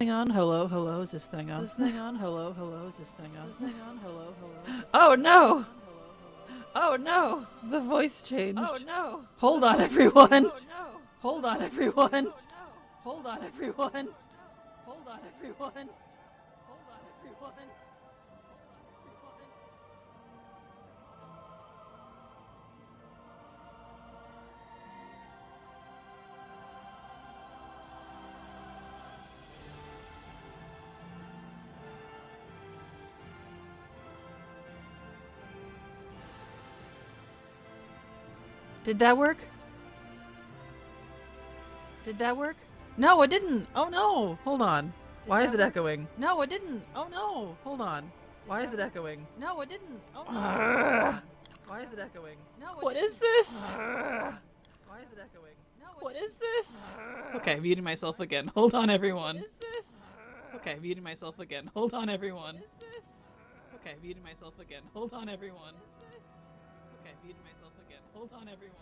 On? Hello, hello, is this thing on? Is this thing on? Hello, hello, is this thing on? Is this thing on? Hello, hello. Oh no! Oh no! The voice changed. Oh no! Hold on, everyone! Oh no! Hold on, everyone! Hold on, everyone! Hold on, everyone! Hold on, everyone! Did that work? Did that work? No, it didn't! Oh no! Hold on. Why is it echoing? No, it didn't! Oh no! Hold on. Why is it echoing? No, it didn't! Oh no! Why is it echoing? No, what is this? Why is it echoing? No, what is this? Okay, muting myself again. Hold on, everyone. What is this? Okay, muting myself again. Hold on, everyone. What is this? Okay, muting myself again. Hold on, everyone. Okay, muting myself again. Hold on, everyone. Okay, muting myself again. Hold on, everyone.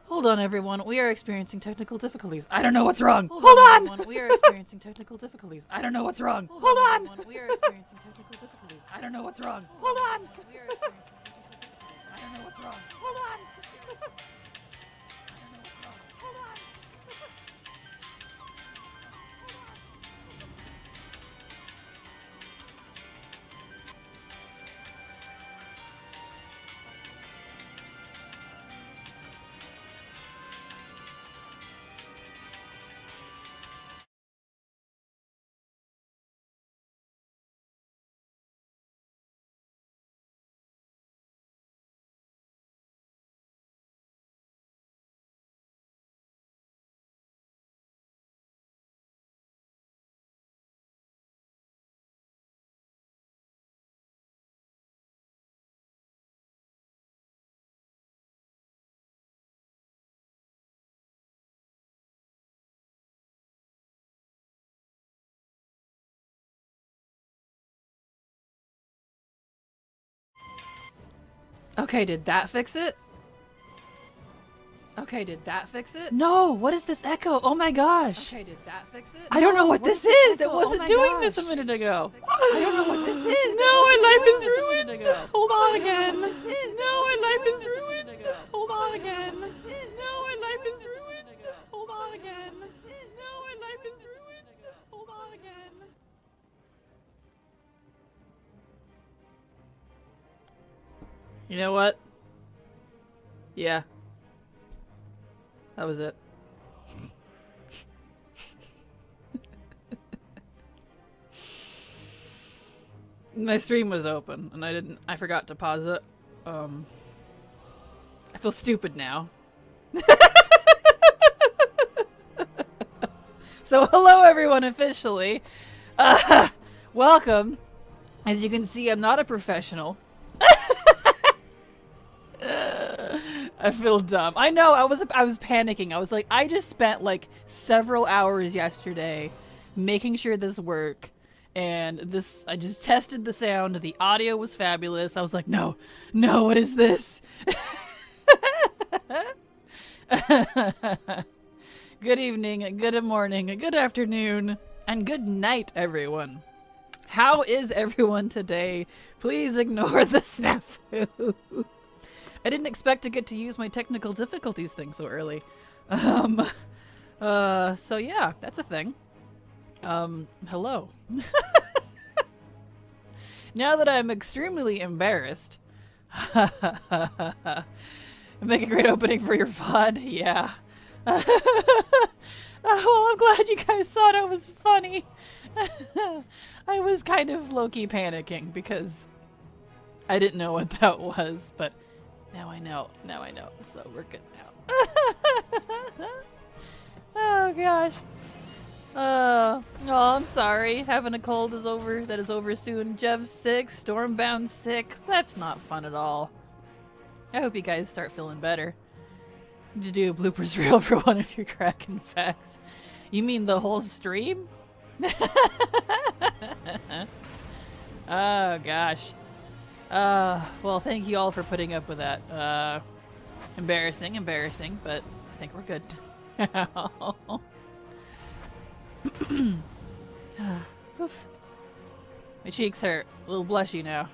Hold on, everyone. We are experiencing technical difficulties. I don't know what's wrong. Hold on! Everyone. We are experiencing technical difficulties. I don't know what's wrong. Hold on! Everyone. We are experiencing technical difficulties. I don't know what's wrong. Hold on! We are experiencing technical difficulties. I don't know what's wrong. Hold on! I don't know what's wrong. Hold on! Okay, did that fix it? Okay, did that fix it? No, what is this echo? Oh my gosh. Okay, did that fix it? I don't know what this is. It wasn't doing this a minute ago. I don't know what this is. No, my life is ruined. Hold on again. No, my life is ruined. Hold on again. No, my life is ruined. Hold on again. No, my life is ruined. Hold on again. You know what? Yeah. That was it. My stream was open and I forgot to pause it. I feel stupid now. So hello everyone officially. Welcome. As you can see, I'm not a professional. I feel dumb. I know, I was panicking. I was like, I just spent like several hours yesterday making sure this worked. And I just tested the sound. The audio was fabulous. I was like, no, what is this? Good evening, good morning, good afternoon, and good night, everyone. How is everyone today? Please ignore the snafu. I didn't expect to get to use my technical difficulties thing so early. So yeah, that's a thing. Hello. Now that I'm extremely embarrassed. Make a great opening for your VOD, yeah. Well, I'm glad you guys thought it was funny. I was kind of low-key panicking because I didn't know what that was, but now I know. Now I know. So we're good now. Oh gosh. Oh, I'm sorry. Having a cold is over. That is over soon. Jev's sick. Stormbound sick. That's not fun at all. I hope you guys start feeling better. Need to do a bloopers reel for one of your Kraken facts. You mean the whole stream? Oh gosh. Well, thank you all for putting up with that. Embarrassing, but I think we're good. My cheeks hurt. A little blushy now.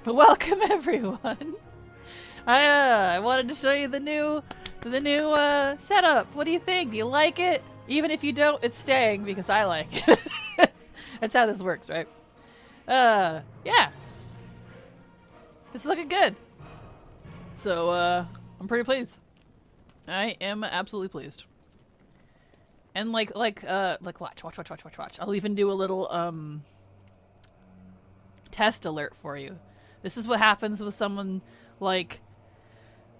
But welcome everyone. I wanted to show you the new setup. What do you think? Do you like it? Even if you don't, it's staying because I like it. That's how this works, right? Yeah. It's looking good. So, I'm pretty pleased. I am absolutely pleased. And watch. I'll even do a little, test alert for you. This is what happens with someone like,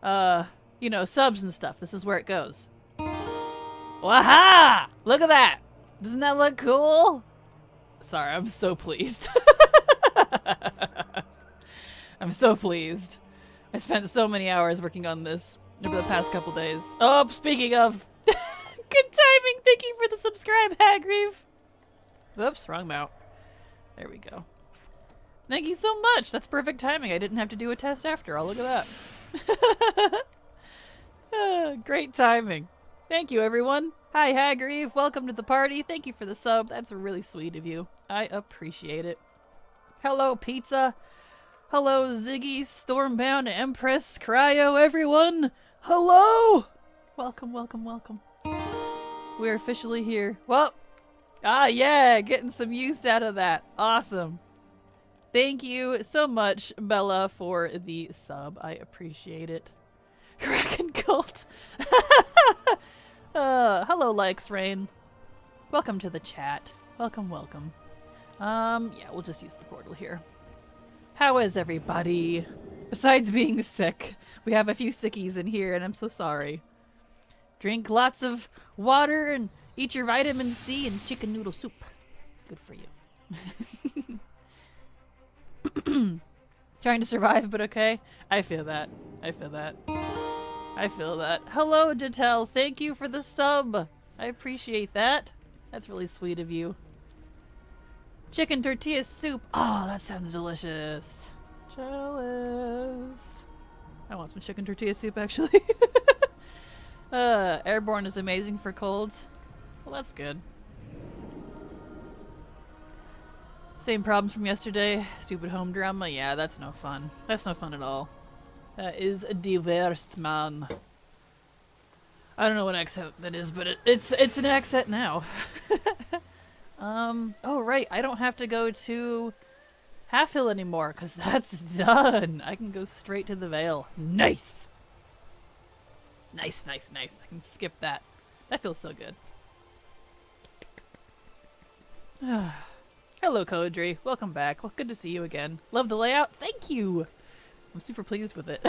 you know, subs and stuff. This is where it goes. Waha! Look at that! Doesn't that look cool? Sorry, I'm so pleased. I'm so pleased. I spent so many hours working on this over the past couple days. Oh, speaking of... Good timing! Thank you for the subscribe, Hagreave! Oops, wrong mount. There we go. Thank you so much! That's perfect timing. I didn't have to do a test after all. Look at that. Great timing. Thank you, everyone. Hi, Hagreave. Welcome to the party. Thank you for the sub. That's really sweet of you. I appreciate it. Hello, Pizza. Hello, Ziggy, Stormbound, Empress, Cryo, everyone. Hello! Welcome, welcome, welcome. We're officially here. Well, yeah, getting some use out of that. Awesome. Thank you so much, Bella, for the sub. I appreciate it. Kraken cult. Hello, Likes Rain. Welcome to the chat. Welcome, welcome. Yeah, we'll just use the portal here. How is everybody? Besides being sick, we have a few sickies in here, and I'm so sorry. Drink lots of water and eat your vitamin C and chicken noodle soup. It's good for you. Trying to survive, but okay. I feel that. I feel that. I feel that. Hello, Jatel. Thank you for the sub. I appreciate that. That's really sweet of you. Chicken tortilla soup. Oh, that sounds delicious. Jealous. I want some chicken tortilla soup, actually. Airborne is amazing for colds. Well, that's good. Same problems from yesterday. Stupid home drama. Yeah, that's no fun. That's no fun at all. That is the worst, man. I don't know what accent that is, but it's an accent now. Oh right, I don't have to go to Half Hill anymore, because that's done. I can go straight to the Vale. Nice! Nice, nice, nice. I can skip that. That feels so good. Hello, Kodri. Welcome back. Well, good to see you again. Love the layout. Thank you! I'm super pleased with it.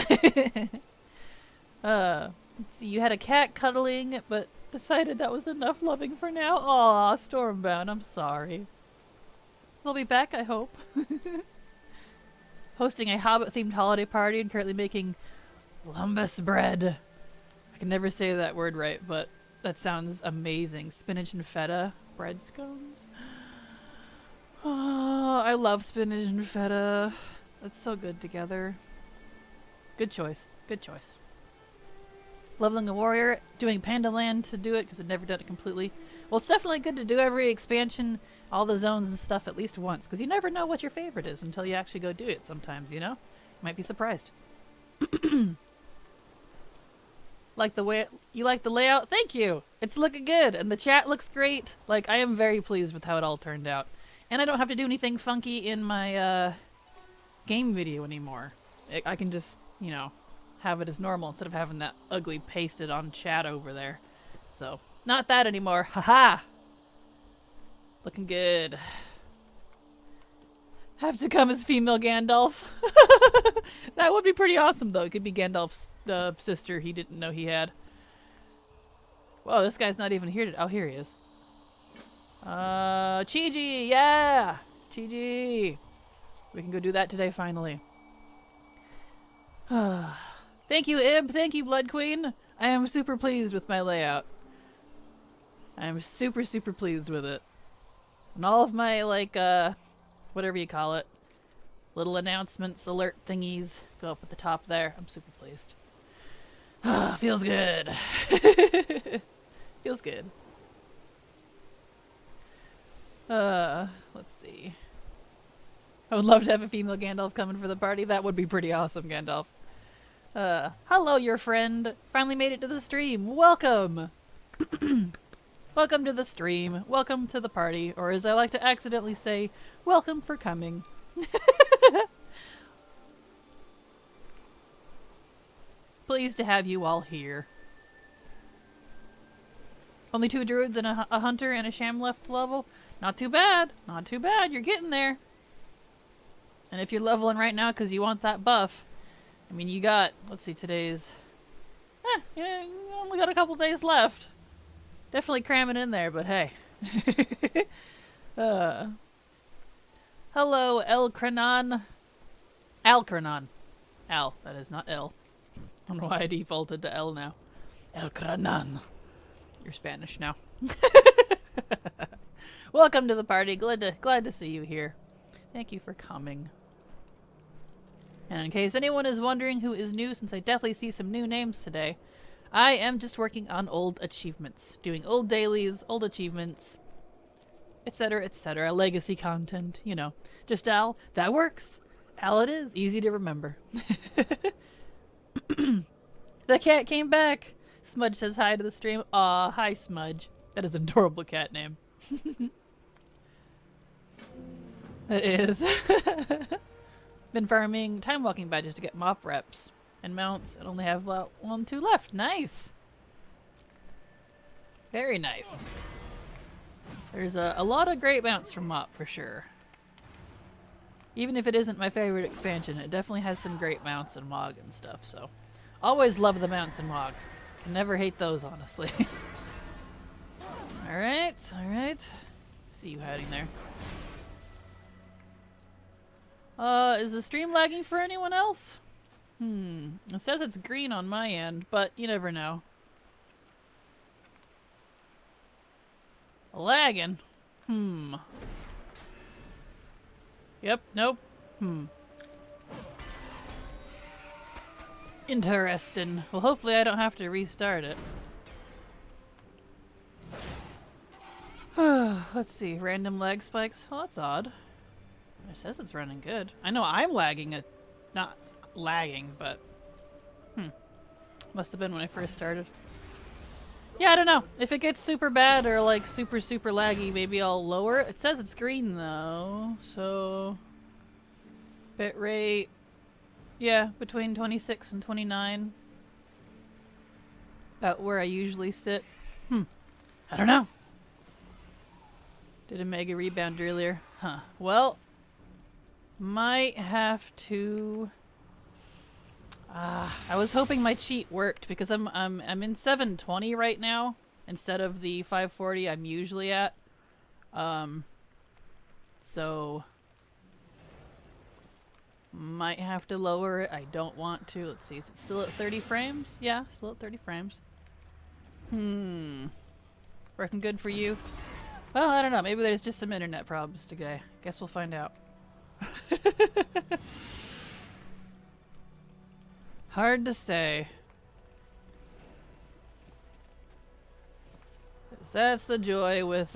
Let's see. You had a cat cuddling, but decided that was enough loving for now. Aw, Stormbound. I'm sorry. They'll be back, I hope. Hosting a Hobbit-themed holiday party and currently making lumbus bread. I can never say that word right, but that sounds amazing. Spinach and feta bread scones. Oh, I love spinach and feta. That's so good together. Good choice. Good choice. Leveling a warrior, doing Pandaland to do it because I've never done it completely. Well, it's definitely good to do every expansion, all the zones and stuff at least once, because you never know what your favorite is until you actually go do it sometimes, you know? You might be surprised. Like the way you like the layout? Thank you! It's looking good, and the chat looks great. Like, I am very pleased with how it all turned out. And I don't have to do anything funky in my, game video anymore. I can just, you know, have it as normal instead of having that ugly pasted on chat over there. So, not that anymore. Haha! Looking good. Have to come as female Gandalf. That would be pretty awesome, though. It could be Gandalf's sister he didn't know he had. Whoa, this guy's not even here to— oh, here he is. Chi-Ji! Yeah! Chi-Ji! We can go do that today, finally. Thank you, Ib. Thank you, Blood Queen. I am super pleased with my layout. I am super, super pleased with it. And all of my, like, whatever you call it, little announcements, alert thingies, go up at the top there. I'm super pleased. Feels good. Feels good. Let's see. I would love to have a female Gandalf coming for the party. That would be pretty awesome, Gandalf. Hello, your friend. Finally made it to the stream. Welcome! Welcome to the stream. Welcome to the party. Or as I like to accidentally say, welcome for coming. Pleased to have you all here. Only 2 druids and a hunter and a sham left level? Not too bad. Not too bad. You're getting there. And if you're leveling right now because you want that buff, I mean, you got, let's see, today's, yeah, you only got a couple days left. Definitely cramming in there, but hey. Hello, El Kranon. Al Kranon. Al, that is not L. I don't know why I defaulted to L now. El Kranon. You're Spanish now. Welcome to the party. Glad to see you here. Thank you for coming. And in case anyone is wondering who is new, since I definitely see some new names today, I am just working on old achievements. Doing old dailies, old achievements, etc., etc. Legacy content, you know. Just Al. That works. Al it is. Easy to remember. The cat came back. Smudge says hi to the stream. Aw, hi Smudge. That is an adorable cat name. It is. Been farming time walking badges to get mop reps and mounts, and only have 1, 2 left. Nice. Very nice. There's a lot of great mounts from mop for sure. Even if it isn't my favorite expansion, it definitely has some great mounts in MOG and stuff. So, always love the mounts in MOG. Can never hate those, honestly. All right, all right. See you hiding there. Is the stream lagging for anyone else? It says it's green on my end, but you never know. Lagging? Yep, nope. Interesting. Well, hopefully I don't have to restart it. Let's see, random lag spikes. Oh, that's odd. It says it's running good. I know I'm lagging not lagging, but must have been when I first started. Yeah, I don't know. If it gets super bad or like super laggy, maybe I'll lower it. It says it's green though, so bitrate, yeah, between 26 and 29. About where I usually sit. I don't know. Did a mega rebound earlier. Huh. Well, might have to. I was hoping my cheat worked because I'm in 720 right now instead of the 540 I'm usually at. So might have to lower it. I don't want to. Let's see. Is it still at 30 frames? Yeah, still at 30 frames. Working good for you? Well, I don't know. Maybe there's just some internet problems today. Guess we'll find out. Hard to say. 'Cause that's the joy with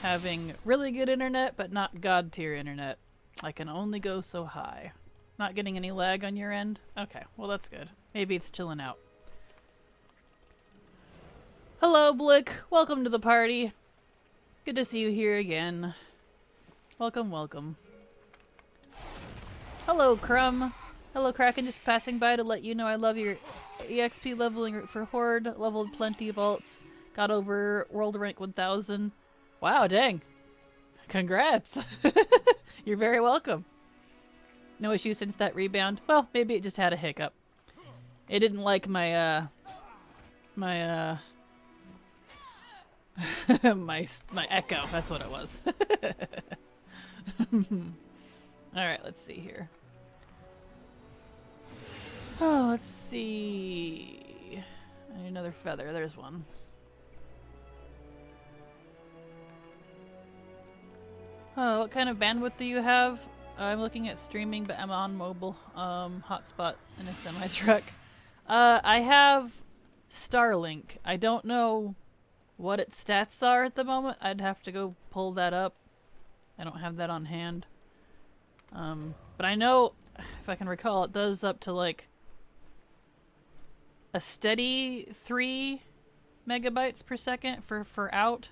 having really good internet, but not god tier internet. I can only go so high. Not getting any lag on your end? Okay, well that's good. Maybe it's chilling out. Hello, Blick. Welcome to the party. Good to see you here again. Welcome, welcome. Hello, Crumb. Hello, Kraken. Just passing by to let you know I love your EXP leveling route for Horde. Leveled plenty of alts. Got over world rank 1000. Wow, dang. Congrats. You're very welcome. No issue since that rebound. Well, maybe it just had a hiccup. It didn't like my my echo. That's what it was. Alright, let's see here. Oh, let's see. I need another feather. There's one. Oh, what kind of bandwidth do you have? I'm looking at streaming, but I'm on mobile hotspot in a semi-truck. I have Starlink. I don't know what its stats are at the moment. I'd have to go pull that up. I don't have that on hand. But I know, if I can recall, it does up to like a steady 3 megabytes per second for out.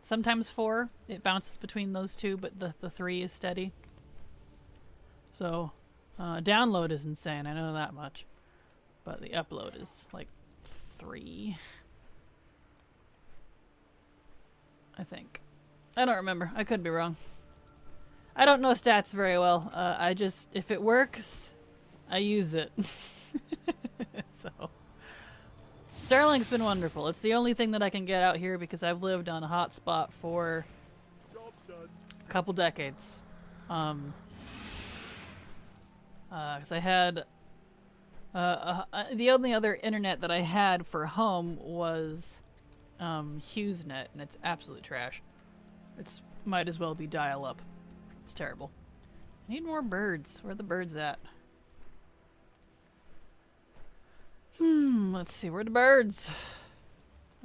Sometimes 4. It bounces between those two, but the 3 is steady. So, download is insane, I know that much. But the upload is like 3. I think. I don't remember. I could be wrong. I don't know stats very well. I just, if it works, I use it. So, Starlink's been wonderful. It's the only thing that I can get out here because I've lived on a hotspot for a couple decades. Because I had the only other internet that I had for home was HughesNet, and it's absolute trash. It's might as well be dial-up. It's terrible. I need more birds. Where are the birds at? Let's see. Where are the birds?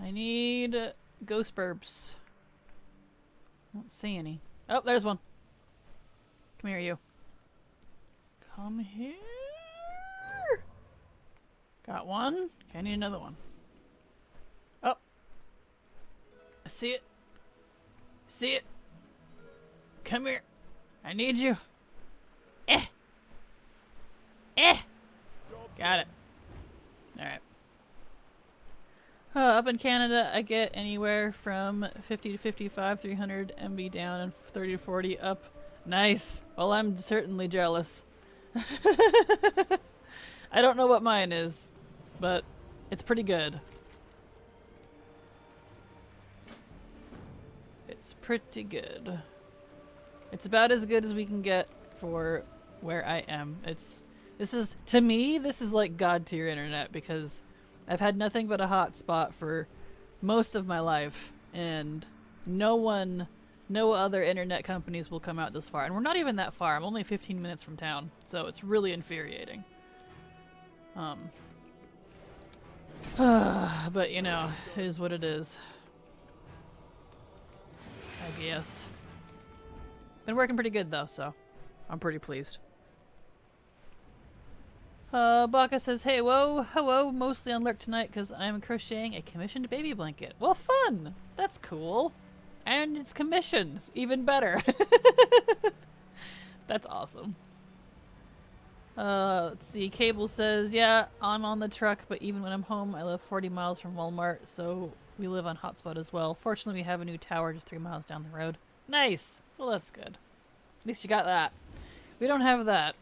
I need ghost burbs. I don't see any. Oh, there's one. Come here, you. Come here. Got one. Okay, I need another one. Oh. I see it. See it. Come here. I need you. Eh. Got it. Alright. Up in Canada, I get anywhere from 50 to 55, 300 MB down, and 30 to 40 up. Nice. Well, I'm certainly jealous. I don't know what mine is, but it's pretty good. It's pretty good. It's about as good as we can get for where I am. To me, this is like God tier internet because I've had nothing but a hotspot for most of my life, and no other internet companies will come out this far. And we're not even that far. I'm only 15 minutes from town, so it's really infuriating. But you know, it is what it is. I guess. Been working pretty good though, so I'm pretty pleased. Baka says, hey, whoa, hello, mostly on lurk tonight because I'm crocheting a commissioned baby blanket. Well, fun! That's cool. And it's commissioned. Even better. That's awesome. Let's see, Cable says, yeah, I'm on the truck, but even when I'm home, I live 40 miles from Walmart, so we live on hotspot as well. Fortunately, we have a new tower just 3 miles down the road. Nice! Well, that's good. At least you got that. We don't have that.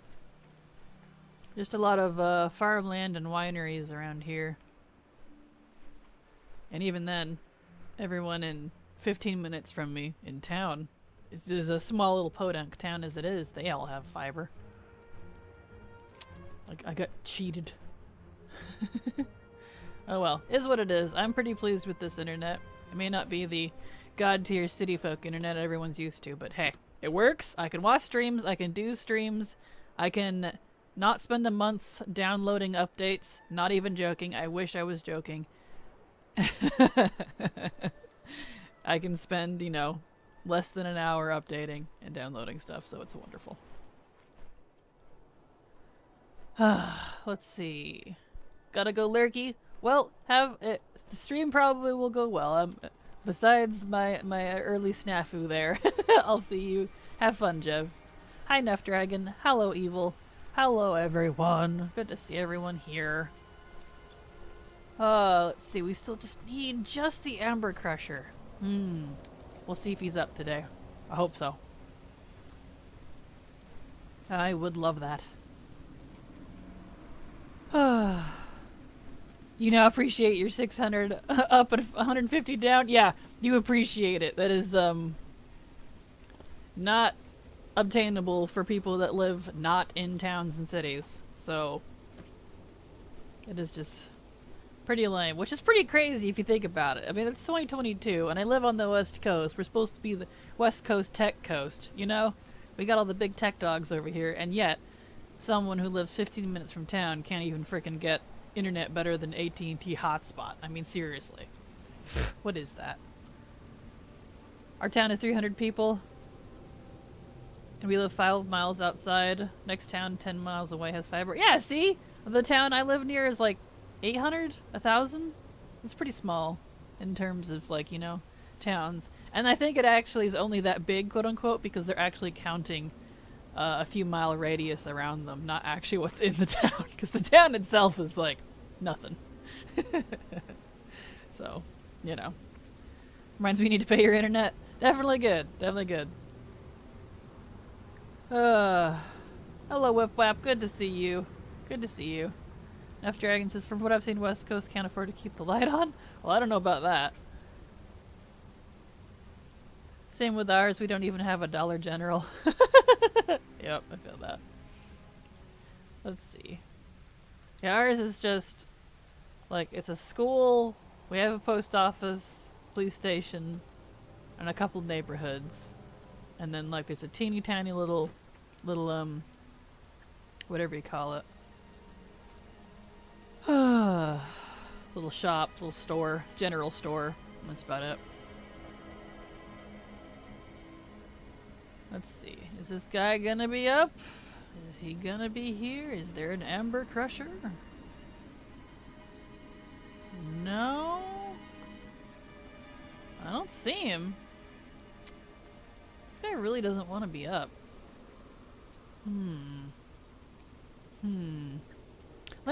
Just a lot of farmland and wineries around here. And even then, everyone in 15 minutes from me in town, it's a small little podunk town as it is, they all have fiber. Like, I got cheated. Oh well, is what it is. I'm pretty pleased with this internet. It may not be the god tier city folk internet everyone's used to, but hey, it works. I can watch streams, I can do streams, I can not spend a month downloading updates. Not even joking. I wish I was joking. I can spend, you know, less than an hour updating and downloading stuff, so it's wonderful. Let's see. Gotta go lurky. Well, the stream probably will go well. Besides my early snafu there. I'll see you. Have fun, Jev. Hi, Nuff Dragon. Hello, Evil. Hello, everyone. Good to see everyone here. Let's see. We still just need just the Amber Crusher. We'll see if he's up today. I hope so. I would love that. You now appreciate your 600 up and 150 down? Yeah, you appreciate it. That is, not obtainable for people that live not in towns and cities. So, it is just pretty lame. Which is pretty crazy if you think about it. I mean, it's 2022, and I live on the West Coast. We're supposed to be the West Coast tech coast, you know? We got all the big tech dogs over here, and yet, someone who lives 15 minutes from town can't even frickin' get internet better than AT&T hotspot. I mean, seriously. What is that? Our town is 300 people, and we live 5 miles outside. Next town 10 miles away has fiber. Yeah, see? The town I live near is like 800? 1,000? It's pretty small in terms of, like, you know, towns. And I think it actually is only that big, quote-unquote, because they're actually counting a few mile radius around them, not actually what's in the town, because the town itself is like nothing. So, you know. Reminds me you need to pay your internet. Definitely good. Definitely good. Hello, Whip Wap. Good to see you. Good to see you. F Dragon says, from what I've seen, West Coast can't afford to keep the light on. Well, I don't know about that. Same with ours. We don't even have a Dollar General. Yep, I feel that. Let's see. Yeah, ours is just like, it's a school, we have a post office, police station, and a couple neighborhoods. And then like there's a teeny tiny little whatever you call it. Little shop, little store, general store. That's about it. Let's see. Is this guy gonna be up? Is he gonna be here? Is there an Amber Crusher? No. I don't see him. This guy really doesn't want to be up. Let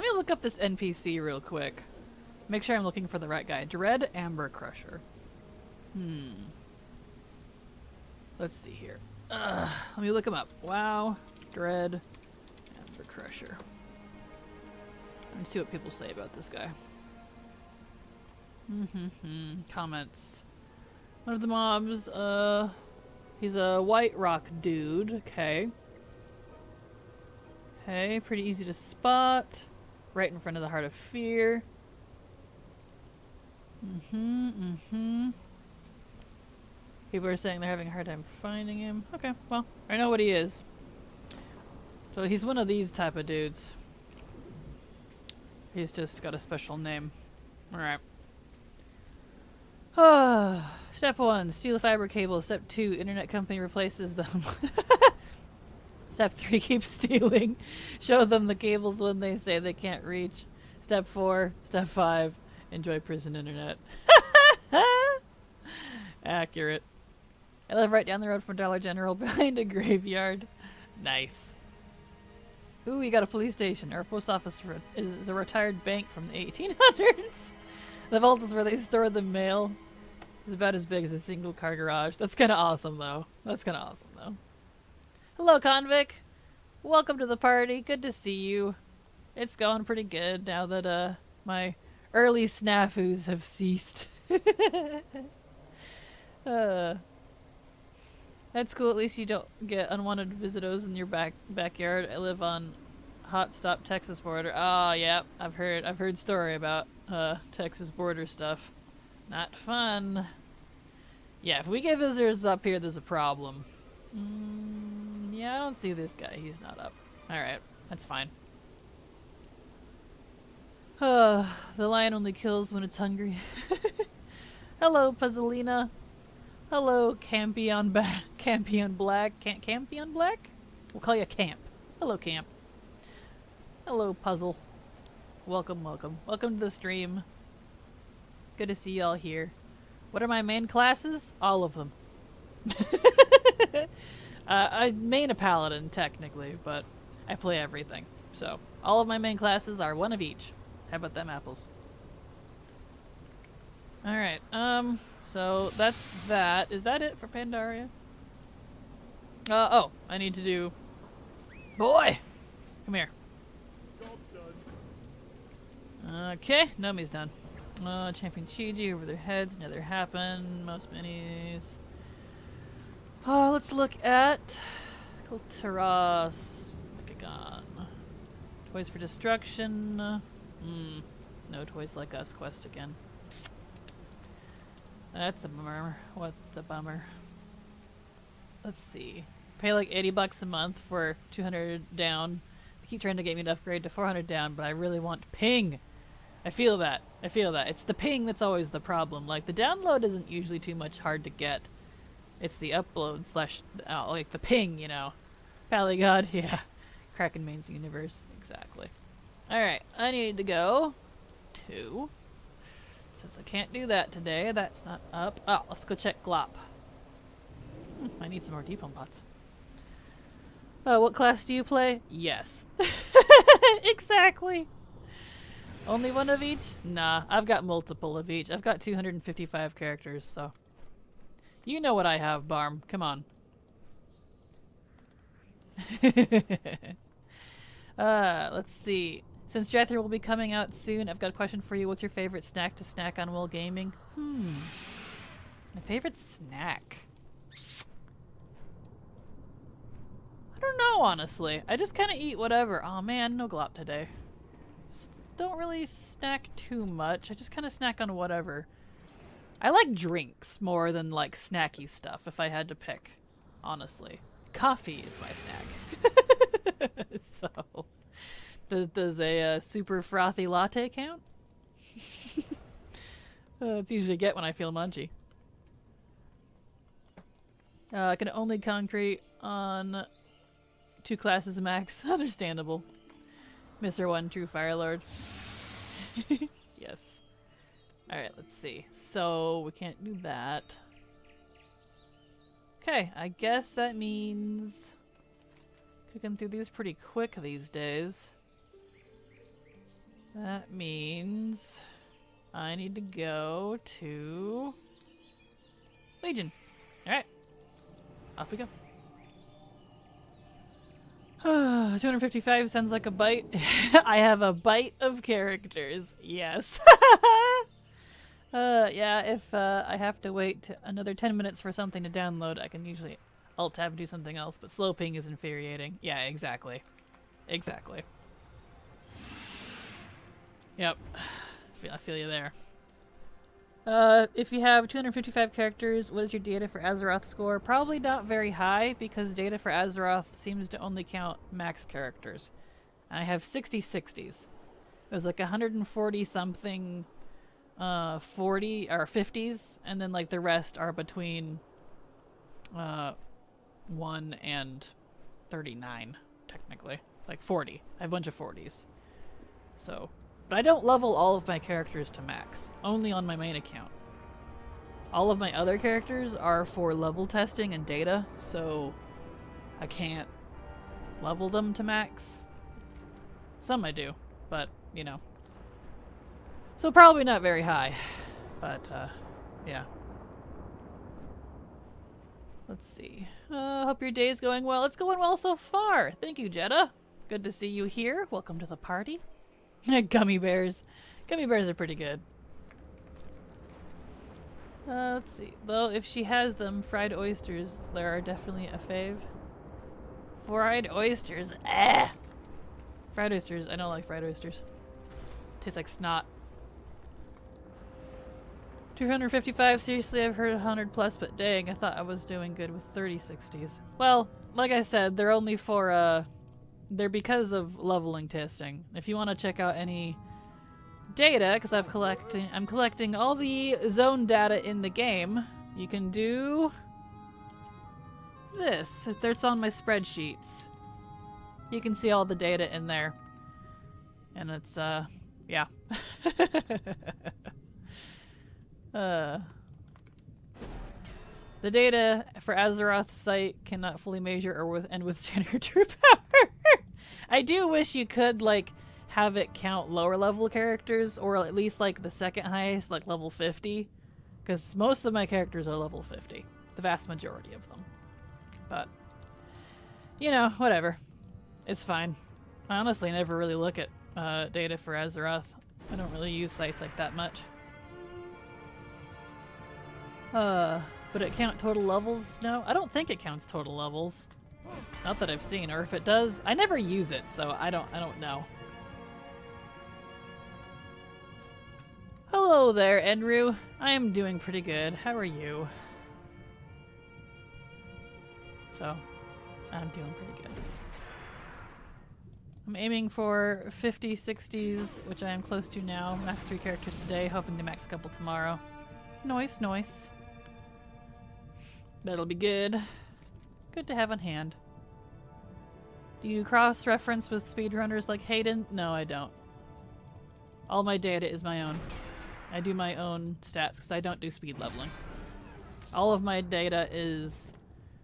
me look up this NPC real quick. Make sure I'm looking for the right guy. Dread Amber Crusher. Let's see here. Let me look him up. Wow. Dread Amber Crusher. Let's see what people say about this guy. Comments. One of the mobs, he's a White Rock dude. Okay. Okay, pretty easy to spot. Right in front of the Heart of Fear. People are saying they're having a hard time finding him. Okay, well, I know what he is. So he's one of these type of dudes. He's just got a special name. Alright. Step 1, steal the fiber cable. Step 2, internet company replaces them. Step 3, keep stealing. Show them the cables when they say they can't reach. Step 4, step 5, enjoy prison internet. Accurate. I live right down the road from Dollar General behind a graveyard. Nice. Ooh, we got a police station. Our post office is a retired bank from the 1800s. The vault is where they store the mail. It's about as big as a single car garage. That's kind of awesome, though. That's kind of awesome, though. Hello, Convict. Welcome to the party. Good to see you. It's going pretty good now that my early snafus have ceased. That's cool. At least you don't get unwanted visitors in your backyard. I live on hot stop Texas border. Oh yeah, I've heard story about Texas border stuff. Not fun. Yeah, if we get visitors up here, there's a problem. Yeah, I don't see this guy. He's not up. Alright, that's fine. The lion only kills when it's hungry. Hello, Puzzlina. Hello, Campion Black. Campion Black? We'll call you Camp. Hello, Camp. Hello, Puzzle. Welcome, welcome. Welcome to the stream. Good to see y'all here. What are my main classes? All of them. I main a paladin, technically, but I play everything. So, all of my main classes are one of each. How about them apples? Alright, so that's that. Is that it for Pandaria? Oh, I need to do... Boy! Come here. Okay, Nomi's done. Champion Chiji over their heads, never happened. Most minis. Let's look at Kulturas. Mikagon. Toys for Destruction. No Toys Like Us quest again. That's a bummer. What a bummer. Let's see. Pay like $80 a month for 200 down. They keep trying to get me to upgrade to 400 down, but I really want ping. I feel that. I feel that. It's the ping that's always the problem. Like, the download isn't usually too much hard to get. It's the upload slash, like, the ping, you know. Palygod, yeah. Kraken mains universe. Exactly. Alright, I need to go to... Since I can't do that today, that's not up. Oh, let's go check Glop. I need some more depot pots. What class do you play? Yes. Exactly. Only one of each? Nah, I've got multiple of each. I've got 255 characters, so... You know what I have, Barm. Come on. Let's see. Since Jethro will be coming out soon, I've got a question for you. What's your favorite snack to snack on while gaming? My favorite snack? I don't know, honestly. I just kind of eat whatever. Oh man, no glop today. Don't really snack too much. I just kind of snack on whatever. I like drinks more than like snacky stuff if I had to pick, honestly. Coffee is my snack. So, does a super frothy latte count? It's usually get when I feel munchy. I can only concrete on 2 classes max. Understandable. Mr. One True Firelord. Yes. Alright, let's see. So, we can't do that. Okay, I guess that means... Cooking through these pretty quick these days. That means... I need to go to... Legion. Alright. Off we go. 255 sounds like a bite. I have a bite of characters. Yes. Yeah, if I have to wait another 10 minutes for something to download, I can usually alt-tab and do something else, but slow ping is infuriating. Yeah, exactly. Exactly. Yep. I feel you there. If you have 255 characters, what is your data for Azeroth score? Probably not very high, because data for Azeroth seems to only count max characters. And I have 60 60s. It was like 140 something 40 or 50s, and then like the rest are between 1 and 39 technically. Like 40. I have a bunch of 40s. So, but I don't level all of my characters to max, only on my main account. All of my other characters are for level testing and data, so I can't level them to max. Some I do, but you know. So probably not very high, but yeah. Let's see. Hope your day is going well. It's going well so far. Thank you, Jeddah. Good to see you here. Welcome to the party. Gummy bears. Gummy bears are pretty good. Let's see. Though if she has them, fried oysters, there are definitely a fave. Fried oysters. Ah! Fried oysters. I don't like fried oysters. Tastes like snot. 255, seriously, I've heard 100 plus, but dang, I thought I was doing good with 30 60s. Well, like I said, they're only for, they're because of leveling testing. If you want to check out any data, because I'm collecting all the zone data in the game, you can do this. It's on my spreadsheets. You can see all the data in there. And it's, yeah. The data for Azeroth's site cannot fully measure or withstand your true power. I do wish you could, like, have it count lower level characters, or at least, like, the second highest, like, level 50. Because most of my characters are level 50. The vast majority of them. But, you know, whatever. It's fine. I honestly never really look at data for Azeroth. I don't really use sites like that much. But it count total levels? No, I don't think it counts total levels. Not that I've seen, or if it does, I never use it, so I don't know. Hello there, Enru. I am doing pretty good. How are you? So, I'm doing pretty good. I'm aiming for 50, 60s, which I am close to now. Max 3 characters today, hoping to max a couple tomorrow. Nice, nice. That'll be good. Good to have on hand. Do you cross-reference with speedrunners like Hayden? No, I don't. All my data is my own. I do my own stats because I don't do speed leveling. All of my data is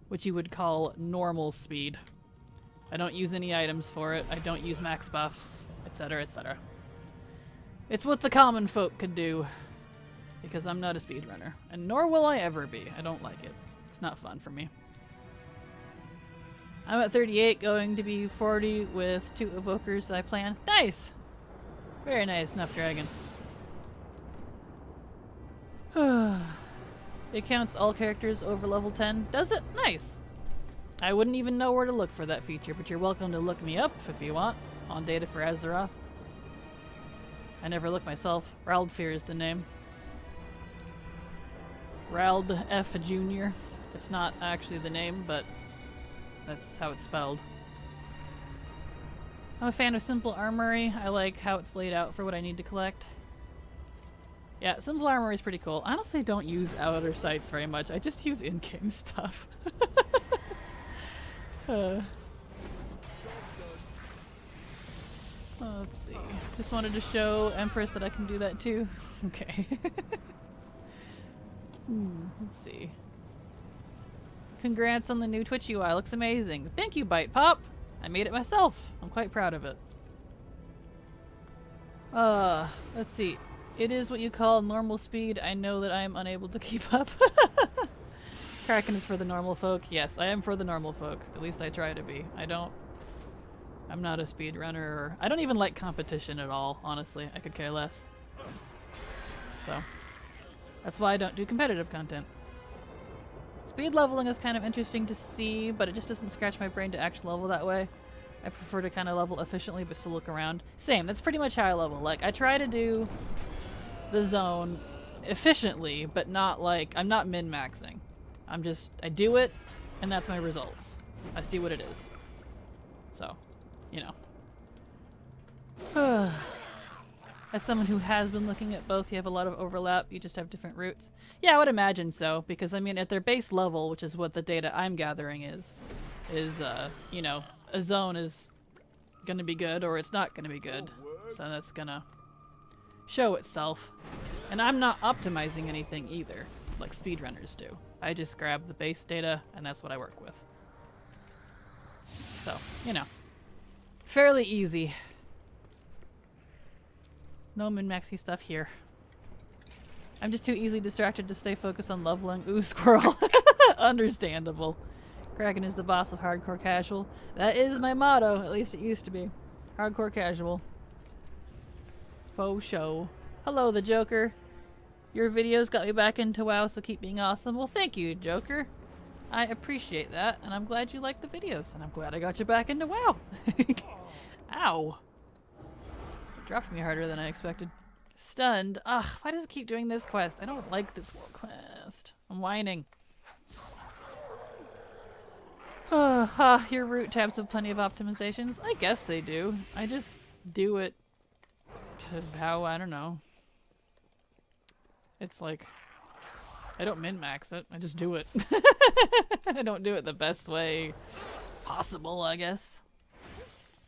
what you would call normal speed. I don't use any items for it. I don't use max buffs, etc., etc. It's what the common folk could do because I'm not a speedrunner, and nor will I ever be. I don't like it. It's not fun for me. I'm at 38, going to be 40 with 2 evokers I plan. Nice! Very nice, Snuff Dragon. It counts all characters over level 10. Does it? Nice! I wouldn't even know where to look for that feature, but you're welcome to look me up if you want on data for Azeroth. I never look myself. Raldfear is the name. Rald F. Jr. It's not actually the name, but that's how it's spelled. I'm a fan of Simple Armory. I like how it's laid out for what I need to collect. Yeah, Simple Armory is pretty cool. I honestly don't use outer sites very much. I just use in-game stuff. Let's see. Just wanted to show Empress that I can do that too. Okay. Let's see. Congrats on the new Twitch UI. Looks amazing. Thank you, Bite Pop. I made it myself. I'm quite proud of it. Let's see. It is what you call normal speed. I know that I am unable to keep up. Kraken is for the normal folk. Yes, I am for the normal folk. At least I try to be. I'm not a speedrunner, or I don't even like competition at all, honestly. I could care less. So, that's why I don't do competitive content. Speed leveling is kind of interesting to see, but it just doesn't scratch my brain to actually level that way. I prefer to kind of level efficiently, but still look around. Same, that's pretty much how I level. Like, I try to do the zone efficiently, but not like, I'm not min-maxing. I do it, and that's my results. I see what it is. So, you know. As someone who has been looking at both, you have a lot of overlap, you just have different routes. Yeah, I would imagine so, because I mean, at their base level, which is what the data I'm gathering is, you know, a zone is gonna be good or it's not gonna be good. So that's gonna show itself. And I'm not optimizing anything either, like speedrunners do. I just grab the base data and that's what I work with. So, you know, fairly easy. No min-maxy stuff here. I'm just too easily distracted to stay focused on leveling. Ooh, squirrel. Understandable. Kraken is the boss of hardcore casual. That is my motto. At least it used to be. Hardcore casual. Faux show. Hello, the Joker. Your videos got me back into WoW, so keep being awesome. Well, thank you, Joker. I appreciate that, and I'm glad you like the videos, and I'm glad I got you back into WoW. Ow. It dropped me harder than I expected. Stunned. Ugh, why does it keep doing this quest? I don't like this world quest. I'm whining. Your root tabs have plenty of optimizations. I guess they do. I just do it to how, I don't know. It's like, I don't min-max it. I just do it. I don't do it the best way possible, I guess.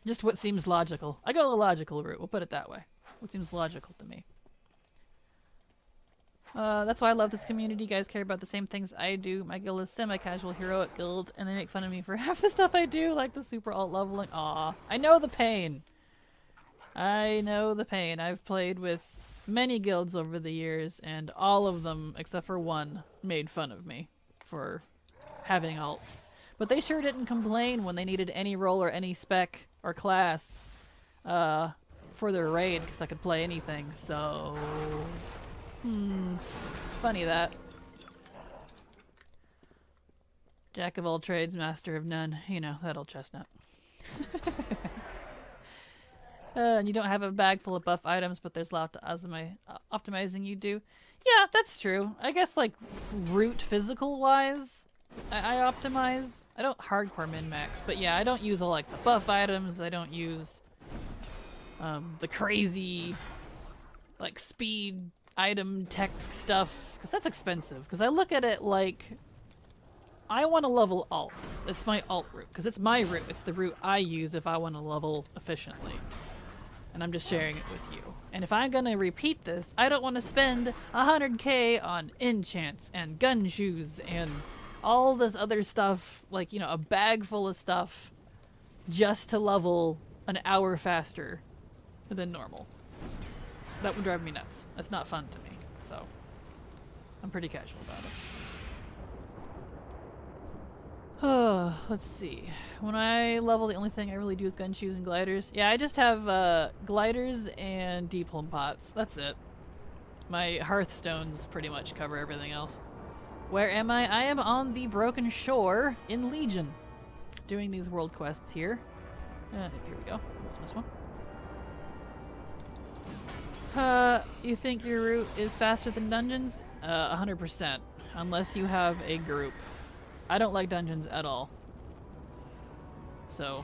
Just what seems logical. I go the logical route. We'll put it that way. What seems logical to me. That's why I love this community. You guys care about the same things I do. My guild is semi-casual heroic guild, and they make fun of me for half the stuff I do, like the super alt leveling. Aw, I know the pain. I know the pain. I've played with many guilds over the years, and all of them, except for one, made fun of me for having alts. But they sure didn't complain when they needed any role or any spec or class for their raid, because I could play anything, so... Funny that. Jack of all trades, master of none. You know, that old chestnut. And you don't have a bag full of buff items, but there's a lot of optimizing you do. Yeah, that's true. I guess, like, root physical-wise, I optimize. I don't hardcore min-max, but yeah, I don't use all, like, the buff items. I don't use the crazy, like, speed item tech stuff, because that's expensive. Because I look at it like, I want to level alts. It's my alt route, because it's my route. It's the route I use if I want to level efficiently. And I'm just sharing it with you. And if I'm gonna repeat this, I don't want to spend 100k on enchants and gun shoes and all this other stuff, like, you know, a bag full of stuff just to level an hour faster than normal. That would drive me nuts. That's not fun to me, so I'm pretty casual about it. Let's see. When I level, the only thing I really do is gun shoes and gliders. Yeah, I just have gliders and deep home pots. That's it. My hearthstones pretty much cover everything else. Where am I? I am on the Broken Shore in Legion, doing these world quests here. Here we go. Let's miss one. You think your route is faster than dungeons? 100%. Unless you have a group. I don't like dungeons at all. So,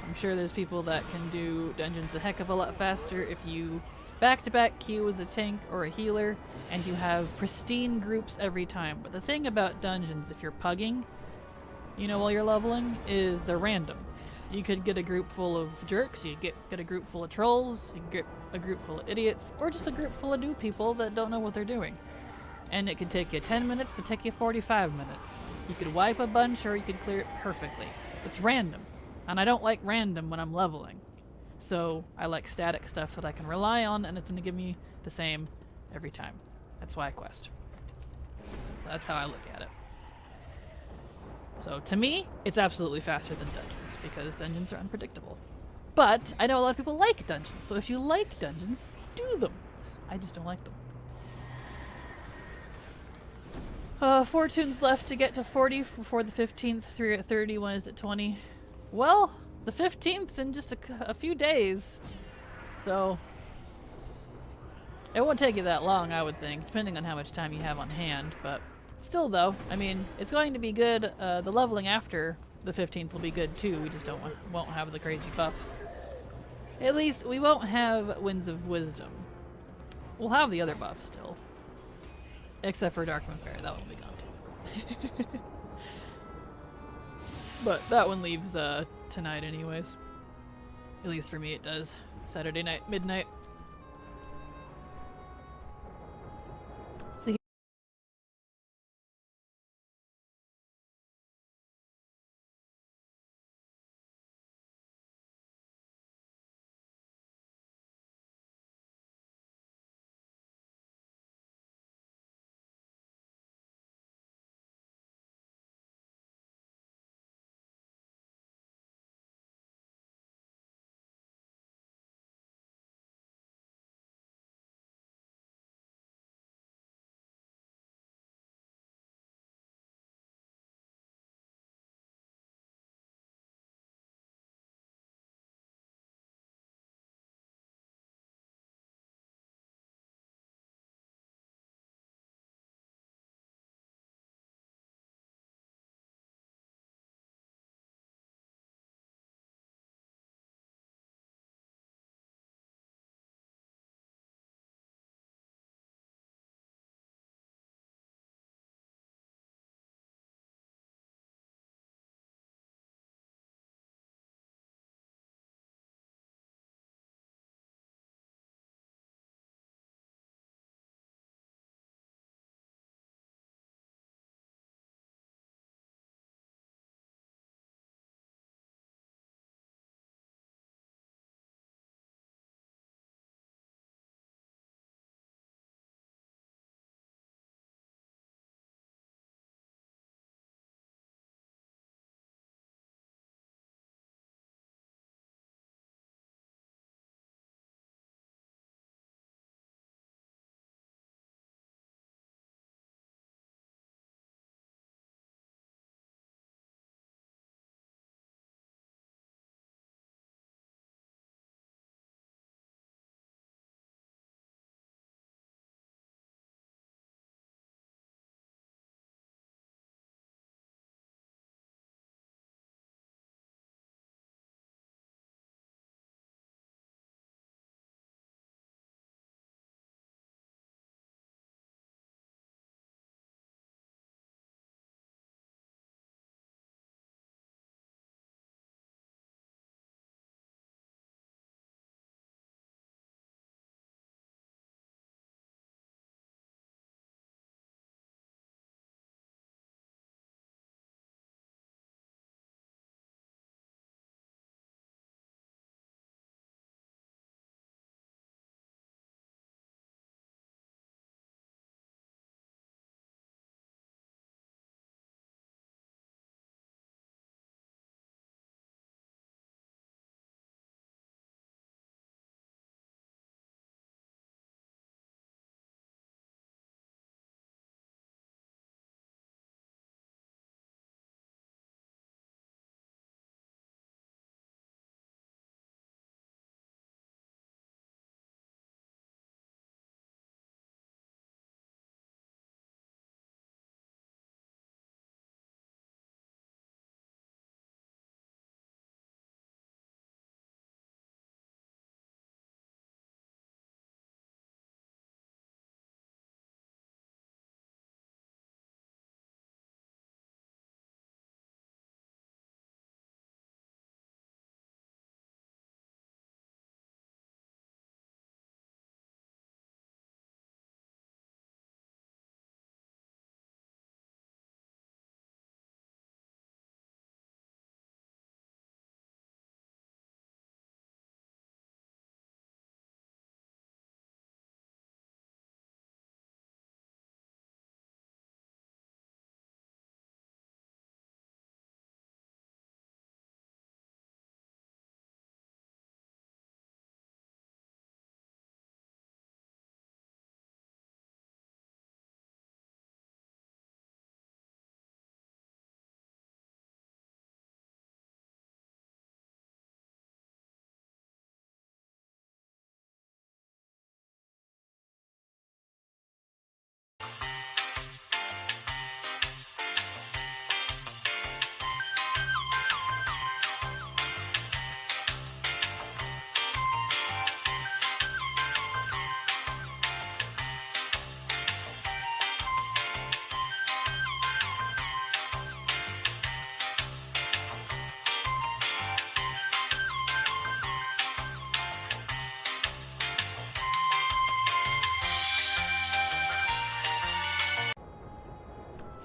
I'm sure there's people that can do dungeons a heck of a lot faster if you back-to-back queue as a tank or a healer, and you have pristine groups every time. But the thing about dungeons, if you're pugging, you know, while you're leveling, is they're random. You could get a group full of jerks, you get a group full of trolls, you get a group full of idiots, or just a group full of new people that don't know what they're doing. And it could take you 10 minutes to take you 45 minutes. You could wipe a bunch or you could clear it perfectly. It's random. And I don't like random when I'm leveling. So I like static stuff that I can rely on, and it's going to give me the same every time. That's why I quest. That's how I look at it. So to me, it's absolutely faster than dungeons, because dungeons are unpredictable. But I know a lot of people like dungeons, so if you like dungeons, do them. I just don't like them. 4 tunes left to get to 40 before the 15th. 3 at 30, 1 is at 20. Well, the 15th's in just a few days. So, it won't take you that long, I would think, depending on how much time you have on hand. But still, though, I mean, it's going to be good. The leveling after the 15th will be good, too. We just won't have the crazy buffs. At least, we won't have Winds of Wisdom. We'll have the other buffs still. Except for Darkmoon Fair, that one will be gone too. But that one leaves tonight anyways. At least for me it does. Saturday night, midnight.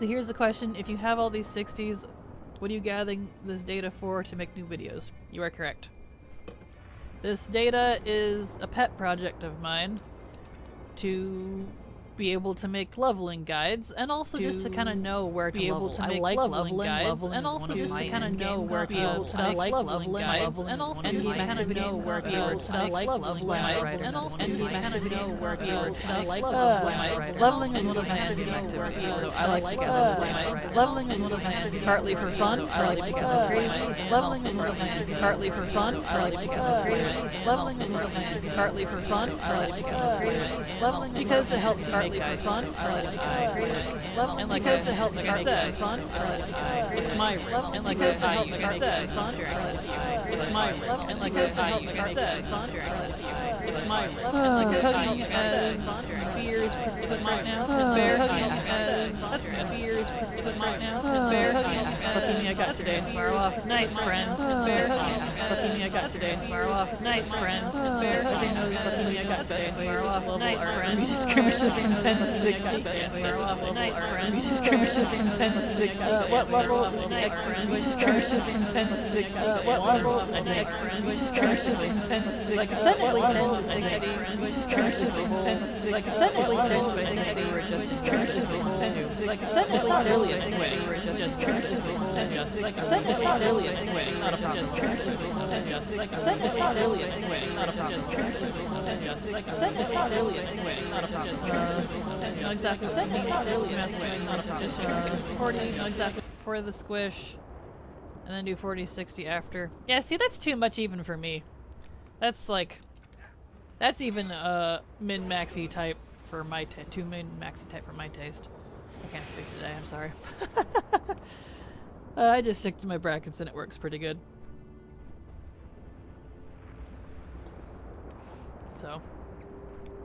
So here's the question. If you have all these 60s, what are you gathering this data for to make new videos? You are correct. This data is a pet project of mine to be able to make leveling guides, and also just to kind of know where to be able to make leveling guides, and also just to kind of know where to be able to make leveling guides, and also just to kind of know where to be able to make leveling guides, and also just to kind of know where to be able to make leveling guides. Leveling is one of my endgame activities, so I like to gather. Leveling is one of my endgame, partly for fun, partly because I'm crazy. Leveling is one of my endgame, partly for fun, partly because I'm crazy. Leveling is one of my endgame, partly for fun, partly because I'm crazy. Leveling because it helps partly for fun, and like because it helps partly for fun, it's my rig, and like because it helps partly for fun, it's my rig, and like because it helps partly for fun, it's my rig, and like because it helps partly for fun, beer is pretty right now, bear that's good, beer is pretty right now, bear lucky me I got today and tomorrow off, nice friend, bear lucky me I got today and tomorrow off, nice friend, bear lucky me I got today and tomorrow off, nice friend, skirmishes from 10 to 60. Nice friend. Skirmishes from 10 to 60. What level is the next friend? Skirmishes from 10 to 60. What level is the next friend? Skirmishes from 10 to 60. Like technically 10 to 60. Skirmishes from 10 to 60. Like technically 10 to 60. We're just skirmishes from 10 to 60. Like it's not really a swing. We're just skirmishes from 10 to 60. Like it's not really a swing. Not a problem. Skirmishes from 10 to 60. Like it's not really a swing. Not a problem. Skirmishes from 10 to 60. Like it's not really a swing. Not a problem. No, exactly. Not a problem. 40, no, exactly. For the squish, and then do 40-60 after. Yeah, see, that's too much even for me. That's like, that's even min-maxy type for my too min-maxy type for my taste. I can't speak today. I'm sorry. I just stick to my brackets and it works pretty good. So,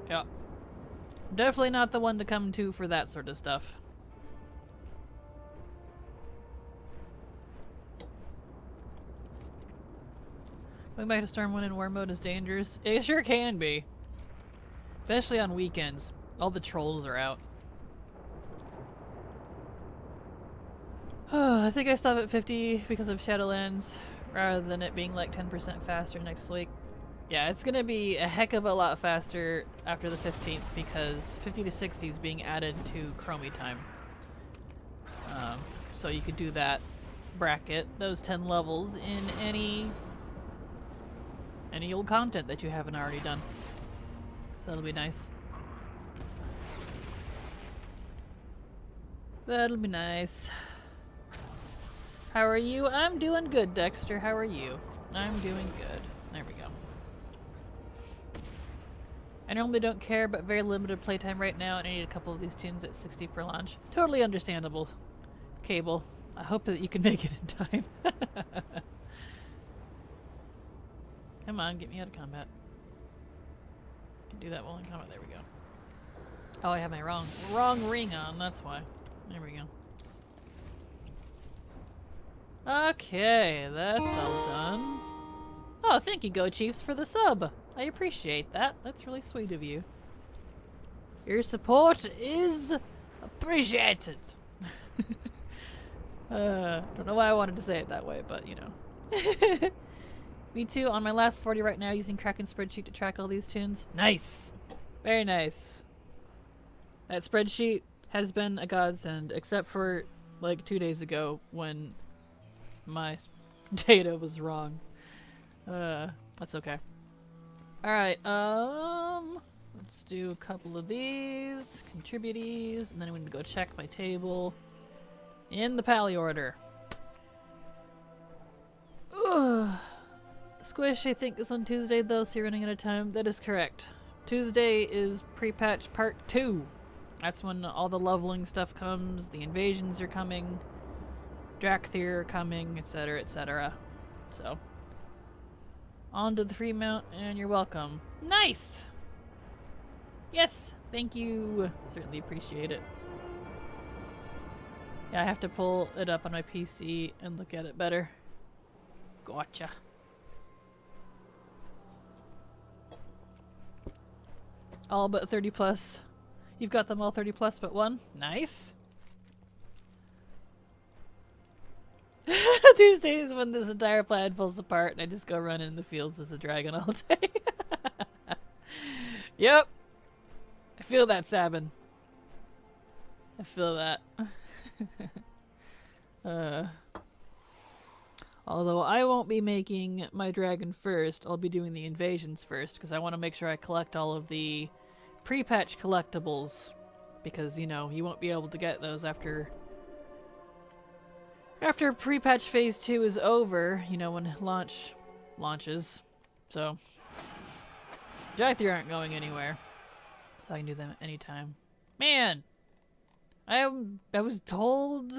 yeah. Definitely not the one to come to for that sort of stuff. Going back to Stormwind in war mode is dangerous. It sure can be. Especially on weekends. All the trolls are out. I think I stopped at 50 because of Shadowlands, rather than it being like 10% faster next week. Yeah, it's gonna be a heck of a lot faster after the 15th because 50 to 60 is being added to Chromie time. So you could do that bracket, those 10 levels, in any old content that you haven't already done. So that'll be nice. That'll be nice. How are you? I'm doing good, Dexter. How are you? I'm doing good. There we go. I normally don't care, but very limited playtime right now, and I need a couple of these tunes at 60 for launch. Totally understandable, Cable. I hope that you can make it in time. Come on, get me out of combat. Can do that while in combat. There we go. Oh, I have my wrong ring on. That's why. There we go. Okay, that's all done. Oh, thank you, Go Chiefs, for the sub. I appreciate that. That's really sweet of you. Your support is appreciated. Don't know why I wanted to say it that way, but you know. Me too, on my last 40 right now, using Kraken spreadsheet to track all these tunes. Nice! Very nice. That spreadsheet has been a godsend, except for like 2 days ago when my data was wrong. That's okay. Alright, let's do a couple of these, contributees, and then I'm gonna go check my table in the pally order. Ugh. Squish, I think, is on Tuesday though, so you're running out of time. That is correct. Tuesday is pre-patch part 2. That's when all the leveling stuff comes, the invasions are coming, Drakthir are coming, etc., etc. So, on to the free mount, and you're welcome. Nice! Yes, thank you. Certainly appreciate it. Yeah, I have to pull it up on my PC and look at it better. Gotcha. All but 30 plus. You've got them all 30 plus but one? Nice. Tuesdays when this entire plan falls apart and I just go running in the fields as a dragon all day. Yep. I feel that, Sabin. I feel that. Although I won't be making my dragon first, I'll be doing the invasions first, because I want to make sure I collect all of the pre-patch collectibles, because, you know, you won't be able to get those after pre-patch phase 2 is over, you know, when launches. So, Jackthier aren't going anywhere, so I can do them anytime. Man! I was told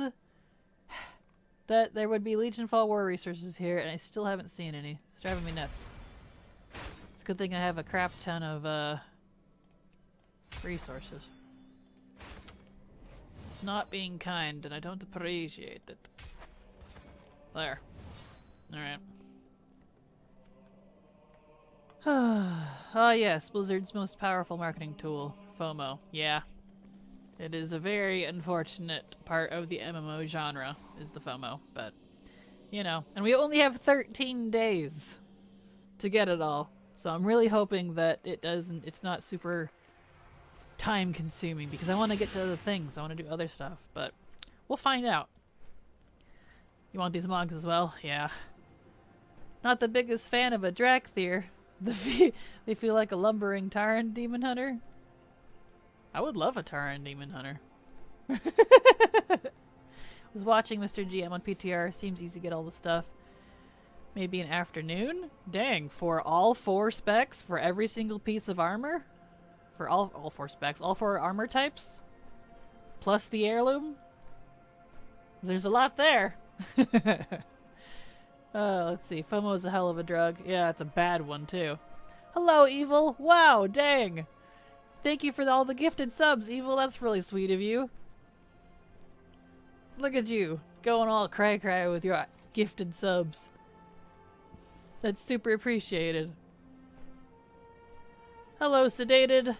that there would be Legion Fall War resources here, and I still haven't seen any. It's driving me nuts. It's a good thing I have a crap ton of, resources. It's not being kind, and I don't appreciate it. There. Alright. Ah, yes, Blizzard's most powerful marketing tool, FOMO. Yeah. It is a very unfortunate part of the MMO genre, is the FOMO, but, you know. And we only have 13 days to get it all, so I'm really hoping that it's not super time-consuming, because I want to get to other things, I want to do other stuff, but we'll find out. You want these mugs as well? Yeah. Not the biggest fan of a Jackthier. They feel like a lumbering Tauren demon hunter. I would love a Tauren demon hunter. Was watching Mr. GM on PTR. Seems easy to get all the stuff. Maybe an afternoon? Dang, for all 4 specs? For every single piece of armor? For all 4 specs? All 4 armor types? Plus the heirloom? There's a lot there. Let's see. FOMO is a hell of a drug. Yeah, it's a bad one too. Hello, Evil! Wow, dang! Thank you for all the gifted subs, Evil. That's really sweet of you. Look at you, going all cry-cry with your gifted subs. That's super appreciated. Hello, Sedated.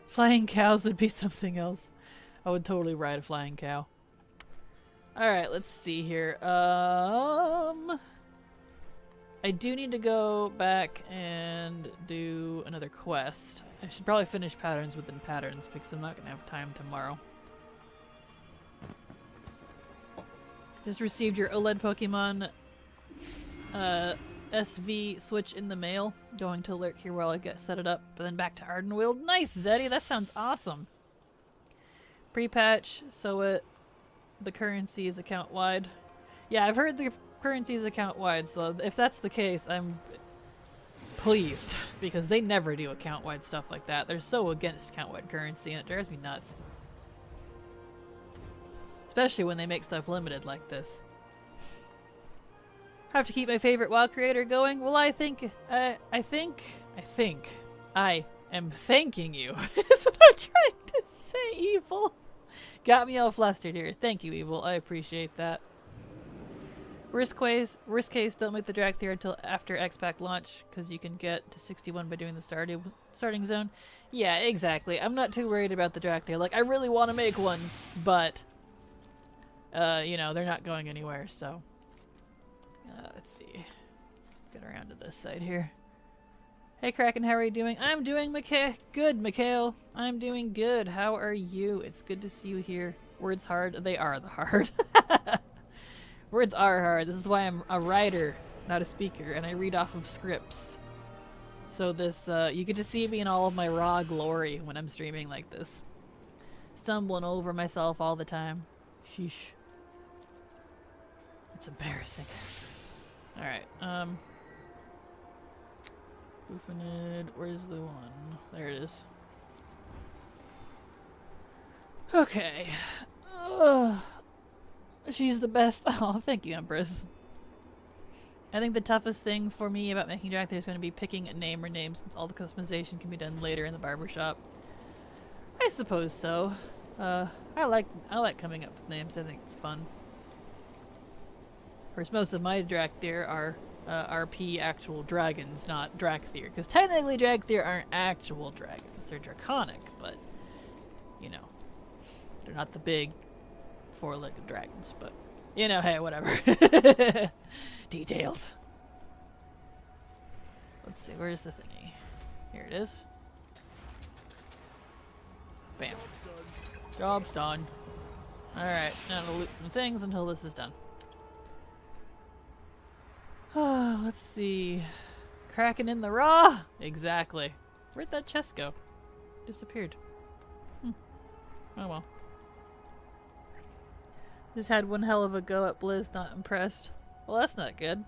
Flying cows would be something else. I would totally ride a flying cow. Alright, let's see here. I do need to go back and do another quest. I should probably finish patterns within patterns because I'm not going to have time tomorrow. Just received your OLED Pokemon SV Switch in the mail. Going to lurk here while I set it up, but then back to Ardenweald. Nice, Zeddy! That sounds awesome! Pre-patch, so the currency is account-wide. Yeah, I've heard the currency is account-wide, so if that's the case, I'm pleased, because they never do account-wide stuff like that. They're so against account-wide currency, and it drives me nuts. Especially when they make stuff limited like this. Have to keep my favorite WoW creator going? Well, I think I am thanking you. That's what I'm trying to say, Evil. Got me all flustered here. Thank you, Evil. I appreciate that. Worst case, don't make the Jackthier until after X-Pack launch, because you can get to 61 by doing the starting zone. Yeah, exactly. I'm not too worried about the Jackthier. Like, I really want to make one, but, you know, they're not going anywhere, so. Let's see. Get around to this side here. Hey, Kraken, how are you doing? I'm doing good, Mikhail. I'm doing good. How are you? It's good to see you here. Words hard? They are the hard. Words are hard. This is why I'm a writer, not a speaker, and I read off of scripts. So this, you get to see me in all of my raw glory when I'm streaming like this. Stumbling over myself all the time. Sheesh. It's embarrassing. Alright, Buffinid, where's the one? There it is. Okay. She's the best. Oh, thank you, Empress. I think the toughest thing for me about making Jackthier is going to be picking a name or names, since all the customization can be done later in the barbershop. I suppose so. I like coming up with names. I think it's fun. Of course, most of my Jackthier are RP actual dragons, not Jackthier, because technically Jackthier aren't actual dragons. They're draconic, but, you know, they're not the big four-legged dragons, but You know, hey, whatever. Details. Let's see, where's the thingy? Here it is. Bam. Job's done. Alright, now to loot some things until this is done. Let's see. Kraken in the raw? Exactly. Where'd that chest go? Disappeared. Oh well. Just had one hell of a go at Blizz, not impressed. Well, that's not good.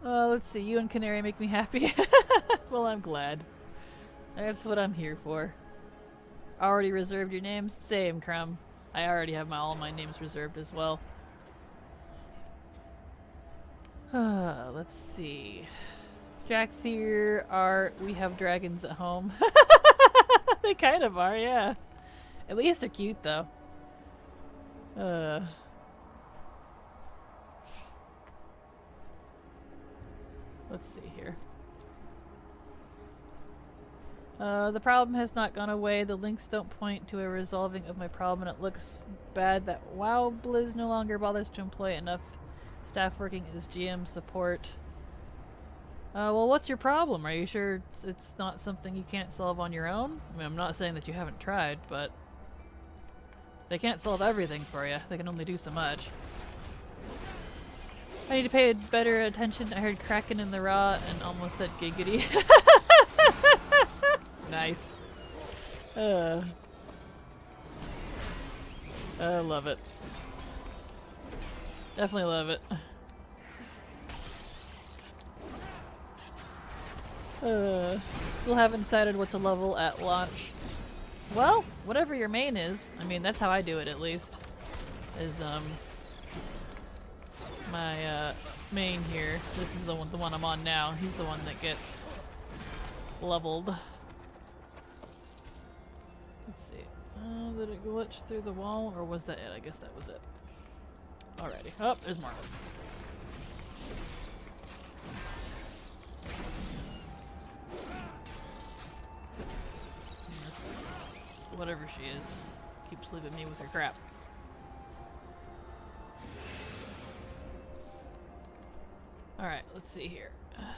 Let's see. You and Canary make me happy. Well, I'm glad. That's what I'm here for. Already reserved your names? Same, Crumb. I already have all my names reserved as well. Let's see. Jack Thier, we have dragons at home. They kind of are, yeah. At least they're cute, though. Let's see here. The problem has not gone away. The links don't point to a resolving of my problem, and it looks bad that WoW Blizz no longer bothers to employ enough staff working as GM support. Well, what's your problem? Are you sure it's not something you can't solve on your own? I mean, I'm not saying that you haven't tried, but they can't solve everything for you. They can only do so much. I need to pay better attention. I heard Kraken in the raw and almost said giggity. Nice. I love it. Definitely love it. Still haven't decided what to level at launch. Well, whatever your main is. I mean, that's how I do it at least. Is my main here. This is the one I'm on now. He's the one that gets leveled. Let's see. Did it glitch through the wall, or was that it? I guess that was it. Alrighty. Oh, there's more. Whatever she is, keeps leaving me with her crap. Alright, let's see here.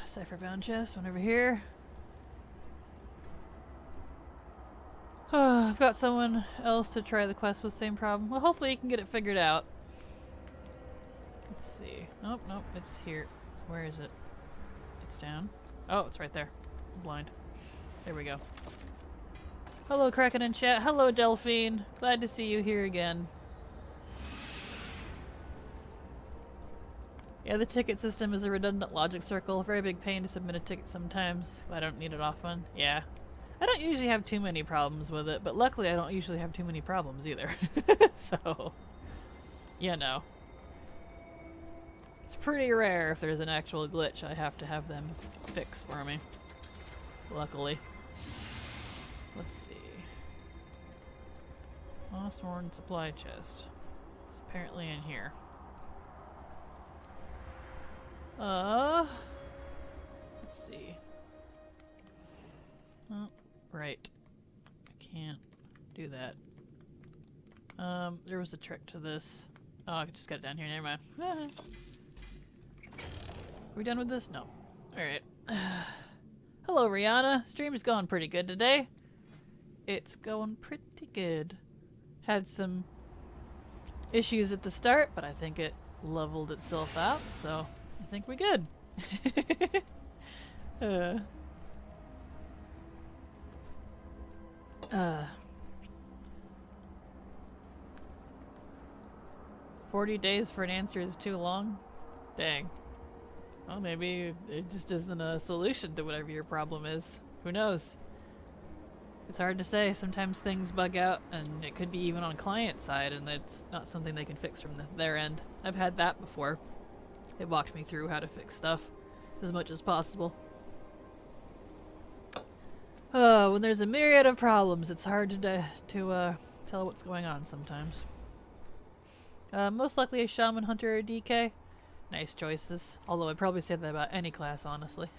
Cipher bound chest, one over here. I've got someone else to try the quest with same problem. Well, hopefully you can get it figured out. Let's see. Nope, nope, it's here. Where is it? It's down. Oh, it's right there. I'm blind. There we go. Hello, Kraken in chat. Hello, Delphine. Glad to see you here again. Yeah, the ticket system is a redundant logic circle. Very big pain to submit a ticket sometimes. I don't need it often. Yeah. I don't usually have too many problems with it, but luckily I don't usually have too many problems either. So, you know. It's pretty rare if there's an actual glitch I have to have them fix for me. Luckily. Let's see. Lost Worn supply chest. It's apparently in here. Let's see. Oh, right. I can't do that. There was a trick to this. Oh, I just got it down here. Never mind. Are we done with this? No. Alright. Hello, Rihanna. Stream's going pretty good today. It's going pretty good. Had some issues at the start, but I think it leveled itself out, so I think we're good. 40 days for an answer is too long? Dang. Well, maybe it just isn't a solution to whatever your problem is. Who knows? It's hard to say. Sometimes things bug out, and it could be even on client side, and it's not something they can fix from their end. I've had that before. They walked me through how to fix stuff as much as possible. When there's a myriad of problems, it's hard to tell what's going on sometimes. Most likely a shaman, hunter, or DK. Nice choices. Although I'd probably say that about any class, honestly.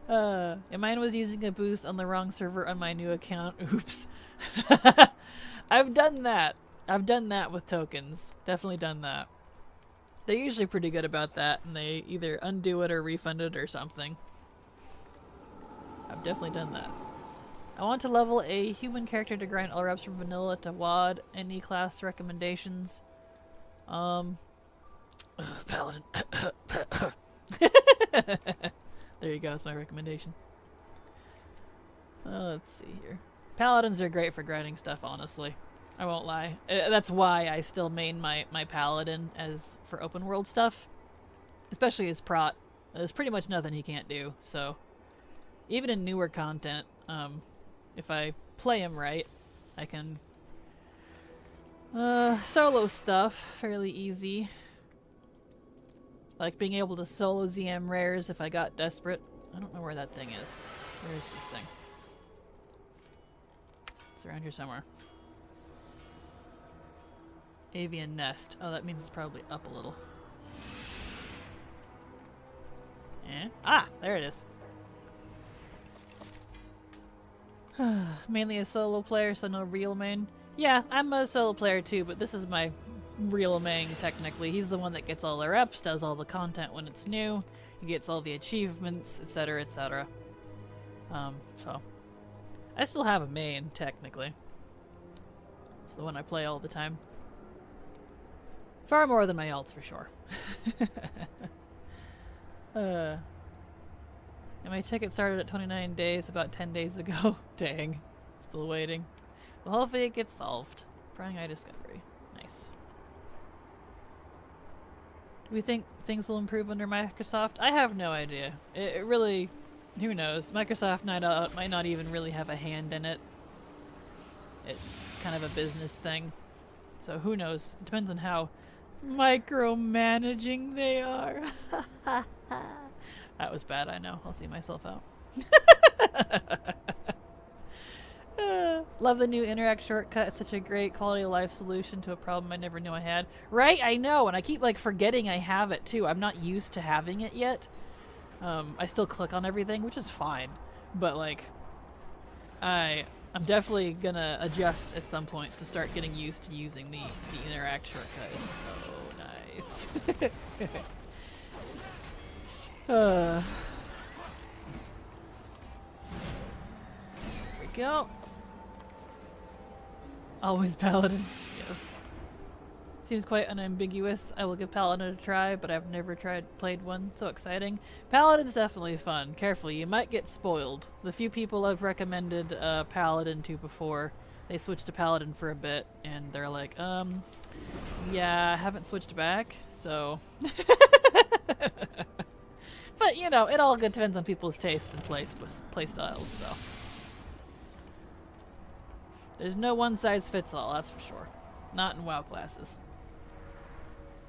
And mine was using a boost on the wrong server on my new account. Oops. I've done that. I've done that with tokens. Definitely done that. They're usually pretty good about that, and they either undo it or refund it or something. I've definitely done that. I want to level a human character to grind all reps from vanilla to WAD. Any class recommendations? Paladin. There you go, that's my recommendation. Let's see here. Paladins are great for grinding stuff, honestly. I won't lie. That's why I still main my paladin as for open world stuff. Especially as prot. There's pretty much nothing he can't do, so... Even in newer content, if I play him right, I can solo stuff fairly easy. Like being able to solo ZM rares if I got desperate. I don't know where that thing is. Where is this thing? It's around here somewhere. Avian nest. Oh, that means it's probably up a little. Eh? Ah! There it is. Mainly a solo player, so no real main. Yeah, I'm a solo player too, but this is my real main, technically. He's the one that gets all the reps, does all the content when it's new, he gets all the achievements, etc., etc. So... I still have a main, technically. It's the one I play all the time. Far more than my alts, for sure. And my ticket started at 29 days about 10 days ago. Dang. Still waiting. Well, hopefully it gets solved. Prying Eye Discovery. Nice. Do we think things will improve under Microsoft? I have no idea. It really... Who knows? Microsoft might not even really have a hand in it. It's kind of a business thing. So who knows? It depends on how micromanaging they are. That was bad, I know. I'll see myself out. Love the new interact shortcut. It's such a great quality of life solution to a problem I never knew I had. Right? I know, and I keep like forgetting I have it too. I'm not used to having it yet. I still click on everything, which is fine. But like, I'm definitely gonna adjust at some point to start getting used to using the interact shortcut. It's so nice. There we go. Always Paladin. Yes. Seems quite unambiguous. I will give Paladin a try, but I've never played one. So exciting. Paladin's definitely fun. Careful, you might get spoiled. The few people I've recommended Paladin to before, they switched to Paladin for a bit, and they're like, yeah, I haven't switched back, so... But, you know, it all depends on people's tastes and play styles, so... There's no one-size-fits-all, that's for sure. Not in WoW classes.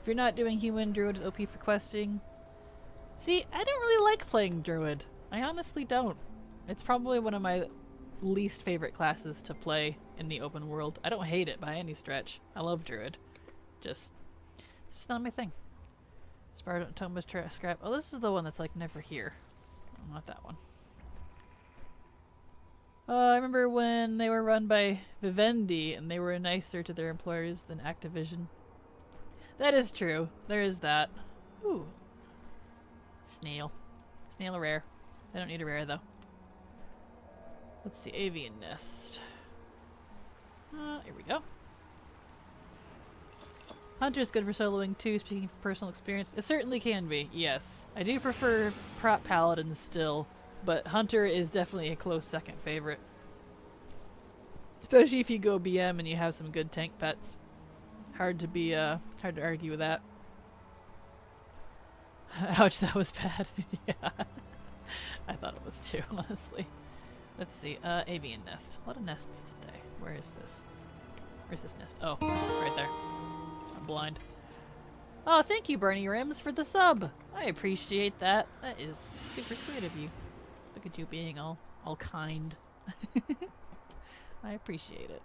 If you're not doing human, druid is OP for questing. See, I don't really like playing druid. I honestly don't. It's probably one of my least favorite classes to play in the open world. I don't hate it by any stretch. I love druid. It's just not my thing. Spartan Thomas Scrap. Oh, this is the one that's like never here. Oh, not that one. I remember when they were run by Vivendi and they were nicer to their employers than Activision. That is true. There is that. Ooh. Snail. Snail a rare. I don't need a rare though. Let's see. Avian nest. Here we go. Hunter's good for soloing too, speaking from personal experience. It certainly can be, yes. I do prefer prop paladin still, but Hunter is definitely a close second favorite. Especially if you go BM and you have some good tank pets. Hard to argue with that. Ouch, that was bad. Yeah. I thought it was too, honestly. Let's see, avian nest. A lot of nests today. Where is this? Where's this nest? Oh, right there. I'm blind. Oh, thank you, Bernie Rims, for the sub. I appreciate that. That is super sweet of you. Look at you being all kind. I appreciate it.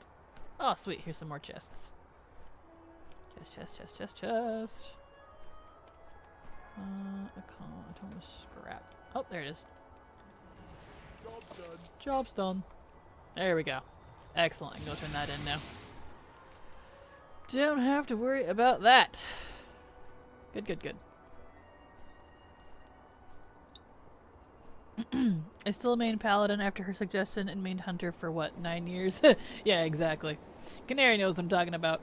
Oh, sweet. Here's some more chests. Chest. Atomic scrap. Oh, there it is. Job's done. There we go. Excellent. I can go turn that in now. Don't have to worry about that. Good, good, good. I still main Paladin after her suggestion and mained Hunter for what, 9 years? Yeah, exactly. Canary knows what I'm talking about.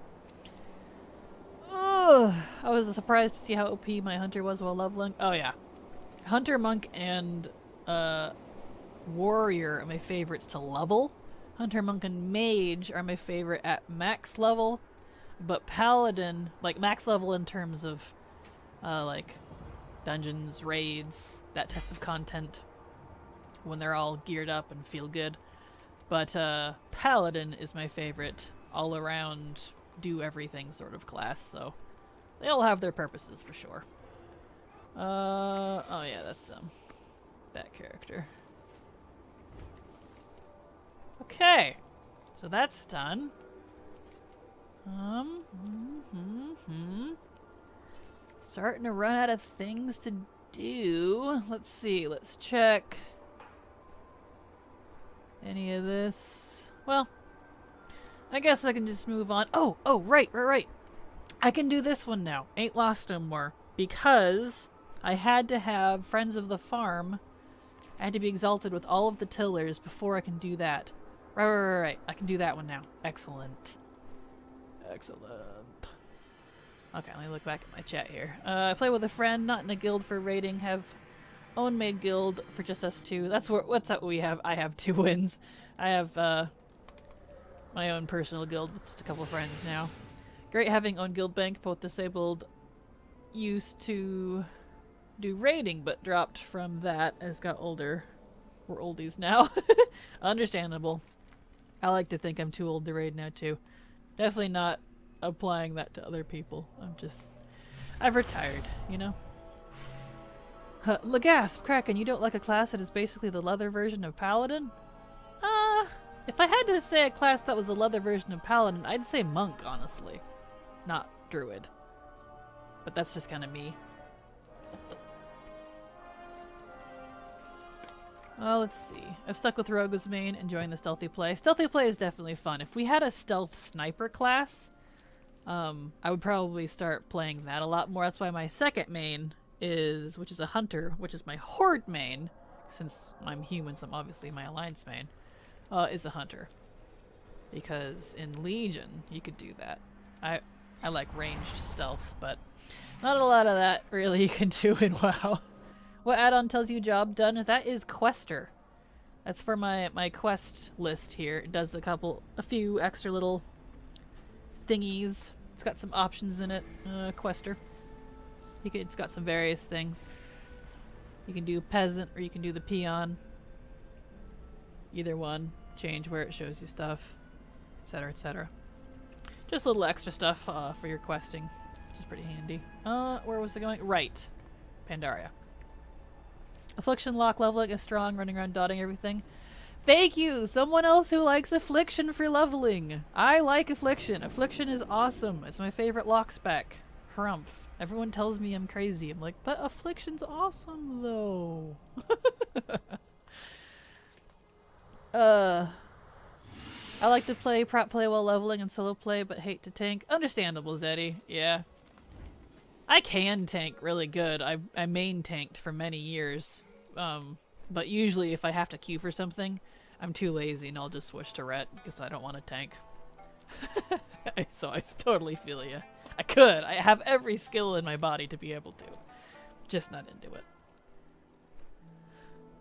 Oh, I was surprised to see how OP my Hunter was while leveling. Oh yeah. Hunter, Monk, and Warrior are my favorites to level. Hunter, Monk, and Mage are my favorite at max level. But Paladin, like max level in terms of like dungeons, raids, that type of content, when they're all geared up and feel good. But Paladin is my favorite all around, do everything sort of class, so they all have their purposes for sure. Oh yeah, that's that character. Okay, so that's done. Starting to run out of things to do. Let's see, let's check any of this. Well, I guess I can just move on. Oh, right. I can do this one now. Ain't lost no more. Because I had to have Friends of the Farm. I had to be exalted with all of the tillers before I can do that. Right. I can do that one now. Excellent. Okay, let me look back at my chat here. I play with a friend, not in a guild for raiding. Have own made guild for just us two. What's that we have? I have 2 wins. I have my own personal guild with just a couple of friends now. Great having own guild bank. Both disabled. Used to do raiding, but dropped from that as got older. We're oldies now. Understandable. I like to think I'm too old to raid now too. Definitely not applying that to other people. I've retired, you know? Lagasp, Kraken, you don't like a class that is basically the leather version of Paladin? If I had to say a class that was the leather version of Paladin, I'd say Monk, honestly. Not Druid. But that's just kind of me. Well, let's see. I've stuck with Rogue as main, enjoying the stealthy play. Stealthy play is definitely fun. If we had a stealth sniper class, I would probably start playing that a lot more. That's why my second main which is a Hunter, which is my Horde main, since I'm human, so I'm obviously my Alliance main, is a Hunter. Because in Legion, you could do that. I like ranged stealth, but not a lot of that really you can do in WoW. What add-on tells you job done? That is Quester. That's for my quest list here. It does a few extra little thingies. It's got some options in it. Quester. It's got some various things. You can do peasant or you can do the peon. Either one. Change where it shows you stuff, etc., etc. Just a little extra stuff for your questing, which is pretty handy. Where was it going? Right. Pandaria. Affliction lock leveling is strong, running around dotting everything. Thank you! Someone else who likes Affliction for leveling! I like Affliction. Affliction is awesome. It's my favorite lock spec. Harumph. Everyone tells me I'm crazy. I'm like, but Affliction's awesome though. I like to play prop play while leveling and solo play, but hate to tank. Understandable, Zeddy. Yeah. I can tank really good. I main tanked for many years. But usually if I have to queue for something, I'm too lazy and I'll just switch to Ret because I don't want to tank. So I totally feel ya. I could. I have every skill in my body to be able to. Just not into it.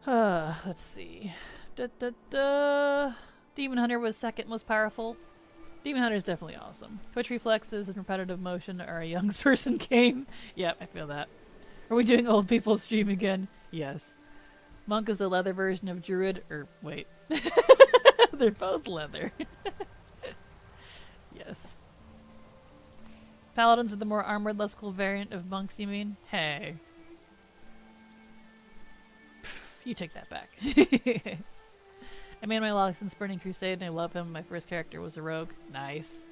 Let's see. Demon Hunter was second most powerful. Demon Hunter is definitely awesome. Twitch reflexes and repetitive motion are a young person game. Yep, I feel that. Are we doing old people stream again? Yes. Monk is the leather version of Druid. Wait. They're both leather. Yes. Paladins are the more armored, less cool variant of monks, you mean? Hey. You take that back. I made my locks in Burning Crusade and I love him. My first character was a rogue. Nice.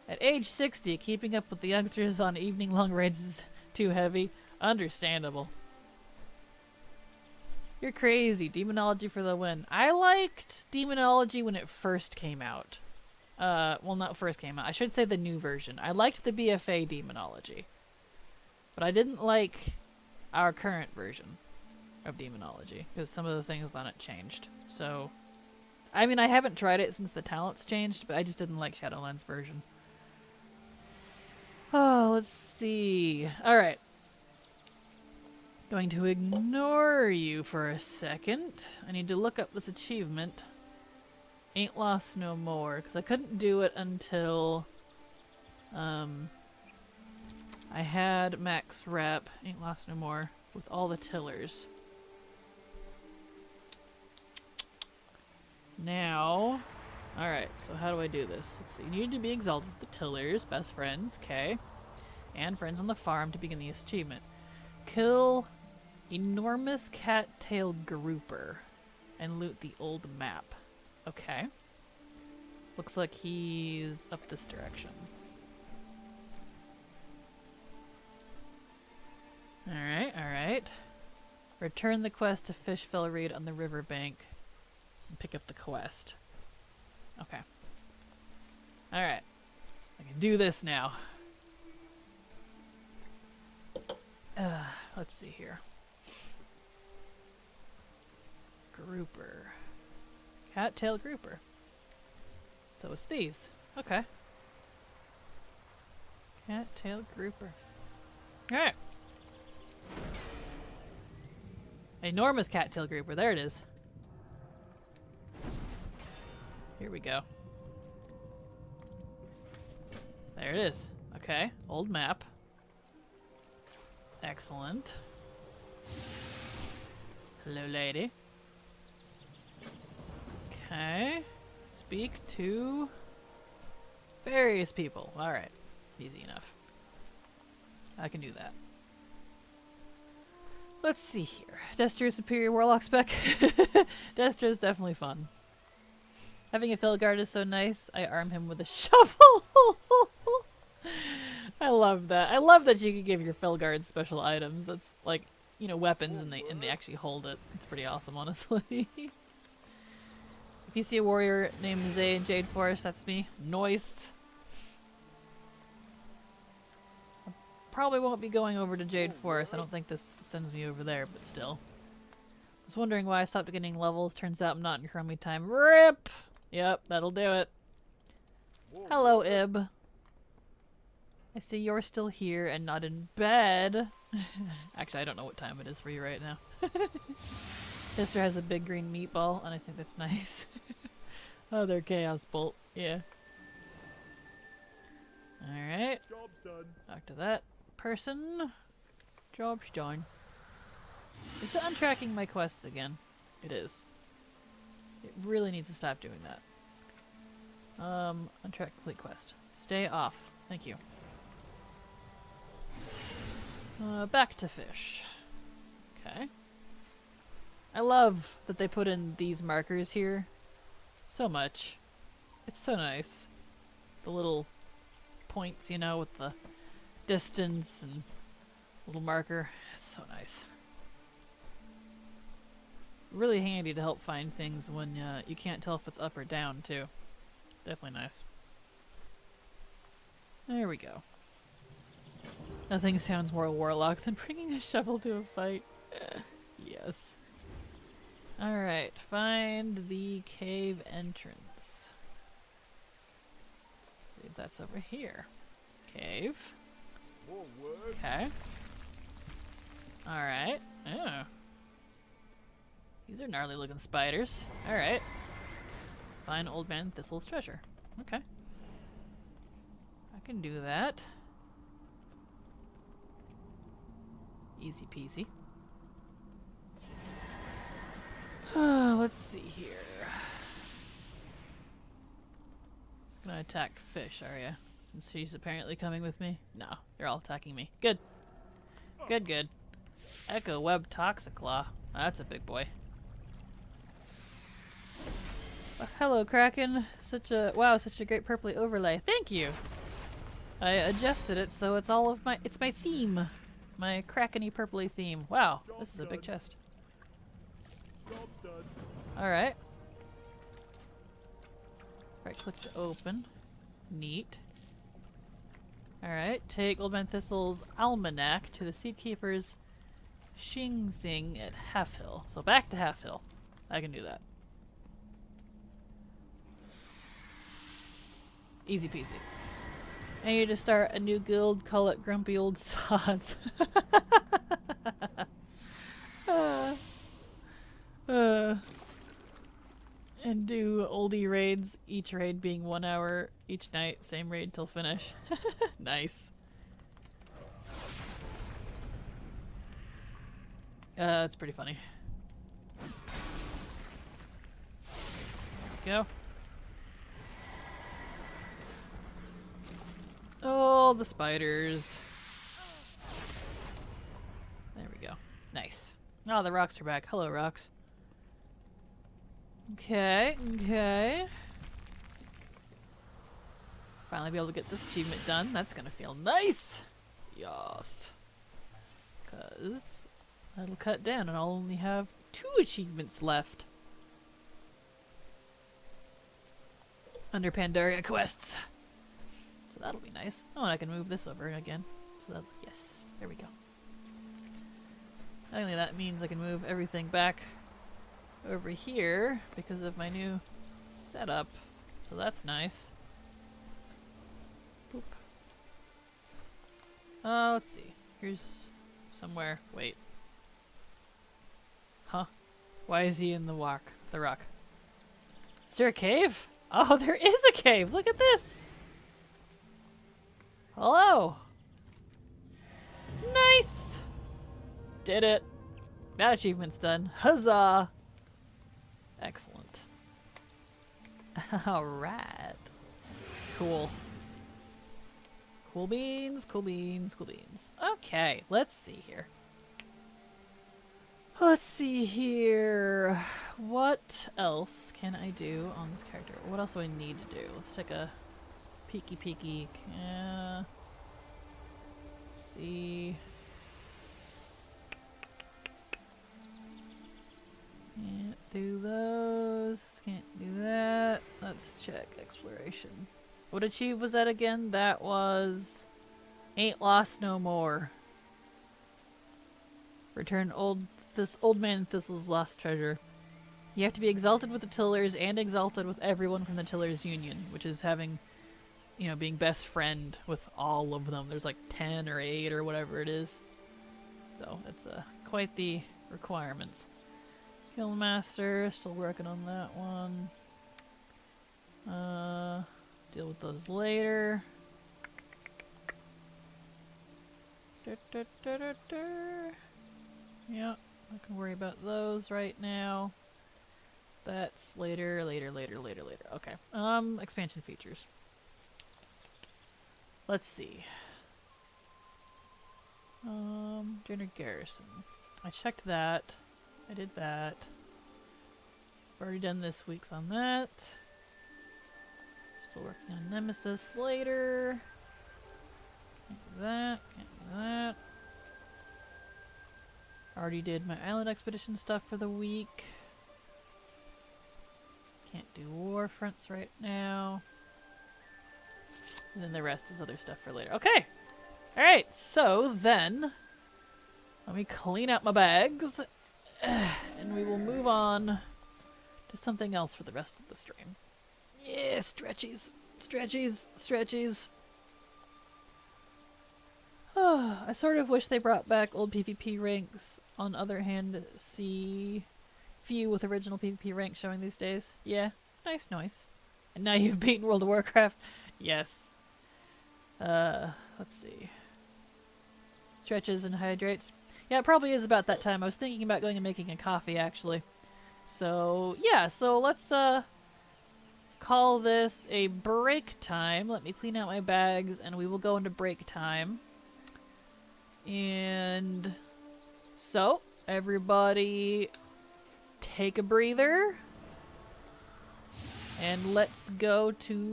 At age 60, keeping up with the youngsters on evening-long raids is too heavy. Understandable. You're crazy. Demonology for the win. I liked Demonology when it first came out. Well, not first came out. I should say the new version. I liked the BFA demonology. But I didn't like our current version of demonology, because some of the things on it changed. So, I mean, I haven't tried it since the talents changed, but I just didn't like Shadowlands version. Oh, let's see. Alright. Going to ignore you for a second. I need to look up this achievement. Ain't Lost No More, because I couldn't do it until I had max rep, Ain't Lost No More, with all the tillers. Now, alright, so how do I do this? Let's see, you need to be exalted with the tillers, best friends, okay, and friends on the farm to begin the achievement. Kill enormous cat-tailed grouper and loot the old map. Okay. Looks like he's up this direction. Alright, alright. Return the quest to Fishfell Reed on the riverbank and pick up the quest. Okay. Alright. I can do this now. Let's see here. Grouper. Cat-tail grouper. So it's these. Okay. Cat-tail grouper. Alright. Enormous cat-tail grouper. There it is. Here we go. There it is. Okay. Old map. Excellent. Hello, lady. Okay. Speak to various people. Alright. Easy enough. I can do that. Let's see here. Destro Superior Warlock spec. Destro is definitely fun. Having a Felguard is so nice. I arm him with a shovel. I love that. I love that you can give your Felguard special items. That's like, you know, weapons and they actually hold it. It's pretty awesome, honestly. If you see a warrior named Zay in Jade Forest, that's me. Noise. Probably won't be going over to Jade Forest. I don't think this sends me over there, but still. I was wondering why I stopped getting levels. Turns out I'm not in Chromie time. RIP! Yep, that'll do it. Hello, Ib. I see you're still here and not in bed. Actually, I don't know what time it is for you right now. Sister has a big green meatball, and I think that's nice. Oh, they're Chaos Bolt. Yeah. Alright. Job's done. Back to that person. Job's done. Is it untracking my quests again? It is. It really needs to stop doing that. Untrack complete quest. Stay off. Thank you. Back to fish. Okay. I love that they put in these markers here. So much. It's so nice. The little points, you know, with the distance and little marker. It's so nice. Really handy to help find things when you can't tell if it's up or down, too. Definitely nice. There we go. Nothing sounds more warlock than bringing a shovel to a fight. Yes. Alright, find the cave entrance. I believe that's over here. Cave. More work. Okay. Alright. Oh. These are gnarly looking spiders. Alright. Find Old Man Thistle's treasure. Okay. I can do that. Easy peasy. Let's see here. Gonna attack fish, are ya? Since she's apparently coming with me? No, they're all attacking me. Good. Good, good. Echo Web Toxiclaw. That's a big boy. Hello, Kraken. Such a great purpley overlay. Thank you. I adjusted it so it's all of my. It's my theme, my Krakeny purpley theme. Wow, this is a big chest. All right. Right click to open. Neat. Alright, take Old Man Thistle's Almanac to the Seedkeeper's Xing Xing at Half Hill. So back to Half Hill. I can do that. Easy peasy. I need to start a new guild, call it Grumpy Old Sods. And do oldie raids, each raid being 1 hour each night, same raid till finish. Nice. It's pretty funny. Go. Oh, the spiders. There we go. Nice. Oh, the rocks are back. Hello, rocks. Okay, okay. Finally be able to get this achievement done. That's gonna feel nice! Yes. Because that'll cut down and I'll only have 2 achievements left. Under Pandaria quests. So that'll be nice. Oh, and I can move this over again. So that, yes, there we go. Not only that means I can move everything back over here because of my new setup. So that's nice. Boop. Let's see. Here's somewhere. Wait. Huh? Why is he in the rock? Is there a cave? Oh, there is a cave! Look at this! Hello! Nice! Did it! That achievement's done. Huzzah! Excellent. Alright. Cool. Cool beans, cool beans, cool beans. Okay, let's see here. Let's see here. What else can I do on this character? What else do I need to do? Let's take a peeky. See. Can't do those. Can't do that. Let's check exploration. What achieve was that again? That was Ain't Lost No More. Return this old man Thistle's lost treasure. You have to be exalted with the Tillers and exalted with everyone from the Tillers Union, which is having, you know, being best friend with all of them. There's like 10 or 8 or whatever it is. So it's quite the requirements. Guildmaster, still working on that one. Deal with those later. Yeah, I can worry about those right now. That's later. Okay. Expansion features. Let's see. Dinner Garrison. I checked that. I did that. I've already done this week's on that. Still working on Nemesis later. Can't do that. Can't do that. Already did my Island Expedition stuff for the week. Can't do War Fronts right now. And then the rest is other stuff for later. Okay! Alright, so then let me clean out my bags and we will move on to something else for the rest of the stream. Yeah, stretchies. Stretchies. Stretchies. I sort of wish they brought back old PvP ranks. On the other hand, see few with original PvP ranks showing these days. Yeah, nice noise. And now you've beaten World of Warcraft. Yes. Let's see. Stretches and hydrates. Yeah, it probably is about that time. I was thinking about going and making a coffee, actually. So, yeah, so let's, call this a break time. Let me clean out my bags, and we will go into break time. And so, everybody take a breather. And let's go take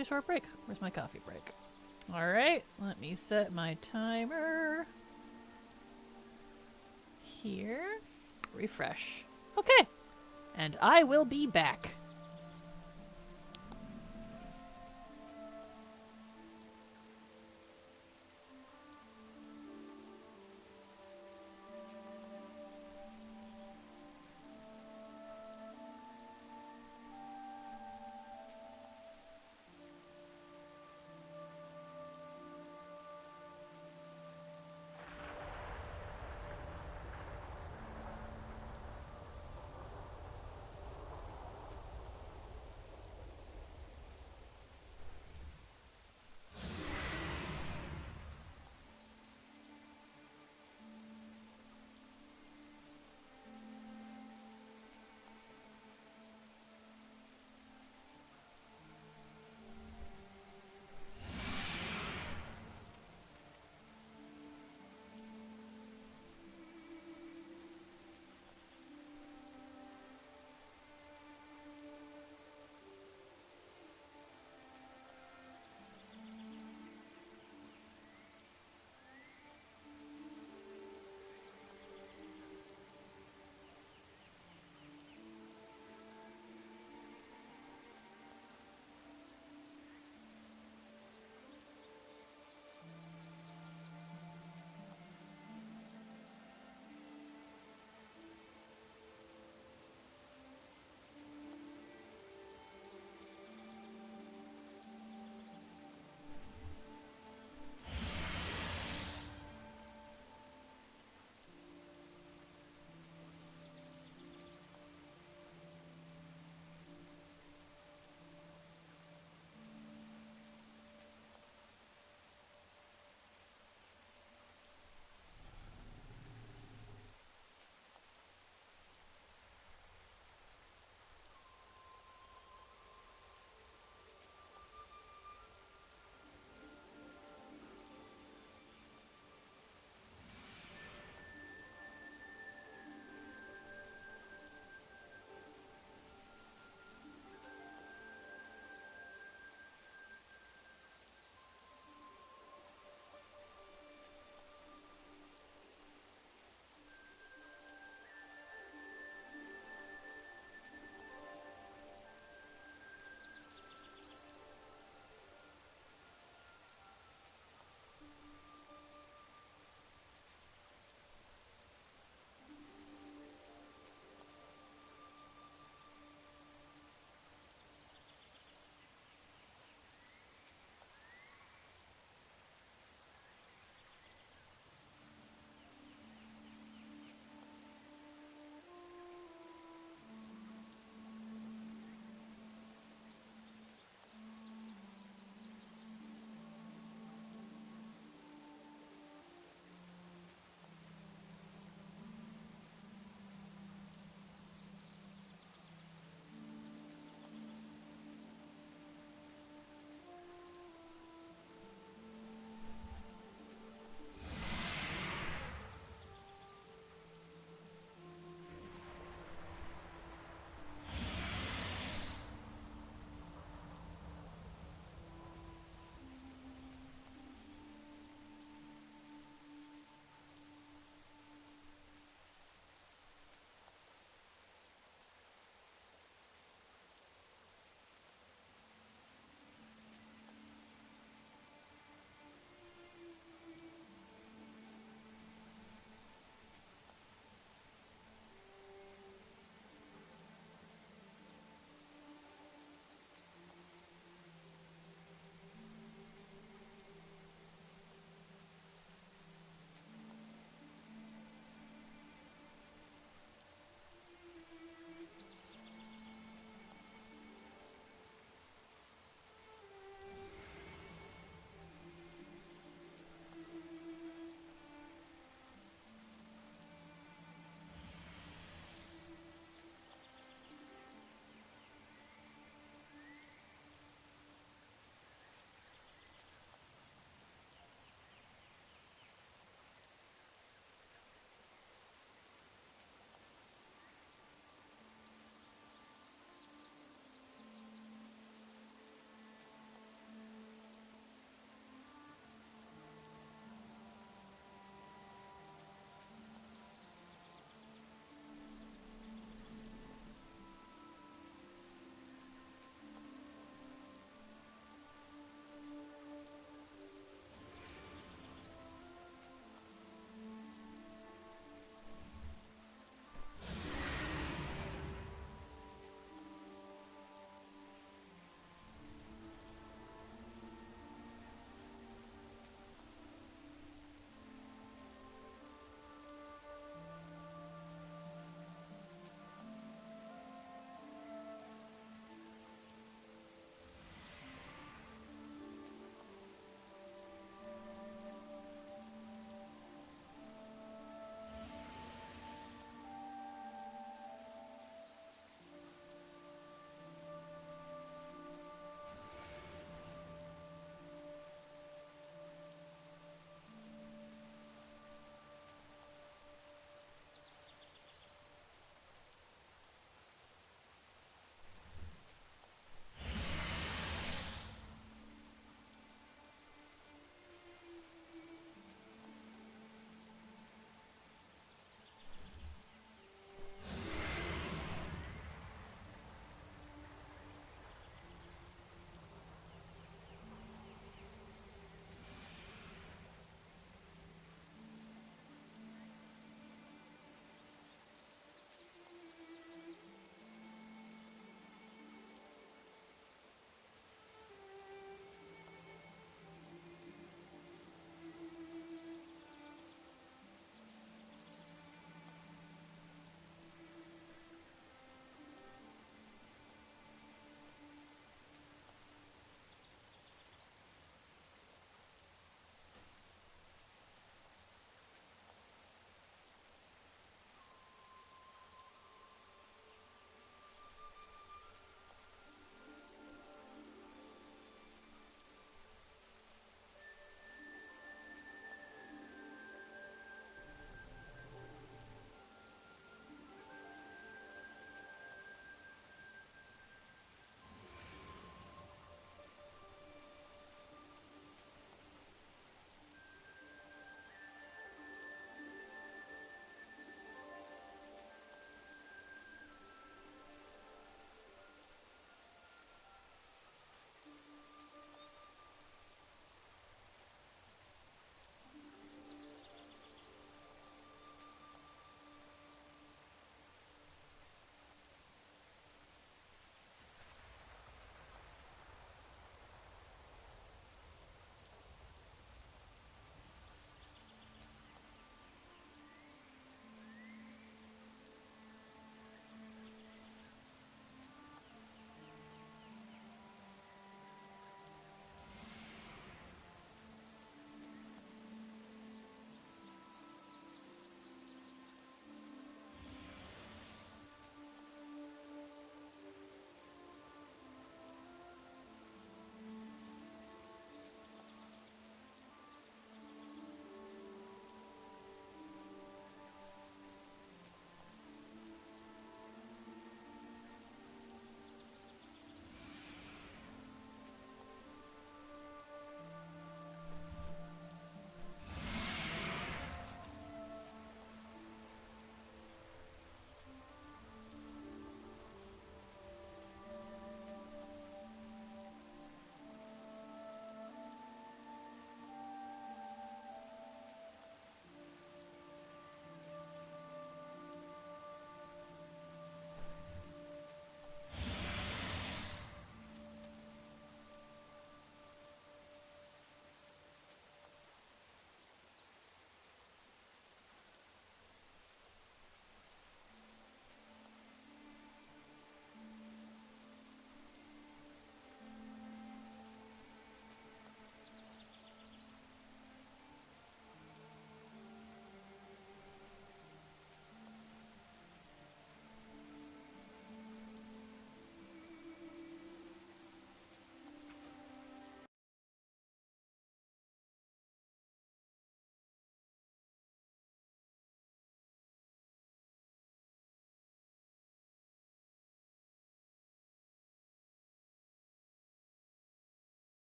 a short break. Where's my coffee break? Alright, let me set my timer. Here. Refresh. Okay. And I will be back.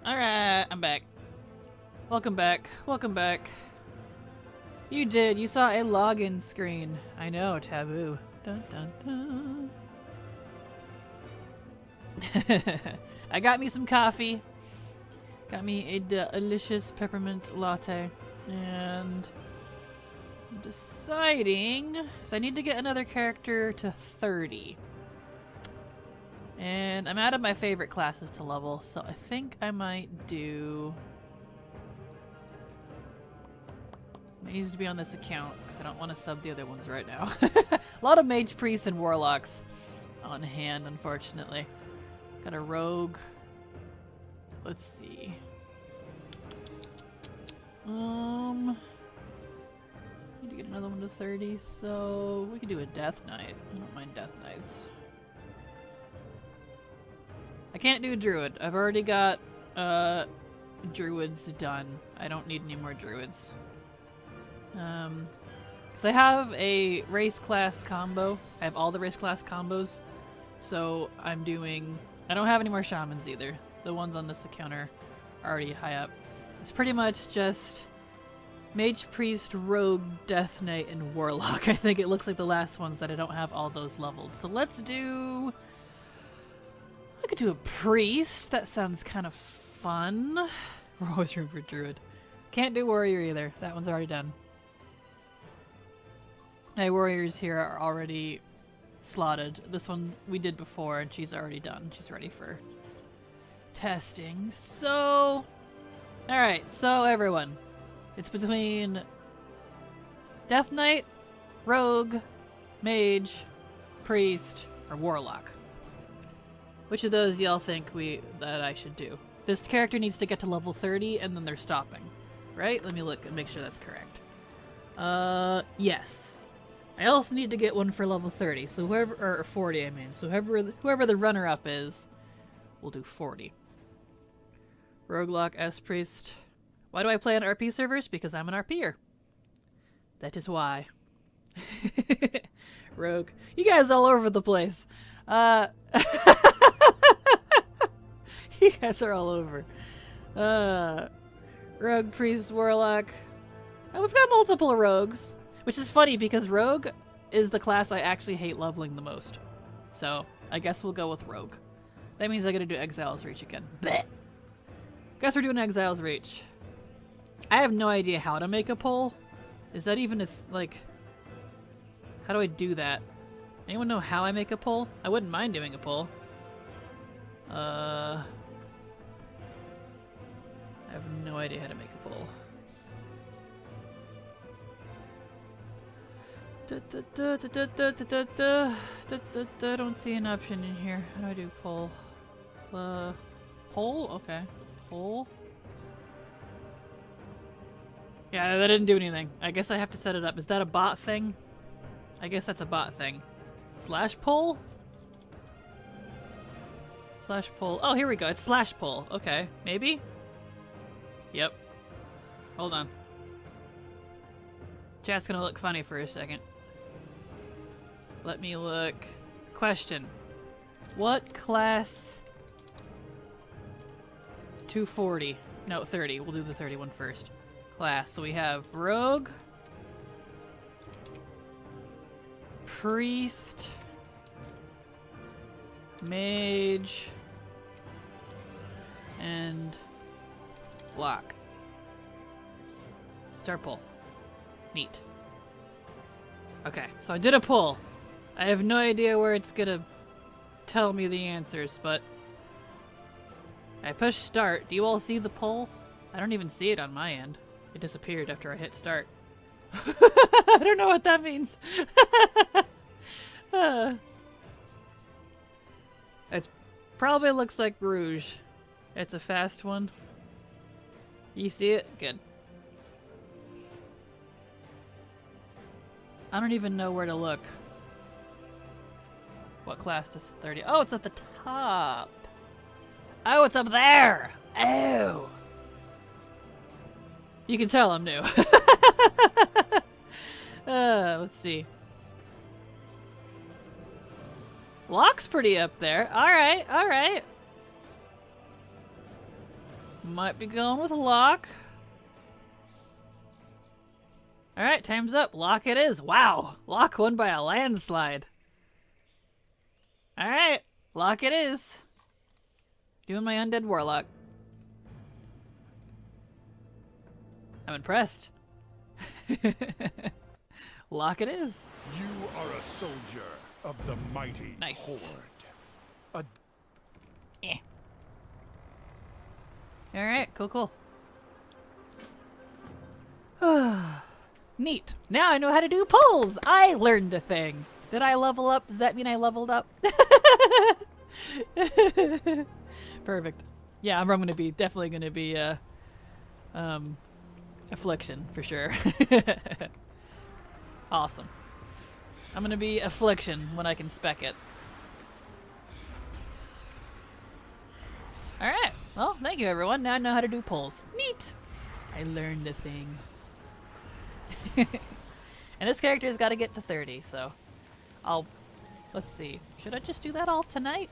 Alright, I'm back. Welcome back. Welcome back. You did. You saw a login screen. I know, taboo. Dun dun dun. I got me some coffee. Got me a delicious peppermint latte. And I'm deciding, so I need to get another character to 30. And I'm out of my favorite classes to level, so I think I might do... It needs to be on this account, because I don't want to sub the other ones right now. A lot of mage priests and warlocks on hand, unfortunately. Got a rogue. Let's see. Need to get another one to 30, so we could do a death knight. I don't mind death knights. I can't do a druid. I've already got druids done. I don't need any more druids. Because I have a race class combo. I have all the race class combos. So I'm doing... I don't have any more shamans either. The ones on this account are already high up. It's pretty much just mage, priest, rogue, death knight, and warlock. I think it looks like the last ones that I don't have all those leveled. So let's do... I could do a priest. That sounds kind of fun. We're always room for druid. Can't do warrior either. That one's already done. My warriors here are already slotted. This one we did before and she's already done. She's ready for testing. So, alright, so everyone. It's between Death Knight, Rogue, Mage, Priest, or Warlock. Which of those y'all think that I should do? This character needs to get to level 30 and then they're stopping. Right? Let me look and make sure that's correct. Yes. I also need to get one for level 30. So whoever, or 40 I mean. So whoever the runner-up is, we'll do 40. Roguelock, S-Priest. Why do I play on RP servers? Because I'm an RPer. That is why. Rogue. You guys all over the place. You guys are all over. Rogue, Priest, Warlock. Oh, we've got multiple rogues. Which is funny because Rogue is the class I actually hate leveling the most. So, I guess we'll go with Rogue. That means I gotta do Exile's Reach again. Blech. Guess we're doing Exile's Reach. I have no idea how to make a poll. Is that even like... How do I do that? Anyone know how I make a poll? I wouldn't mind doing a poll. I have no idea how to make a poll. I don't see an option in here. How do I do poll? Poll? Okay. Poll? Yeah, that didn't do anything. I guess I have to set it up. Is that a bot thing? I guess that's a bot thing. Slash poll? Slash poll. Oh, here we go. It's slash poll. Okay. Maybe? Yep. Hold on. Chat's gonna look funny for a second. Let me look. Question. What class... 240. No, 30. We'll do the 30 one first. Class. So we have Rogue, Priest, Mage, and Block. Start poll. Neat. Okay, so I did a poll. I have no idea where it's gonna tell me the answers, but I pushed start. Do you all see the poll? I don't even see it on my end. It disappeared after I hit start. I don't know what that means. It probably looks like Rouge. It's a fast one. You see it? Good. I don't even know where to look. What class does 30? Oh, it's at the top. Oh, it's up there. Oh. You can tell I'm new. Let's see. Lock's pretty up there. Alright, alright. Might be going with Locke. Alright, time's up. Locke it is. Wow! Locke won by a landslide. Alright, Locke it is. Doing my undead warlock. I'm impressed. Locke it is. You are a soldier of the mighty Nice. horde. Alright, cool. Neat. Now I know how to do pulls! I learned a thing. Did I level up? Does that mean I leveled up? Perfect. Yeah, I'm gonna be definitely gonna be affliction for sure. Awesome. I'm gonna be affliction when I can spec it. Alright. Well, thank you everyone. Now I know how to do pulls. Neat! I learned a thing. And this character's gotta get to 30, so let's see. Should I just do that all tonight?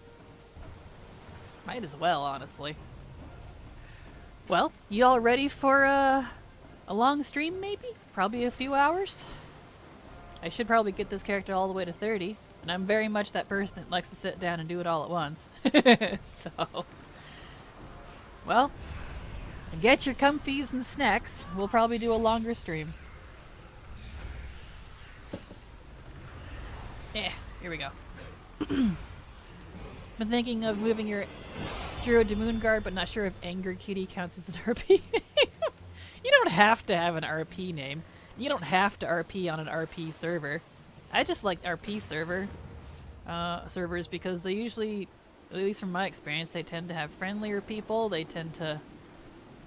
Might as well, honestly. Well, you all ready for a long stream maybe? Probably a few hours? I should probably get this character all the way to 30, and I'm very much that person that likes to sit down and do it all at once. So, well, get your comfies and snacks. We'll probably do a longer stream. Here we go. Been thinking of moving your Druid to Moonguard, but not sure if Anger Kitty counts as an RP name. You don't have to have an RP name. You don't have to RP on an RP server. I just like RP servers because they usually, at least from my experience, they tend to have friendlier people. They tend to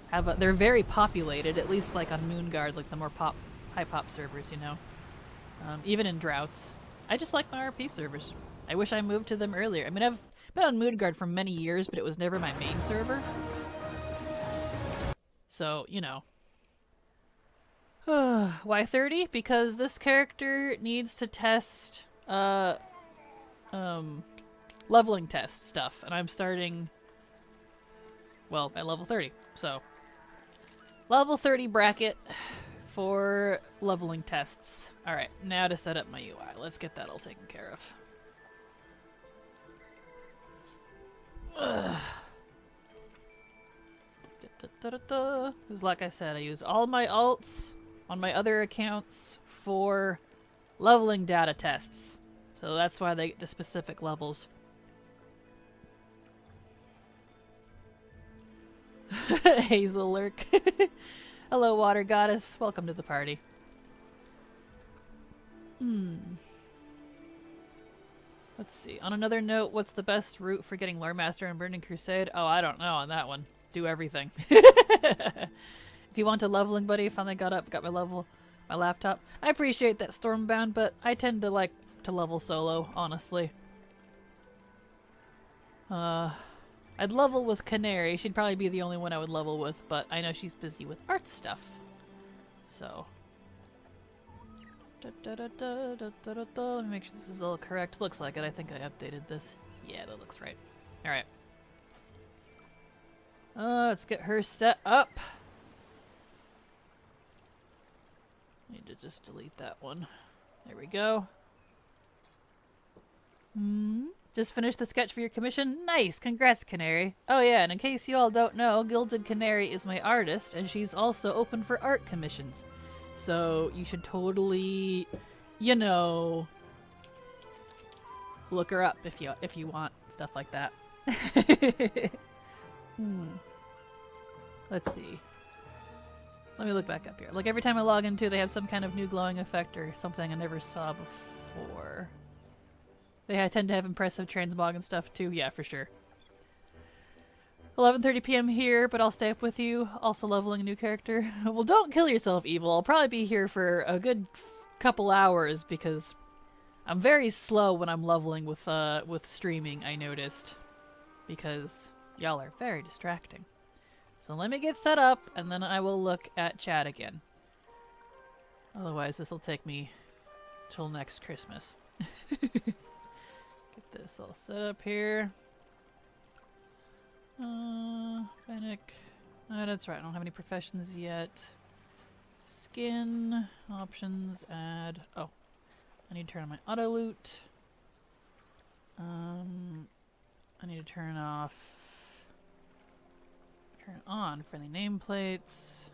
have they're very populated, at least like on Moonguard, like the more high pop servers, you know. Even in droughts. I just like my RP servers. I wish I moved to them earlier. I mean, I've been on Moonguard for many years, but it was never my main server. So, you know. Why 30? Because this character needs to test, leveling test stuff, and I'm starting, well, at level 30, so. Level 30 bracket for leveling tests. Alright, now to set up my UI. Let's get that all taken care of. Because like I said, I use all my alts on my other accounts for leveling data tests. So that's why they get to specific levels. Hazel Lurk. Hello, Water Goddess. Welcome to the party. Let's see. On another note, what's the best route for getting Lore Master in Burning Crusade? Oh, I don't know on that one. Do everything. If you want a leveling buddy, finally got my laptop. I appreciate that, Stormbound, but I tend to like to level solo, honestly. I'd level with Canary. She'd probably be the only one I would level with, but I know she's busy with art stuff. So. Let me make sure this is all correct. Looks like it. I think I updated this. Yeah, that looks right. Alright. Let's get her set up. Need to just delete that one. There we go. Just finished the sketch for your commission? Nice! Congrats, Canary. Oh yeah, and in case you all don't know, Gilded Canary is my artist, and she's also open for art commissions. So you should totally, you know, look her up if you want stuff like that. Let's see. Let me look back up here. Like every time I log into, they have some kind of new glowing effect or something I never saw before. They tend to have impressive transmog and stuff too. Yeah, for sure. 11:30 p.m. here, but I'll stay up with you. Also leveling a new character. Well, don't kill yourself, Evil. I'll probably be here for a good couple hours because I'm very slow when I'm leveling with streaming, I noticed. Because y'all are very distracting. So let me get set up, and then I will look at chat again. Otherwise, this will take me till next Christmas. Get this all set up here. Fennec. That's right, I don't have any professions yet. Skin, options, add. Oh, I need to turn on my auto loot. I need to turn on friendly nameplates.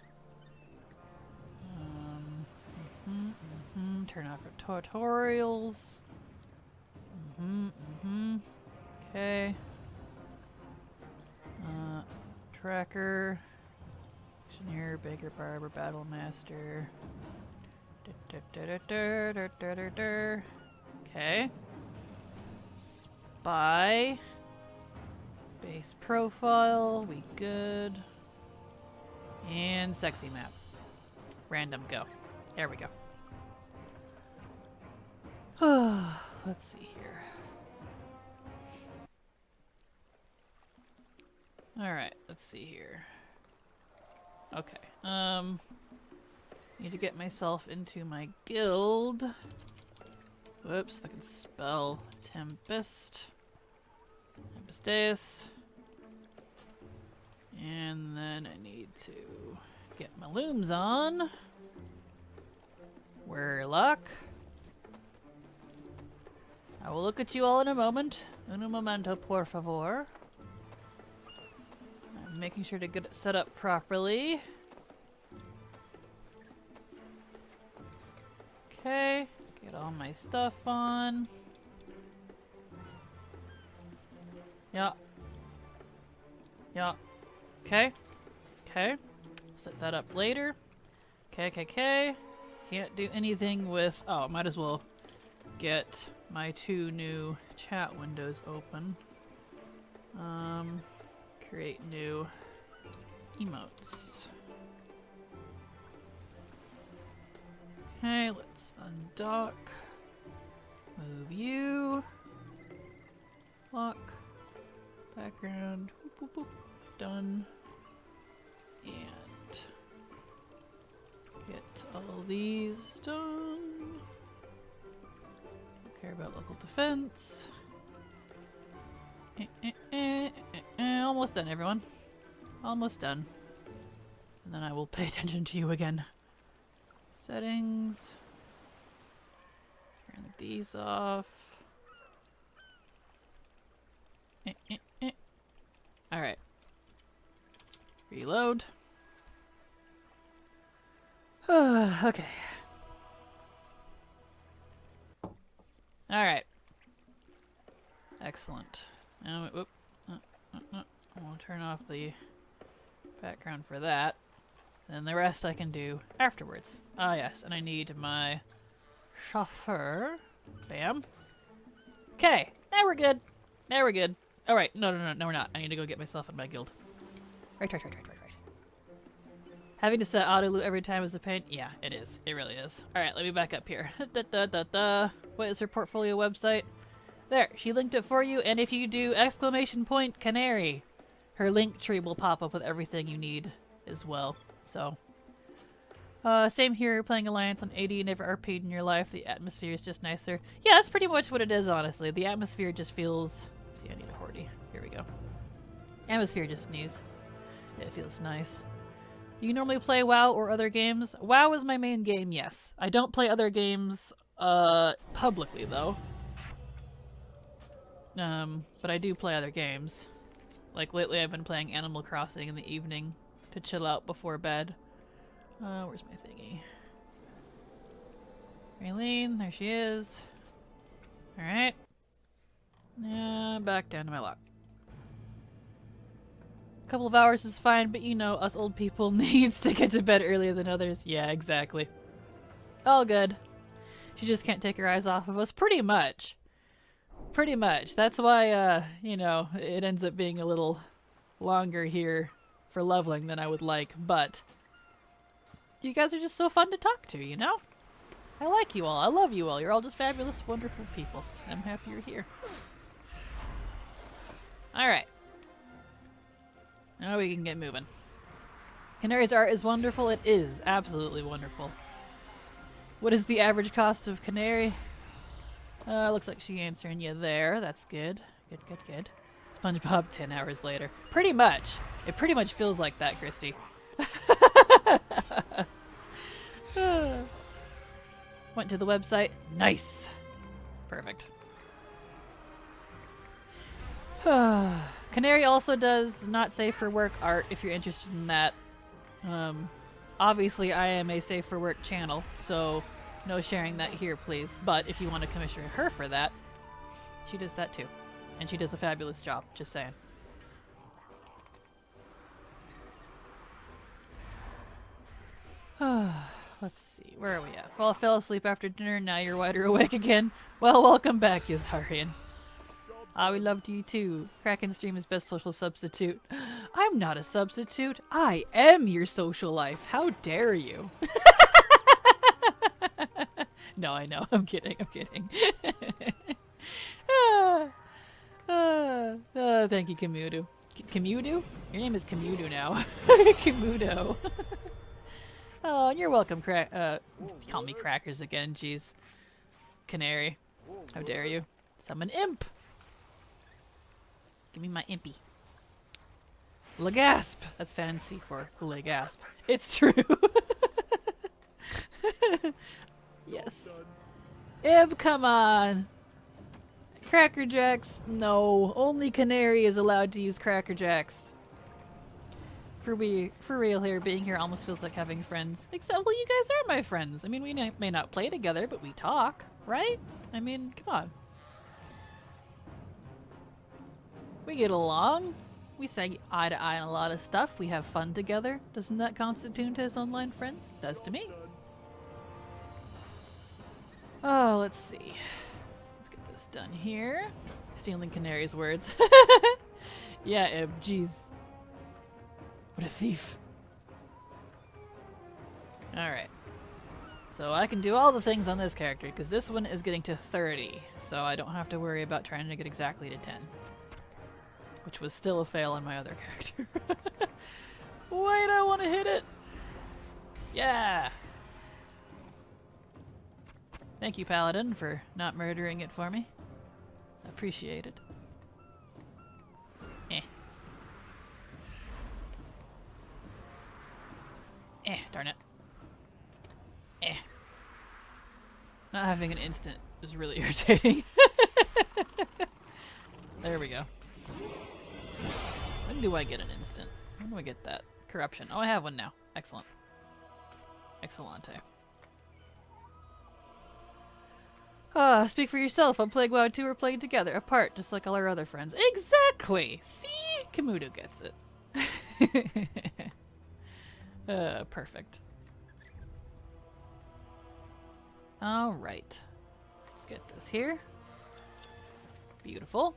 Turn off tutorials. Okay. Tracker. Engineer, Baker, Barber, Battle Master. Okay. Spy. Base profile, we good. And sexy map. Random go. There we go. Let's see here. Alright, let's see here. Okay. Need to get myself into my guild. Whoops, if I can spell Tempest. Tempestus. And then I need to get my looms on. Warlock. I will look at you all in a moment. Un momento, por favor. I'm making sure to get it set up properly. Okay, get all my stuff on. Yeah. Yeah. Okay. Okay. Set that up later. Okay. Can't do anything with... Oh, might as well get my 2 new chat windows open. Create new emotes. Okay, let's undock. Move you. Lock. Background. Boop, boop, boop. Done. And get all these done. Don't care about local defense. Almost done, everyone. Almost done. And then I will pay attention to you again. Settings. Turn these off. Alright. Reload. Okay. Alright. Excellent. Now, whoop. I'll turn off the background for that. Then the rest I can do afterwards. Ah, yes, and I need my chauffeur. Bam. Okay, now we're good. Now we're good. Alright, no, we're not. I need to go get myself in my guild. Right. Having to set auto loot every time is a pain? Yeah, it is. It really is. Alright, let me back up here. What is her portfolio website? There, she linked it for you, and if you do ! Canary, her link tree will pop up with everything you need as well. So, same here, playing Alliance on 80, never RP'd in your life, the atmosphere is just nicer. Yeah, that's pretty much what it is, honestly. The atmosphere just feels... See, I need a Horty. Here we go. Atmosphere just needs... It feels nice. Do you normally play WoW or other games? WoW is my main game, yes. I don't play other games, publicly, though. But I do play other games. Like, lately I've been playing Animal Crossing in the evening to chill out before bed. Where's my thingy? Raylene, there she is. Alright. Yeah, back down to my lock. A couple of hours is fine, but you know, us old people needs to get to bed earlier than others. Yeah, exactly. All good. She just can't take her eyes off of us, pretty much. Pretty much. That's why, you know, it ends up being a little longer here for leveling than I would like, but you guys are just so fun to talk to, you know? I like you all. I love you all. You're all just fabulous, wonderful people. I'm happy you're here. Alright. Now we can get moving. Canary's art is wonderful. It is absolutely wonderful. What is the average cost of Canary? Looks like she's answering you there. That's good. Good. SpongeBob 10 hours later. Pretty much. It pretty much feels like that, Christy. Went to the website. Nice. Perfect. Canary also does not safe for work art if you're interested in that. Obviously I am a safe for work channel, so no sharing that here, please. But if you want to commission her for that, she does that too. And she does a fabulous job, just saying. Let's see, where are we at? Fell asleep after dinner, now you're wider awake again. Well, welcome back, Yazarian. We loved you too. Kraken stream is best social substitute. I'm not a substitute. I am your social life. How dare you? No, I know. I'm kidding. I'm kidding. Thank you, Kamudu. Kamudu? Your name is Kamudu now. Kamudo. Oh, you're welcome, call me Crackers again, jeez. Canary. How dare you? Summon Imp! Give me my Impy. Legasp! That's fancy for Legasp. It's true! Yes. Ib, come on! Cracker Jacks? No. Only Canary is allowed to use Cracker Jacks. For real here, being here almost feels like having friends. Except, well, you guys are my friends. I mean, we may not play together, but we talk, right? I mean, come on. We get along. We say eye to eye on a lot of stuff. We have fun together. Doesn't that constitute as online friends? It does to me. Oh, let's see. Let's get this done here. Stealing Canary's words. Yeah, Ib, jeez. What a thief. Alright. So I can do all the things on this character, because this one is getting to 30, so I don't have to worry about trying to get exactly to 10. Which was still a fail on my other character. Wait, I want to hit it! Yeah! Thank you, Paladin, for not murdering it for me. Appreciate it. Darn it. Not having an instant is really irritating. There we go. When do I get an instant? When do I get that? Corruption. Oh, I have one now. Excellent. Excellente. Speak for yourself. I'm playing WoW 2. We're playing together, apart, just like all our other friends. Exactly! See? Kamudo gets it. Perfect. Alright. Let's get this here. Beautiful.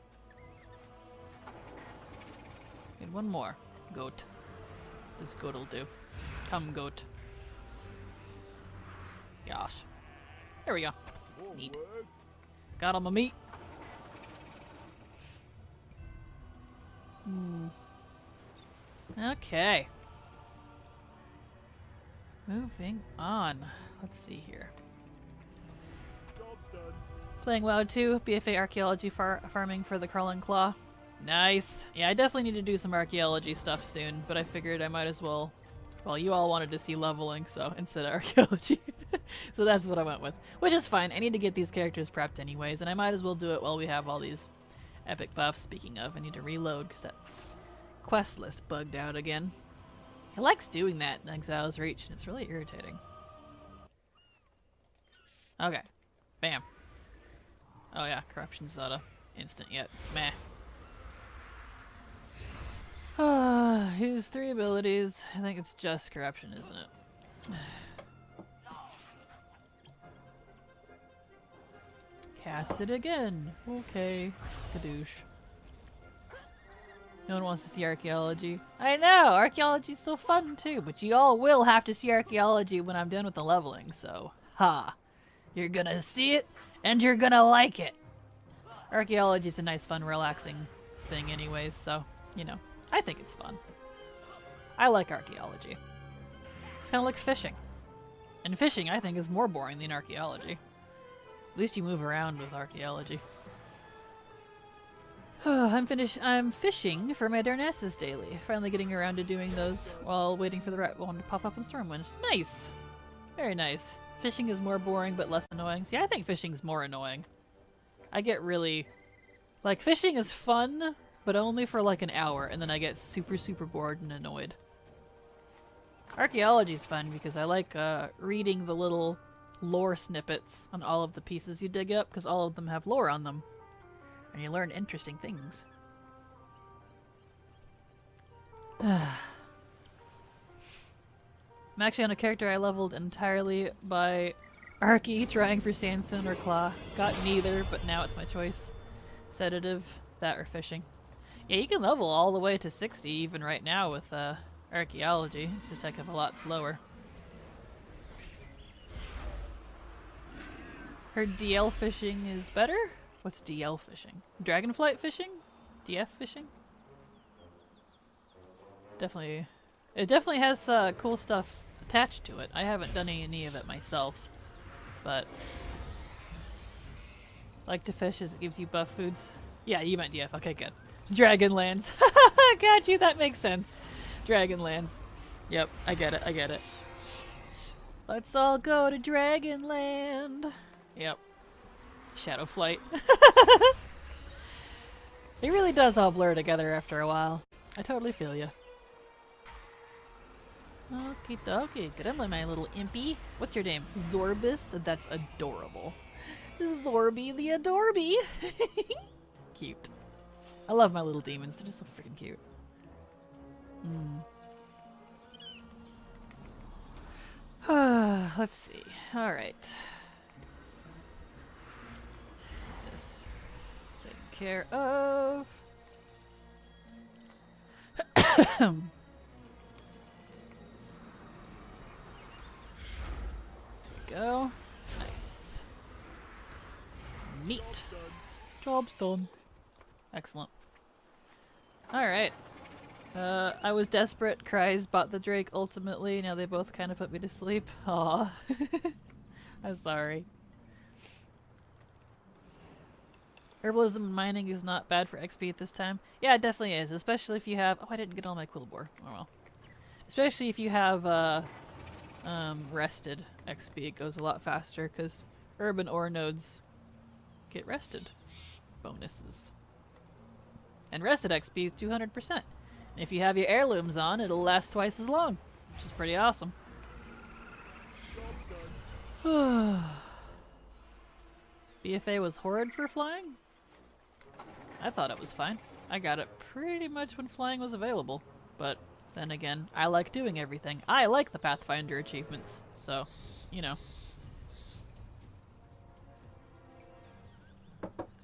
Need one more. Goat. This goat'll do. Come, goat. Gosh. There we go. Neat. Got him a meat. Okay. Moving on. Let's see here. Playing WoW 2, BFA archaeology farming for the Crawling Claw. Nice. Yeah, I definitely need to do some archaeology stuff soon, but I figured I might as well. Well, you all wanted to see leveling, so instead of archaeology. So that's what I went with. Which is fine. I need to get these characters prepped anyways, and I might as well do it while we have all these epic buffs. Speaking of, I need to reload because that quest list bugged out again. It likes doing that in Exile's Reach, and it's really irritating. Okay. Bam. Oh yeah, Corruption's not a instant yet. Meh. Use 3 abilities. I think it's just Corruption, isn't it? Cast it again. Okay. Kadoosh. No one wants to see archaeology. I know! Archaeology's so fun too, but you all will have to see archaeology when I'm done with the leveling, so ha. You're gonna see it, and you're gonna like it! Archaeology's a nice, fun, relaxing thing anyways, so, you know, I think it's fun. I like archaeology. It's kinda like fishing. And fishing, I think, is more boring than archaeology. At least you move around with archaeology. I'm fishing for my Darnassus daily. Finally getting around to doing those while waiting for the right one to pop up in Stormwind. Nice! Very nice. Fishing is more boring but less annoying. See, I think fishing's more annoying. I get really... Like, fishing is fun, but only for like an hour, and then I get super, super bored and annoyed. Archaeology's fun because I like reading the little lore snippets on all of the pieces you dig up, because all of them have lore on them. And you learn interesting things. I'm actually on a character I leveled entirely by Archie trying for Sandstone or Claw. Got neither, but now it's my choice. Sedative, that or fishing. Yeah, you can level all the way to 60 even right now with Archaeology. It's just a heck of a lot slower. Heard DL fishing is better? What's DL fishing? Dragonflight fishing? DF fishing? Definitely. It definitely has cool stuff attached to it. I haven't done any of it myself, but like to fish as it gives you buff foods. Yeah, you meant DF. Okay, good. Dragonlands. Got you. That makes sense. Dragonlands. Yep, I get it. I get it. Let's all go to Dragonland. Yep. Shadow Flight. It really does all blur together after a while. I totally feel ya. Okie dokie. Gremlin, my little impy. What's your name? Zorbus? That's adorable. Zorby the Adorby. Cute. I love my little demons. They're just so freaking cute. Let's see. Alright. This taken care of. Go. Nice. Neat. Job's done. Excellent. Alright. I was desperate. Cries bought the Drake ultimately. Now they both kind of put me to sleep. Aw. I'm sorry. Herbalism and mining is not bad for XP at this time. Yeah, it definitely is. Especially if you have... Oh, I didn't get all my Quillbore. Oh well. Especially if you have rested XP. It goes a lot faster because urban ore nodes get rested bonuses. And rested XP is 200%. And if you have your heirlooms on, it'll last twice as long, which is pretty awesome. BFA was horrid for flying? I thought it was fine. I got it pretty much when flying was available. But then again, I like doing everything. I like the Pathfinder achievements, so, you know.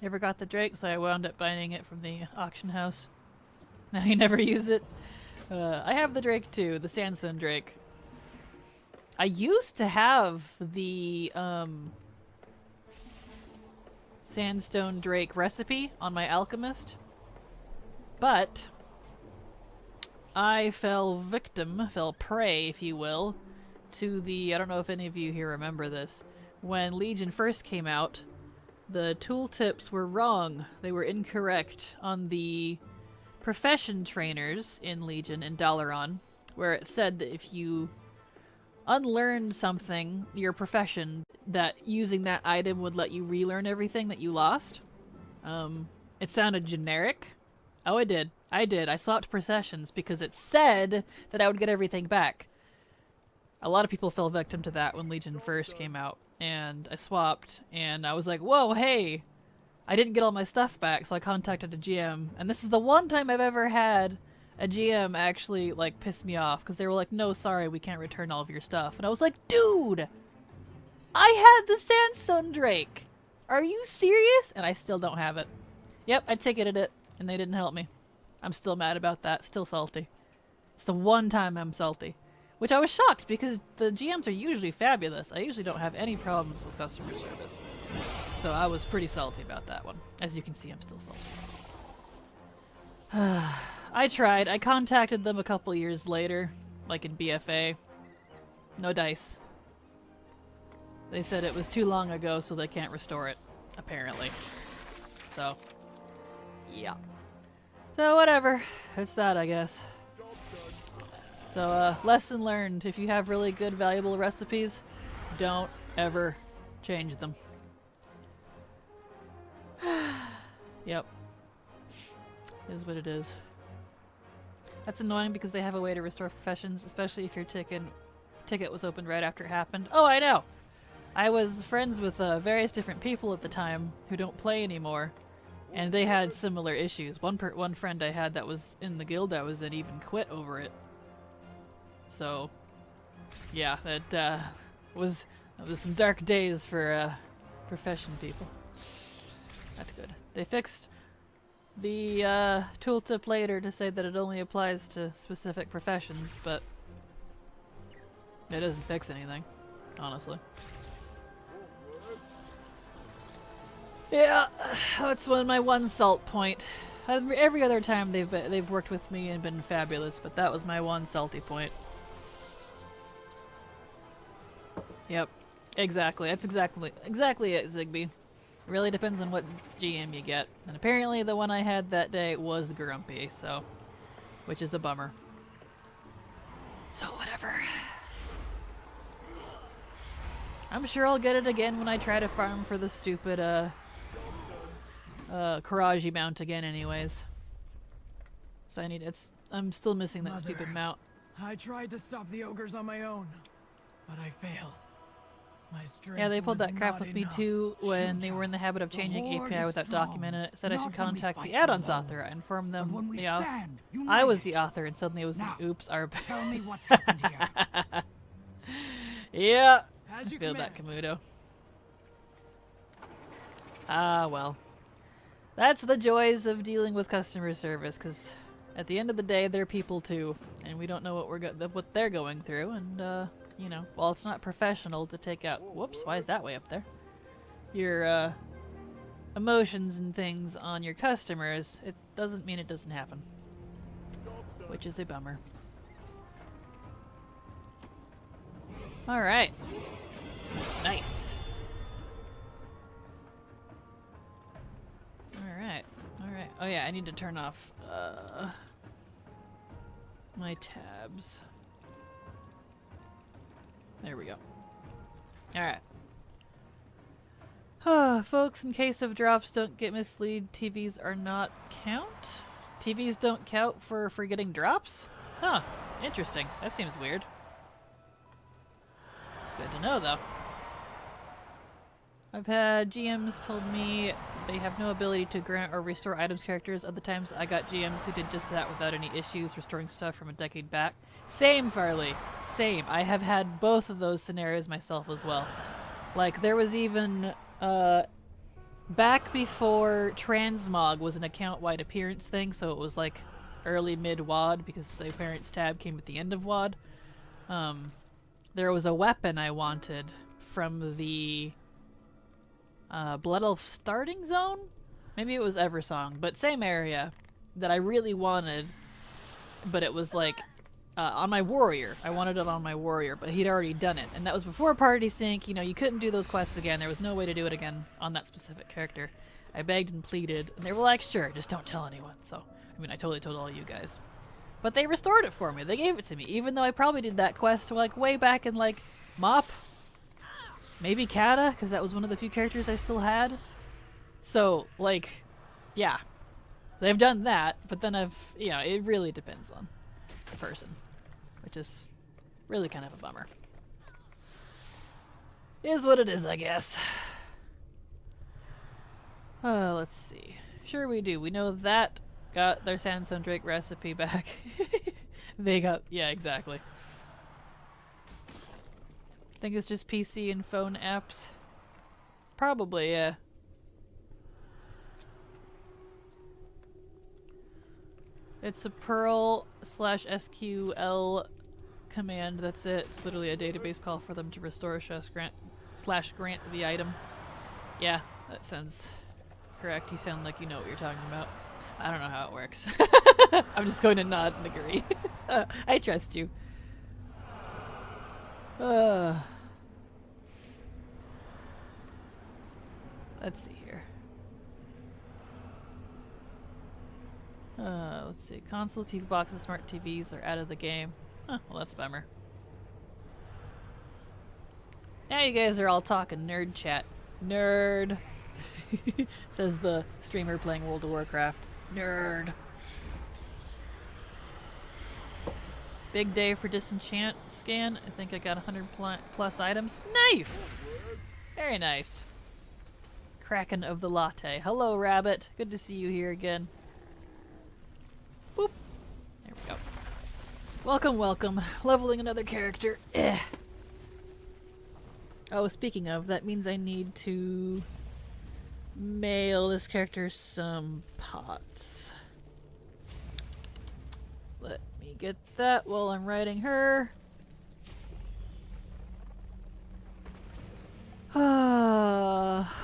Never got the Drake, so I wound up buying it from the auction house. Now you never use it. I have the Drake too, the Sandstone Drake. I used to have the Sandstone Drake recipe on my Alchemist, but I fell prey, if you will, to the, I don't know if any of you here remember this, when Legion first came out, the tooltips were wrong. They were incorrect on the profession trainers in Legion in Dalaran, where it said that if you unlearned something, your profession, that using that item would let you relearn everything that you lost. It sounded generic. Oh, it did. I swapped professions because it said that I would get everything back. A lot of people fell victim to that when Legion first came out. And I swapped, and I was like, whoa, hey! I didn't get all my stuff back, so I contacted a GM. And this is the one time I've ever had a GM actually, like, piss me off. Because they were like, no, sorry, we can't return all of your stuff. And I was like, dude! I had the Sandstone Drake! Are you serious? And I still don't have it. Yep, I ticketed it, and they didn't help me. I'm still mad about that. Still salty. It's the one time I'm salty. Which I was shocked, because the GMs are usually fabulous. I usually don't have any problems with customer service. So I was pretty salty about that one. As you can see, I'm still salty. I tried. I contacted them a couple years later, like in BFA. No dice. They said it was too long ago, so they can't restore it, apparently. So, Yeah. So whatever. It's that, I guess. So, lesson learned. If you have really good, valuable recipes, don't ever change them. Yep. Is what it is. That's annoying because they have a way to restore professions, especially if your ticket was opened right after it happened. Oh, I know! I was friends with various different people at the time who don't play anymore, and they had similar issues. One friend I had that was in the guild I was in even quit over it. So, yeah, that was some dark days for profession people. Not good. They fixed the tooltip later to say that it only applies to specific professions, but it doesn't fix anything, honestly. Yeah, that's my one salt point. Every other time they've worked with me and been fabulous, but that was my one salty point. Yep, exactly. That's exactly it, Zigby. Really depends on what GM you get. And apparently the one I had that day was grumpy, so... which is a bummer. So whatever. I'm sure I'll get it again when I try to farm for the stupid, Karaji mount again anyways. So I'm still missing that stupid mount. I tried to stop the ogres on my own, but I failed. My strength Yeah, they pulled was that crap not with me enough. too when they were in the habit of changing API without documenting it. Said I should contact the add-ons author. I informed them I was the author, and suddenly it was oops, our Tell me what's happened here. Yeah, As you feel that, command. Kamuto. Ah, well. That's the joys of dealing with customer service, because at the end of the day, they're people too, and we don't know what they're going through, and you know, while it's not professional to take out, whoops, why is that way up there? Your emotions and things on your customers, it doesn't mean it doesn't happen, which is a bummer. All right, nice. All right. Oh yeah, I need to turn off my tabs. There we go. Alright. Folks, in case of drops, don't get misled. TVs are not count? TVs don't count for getting drops? Huh. Interesting. That seems weird. Good to know, though. I've had GMs told me they have no ability to grant or restore items characters. Other times I got GMs who did just that without any issues restoring stuff from a decade back. Same, Farley. Same. I have had both of those scenarios myself as well. Like, there was even, back before Transmog was an account-wide appearance thing, so it was like early mid-WOD because the appearance tab came at the end of WOD. There was a weapon I wanted from the Blood Elf starting zone? Maybe it was Eversong, but same area that I really wanted, but it was like on my warrior. I wanted it on my warrior, but he'd already done it, and that was before Party Sync. You know, you couldn't do those quests again. There was no way to do it again on that specific character. I begged and pleaded, and they were like, sure, just don't tell anyone. So, I mean, I totally told all you guys. But they restored it for me. They gave it to me, even though I probably did that quest like way back in like Mop. Maybe Kata, because that was one of the few characters I still had. So, like, yeah. They've done that, but then you know, it really depends on the person. Which is really kind of a bummer. Is what it is, I guess. Let's see. Sure we do. We know that got their Sandstone Drake recipe back. They got, yeah, exactly. I think it's just PC and phone apps. Probably, yeah. It's a Perl/SQL command, that's it. It's literally a database call for them to restore /grant the item. Yeah, that sounds correct. You sound like you know what you're talking about. I don't know how it works. I'm just going to nod and agree. I trust you. Let's see here. Let's see. Consoles, TV boxes, smart TVs are out of the game. Huh, well that's a bummer. Now you guys are all talking nerd chat. Nerd. Says the streamer playing World of Warcraft. Nerd. Big day for disenchant scan. I think I got 100 plus items. Nice! Very nice. Kraken of the Latte. Hello, Rabbit. Good to see you here again. Boop. There we go. Welcome, welcome. Leveling another character. Eh. Oh, speaking of, that means I need to mail this character some pots. Let me get that while I'm writing her.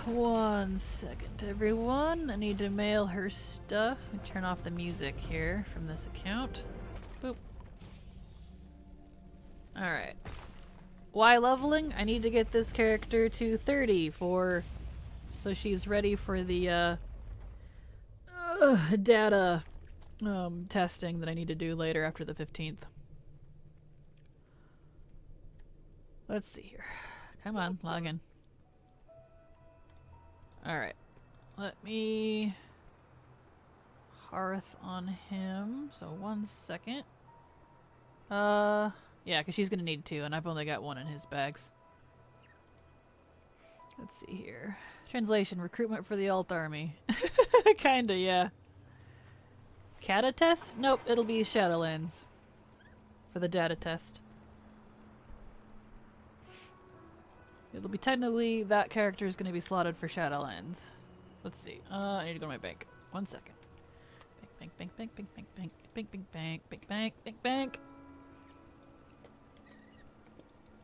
1 second, everyone. I need to mail her stuff. Let me turn off the music here from this account. Boop. Alright. Why leveling? I need to get this character to 30 so she's ready for the data testing that I need to do later after the 15th. Let's see here. Come on, log in. Alright. Let me hearth on him. So 1 second. Yeah, because she's gonna need 2, and I've only got 1 in his bags. Let's see here. Translation, recruitment for the alt army. Kinda, yeah. Cata test? Nope, it'll be Shadowlands. For the data test. It'll be technically, that character is gonna be slotted for Shadowlands. Let's see. I need to go to my bank. 1 second. Bank, bank, bank, bank, bank, bank, bank, bank, bank, bank, bank, bank, bank.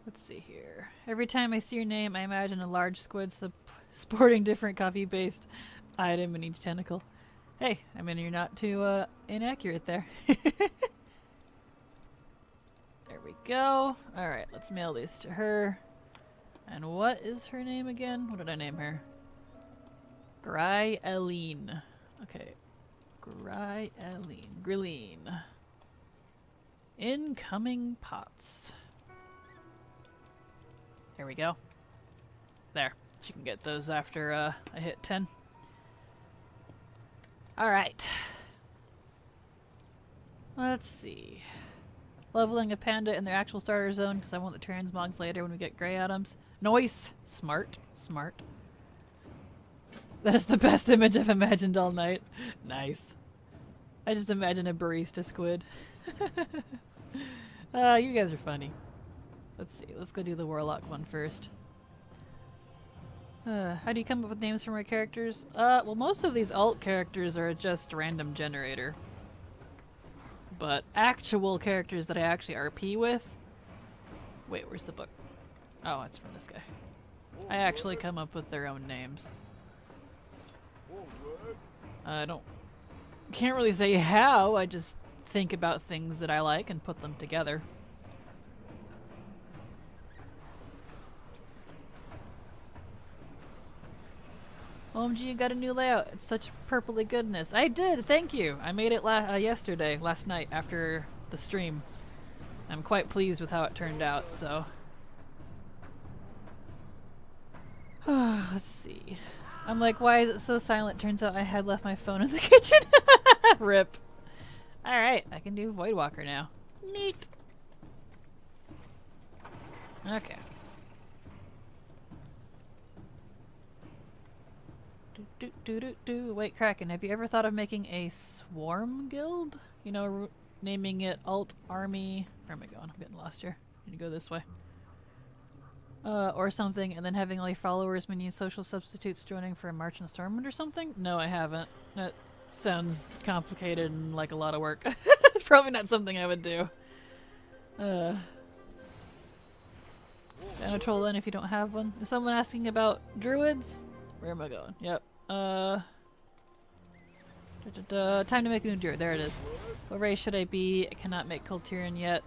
Let's see here. Every time I see your name, I imagine a large squid sporting different coffee-based item in each tentacle. Hey, I mean, you're not too inaccurate there. There we go. Alright, let's mail these to her. And what is her name again? What did I name her? Gryeline. Okay. Gryeline. Incoming pots. There we go. There. She can get those after I hit 10. Alright. Let's see. Leveling a panda in their actual starter zone because I want the transmogs later when we get gray atoms. Noise! Smart. Smart. That is the best image I've imagined all night. Nice. I just imagine a barista squid. You guys are funny. Let's see. Let's go do the warlock one first. How do you come up with names for my characters? Well, most of these alt characters are just random generator. But actual characters that I actually RP with... Wait, where's the book? Oh, it's from this guy. I actually come up with their own names. Can't really say how, I just think about things that I like and put them together. OMG, you got a new layout. It's such purpley goodness. I did, thank you. I made it last night after the stream. I'm quite pleased with how it turned out, so. Let's see. I'm like, why is it so silent? Turns out I had left my phone in the kitchen. Rip. Alright, I can do Voidwalker now. Neat. Okay. Wait, Kraken, have you ever thought of making a swarm guild? You know, naming it Alt Army. Where am I going? I'm getting lost here. I need to go this way. Or something, and then having like followers, minions, social substitutes joining for a March and Stormwind or something? No, I haven't. That sounds complicated and like a lot of work. It's probably not something I would do. And troll then if you don't have one. Is someone asking about druids? Where am I going? Yep. Time to make a new druid. There it is. What race should I be? I cannot make Kultiran yet.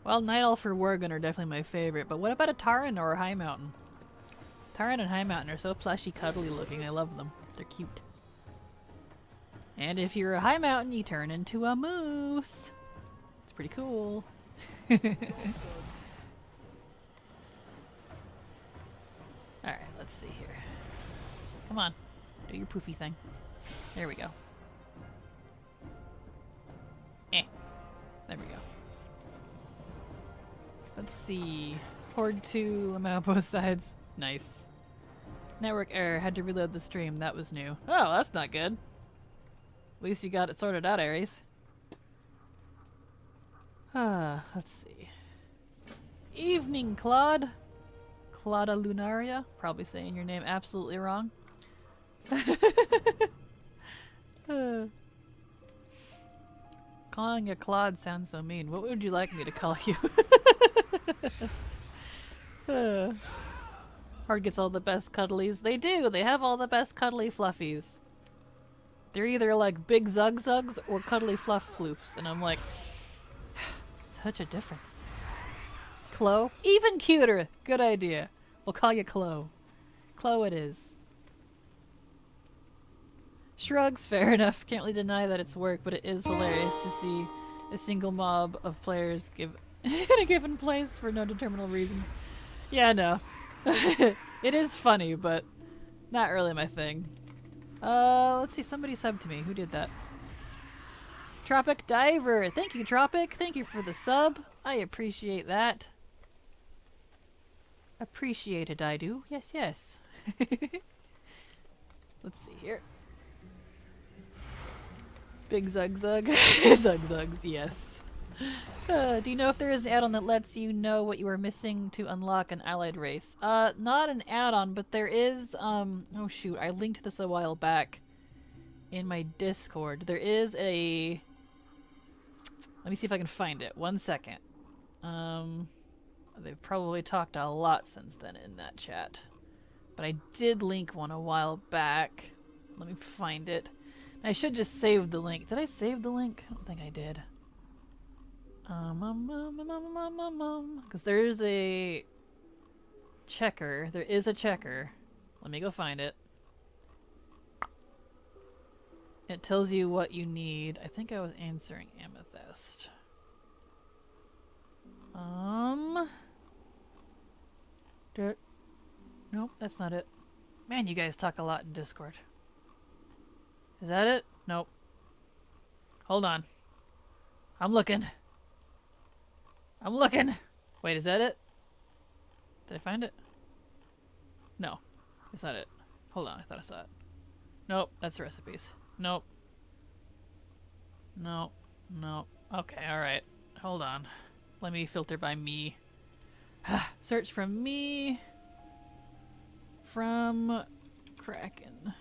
Well, Night Elf or Worgen are definitely my favorite, but what about a Tauren or a High Mountain? Tauren and High Mountain are so plushy, cuddly looking. I love them. They're cute. And if you're a high mountain, you turn into a moose. It's pretty cool. Alright, let's see here. Come on. Do your poofy thing. There we go. Eh. There we go. Let's see. Horde 2, I'm out both sides. Nice. Network error. Had to reload the stream. That was new. Oh, that's not good. At least you got it sorted out, Ares. Let's see. Evening, Claude. Claudia Lunaria. Probably saying your name absolutely wrong. Calling a Claude sounds so mean. What would you like me to call you? Hard gets all the best cuddlies. They do! They have all the best cuddly fluffies. They're either like big zug zugs or cuddly fluff floofs. And I'm like, such a difference. Chloe? Even cuter! Good idea. We'll call you Chloe. Chloe it is. Shrugs, fair enough. Can't really deny that it's work, but it is hilarious to see a single mob of players give in a given place for no determinable reason. Yeah, no. It is funny, but not really my thing. Let's see, somebody subbed to me. Who did that? Tropic Diver! Thank you, Tropic! Thank you for the sub. I appreciate that. Appreciate it, I do. Yes, yes. Let's see here. Big Zug Zug. Zug Zugs, yes. Do you know if there is an add-on that lets you know what you are missing to unlock an allied race? Not an add-on, but there is, oh shoot, I linked this a while back in my Discord. There is a... Let me see if I can find it. 1 second. They've probably talked a lot since then in that chat. But I did link one a while back. Let me find it. I should just save the link. Did I save the link? I don't think I did. Because there's a checker. There is a checker. Let me go find it. It tells you what you need. I think I was answering Amethyst. Nope, that's not it. Man, you guys talk a lot in Discord. Is that it? Nope. Hold on. I'm looking. I'm looking! Wait, is that it? Did I find it? No. It's not it. Hold on, I thought I saw it. Nope, that's the recipes. Nope. Nope. Nope. Okay, alright. Hold on. Let me filter by me. Search from me. From Kraken.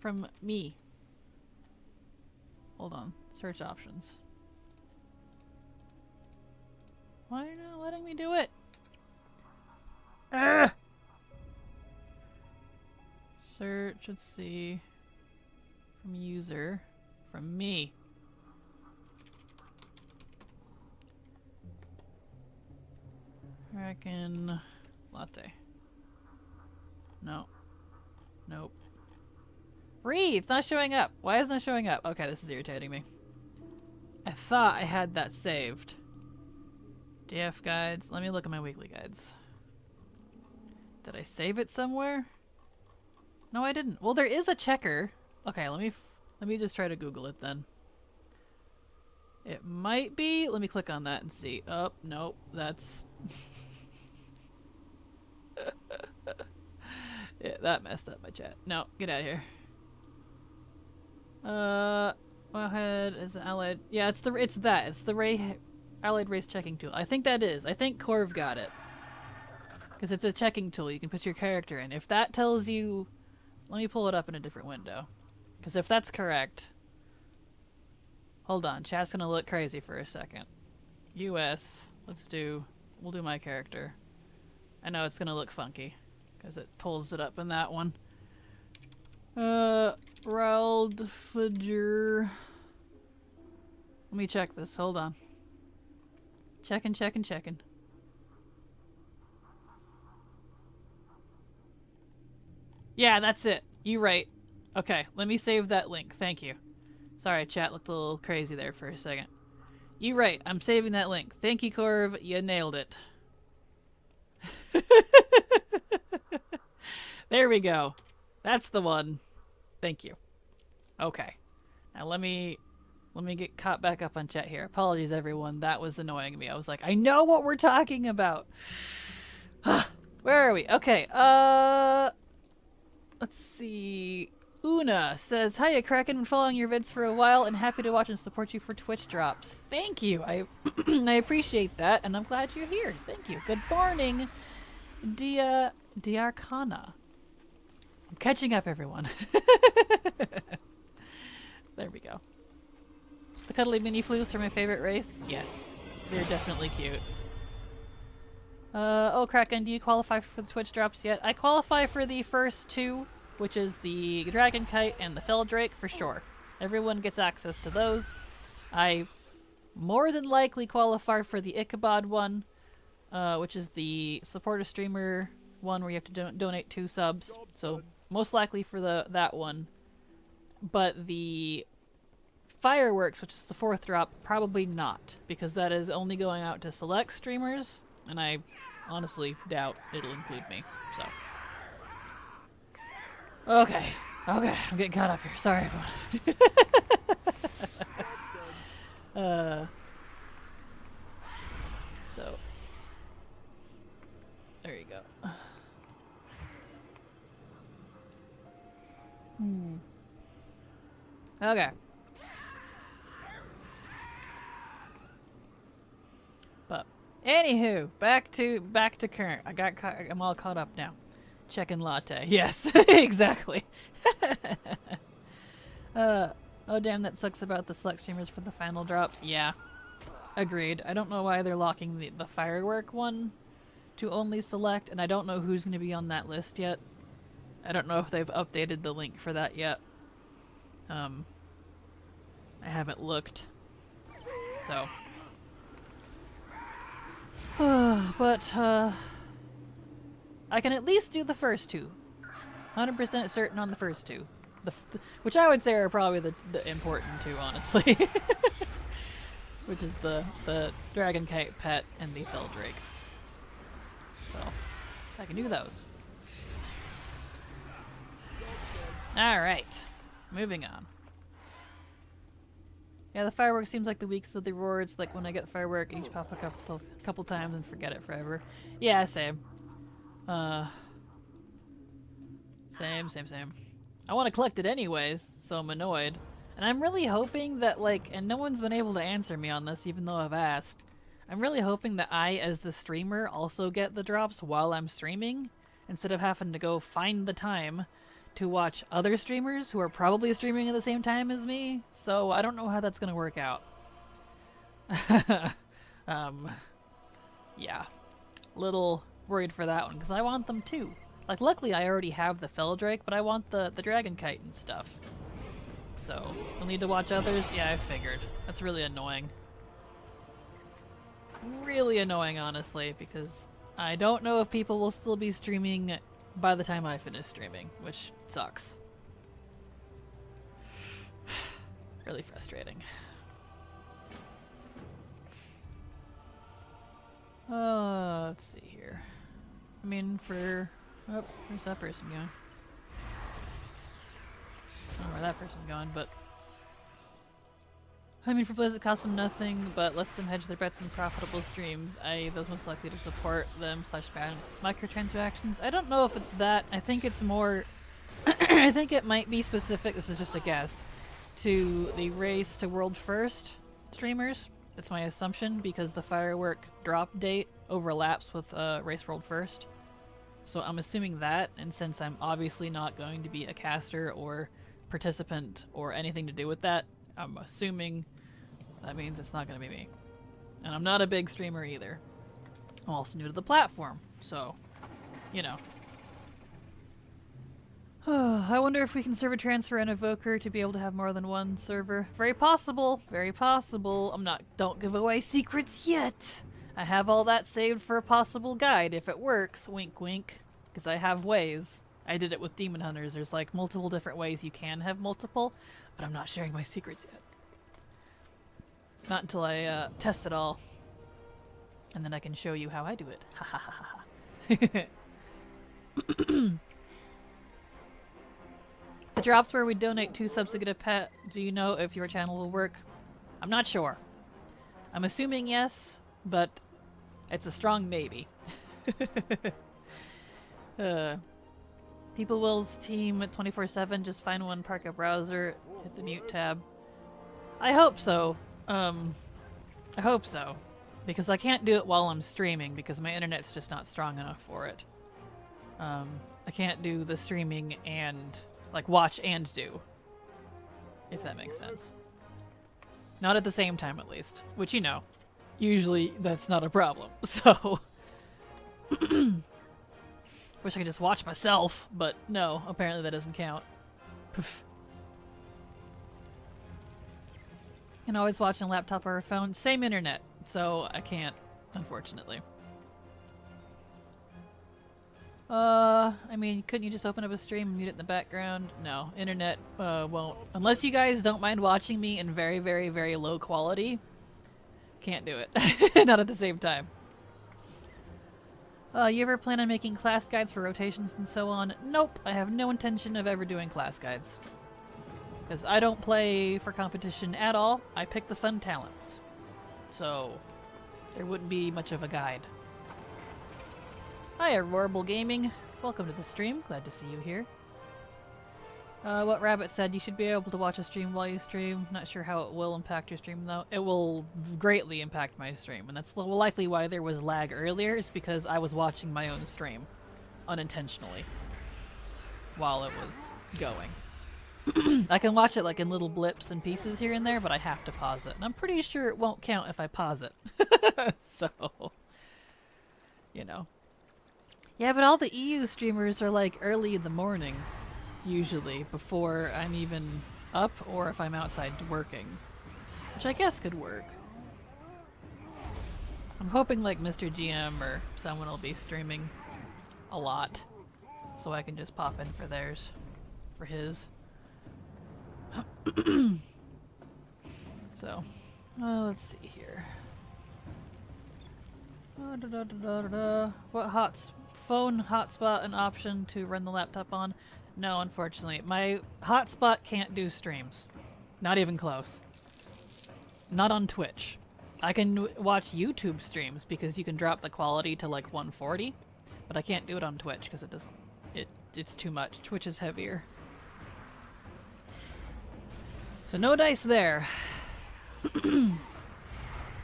From me. Hold on. Search options. Why are you not letting me do it? Ah! Search, let's see. From user. From me. Kraken Latte. No. Nope. Breathe! It's not showing up. Why is it not showing up? Okay, this is irritating me. I thought I had that saved. DF guides. Let me look at my weekly guides. Did I save it somewhere? No, I didn't. Well, there is a checker. Okay, let me just try to Google it then. It might be. Let me click on that and see. Oh, nope. That's... yeah, that messed up my chat. No, get out of here. Wowhead is an allied. Yeah, it's that. It's the allied race checking tool. I think that is. I think Corv got it. Because it's a checking tool you can put your character in. If that tells you... Let me pull it up in a different window. Because if that's correct... Hold on, chat's gonna look crazy for a second. US. We'll do my character. I know it's gonna look funky. Because it pulls it up in that one. Raldfidger. Let me check this. Hold on. Checking. Yeah, that's it. You right. Okay, let me save that link. Thank you. Sorry, chat looked a little crazy there for a second. You right, I'm saving that link. Thank you, Corv. You nailed it. There we go. That's the one. Thank you. Okay. Now let me get caught back up on chat here. Apologies, everyone. That was annoying me. I was like, I know what we're talking about. Where are we? Okay. Let's see. Una says, hiya, Kraken. Been following your vids for a while and happy to watch and support you for Twitch drops. Thank you. I I appreciate that, and I'm glad you're here. Thank you. Good morning, Diarcana. I'm catching up, everyone. There we go. The cuddly mini flutes are my favorite race. Yes, they're definitely cute. Oh, Kraken, do you qualify for the Twitch drops yet? I qualify for the first two, which is the Dragon Kite and the Feldrake for sure. Everyone gets access to those. I more than likely qualify for the Ichabod one, which is the supporter streamer one where you have to donate 2 subs. So most likely for that one. But the Fireworks, which is the 4th drop, probably not, because that is only going out to select streamers, and I honestly doubt it'll include me, so. Okay, I'm getting caught up here. Sorry, everyone. So, there you go. Okay. But anywho, back to current. I'm all caught up now. Checking Latte. Yes, exactly. Oh damn, that sucks about the select streamers for the final drops. Yeah, agreed. I don't know why they're locking the firework one to only select, and I don't know who's going to be on that list yet. I don't know if they've updated the link for that yet. I haven't looked, so. But I can at least do the first 2. 100% certain on the first 2. Which I would say are probably the important 2, honestly. Which is the Dragon Kite Pet and the Feldrake. So, I can do those. Alright, moving on. Yeah, the firework seems like the weakest of the rewards. Like when I get the firework, I each pop a couple times and forget it forever. Yeah, same. Same. I want to collect it anyways, so I'm annoyed. And I'm really hoping that, like, and no one's been able to answer me on this even though I've asked. I'm really hoping that I, as the streamer, also get the drops while I'm streaming, instead of having to go find the time to watch other streamers who are probably streaming at the same time as me. So I don't know how that's gonna work out. Yeah. Little worried for that one, because I want them too. Like, luckily I already have the Feldrake, but I want the Dragon Kite and stuff. So, you'll need to watch others? Yeah, I figured. That's really annoying. Really annoying, honestly, because I don't know if people will still be streaming by the time I finish streaming, which sucks. Really frustrating. Let's see here. I mean, for... Oh, where's that person going? I don't know where that person's going, but... I mean, for plays that cost them nothing, but lets them hedge their bets in profitable streams, i.e. those most likely to support them / ban microtransactions. I don't know if it's that. I think it's more... I think it might be specific, this is just a guess, to the race to world first streamers. That's my assumption, because the firework drop date overlaps with race world first. So I'm assuming that, and since I'm obviously not going to be a caster or participant or anything to do with that, I'm assuming that means it's not going to be me. And I'm not a big streamer either. I'm also new to the platform, so, you know. I wonder if we can server transfer an evoker to be able to have more than one server. Very possible, very possible. Don't give away secrets yet. I have all that saved for a possible guide if it works, wink wink, because I have ways. I did it with Demon Hunters. There's like multiple different ways you can have multiple, but I'm not sharing my secrets yet. Not until I test it all. And then I can show you how I do it. Ha ha ha ha. The drops where we donate 2 subs to get a pet, do you know if your channel will work? I'm not sure. I'm assuming yes, but it's a strong maybe. People Will's team at 24/7, just find one, park a browser, hit the mute tab. I hope so. I hope so. Because I can't do it while I'm streaming because my internet's just not strong enough for it. I can't do the streaming and, like, watch and do. If that makes sense. Not at the same time, at least. Which, you know, usually that's not a problem. So, wish I could just watch myself, but no, apparently that doesn't count. Poof. Can always watch on a laptop or a phone. Same internet, so I can't, unfortunately. I mean, couldn't you just open up a stream and mute it in the background? No, internet won't. Unless you guys don't mind watching me in very, very, very low quality, can't do it. Not at the same time. You ever plan on making class guides for rotations and so on? Nope, I have no intention of ever doing class guides. Because I don't play for competition at all. I pick the fun talents. So, there wouldn't be much of a guide. Hi, Aurorable Gaming. Welcome to the stream. Glad to see you here. What Rabbit said, you should be able to watch a stream while you stream. Not sure how it will impact your stream, though. It will greatly impact my stream, and that's likely why there was lag earlier, is because I was watching my own stream. Unintentionally. While it was going. I can watch it like in little blips and pieces here and there, but I have to pause it. And I'm pretty sure it won't count if I pause it. So, you know. Yeah, but all the EU streamers are like early in the morning, usually, before I'm even up or if I'm outside working. Which I guess could work. I'm hoping like Mr. GM or someone will be streaming a lot. So I can just pop in for theirs. For his. So, let's see here. What phone hotspot an option to run the laptop on? No, unfortunately. My hotspot can't do streams. Not even close. Not on Twitch. I can watch YouTube streams because you can drop the quality to like 140, but I can't do it on Twitch because it doesn't. It's too much. Twitch is heavier. So no dice there. I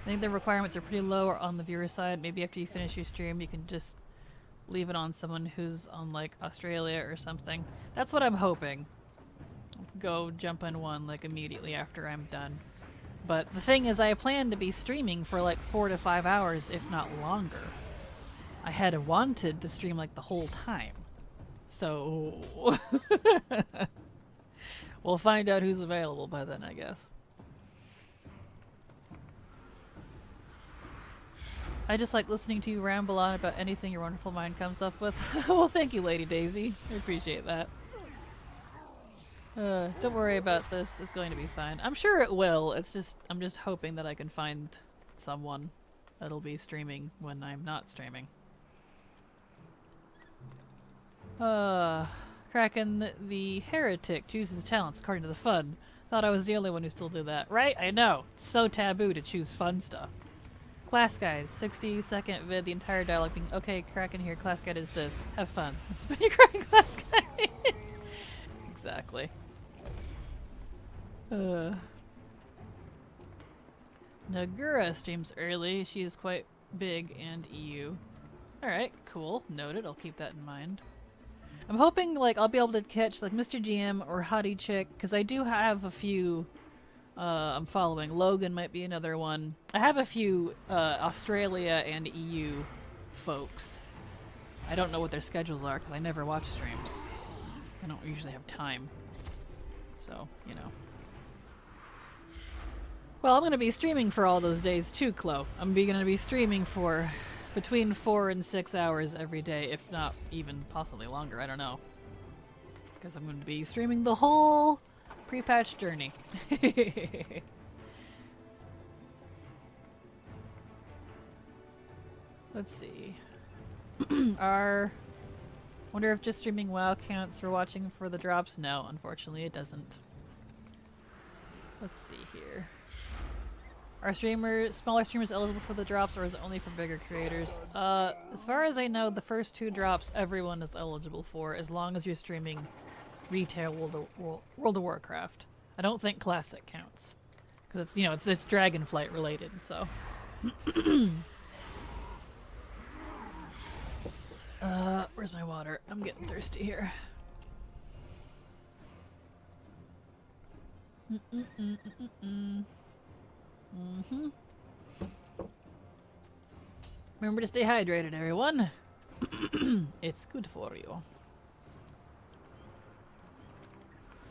think the requirements are pretty low on the viewer side. Maybe after you finish your stream, you can just leave it on someone who's on like Australia or something. That's what I'm hoping. Go jump in one like immediately after I'm done. But the thing is, I plan to be streaming for like 4 to 5 hours, if not longer. I had wanted to stream like the whole time. So we'll find out who's available by then, I guess. I just like listening to you ramble on about anything your wonderful mind comes up with. Well, thank you, Lady Daisy. I appreciate that. Don't worry about this. It's going to be fine. I'm sure it will. It's just, I'm just hoping that I can find someone that'll be streaming when I'm not streaming. Kraken, the heretic chooses talents according to the fun. Thought I was the only one who still did that. Right? I know. It's so taboo to choose fun stuff. Class guide, 60-second vid, the entire dialogue being, okay, Kraken here, class guide is this. Have fun. Spin your Kraken class guide. Exactly. Nagura streams early. She is quite big and EU. Alright, cool. Noted. I'll keep that in mind. I'm hoping, like, I'll be able to catch, like, Mr. GM or Hottie Chick, because I do have a few I'm following. Logan might be another one. I have a few Australia and EU folks. I don't know what their schedules are, because I never watch streams. I don't usually have time. So, you know. Well, I'm going to be streaming for all those days too, Chloe. I'm going to be streaming for between 4 and 6 hours every day, if not even possibly longer. I don't know. because I'm going to be streaming the whole pre-patch journey. Let's see. Wonder if just streaming WoW counts for watching for the drops? No, unfortunately it doesn't. Let's see here. Are smaller streamers eligible for the drops, or is it only for bigger creators? As far as I know, the first 2 drops everyone is eligible for, as long as you're streaming retail World of Warcraft. I don't think Classic counts, because it's, you know, it's Dragonflight related. So. Where's my water? I'm getting thirsty here. Remember to stay hydrated, everyone. It's good for you.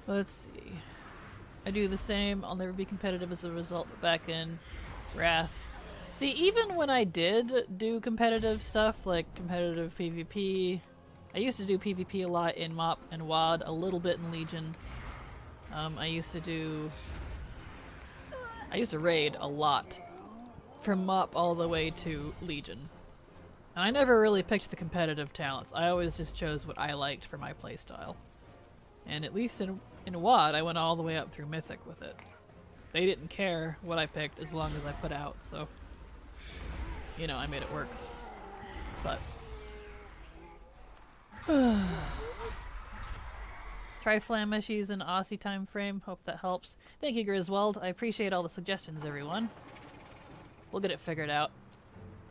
Let's see. I do the same. I'll never be competitive as a result, but back in Wrath. See, even when I did do competitive stuff, like competitive PvP, I used to do PvP a lot in MoP and WoD, a little bit in Legion. I used to raid a lot, from MoP all the way to Legion. And I never really picked the competitive talents. I always just chose what I liked for my playstyle. And at least in WoD, I went all the way up through Mythic with it. They didn't care what I picked as long as I put out, so... You know, I made it work. But... Try Flamishies in Aussie time frame. Hope that helps. Thank you, Griswold. I appreciate all the suggestions, everyone. We'll get it figured out.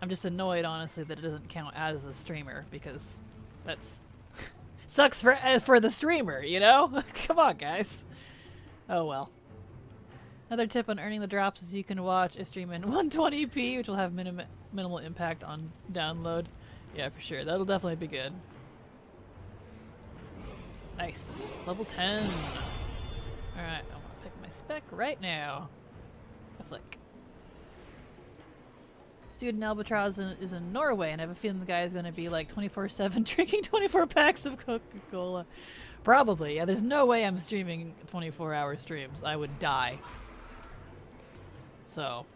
I'm just annoyed, honestly, that it doesn't count as a streamer, because that's... sucks for the streamer, you know? Come on, guys. Oh well. Another tip on earning the drops is you can watch a stream in 120p, which will have minimal impact on download. Yeah, for sure. That'll definitely be good. Nice. Level 10. Alright, I want to pick my spec right now. A flick. Student Albatross is in Norway, and I have a feeling the guy is going to be like 24/7 drinking 24 packs of Coca-Cola. Probably. Yeah, there's no way I'm streaming 24-hour streams. I would die. So,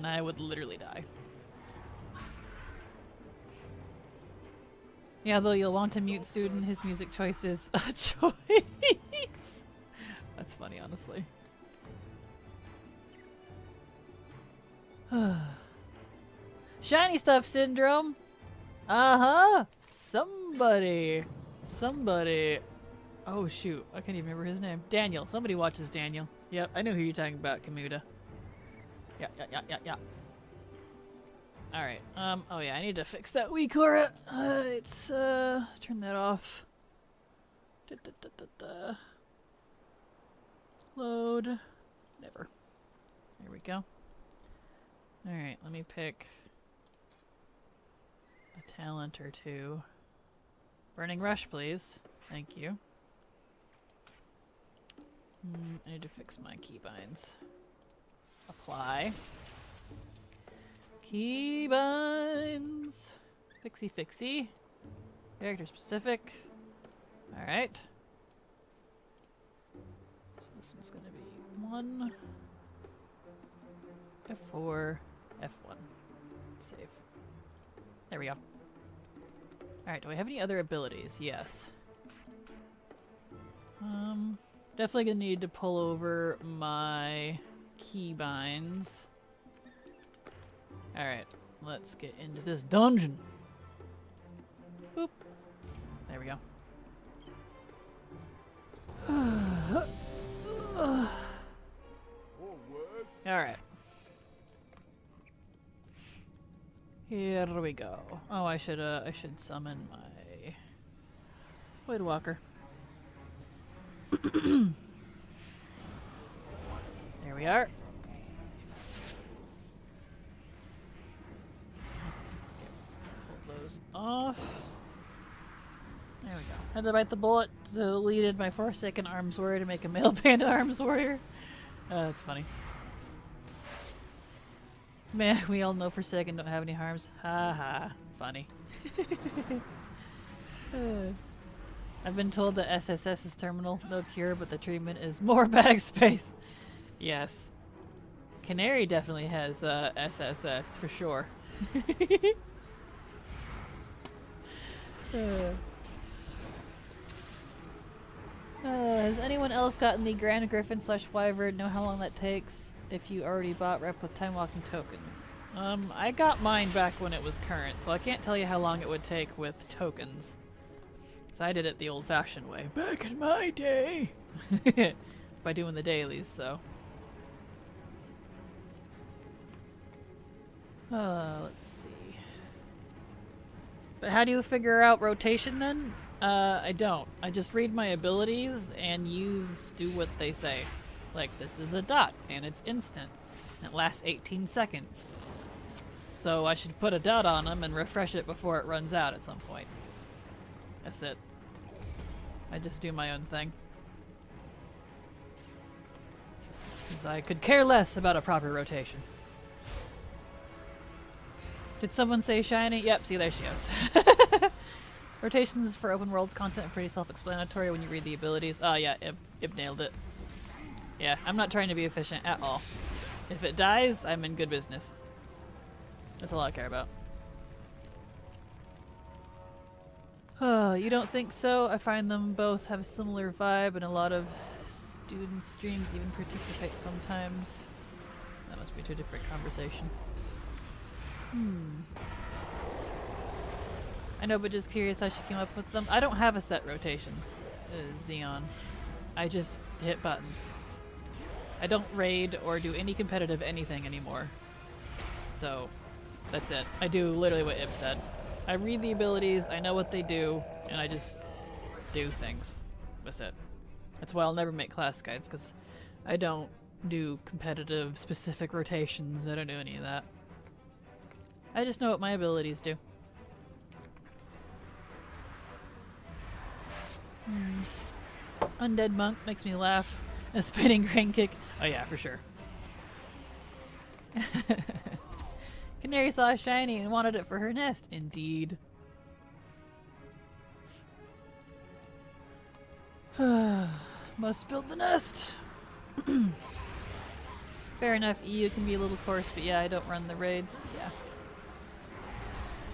I would literally die. Yeah, though you'll want to mute Student, his music choice is a choice. That's funny, honestly. Shiny Stuff Syndrome! Uh-huh! Somebody! Oh shoot, I can't even remember his name. Daniel. Somebody watches Daniel. Yep, I know who you're talking about, Kamuda. Yeah. Alright, oh yeah, I need to fix that weak aura. Turn that off. Load. Never. There we go. Alright, let me pick a talent or 2. Burning Rush, please. Thank you. I need to fix my keybinds. Apply. Keybinds. Fixie. Character specific. Alright. So this one's gonna be 1. F4. F1. Save. There we go. Alright, do I have any other abilities? Yes. Definitely gonna need to pull over my keybinds. Alright, let's get into this dungeon. Boop. There we go. Alright. Here we go. Oh, I should summon my Void Walker. There we are. Pull those off. There we go. Had to bite the bullet. Deleted my Forsaken Arms Warrior to make a male Bandit Arms Warrior. That's funny. Man, we all know Forsaken don't have any harms. Ha ha. Funny. I've been told that SSS is terminal, no cure, but the treatment is more bag space. Yes. Canary definitely has SSS for sure. Has anyone else gotten the Grand Griffin / Wyvern? Know how long that takes if you already bought rep with time walking tokens? I got mine back when it was current, so I can't tell you how long it would take with tokens. So I did it the old-fashioned way, back in my day, by doing the dailies, so. Let's see. But how do you figure out rotation then? I don't. I just read my abilities and do what they say. Like, this is a dot, and it's instant. And it lasts 18 seconds. So I should put a dot on them and refresh it before it runs out at some point. That's it. I just do my own thing. Because I could care less about a proper rotation. Did someone say shiny? Yep, see, there she is. Rotations for open world content are pretty self-explanatory when you read the abilities. Oh yeah, Ib nailed it. Yeah, I'm not trying to be efficient at all. If it dies, I'm in good business. That's all I care about. You don't think so? I find them both have a similar vibe, and a lot of student streams even participate sometimes. That must be two different conversations. I know, but just curious how she came up with them. I don't have a set rotation, Xeon. I just hit buttons. I don't raid or do any competitive anything anymore. So, that's it. I do literally what Ib said. I read the abilities, I know what they do, and I just do things. That's it. That's why I'll never make class guides, because I don't do competitive specific rotations. I don't do any of that. I just know what my abilities do. Undead Monk makes me laugh. A spinning crane kick. Oh yeah, for sure. Canary saw a shiny and wanted it for her nest. Indeed. Must build the nest. Fair enough, EU can be a little coarse, but yeah, I don't run the raids.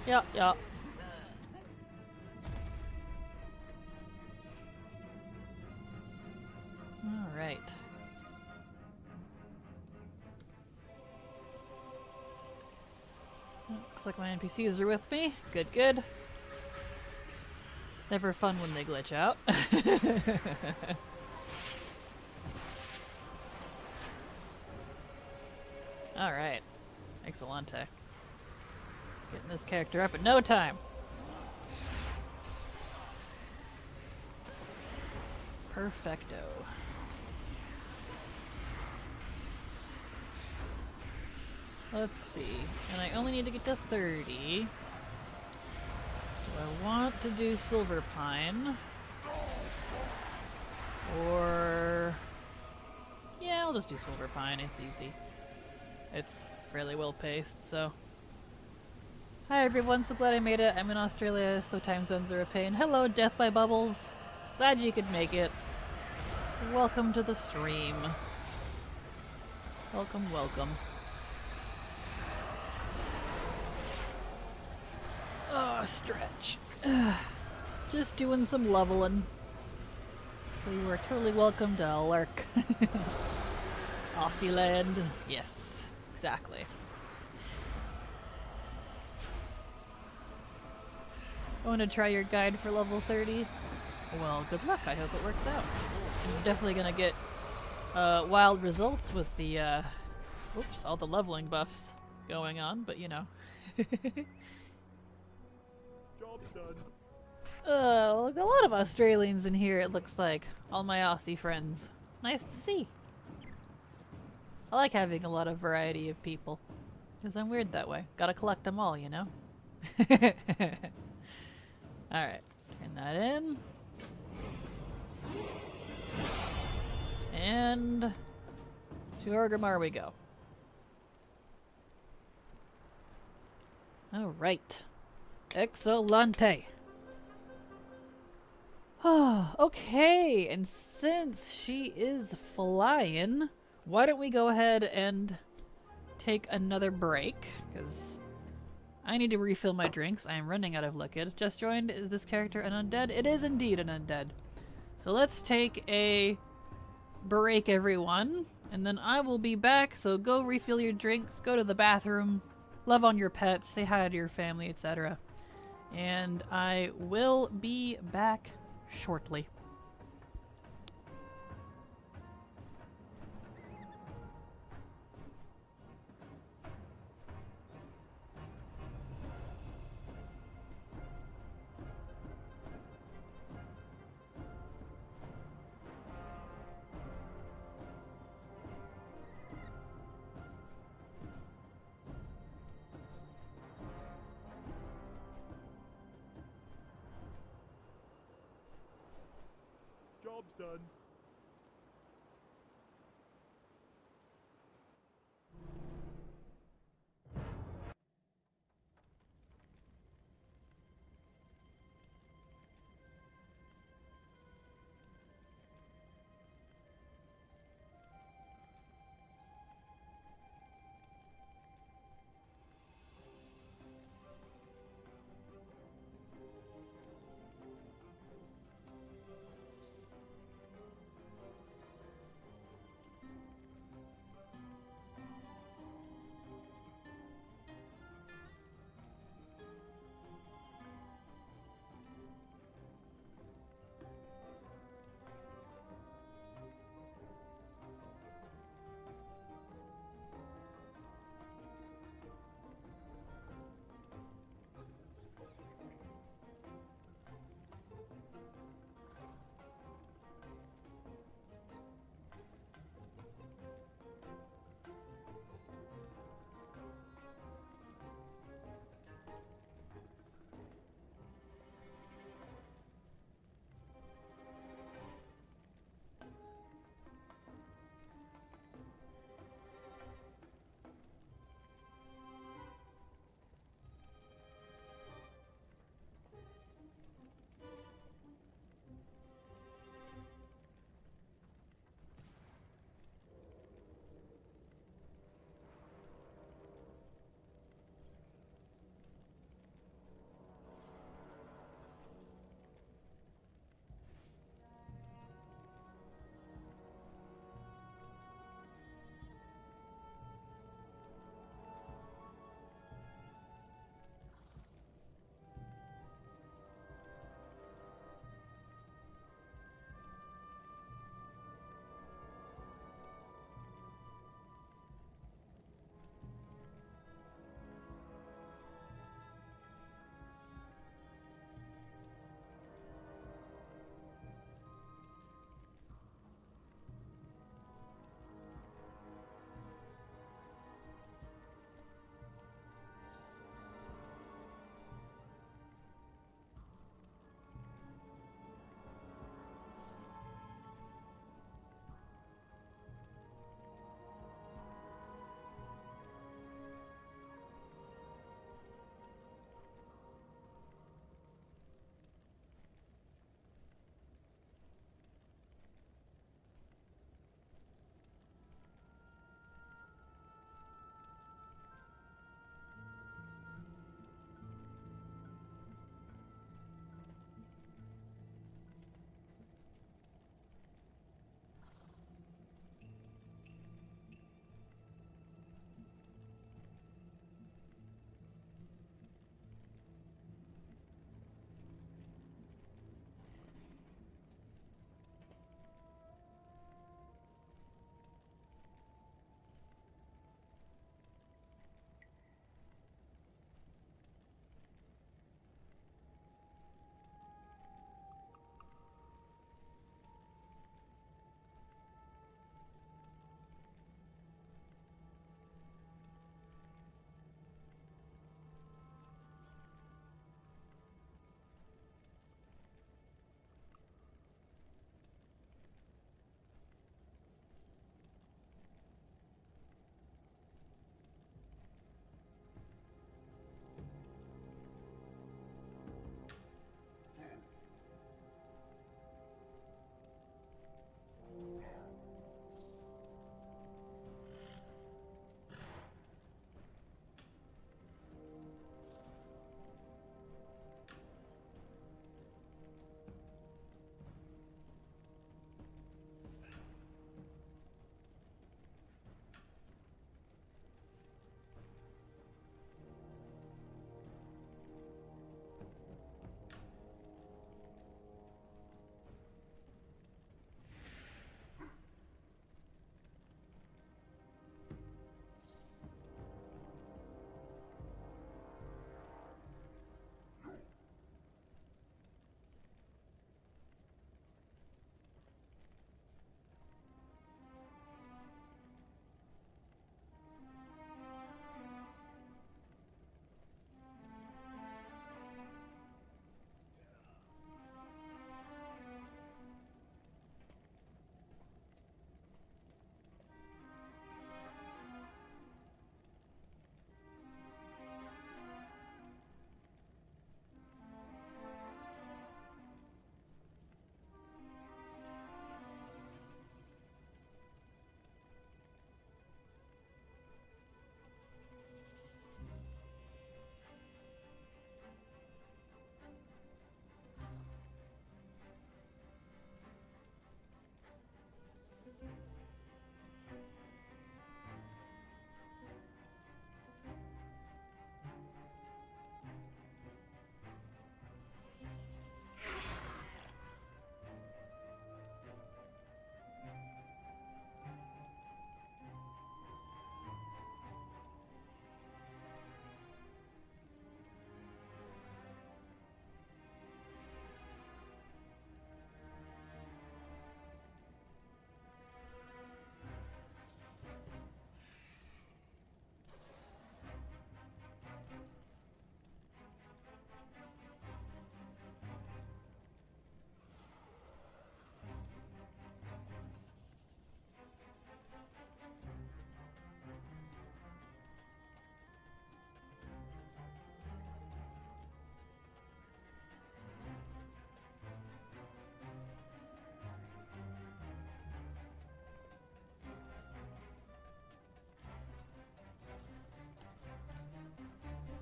Yeah. Yup. Alright. Looks like my NPCs are with me. Good. Never fun when they glitch out. Alright. Excellent. Getting this character up in no time. Perfecto. Let's see. And I only need to get to 30. Do I want to do Silver Pine? Or... yeah, I'll just do Silver Pine. It's easy. It's fairly well paced, so... Hi everyone, so glad I made it. I'm in Australia, so time zones are a pain. Hello, Death by Bubbles. Glad you could make it. Welcome to the stream. Welcome. Oh, stretch. Just doing some leveling. So you are totally welcome to lurk. Aussie land. Yes, exactly. I want to try your guide for level 30. Well, good luck. I hope it works out. I'm definitely gonna get wild results with the all the leveling buffs going on, but you know. Job's done. Well, a lot of Australians in here, it looks like. All my Aussie friends. Nice to see. I like having a lot of variety of people. Because I'm weird that way. Gotta collect them all, you know? Alright. Turn that in. And... to Orgrimmar we go. Alright. Excellente. Okay, and since she is flying, why don't we go ahead and take another break? Because I need to refill my drinks. I am running out of liquid. Just joined. Is this character an undead? It is indeed an undead. So let's take a break, everyone. And then I will be back. So go refill your drinks. Go to the bathroom. Love on your pets. Say hi to your family, etc. And I will be back shortly. Job's done.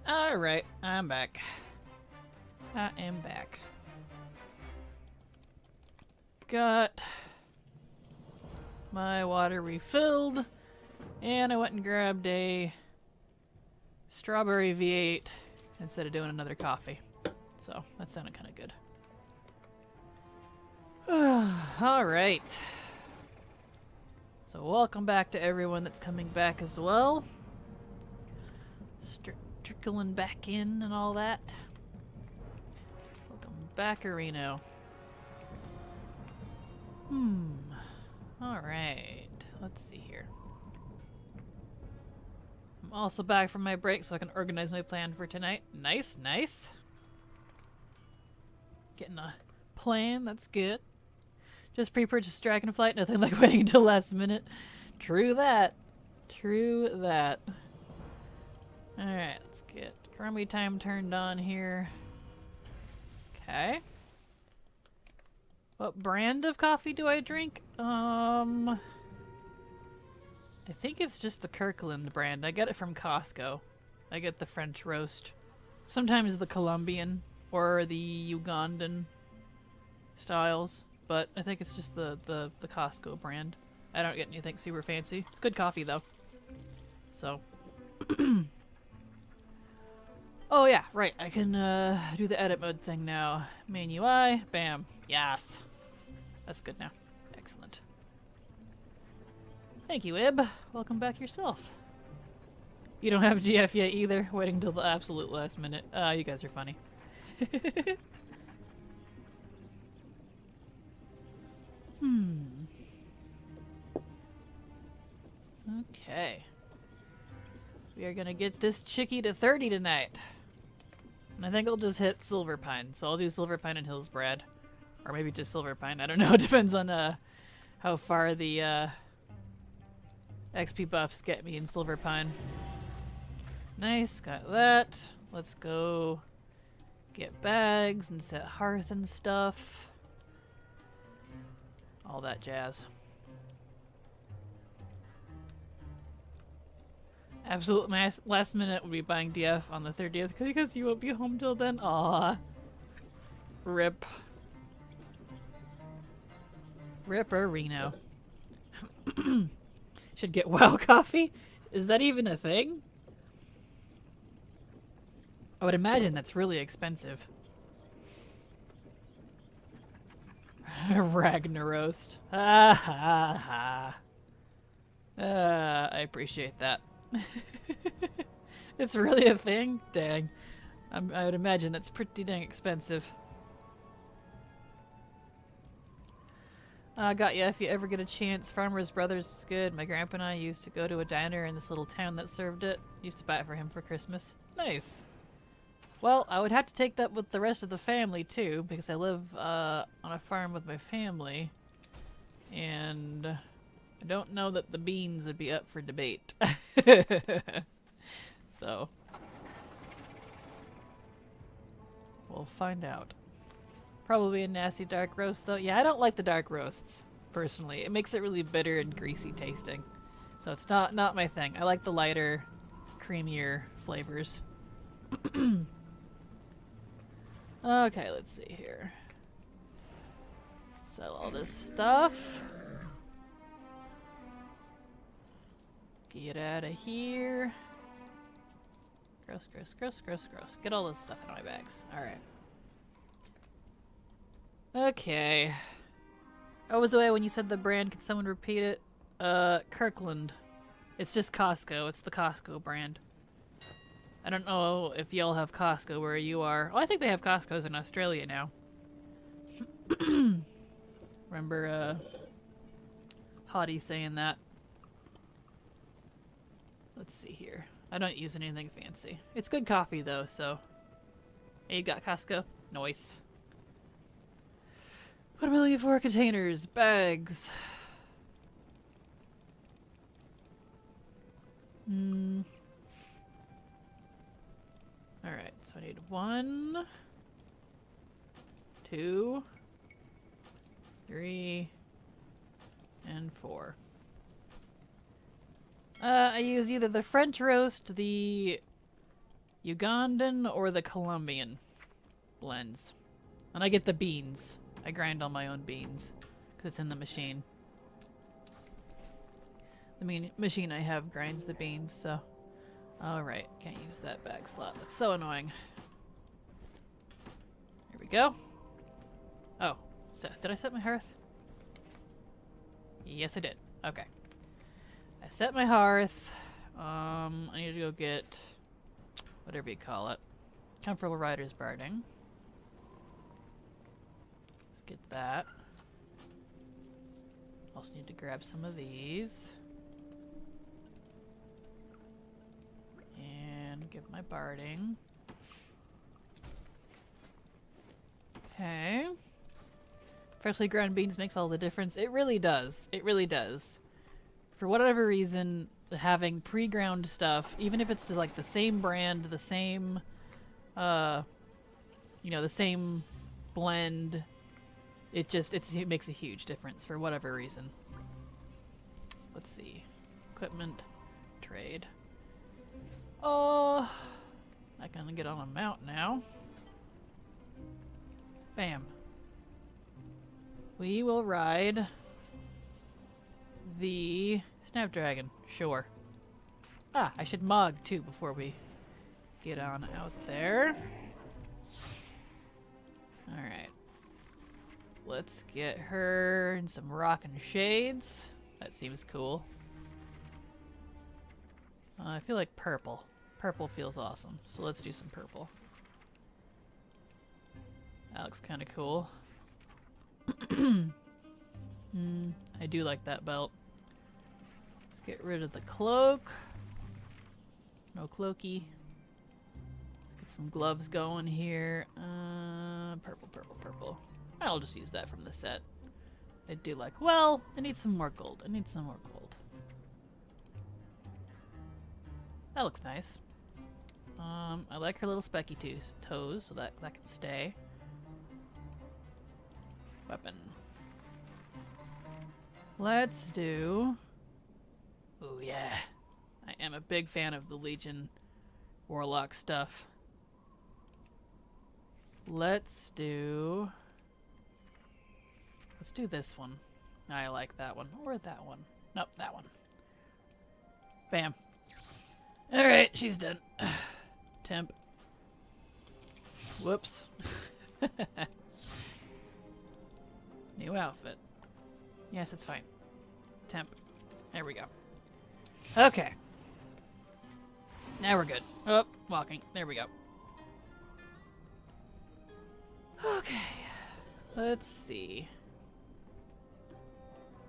Alright, I'm back. I am back. Got my water refilled, and I went and grabbed a strawberry V8 instead of doing another coffee. So, that sounded kind of good. Alright. So, welcome back to everyone that's coming back as well. Trickling back in and all that. Welcome back, Areno. Alright. Let's see here. I'm also back from my break so I can organize my plan for tonight. Nice, nice. Getting a plan, that's good. Just pre-purchased Dragonflight, nothing like waiting until last minute. True that. True that. Alright, let's get Crummy Time turned on here. Okay. What brand of coffee do I drink? I think it's just the Kirkland brand. I get it from Costco. I get the French roast. Sometimes the Colombian or the Ugandan styles. But I think it's just the Costco brand. I don't get anything super fancy. It's good coffee though. So. Oh yeah, right. I can do the edit mode thing now. Main UI. Bam. Yes. That's good now. Excellent. Thank you, Ib. Welcome back yourself. You don't have GF yet either? Waiting till the absolute last minute. You guys are funny. Okay. We are gonna get this chickie to 30 tonight. And I think I'll just hit Silverpine. So I'll do Silverpine and Hillsbrad. Or maybe just Silverpine. I don't know. It depends on how far the XP buffs get me in Silverpine. Nice, got that. Let's go get bags and set hearth and stuff. All that jazz. Absolute last minute will be buying DF on the 30th because you won't be home till then. Aww. Rip. Ripperino. Should get WoW coffee? Is that even a thing? I would imagine that's really expensive. Ragnarost. Ha ha ha. I appreciate that. It's really a thing? Dang. I would imagine that's pretty dang expensive. Got ya if you ever get a chance. Farmer's Brothers is good. My grandpa and I used to go to a diner in this little town that served it. Used to buy it for him for Christmas. Nice. Well, I would have to take that with the rest of the family too, because I live on a farm with my family. And I don't know that the beans would be up for debate. So we'll find out. Probably a nasty dark roast though. Yeah, I don't like the dark roasts, personally. It makes it really bitter and greasy tasting. So it's not my thing. I like the lighter, creamier flavors. Okay, let's see here. Sell all this stuff. Get out of here. Gross, gross, gross, gross, gross. Get all this stuff in my bags. Alright. Okay. I was away when you said the brand. Could someone repeat it? Kirkland. It's just Costco. It's the Costco brand. I don't know if y'all have Costco where you are. Oh, I think they have Costco's in Australia now. Remember, Hottie saying that. Let's see here. I don't use anything fancy. It's good coffee, though, so... Hey, you got Costco? Nice. What am I looking for? Containers. Bags. Alright, so I need 1, 2, 3, and 4. I use either the French roast, the Ugandan or the Colombian blends. And I get the beans. I grind all my own beans because it's in the machine. The machine I have grinds the beans, so... Alright, can't use that back slot. Looks so annoying. Here we go. Oh, did I set my hearth? Yes, I did. Okay. I set my hearth. I need to go get... whatever you call it. Comfortable Rider's Barding. Let's get that. Also need to grab some of these. And give my barding. Okay. Freshly ground beans makes all the difference. It really does. It really does. For whatever reason, having pre-ground stuff, even if it's like the same brand, the same, you know, the same blend, it makes a huge difference for whatever reason. Let's see. Equipment, trade. Oh, I can get on a mount now. Bam. We will ride the Snapdragon. Sure. Ah, I should mog too before we get on out there. Alright. Let's get her in some rockin' shades. That seems cool. I feel like purple. Purple feels awesome, so let's do some purple. That looks kind of cool. I do like that belt. Let's get rid of the cloak. No cloaky. Let's get some gloves going here. Purple, purple, purple. I'll just use that from the set. I do like, well, I need some more gold. I need some more gold. That looks nice. I like her little specky toes, so that can stay. Weapon. Let's do... oh yeah. I am a big fan of the Legion Warlock stuff. Let's do this one. I like that one. Or that one. Nope, that one. Bam. Alright, she's done. Temp. Whoops. New outfit. Yes, it's fine. Temp. There we go. Okay. Now we're good. Oh, walking. There we go. Okay. Let's see.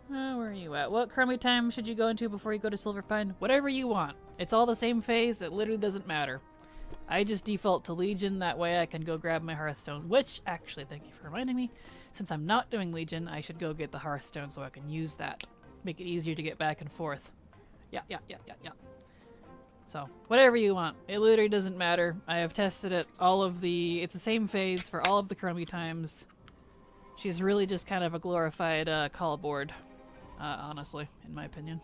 Where are you at? What crummy time should you go into before you go to Silverpine? Whatever you want. It's all the same phase. It literally doesn't matter. I just default to Legion. That way I can go grab my Hearthstone. Which, actually, thank you for reminding me. Since I'm not doing Legion, I should go get the Hearthstone so I can use that. Make it easier to get back and forth. Yeah. So, whatever you want. It literally doesn't matter. I have tested it. It's the same phase for all of the crummy times. She's really just kind of a glorified call board. Honestly, in my opinion.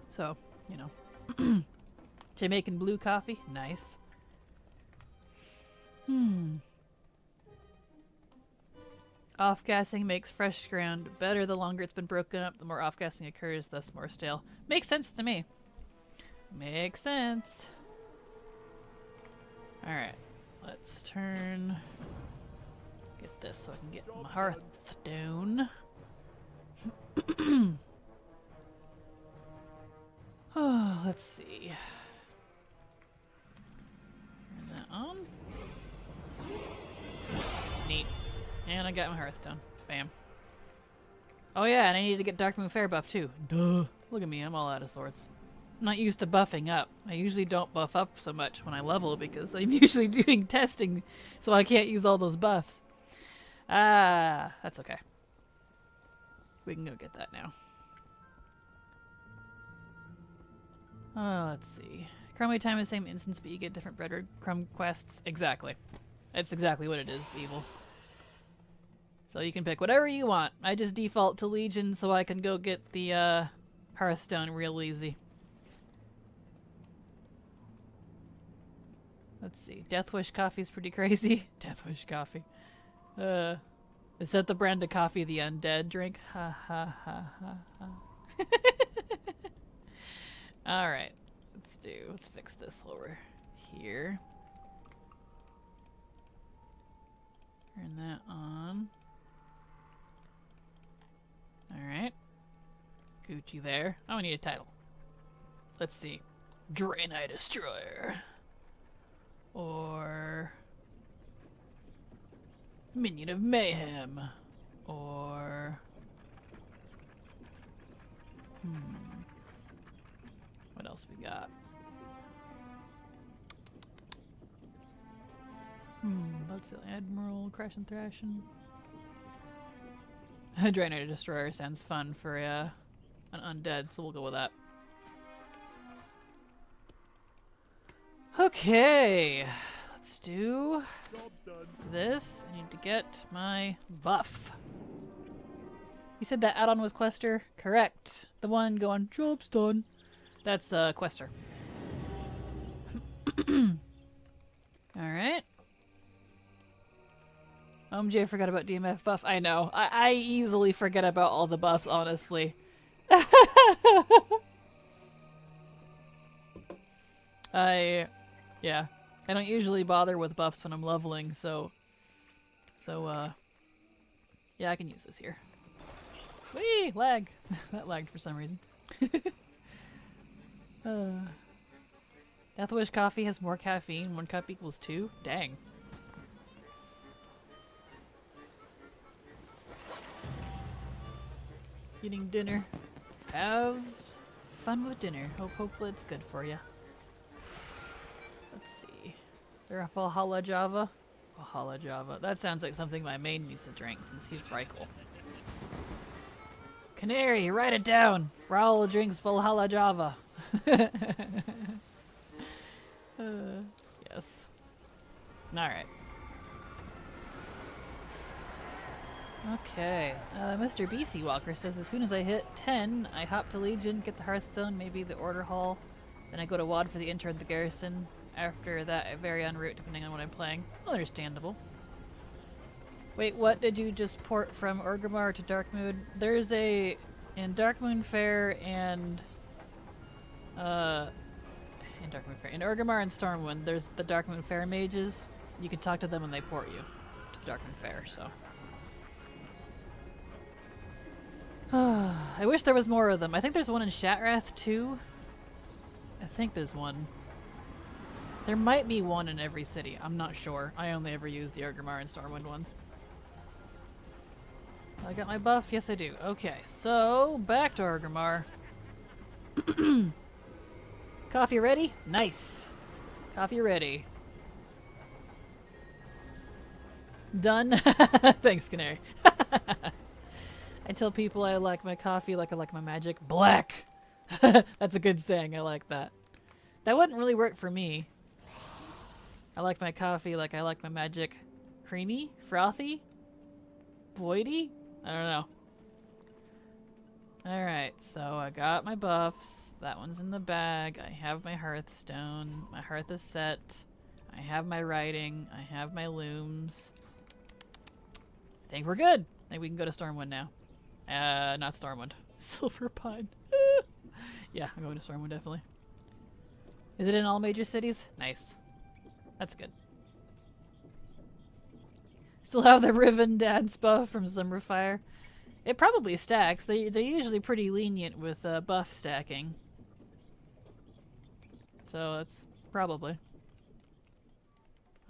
So, you know. Jamaican blue coffee? Nice. Off-gassing makes fresh ground better the longer it's been broken up. The more off-gassing occurs, thus more stale. Makes sense to me. Makes sense. Alright. Let's turn... get this so I can get my Hearthstone. Oh, let's see. Turn that on. Neat. And I got my Hearthstone. Bam. Oh yeah, and I need to get Dark Moon Fair buff too. Duh. Look at me, I'm all out of swords. I'm not used to buffing up. I usually don't buff up so much when I level because I'm usually doing testing, so I can't use all those buffs. Ah, that's okay. We can go get that now. Oh, let's see. Crummy time is the same instance, but you get different breadcrumb quests. Exactly. That's exactly what it is, Evil. So you can pick whatever you want. I just default to Legion so I can go get the Hearthstone real easy. Let's see. Death Wish coffee is pretty crazy. Death Wish coffee. Is that the brand of coffee the undead drink? Ha ha ha ha ha. Alright. Let's fix this over here. Turn that on. Alright. Gucci there. Oh, we need a title. Let's see. Draenei Destroyer. Or Minion of Mayhem. Or what else we got? That's Admiral Crash and Thrashing. Draenei Destroyer sounds fun for an undead, so we'll go with that. Okay, let's do this. I need to get my buff. You said that add-on was Quester? Correct. The one going, job's done. That's Quester. Alright. OMG, I forgot about DMF buff. I know. I easily forget about all the buffs, honestly. Yeah. I don't usually bother with buffs when I'm leveling, so yeah, I can use this here. Whee! Lag! That lagged for some reason. Death Wish coffee has more caffeine. 1 cup equals 2? Dang. Eating dinner. Have fun with dinner. Hopefully it's good for you. Let's see. They're a Valhalla Java. Valhalla Java. That sounds like something my main needs to drink since he's Reichel. Canary, write it down. Raul drinks Valhalla Java. Yes. Alright. Okay. Mr. BC Walker says as soon as I hit 10, I hop to Legion, get the Hearthstone, maybe the Order Hall. Then I go to WoD for the intro of the Garrison. After that, I vary en route depending on what I'm playing. Understandable. Wait, what did you just port from Orgrimmar to Darkmoon? There's a... in Darkmoon Fair and... in Orgrimmar and Stormwind, there's the Darkmoon Fair mages. You can talk to them and they port you to Darkmoon Fair, so... I wish there was more of them. I think there's one in Shatrath too. I think there's one. There might be one in every city. I'm not sure. I only ever use the Orgrimmar and Stormwind ones. I got my buff? Yes, I do. Okay, so back to Orgrimmar. Coffee ready? Nice. Coffee ready. Done. Thanks, Canary. I tell people I like my coffee like I like my magic. Black! That's a good saying. I like that. That wouldn't really work for me. I like my coffee like I like my magic. Creamy? Frothy? Voidy? I don't know. Alright, so I got my buffs. That one's in the bag. I have my Hearthstone. My hearth is set. I have my writing. I have my looms. I think we're good. I think we can go to Stormwind now. Not Stormwind. Silver Pine. Yeah, I'm going to Stormwind, definitely. Is it in all major cities? Nice. That's good. Still have the Riven Dance buff from Summerfire. It probably stacks. They're usually pretty lenient with buff stacking. So that's probably.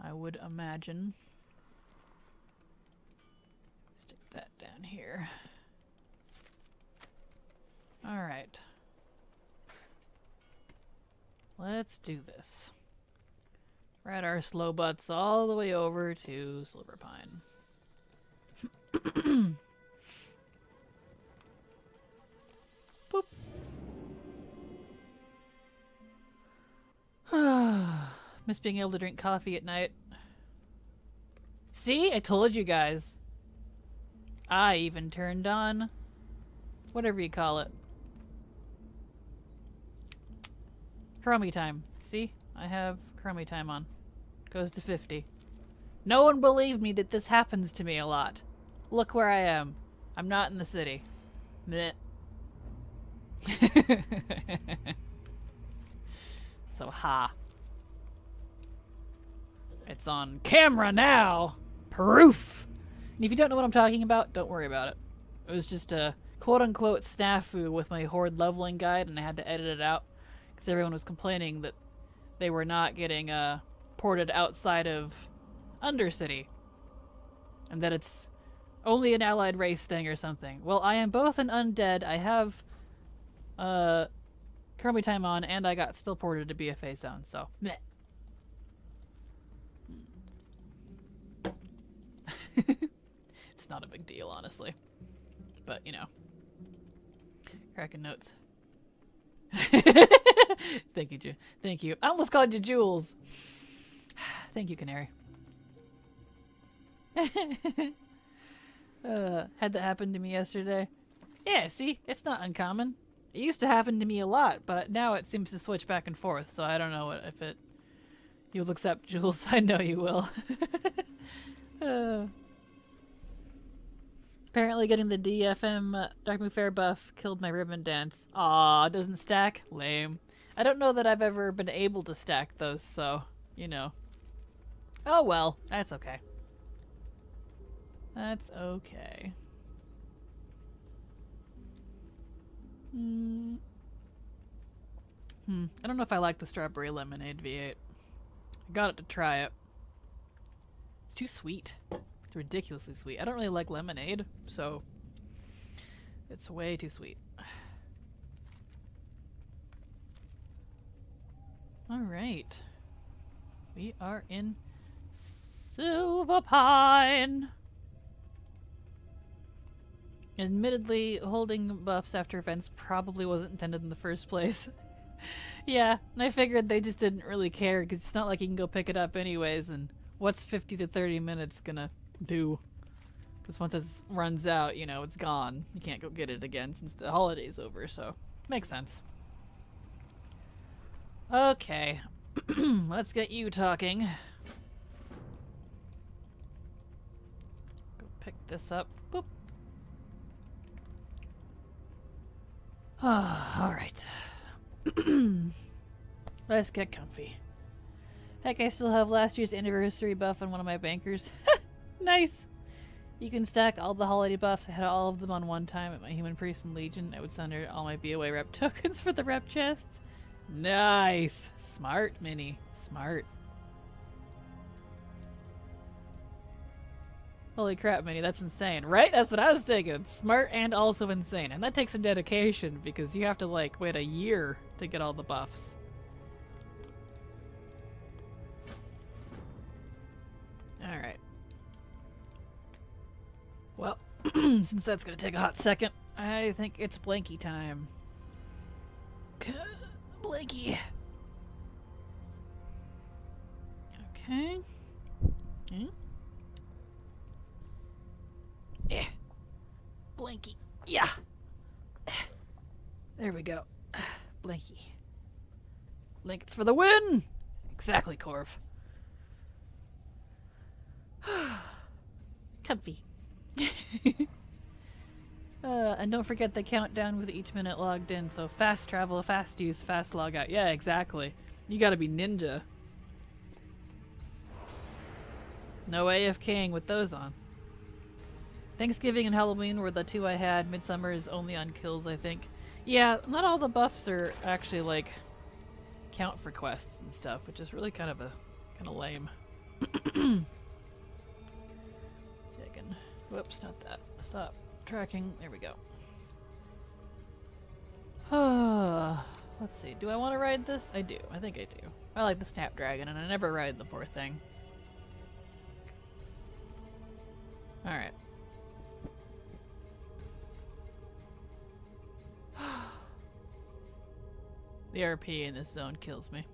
I would imagine. Stick that down here. Alright. Let's do this. Ride our slow butts all the way over to Silverpine. Boop. Miss being able to drink coffee at night. See? I told you guys. I even turned on whatever you call it. Chromie time. See? I have Chromie time on. Goes to 50. No one believed me that this happens to me a lot. Look where I am. I'm not in the city. Blech. So, ha. It's on camera now! Proof! And if you don't know what I'm talking about, don't worry about it. It was just a quote-unquote snafu with my Horde leveling guide, and I had to edit it out because everyone was complaining that they were not getting ported outside of Undercity, and that it's only an allied race thing or something. Well, I am both an undead, I have Chromie time on, and I got still ported to BFA zone, so meh. It's not a big deal, honestly. But, you know. Kraken notes. Thank you, Thank you. I almost called you Jules. Thank you, Canary. Had that happen to me yesterday. Yeah, see? It's not uncommon. It used to happen to me a lot, but now it seems to switch back and forth, so I don't know if it... You'll accept, Jules. I know you will. Apparently getting the DFM Dark Move Fair buff killed my ribbon dance. Aw, doesn't stack? Lame. I don't know that I've ever been able to stack those, so, you know. Oh well, that's okay. That's okay. I don't know if I like the strawberry lemonade V8. I got it to try it. It's too sweet. It's ridiculously sweet. I don't really like lemonade, so it's way too sweet. Alright. We are in Silverpine. Admittedly, holding buffs after events probably wasn't intended in the first place. Yeah, and I figured they just didn't really care, because it's not like you can go pick it up anyways, and what's 50 to 30 minutes gonna do? Because once it runs out, you know, it's gone. You can't go get it again since the holiday's over, so makes sense. Okay, let's get you talking. Go pick this up. Boop. Alright. Let's get comfy. Heck, I still have last year's anniversary buff on one of my bankers. Nice! You can stack all the holiday buffs. I had all of them on one time at my Human Priest and Legion. I would send all my BOA rep tokens for the rep chests. Nice! Smart, Minnie. Smart. Holy crap, Minnie, that's insane. Right? That's what I was thinking. Smart and also insane. And that takes some dedication because you have to, like, wait a year to get all the buffs. Alright. Well, since that's gonna take a hot second, I think it's Blanky time. Blanky. Okay. Yeah. Blanky. Yeah. There we go. Blanky. Blankets for the win! Exactly, Corv. Comfy. And don't forget the countdown with each minute logged in, so fast travel, fast use, fast log out. Yeah, exactly. You gotta be ninja. No AFKing with those on. Thanksgiving and Halloween were the two I had. Midsummer is only on kills, I think. Yeah, not all the buffs are actually, like, count for quests and stuff, which is really kind of lame. See, I can... Whoops, not that. Stop tracking. There we go. Let's see. Do I want to ride this? I do. I think I do. I like the Snapdragon, and I never ride the poor thing. Alright. The RP in this zone kills me.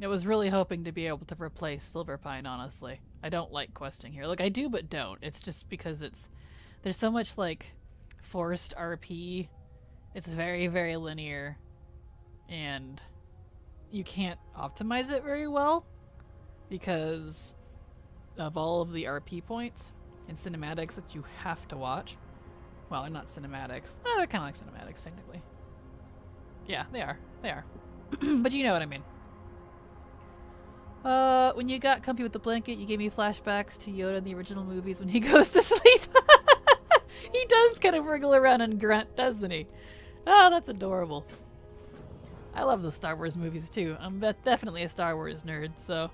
I was really hoping to be able to replace Silverpine, honestly. I don't like questing here. Like, I do, but don't. It's just because there's so much, like, forced RP. It's very, very linear. And you can't optimize it very well because of all of the RP points and cinematics that you have to watch. Well, not cinematics. They're kind of like cinematics, technically. Yeah, they are. They are. But you know what I mean. When you got comfy with the blanket, you gave me flashbacks to Yoda in the original movies when he goes to sleep. He does kind of wriggle around and grunt, doesn't he? Oh, that's adorable. I love the Star Wars movies too. I'm definitely a Star Wars nerd, so.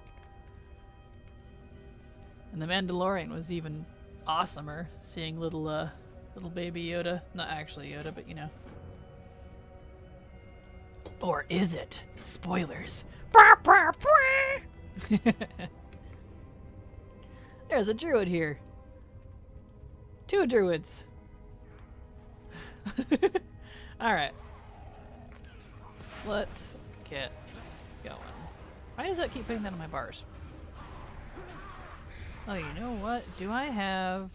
And The Mandalorian was even awesomer, seeing little baby Yoda. Not actually Yoda, but you know. Or is it? Spoilers. There's a druid here. 2 druids. Alright. Let's get going. Why does that keep putting that on my bars? Oh, you know what? Do I have...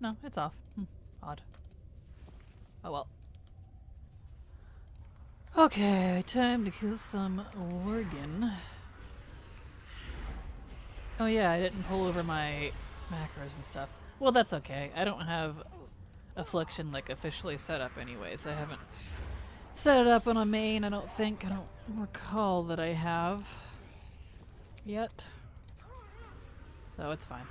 No, it's off. Odd. Oh well. Okay, time to kill some Worgen. Oh yeah, I didn't pull over my macros and stuff. Well, that's okay. I don't have Affliction like officially set up anyways. I haven't set it up on a main, I don't think. I don't recall that I have yet. So it's fine.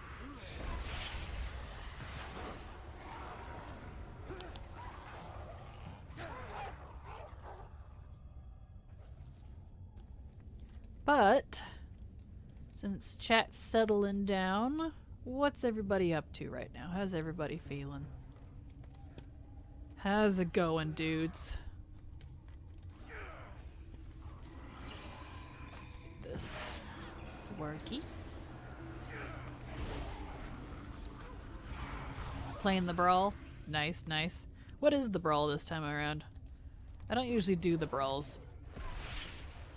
But since chat's settling down, what's everybody up to right now? How's everybody feeling? How's it going, dudes? This worky. Playing the brawl. Nice, nice. What is the brawl this time around? I don't usually do the brawls.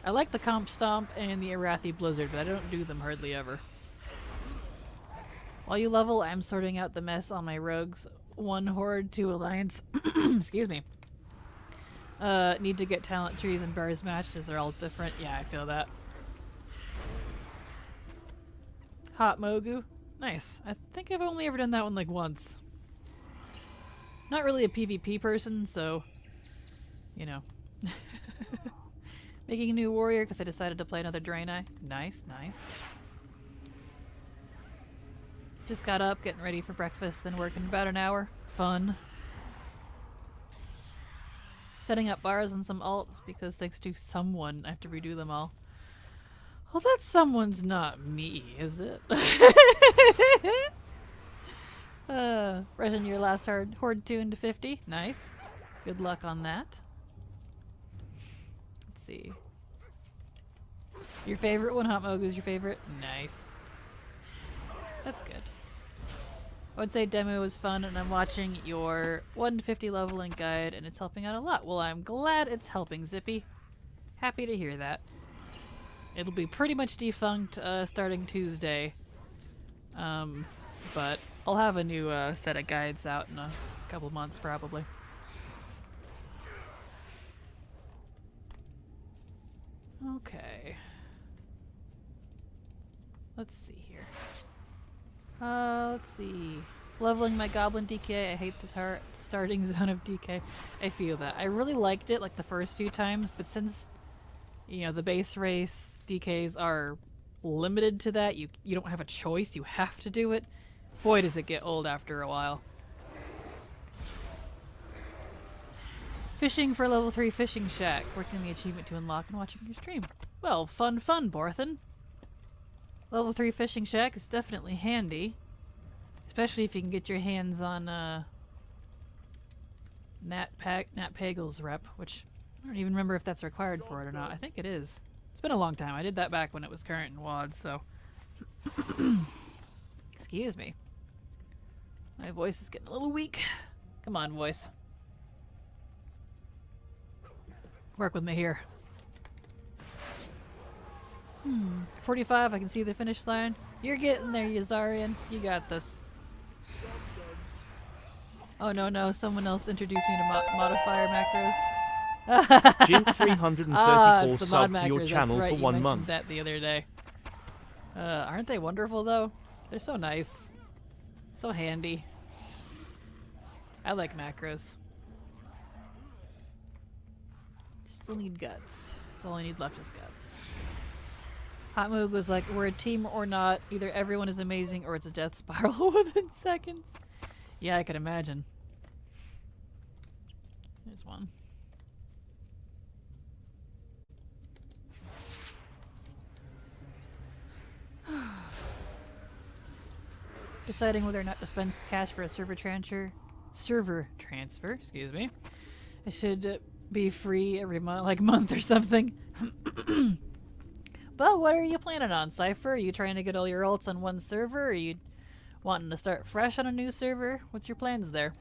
I like the Comp Stomp and the Arathi Blizzard, but I don't do them hardly ever. While you level, I'm sorting out the mess on my rogues. 1 Horde, 2 Alliance. Excuse me. Need to get talent trees and bars matched as they're all different. Yeah, I feel that. Hot Mogu. Nice. I think I've only ever done that one like once. Not really a PvP person, so... You know. Making a new warrior because I decided to play another Draenei. Nice, nice. Just got up, getting ready for breakfast, then working about an hour. Fun. Setting up bars on some alts because thanks to someone, I have to redo them all. Well, that someone's not me, is it? Rushing your last Horde 2 into 50. Nice. Good luck on that. Let's see. Your favorite one? Hot Mogu's your favorite? Nice. That's good. I would say demo was fun, and I'm watching your 1 to 50 leveling guide, and it's helping out a lot. Well, I'm glad it's helping, Zippy. Happy to hear that. It'll be pretty much defunct starting Tuesday. But I'll have a new set of guides out in a couple months, probably. Okay. Let's see here. Let's see. Leveling my Goblin DK. I hate the starting zone of DK. I feel that. I really liked it like the first few times, but since, you know, the base race DKs are limited to that, you don't have a choice, you have to do it. Boy, does it get old after a while. Fishing for level 3 fishing shack. Working the achievement to unlock and watching your stream. Well, fun, Borthen. Level 3 fishing shack is definitely handy. Especially if you can get your hands on Nat Pagel's rep, which I don't even remember if that's required for it or not. I think it is. It's been a long time. I did that back when it was current in WoD, so... Excuse me. My voice is getting a little weak. Come on, voice. Work with me here. 45, I can see the finish line. You're getting there, Yazarian. You got this. Oh no, someone else introduced me to modifier macros. Jink 334 it's the mod subbed to your macros, channel that's right, for you 1 mentioned month. that the other day. Aren't they wonderful though? They're so nice. So handy. I like macros. Still need guts. That's all I need left is guts. Hot Moog was like, we're a team or not. Either everyone is amazing or it's a death spiral within seconds. Yeah, I could imagine. There's one. Deciding whether or not to spend cash for a server transfer, excuse me. It should be free every month, like month or something. But what are you planning on, Cypher? Are you trying to get all your ults on one server? Or are you wanting to start fresh on a new server? What's your plans there?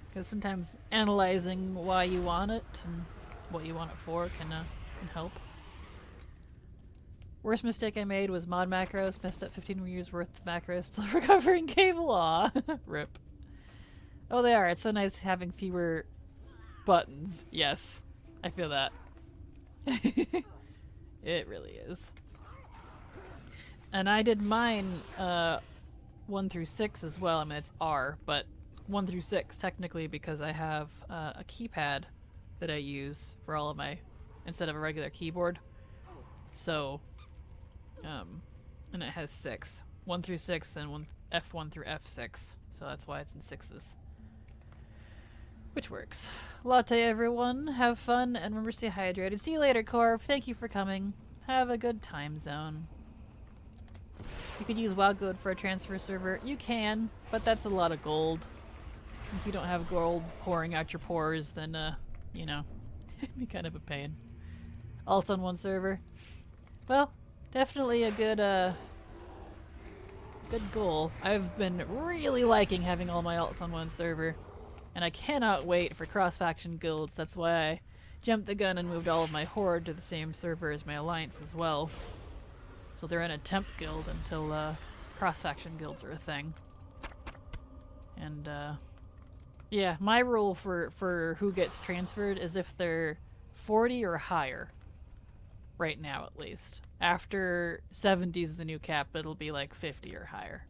Because sometimes analyzing why you want it and what you want it for can help. Worst mistake I made was mod macros. Messed up 15 years worth of macros. Still recovering cable. Aw. Rip. Oh, they are. It's so nice having fewer buttons. Yes. I feel that. It really is. And I did mine 1 through 6 as well. I mean, it's R, but 1 through 6 technically because I have a keypad that I use for all of my, instead of a regular keyboard. So, and it has 6. 1 through 6 and F1 through F6. So that's why it's in 6s. Which works. Latte, everyone. Have fun and remember to stay hydrated. See you later, Corv. Thank you for coming. Have a good time zone. You could use WildGold for a transfer server. You can, but that's a lot of gold. If you don't have gold pouring out your pores, then, you know, it'd be kind of a pain. Alt on one server. Well, definitely a good, good goal. I've been really liking having all my alts on one server. And I cannot wait for cross-faction guilds. That's why I jumped the gun and moved all of my horde to the same server as my alliance as well. So they're in a temp guild until cross-faction guilds are a thing. And yeah, my rule for who gets transferred is if they're 40 or higher. Right now, at least. After 70 is the new cap, it'll be like 50 or higher.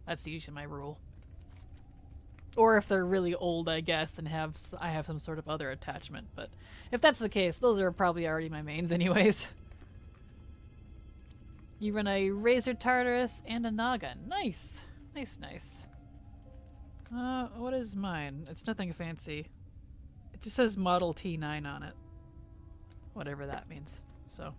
That's usually my rule. Or if they're really old, I guess, and I have some sort of other attachment. But if that's the case, those are probably already my mains anyways. You run a Razor Tartarus and a Naga. Nice. Nice, nice. What is mine? It's nothing fancy. It just says Model T9 on it. Whatever that means. So.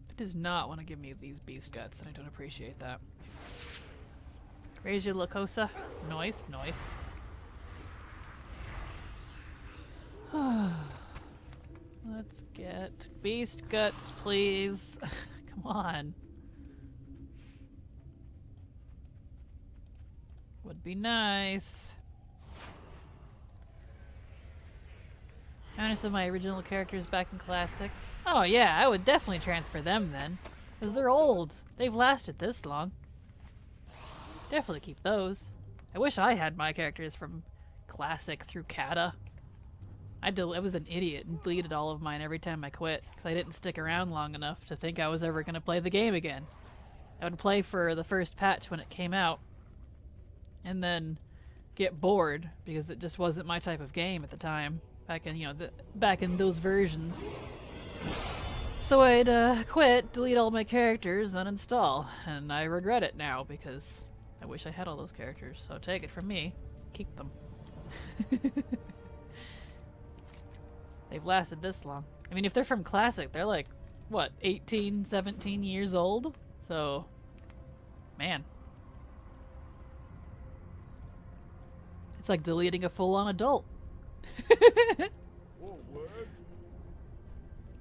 It does not want to give me these beast guts, and I don't appreciate that. Raise your Lacosa. Nice, nice. Let's get beast guts, please. Come on. Would be nice. How many of my original characters back in Classic? Oh yeah, I would definitely transfer them then. Because they're old. They've lasted this long. Definitely keep those. I wish I had my characters from Classic through Kata. I was an idiot and deleted all of mine every time I quit. Because I didn't stick around long enough to think I was ever going to play the game again. I would play for the first patch when it came out. And then get bored because it just wasn't my type of game at the time. Back in, you know, back in those versions. So I'd quit, delete all my characters, uninstall, and I regret it now because I wish I had all those characters. So take it from me, keep them. They've lasted this long. I mean, if they're from Classic, they're like, what, 18, 17 years old? So, man. It's like deleting a full-on adult.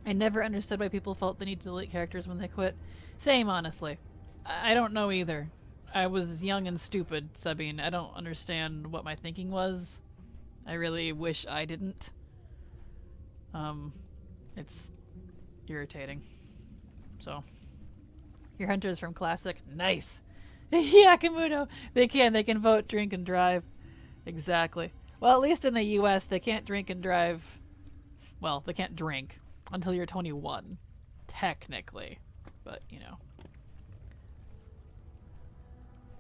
I never understood why people felt the need to delete characters when they quit. Same, honestly. I don't know either. I was young and stupid, Sabine. I don't understand what my thinking was. I really wish I didn't. It's irritating. So, your hunters from Classic, nice. Yeah, Kamuto, they can vote, drink, and drive. Exactly. Well, at least in the U.S., they can't drink and drive. Well, they can't drink until you're 21, technically. But you know.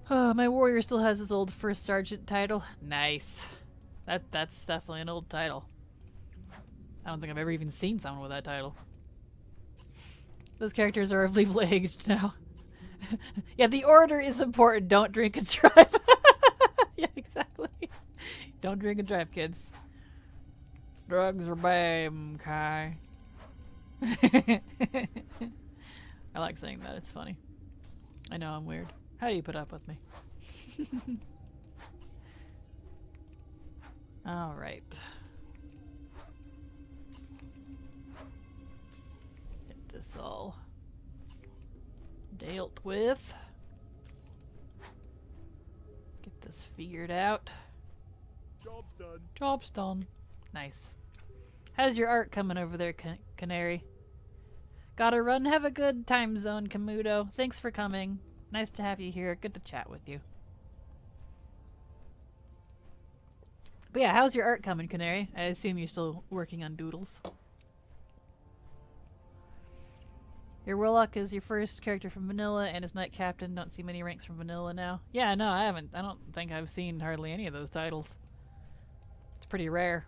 Oh, my warrior still has his old first sergeant title. Nice. That's definitely an old title. I don't think I've ever even seen someone with that title. Those characters are legal aged now. Yeah, the order is important. Don't drink and drive. Yeah, exactly. Don't drink and drive, kids. Drugs are bad, okay? I like saying that. It's funny. I know I'm weird. How do you put up with me? All right. Get this all dealt with. Get this figured out. Job's done. Job's done. Nice. How's your art coming over there, Canary? Gotta run. Have a good time zone, Kamuto. Thanks for coming. Nice to have you here. Good to chat with you. But yeah, how's your art coming, Canary? I assume you're still working on doodles. Your Warlock is your first character from Vanilla, and his Knight Captain. Don't see many ranks from Vanilla now. Yeah, no, I haven't. I don't think I've seen hardly any of those titles. It's pretty rare.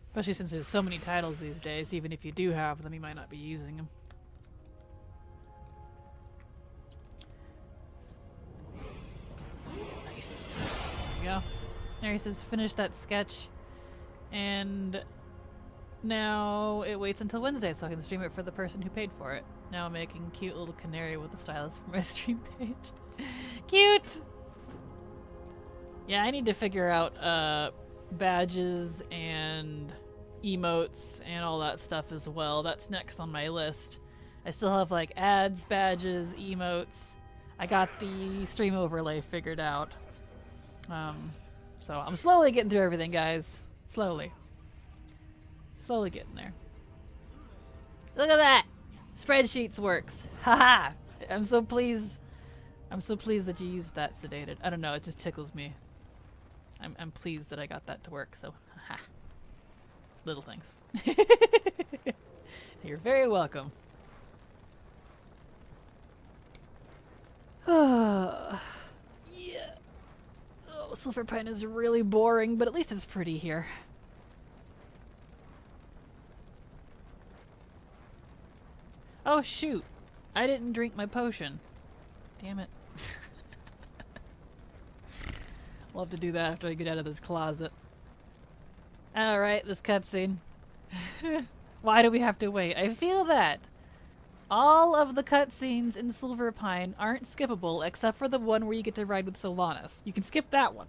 Especially since there's so many titles these days. Even if you do have them, you might not be using them. Nice. There we go. There he says, finish that sketch. And now it waits until Wednesday so I can stream it for the person who paid for it. Now I'm making cute little canary with a stylus for my stream page. Cute! Yeah, I need to figure out badges and emotes and all that stuff as well. That's next on my list. I still have like ads, badges, emotes. I got the stream overlay figured out. So I'm slowly getting through everything, guys. Slowly. Slowly getting there. Look at that! Spreadsheets works. Haha! I'm so pleased. I'm so pleased that you used that, Sedated. I don't know, it just tickles me. I'm pleased that I got that to work, so haha. Little things. You're very welcome. Yeah. Oh, Silver Pine is really boring, but at least it's pretty here. Oh shoot! I didn't drink my potion. Damn it. I'll have to do that after I get out of this closet. Alright, this cutscene. Why do we have to wait? I feel that all of the cutscenes in Silver Pine aren't skippable except for the one where you get to ride with Sylvanas. You can skip that one.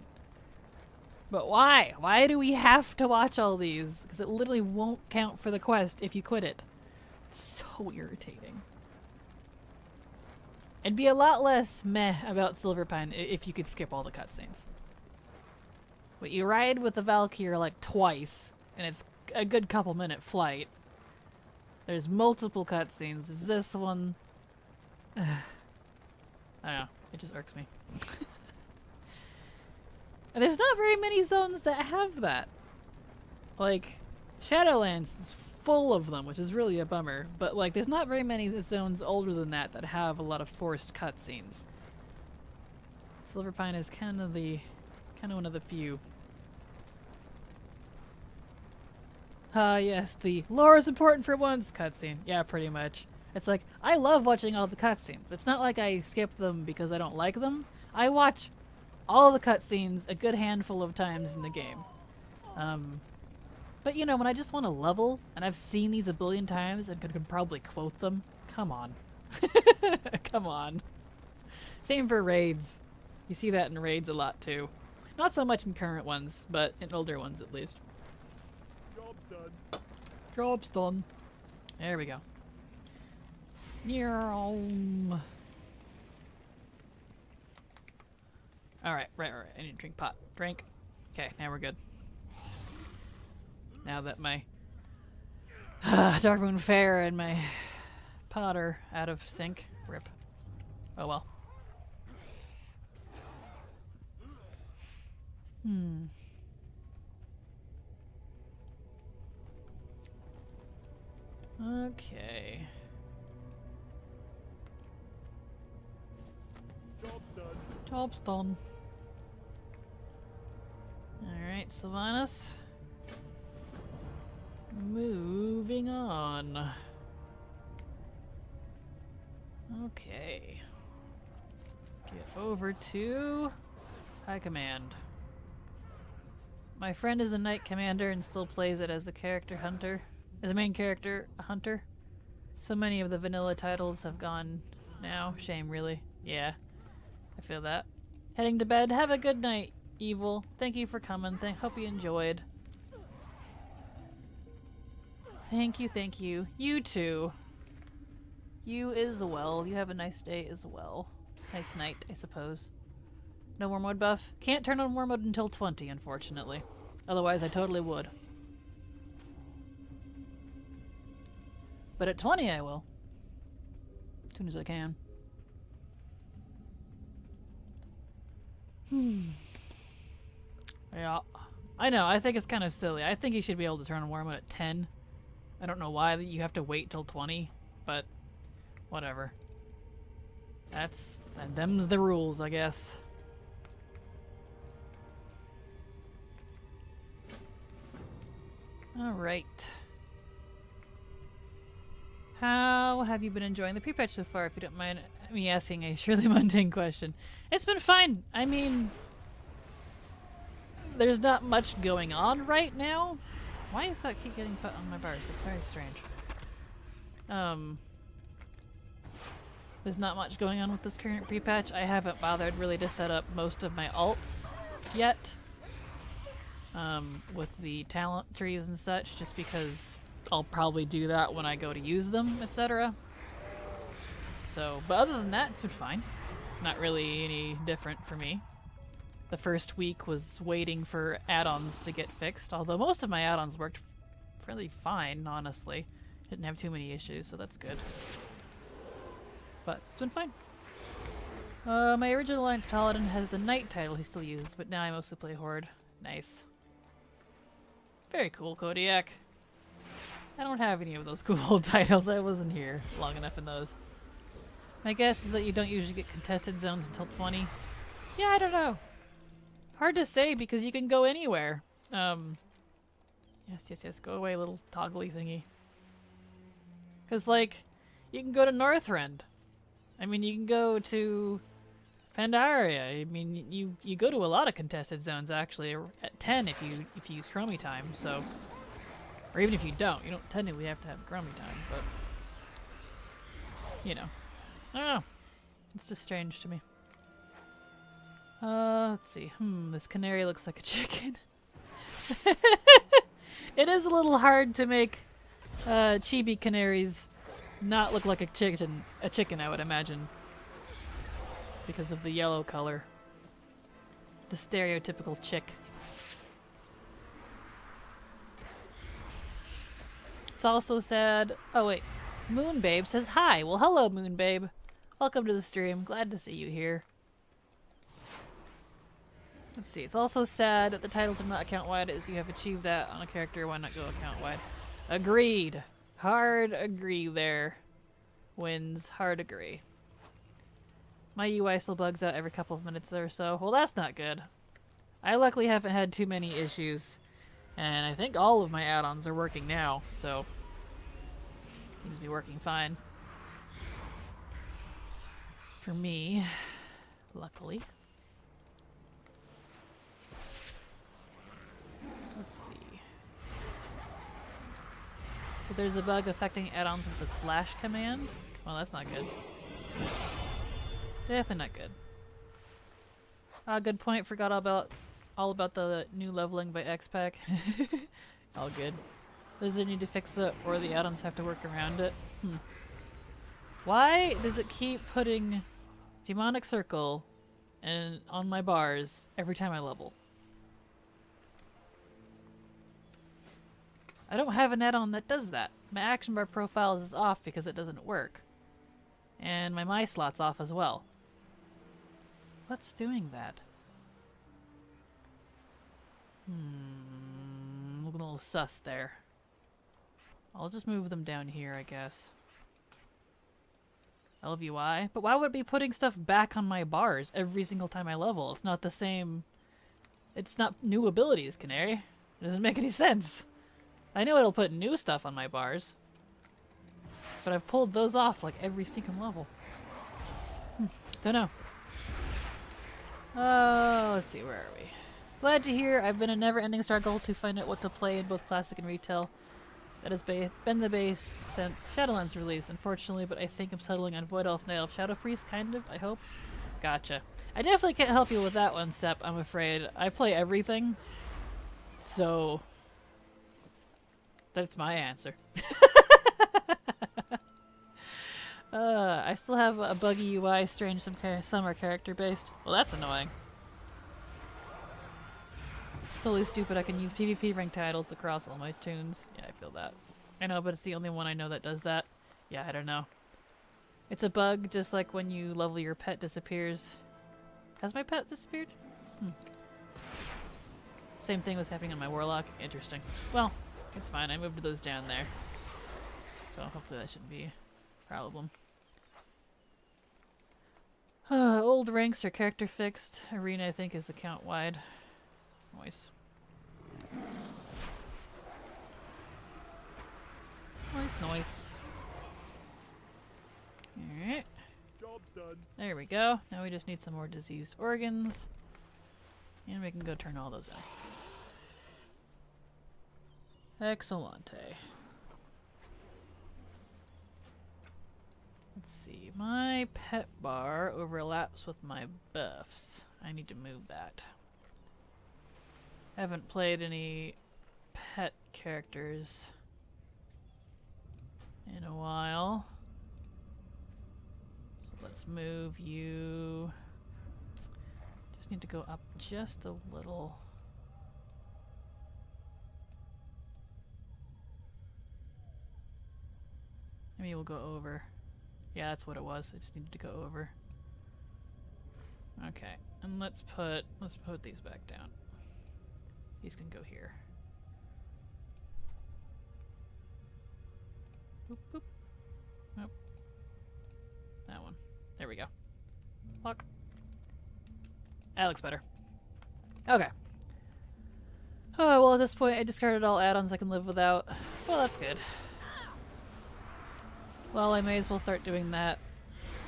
But why? Why do we have to watch all these? Because it literally won't count for the quest if you quit it. It's so irritating. It'd be a lot less meh about Silver Pine if you could skip all the cutscenes. But you ride with the Valkyrie like twice, and it's a good couple minute flight. There's multiple cutscenes. There's this one. I don't know. It just irks me. And there's not very many zones that have that. Like, Shadowlands is full of them, which is really a bummer. But like, there's not very many zones older than that that have a lot of forced cutscenes. Silver Pine is kind of one of the few. Yes, the lore is important for once cutscene. Yeah, pretty much. It's like, I love watching all the cutscenes. It's not like I skip them because I don't like them. I watch all the cutscenes a good handful of times in the game. But you know, when I just want to level, and I've seen these a billion times and could probably quote them, come on. Come on. Same for raids. You see that in raids a lot too. Not so much in current ones, but in older ones at least. Job's done. Job's done. There we go. Alright, right. I need to drink pot. Drink. Okay, now we're good. Now that my Darkmoon Fair and my pot are out of sync. Rip. Oh well. Okay. Job done. Job's done. Alright, Sylvanas. Moving on. Okay. Get over to High Command. My friend is a knight commander and still plays it as a character hunter. As a main character hunter. So many of the vanilla titles have gone now. Shame, really. Yeah. I feel that. Heading to bed. Have a good night, Evil. Thank you for coming. Hope you enjoyed. Thank you, thank you. You too. You as well. You have a nice day as well. Nice night, I suppose. No more mode buff? Can't turn on more mode until 20, unfortunately. Otherwise, I totally would. But at 20, I will. As soon as I can. Yeah. I know, I think it's kind of silly. I think you should be able to turn on war mode at 10. I don't know why you have to wait till 20, but whatever. Them's the rules, I guess. Alright. How have you been enjoying the pre-patch so far, if you don't mind me asking a surely mundane question? It's been fine. I mean, there's not much going on right now. Why does that keep getting put on my bars? It's very strange. There's not much going on with this current pre-patch. I haven't bothered really to set up most of my alts yet. With the talent trees and such, just because I'll probably do that when I go to use them, etc. So, but other than that, it's been fine. Not really any different for me. The first week was waiting for add-ons to get fixed, although most of my add-ons worked fairly fine, honestly. Didn't have too many issues, so that's good. But it's been fine. My original Alliance Paladin has the Knight title he still uses, but now I mostly play Horde. Nice. Very cool, Kodiak. I don't have any of those cool old titles. I wasn't here long enough in those. My guess is that you don't usually get contested zones until 20. Yeah, I don't know. Hard to say because you can go anywhere. Yes, go away, little toggly thingy. Because, like, you can go to Northrend. I mean, you can go to Pandaria. I mean, you go to a lot of contested zones, actually, at 10 if you use Chromie time, so... Or even if you don't technically have to have Chromie time, but... You know. I don't know. It's just strange to me. Let's see. This canary looks like a chicken. It is a little hard to make chibi canaries not look like a chicken, I would imagine. Because of the yellow color. The stereotypical chick. It's also sad... Oh wait. Moonbabe says hi. Well, hello, Moonbabe. Welcome to the stream. Glad to see you here. Let's see. It's also sad that the titles are not account-wide, as you have achieved that on a character. Why not go account-wide? Agreed. Hard agree there. Wins. Hard agree. My UI still bugs out every couple of minutes or so. Well, that's not good. I luckily haven't had too many issues. And I think all of my add-ons are working now, so... Seems to be working fine. For me, luckily. Let's see. So there's a bug affecting add-ons with the slash command. Well, that's not good. Definitely not good. Good point. Forgot all about the new leveling by X-Pack. All good. Does it need to fix it, or the add-ons have to work around it? Why does it keep putting Demonic Circle on my bars every time I level? I don't have an add-on that does that. My action bar profiles is off because it doesn't work. And my slot's off as well. What's doing that? Looking a little sus there. I'll just move them down here, I guess. LVY? But why would it be putting stuff back on my bars every single time I level? It's not the same... It's not new abilities, Canary. It doesn't make any sense. I know it'll put new stuff on my bars. But I've pulled those off like every stinking level. Don't know. Let's see, where are we? Glad to hear I've been a never-ending struggle to find out what to play in both classic and retail. That has been the base since Shadowlands release, unfortunately, but I think I'm settling on Void Elf, Night Elf, Shadow Priest, kind of, I hope. Gotcha. I definitely can't help you with that one, Sep, I'm afraid. I play everything, so that's my answer. I still have a buggy UI, strange, some are character-based. Well, that's annoying. Solely stupid, I can use PvP rank titles across all my tunes. Yeah, I feel that. I know, but it's the only one I know that does that. Yeah, I don't know. It's a bug, just like when you level your pet disappears. Has my pet disappeared? Same thing was happening on my Warlock. Interesting. Well, it's fine. I moved those down there. So hopefully that shouldn't be a problem. Old ranks are character fixed. Arena, I think, is account wide. Nice. Nice. Alright. Job done. There we go. Now we just need some more diseased organs. And we can go turn all those in. Excellente. Let's see. My pet bar overlaps with my buffs. I need to move that. I haven't played any pet characters in a while. So let's move you. Just need to go up just a little. Maybe we'll go over. Yeah, that's what it was. I just needed to go over. Okay, and let's put these back down. These can go here. Boop, boop. Nope. That one. There we go. Lock. That looks better. Okay. Oh, well, at this point, I discarded all add-ons I can live without. Well, that's good. Well, I may as well start doing that.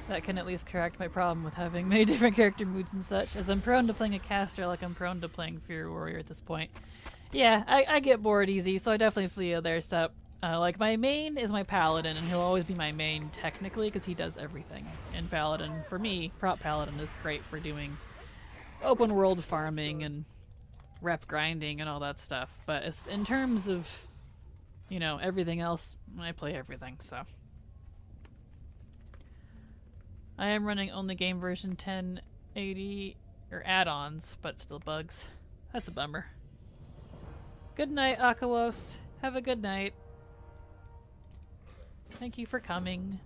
That can at least correct my problem with having many different character moods and such, as I'm prone to playing a caster like I'm prone to playing Fury Warrior at this point. Yeah, I get bored easy, so I definitely feel there, so... like, my main is my Paladin, and he'll always be my main, technically, because he does everything. And Paladin, for me, Prop Paladin is great for doing open world farming and rep grinding and all that stuff. But it's, in terms of, you know, everything else, I play everything, so... I am running only game version 1080, or add-ons, but still bugs. That's a bummer. Good night, Akawos. Have a good night. Thank you for coming.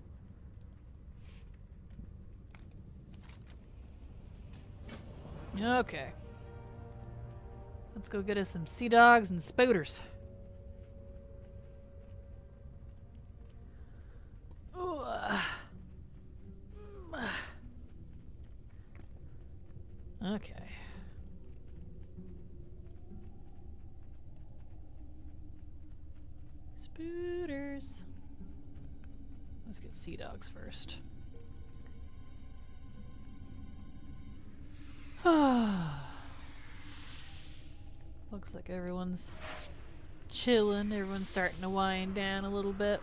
Okay. Let's go get us some sea dogs and spooters. Ooh. Okay. Spooters. Let's get sea dogs first. Looks like everyone's chilling. Everyone's starting to wind down a little bit.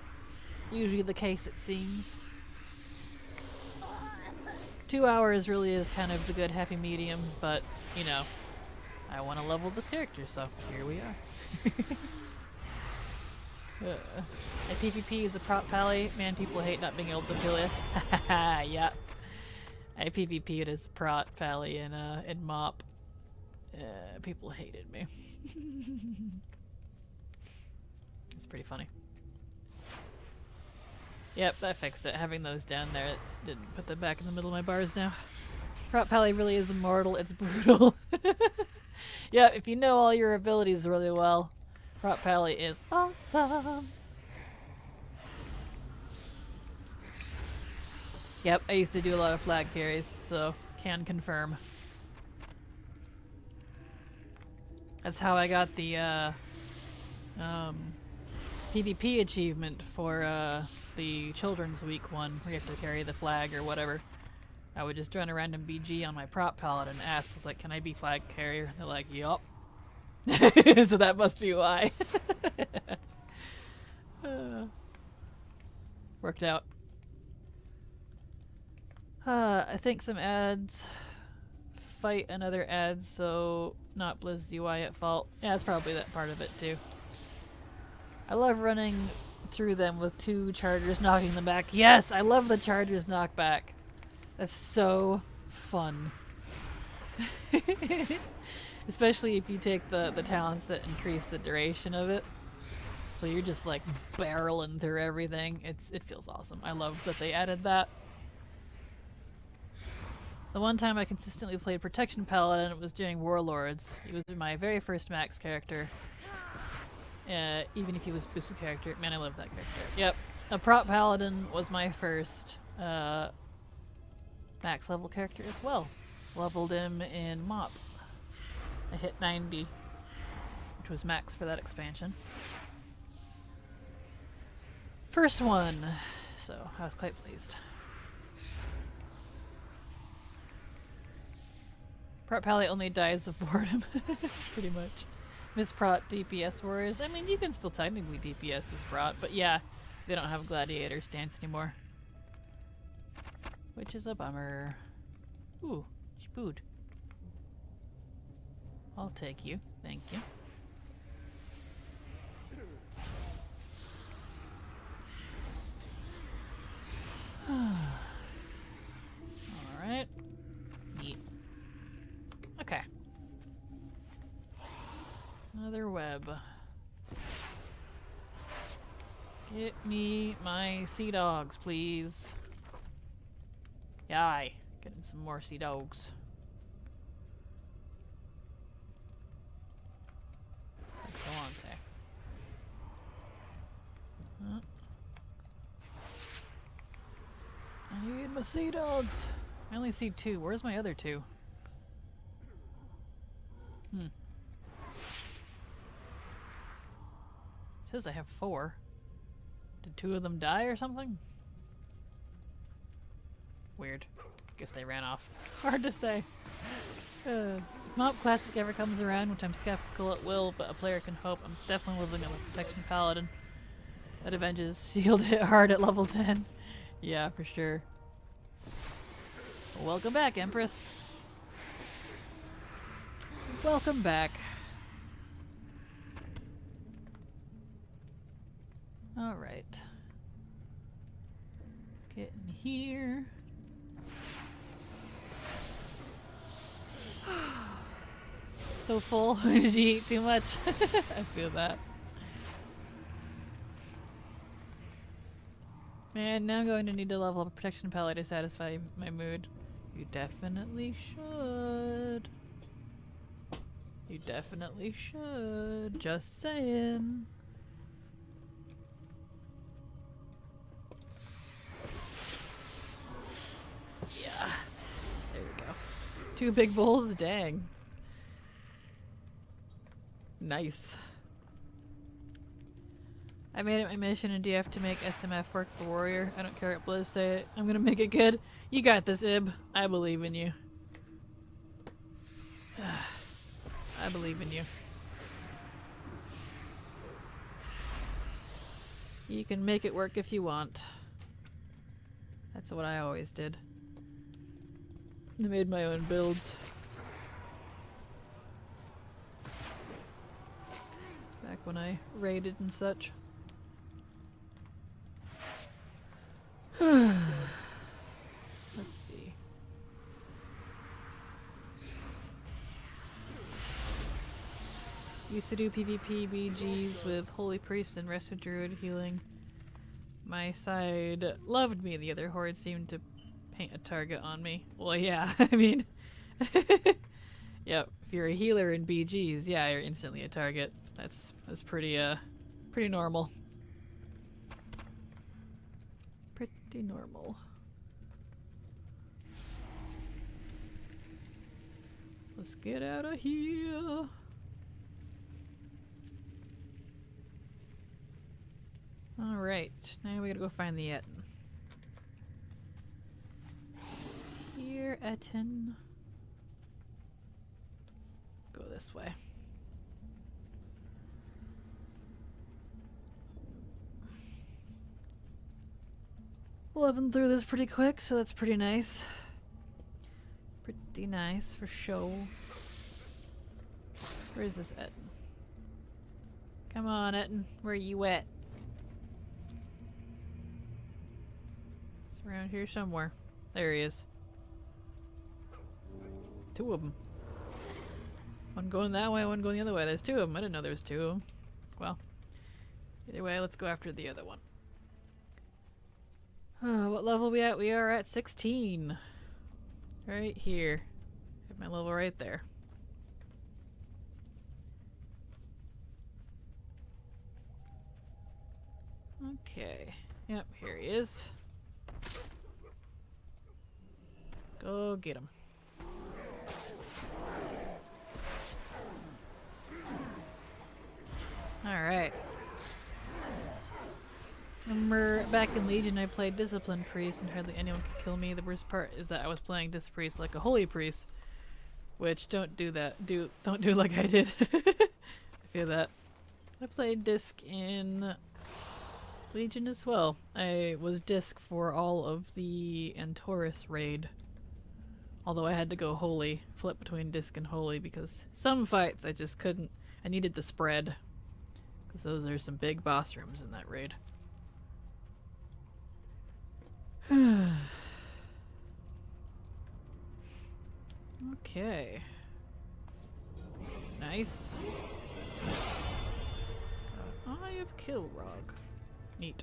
Usually the case, it seems. 2 hours really is kind of the good happy medium, but, you know, I want to level this character, so here we are. A PvP is a prop pally. Man, people hate not being able to kill you. Yeah. I PvP'd as prot pally in MOP. People hated me. It's pretty funny. Yep, that fixed it. Having those down there didn't put them back in the middle of my bars now. Prop Pally really is immortal. It's brutal. Yeah, if you know all your abilities really well, Prop Pally is awesome. Yep, I used to do a lot of flag carries, so can confirm. That's how I got the PvP achievement for the Children's Week one, where you have to carry the flag or whatever. I would just run a random BG on my prop palette and ask, was like, can I be flag carrier? They're like, yup. So that must be why. Worked out. I think some ads fight another ad, so not Blizz UI at fault. Yeah, that's probably that part of it too. I love running through them with 2 chargers knocking them back. Yes, I love the chargers knockback. That's so fun. Especially if you take the talents that increase the duration of it. So you're just like barreling through everything. It feels awesome. I love that they added that. The one time I consistently played Protection Paladin, it was doing Warlords. He was my very first Max character. Even if he was boosted character. Man, I love that character. Yep. A Prop Paladin was my first Max level character as well. Leveled him in MOP. I hit 90, which was max for that expansion. First one, so I was quite pleased. Prot Pally only dies of boredom, pretty much. Miss Prot DPS warriors. I mean, you can still technically DPS as Prot, but yeah, they don't have gladiator stance anymore. Which is a bummer. Ooh, spood. I'll take you, thank you. Alright. Neat. Okay. Another web. Get me my sea dogs, please. Yay. Getting some more sea dogs. Excellent. I need my sea dogs. I only see 2. Where's my other 2? Says I have 4. Did 2 of them die or something? Weird. Guess they ran off. Hard to say. If Mob Classic ever comes around, which I'm skeptical it will, but a player can hope, I'm definitely living in a Protection Paladin that avenges shield hit hard at level 10. Yeah, for sure. Welcome back, Empress. Welcome back. Alright. Get in here. So full. Did you eat too much? I feel that. Man, now I'm going to need to level up a Protection Palette to satisfy my mood. You definitely should. You definitely should. Just saying. Yeah. There we go. 2 big bowls? Dang. Nice. I made it my mission in DF to make SMF work for Warrior. I don't care what Blizz say it. I'm gonna make it good. You got this, Ib. I believe in you. I believe in you. You can make it work if you want. That's what I always did. I made my own builds. Back when I raided and such. Let's see. Used to do PvP BGs with Holy Priest and Rescue Druid healing. My side loved me, the other horde seemed to paint a target on me. Well, yeah, I mean... Yep, if you're a healer in BGs, yeah, you're instantly a target. That's pretty normal. Pretty normal. Let's get out of here. Alright, now we gotta go find the Etten. Here, Etten. Go this way. Leveled through this pretty quick, so that's pretty nice. Pretty nice for show. Where is this Etten? Come on, Etten. Where are you at? It's around here somewhere. There he is. Two of them. One going that way, one going the other way. There's two of them. I didn't know there was two of them. Well, either way, let's go after the other one. What level are we at? We are at 16. Right here. I have my level right there. Okay. Yep, here he is. Go get him. Alright. Remember back in Legion I played Discipline Priest and hardly anyone could kill me. The worst part is that I was playing Disc Priest like a Holy Priest. Which, don't do that. Don't do like I did. I feel that. I played Disc in Legion as well. I was Disc for all of the Antorus raid. Although I had to go Holy, flip between Disc and Holy because some fights I just couldn't. I needed the spread. Because those are some big boss rooms in that raid. Okay. Nice. Eye of Kilrog. Neat.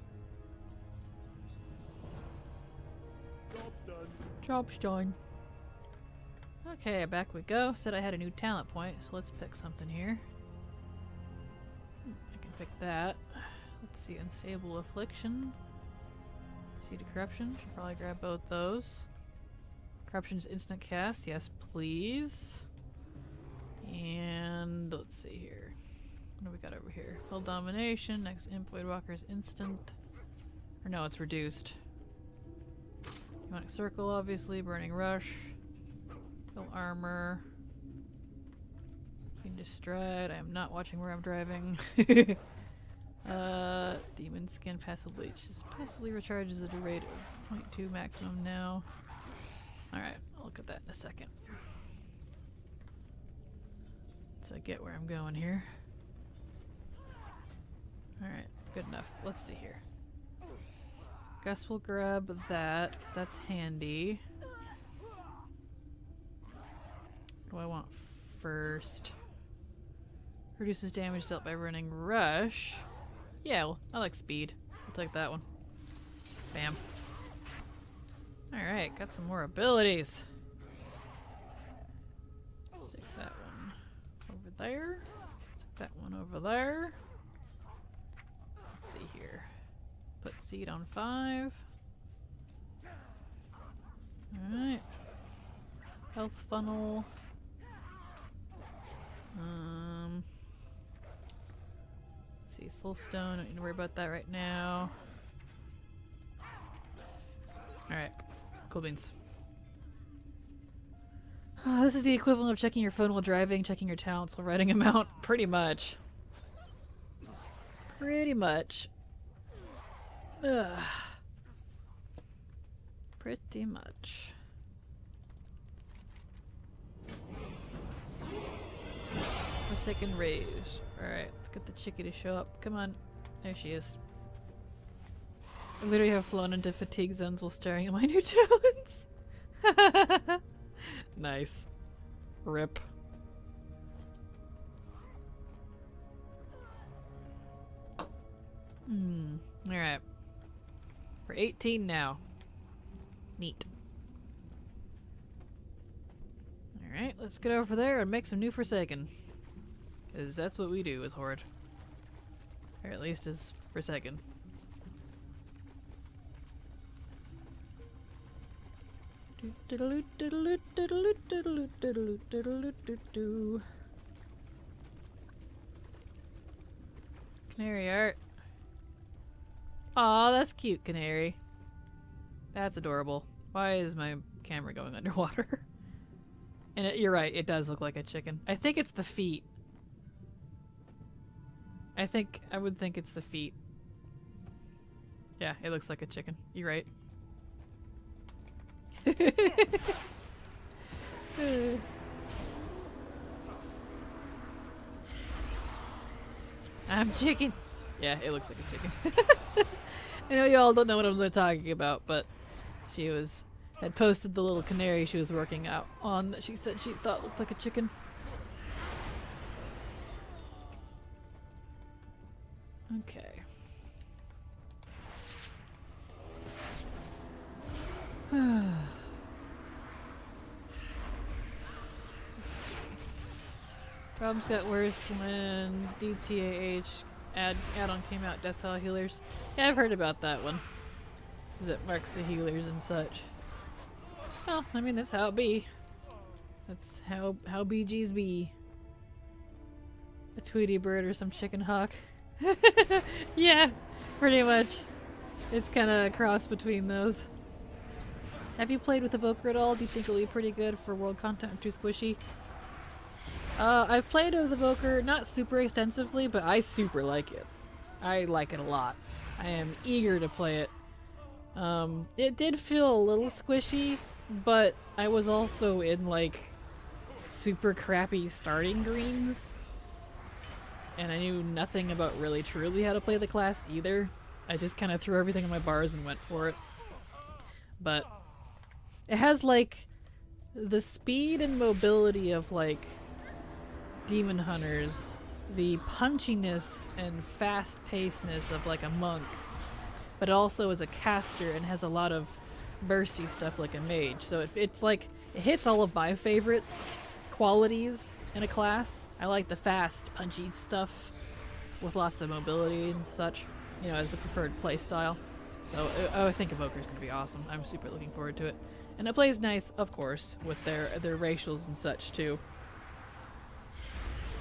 Job done. Job's done. Okay, back we go. Said I had a new talent point, so let's pick something here. I can pick that. Let's see, Unstable Affliction. Seed of Corruption. Should probably grab both those. Corruption's instant cast. Yes, please. And let's see here. What do we got over here? Full Domination. Next Imp Voidwalker's instant. Or no, it's reduced. Demonic Circle, obviously. Burning Rush. Full Armor. Fiendish Stride. I am not watching where I'm driving. Demon Skin, Passive Leech. Just passively recharges at a rate of 0.2 maximum now. Alright, I'll look at that in a second. So I get where I'm going here. Alright, good enough. Let's see here. Guess we'll grab that, because that's handy. What do I want first? Reduces damage dealt by running rush. Yeah, well, I like speed. I'll take that one. Bam. Alright, got some more abilities. Stick that one over there. Stick that one over there. Let's see here. Put seed on 5. Alright. Health funnel. Let's see, Soulstone, don't need to worry about that right now. Alright, cool beans. This is the equivalent of checking your phone while driving, checking your talents while writing them out. Pretty much. Pretty much. Ugh. Pretty much. Forsaken Raised. Alright, let's get the chickie to show up. Come on. There she is. I literally have flown into fatigue zones while staring at my new talents. Nice. Rip. Alright. We're 18 now. Neat. Alright, let's get over there and make some new Forsaken. Because that's what we do as Horde. Or at least as Forsaken. Canary art. Aw, that's cute, Canary. That's adorable. Why is my camera going underwater? And you're right, it does look like a chicken. I think it's the feet. I would think it's the feet. Yeah, it looks like a chicken. You're right. I'm chicken. Yeah, it looks like a chicken. I know y'all don't know what I'm talking about, but she had posted the little canary she was working out on that she said she thought looked like a chicken. Okay. Problems got worse when DTAH add-on came out, Death to All Healers. Yeah, I've heard about that one. Because it marks the healers and such. Well, I mean, that's how it be. That's how BGs be. A Tweety bird or some chicken hawk. Yeah, pretty much. It's kind of a cross between those. Have you played with Evoker at all? Do you think it'll be pretty good for world content or too squishy? I've played with Evoker, not super extensively, but I super like it. I like it a lot. I am eager to play it. It did feel a little squishy, but I was also in, like, super crappy starting greens. And I knew nothing about really truly how to play the class either. I just kind of threw everything in my bars and went for it. But it has, like, the speed and mobility of, like, demon hunters, the punchiness and fast-pacedness of, like, a monk, but also is a caster and has a lot of bursty stuff like a mage. So it's like, it hits all of my favorite qualities in a class. I like the fast, punchy stuff with lots of mobility and such, you know, as a preferred play style. So I think Evoker's gonna be awesome. I'm super looking forward to it. And it plays nice, of course, with their racials and such too.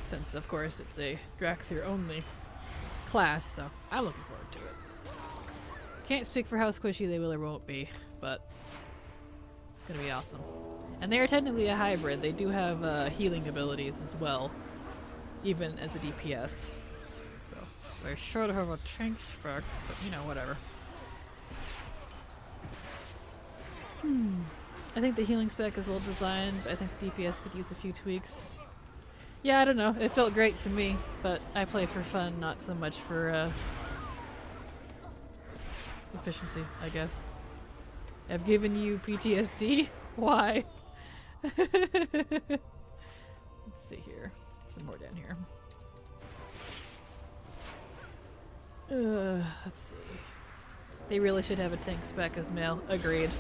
Since, of course, it's a Drakthir only class, so I'm looking forward to it. Can't speak for how squishy they will or won't be, but it's gonna be awesome. And they are technically a hybrid. They do have healing abilities as well, even as a DPS. So they should have a tank spec, but you know, whatever. I think the healing spec is well designed, but I think the DPS could use a few tweaks. Yeah, I don't know. It felt great to me, but I play for fun, not so much for efficiency, I guess. I've given you PTSD? Why? Let's see here. Some more down here. Let's see. They really should have a tank spec as male. Agreed.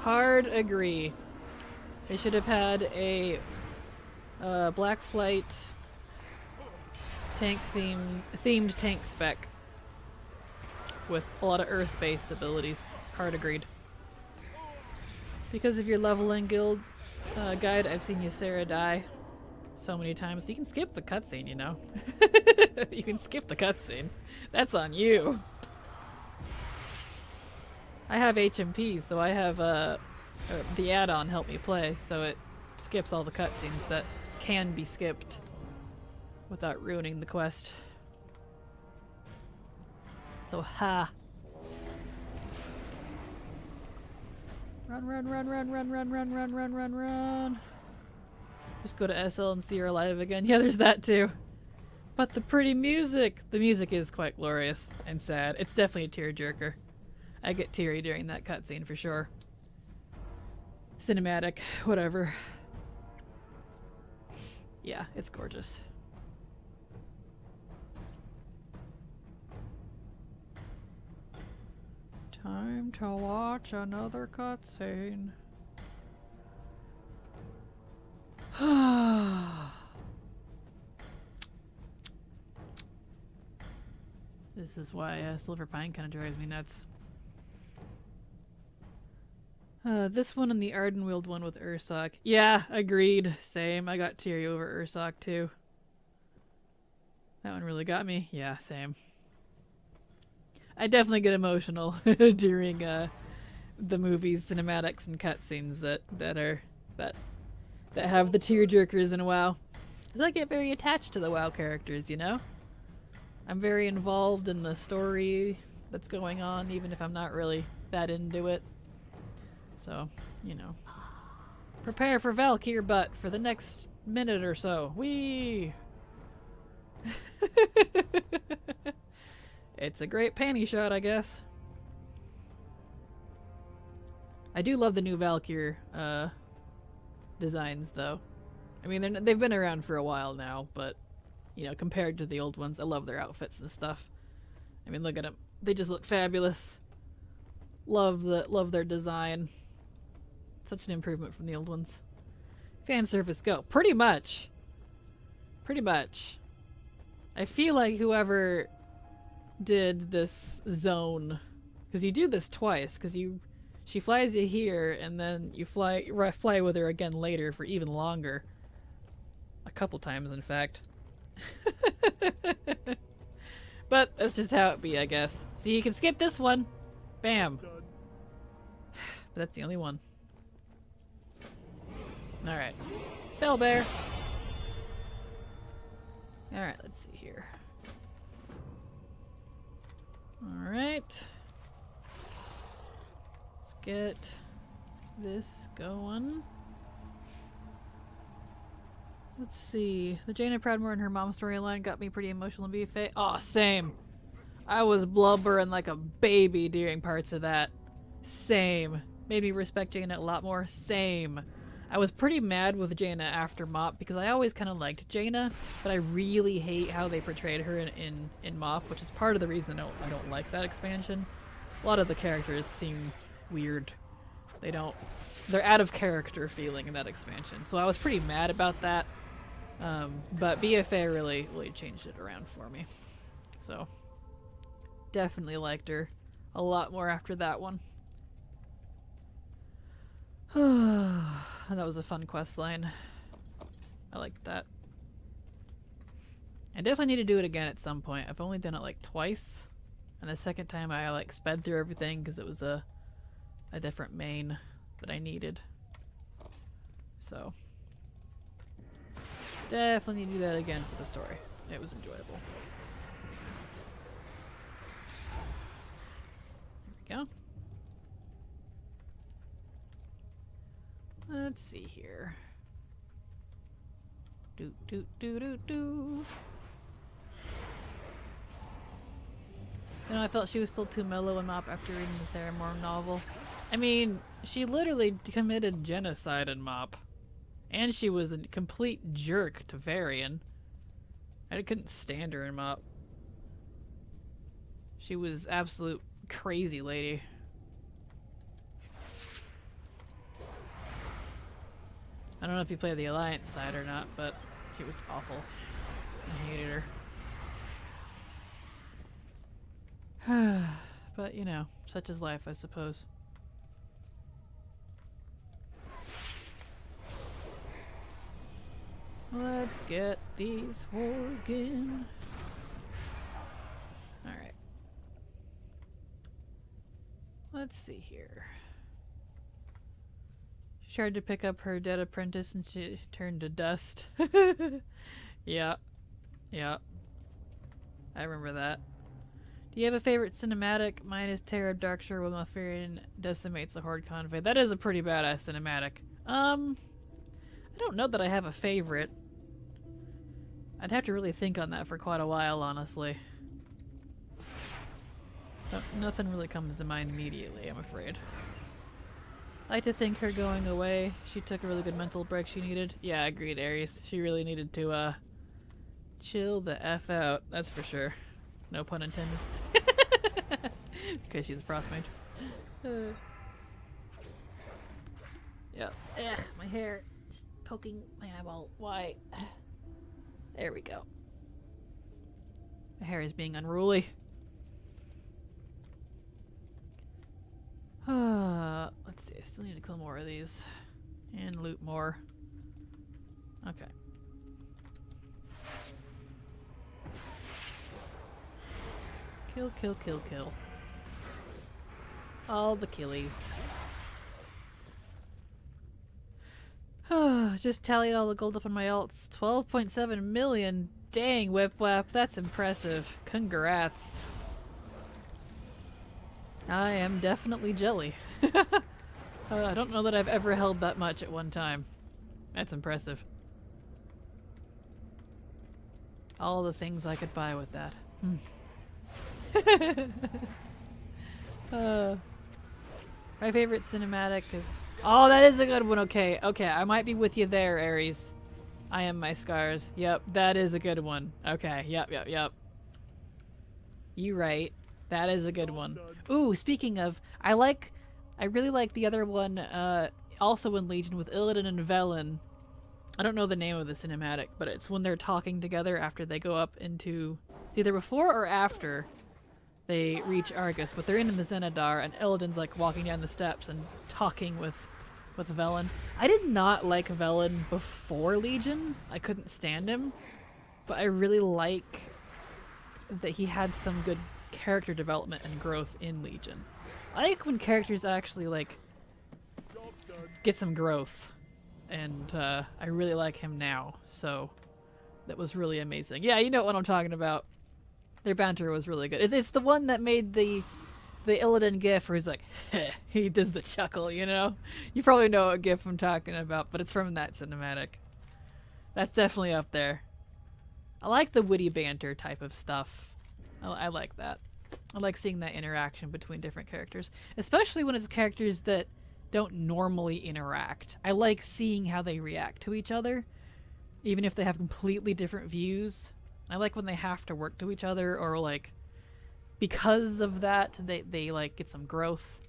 Hard agree. They should have had a Black Flight tank themed tank spec with a lot of earth-based abilities. Hard agreed. Because of your leveling guild guide, I've seen Ysera die so many times. You can skip the cutscene, you know. You can skip the cutscene. That's on you. I have HMP, so I have the add-on help me play, so it skips all the cutscenes that can be skipped without ruining the quest. So ha. Run, run, run, run, run, run, run, run, run, run, run. Just go to SL and see her alive again. Yeah, there's that too. But the pretty music! The music is quite glorious and sad. It's definitely a tearjerker. I get teary during that cutscene for sure. Cinematic, whatever. Yeah, it's gorgeous. Time to watch another cutscene. This is why Silver Pine kind of drives me nuts. This one and the Ardenweald one with Ursoc. Yeah, agreed. Same. I got teary over Ursoc too. That one really got me. Yeah, same. I definitely get emotional during the movie's cinematics and cutscenes that have the tearjerkers in WoW. Because I get very attached to the WoW characters, you know? I'm very involved in the story that's going on, even if I'm not really that into it. So, you know. Prepare for Valkyr butt for the next minute or so. Whee! It's a great panty shot, I guess. I do love the new Valkyr designs, though. I mean, they've been around for a while now, but, you know, compared to the old ones, I love their outfits and stuff. I mean, look at them. They just look fabulous. Love their design. Such an improvement from the old ones. Fan service go. Pretty much. Pretty much. I feel like whoever did this zone, because you do this twice, because she flies you here and then you fly with her again later for even longer. A couple times, in fact. But that's just how it be, I guess. So you can skip this one. Bam. Done. But that's the only one. Alright. Fell bear. Alright, let's see here. Alright. Let's get this going. Let's see. The Jaina Proudmoore and her mom storyline got me pretty emotional in BFA. Aw, same. I was blubbering like a baby during parts of that. Same. Made me respect Jaina a lot more. Same. I was pretty mad with Jaina after Mop because I always kind of liked Jaina, but I really hate how they portrayed her in Mop, which is part of the reason I don't like that expansion. A lot of the characters seem weird. They're out of character feeling in that expansion. So I was pretty mad about that. But BFA really changed it around for me. So definitely liked her a lot more after that one. That was a fun quest line. I liked that. I definitely need to do it again at some point. I've only done it like twice. And the second time I like sped through everything because it was a different main that I needed. So definitely need to do that again for the story. It was enjoyable. There we go. Let's see here. Do. You know, I felt she was still too mellow in Mop after reading the Theramore novel. I mean, she literally committed genocide in Mop. And she was a complete jerk to Varian. I couldn't stand her in Mop. She was absolute crazy lady. I don't know if you play the Alliance side or not, but she was awful. I hated her. But, you know, such is life, I suppose. Let's get these working. Alright. Let's see here. She tried to pick up her dead apprentice and she turned to dust. Yeah. Yeah. I remember that. Do you have a favorite cinematic? Mine is Terror of Darkshire when Malfurion decimates the Horde convoy. That is a pretty badass cinematic. I don't know that I have a favorite. I'd have to really think on that for quite a while, honestly. But nothing really comes to mind immediately, I'm afraid. I like to think her going away, she took a really good mental break she needed. Yeah, agreed, Aries. She really needed to, chill the F out, that's for sure. No pun intended. Because she's a frost mage. Yeah. Ugh, my hair is poking my eyeball. Why? There we go. My hair is being unruly. Let's see. I still need to kill more of these. And loot more. Okay. Kill, kill, kill, kill. All the killies. Just tallied all the gold up on my alts. 12.7 million. Dang, Whip Wap. That's impressive. Congrats. I am definitely jelly. I don't know that I've ever held that much at one time. That's impressive. All the things I could buy with that. My favorite cinematic is... Oh, that is a good one. Okay, okay. I might be with you there, Ares. I am my scars. Yep, that is a good one. Okay, yep, yep, yep. You right. That is a good one. Ooh, speaking of, I really like the other one, also in Legion with Illidan and Velen. I don't know the name of the cinematic, but it's when they're talking together after they go up into... It's either before or after they reach Argus, but they're in the Xenadar, and Illidan's like walking down the steps and talking with Velen. I did not like Velen before Legion. I couldn't stand him, but I really like that he had some good character development and growth in Legion. I like when characters actually like get some growth, and I really like him now, so that was really amazing. Yeah, you know what I'm talking about. Their banter was really good. It's the one that made the Illidan gif where he's like, he does the chuckle, you know? You probably know what gif I'm talking about, but it's from that cinematic. That's definitely up there. I like the witty banter type of stuff. I like that. I like seeing that interaction between different characters, especially when it's characters that don't normally interact. I like seeing how they react to each other, even if they have completely different views. I like when they have to work to each other, or like because of that they like get some growth.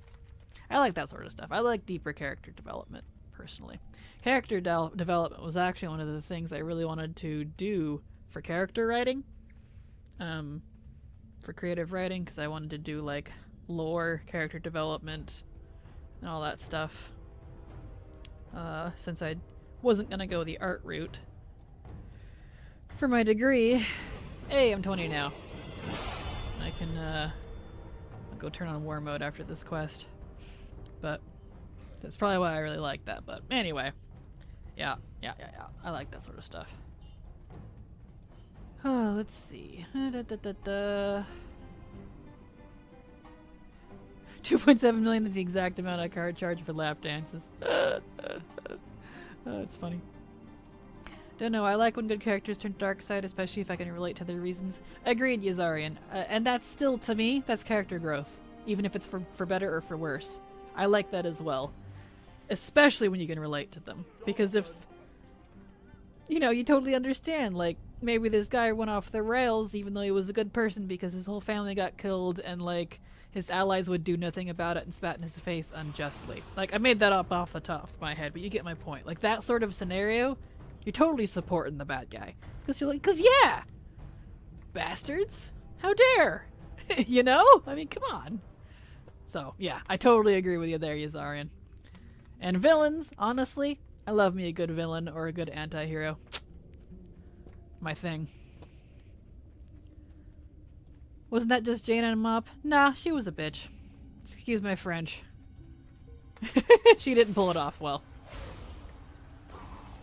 I like that sort of stuff. I like deeper character development personally. Character development was actually one of the things I really wanted to do for character writing, for creative writing, because I wanted to do like lore, character development, and all that stuff. Since I wasn't gonna go the art route for my degree. Hey, I'm 20 now. I can I'll go turn on war mode after this quest. But that's probably why I really like that. But anyway, yeah. I like that sort of stuff. Oh, let's see. 2.7 million is the exact amount I card charge for lap dances. Oh, it's funny. Don't know, I like when good characters turn dark side, especially if I can relate to their reasons. Agreed, Yazarian. And that's still, to me, that's character growth. Even if it's for better or for worse. I like that as well. Especially when you can relate to them. Because if, you know, you totally understand, like, maybe this guy went off the rails even though he was a good person because his whole family got killed and, like, his allies would do nothing about it and spat in his face unjustly. Like, I made that up off the top of my head, but you get my point. Like, that sort of scenario... You're totally supporting the bad guy. Because you're like, because yeah! Bastards! How dare! You know? I mean, come on. So, yeah, I totally agree with you there, Yazarian. And villains, honestly, I love me a good villain or a good anti-hero. My thing. Wasn't that just Jane and a mop? Nah, she was a bitch. Excuse my French. She didn't pull it off well.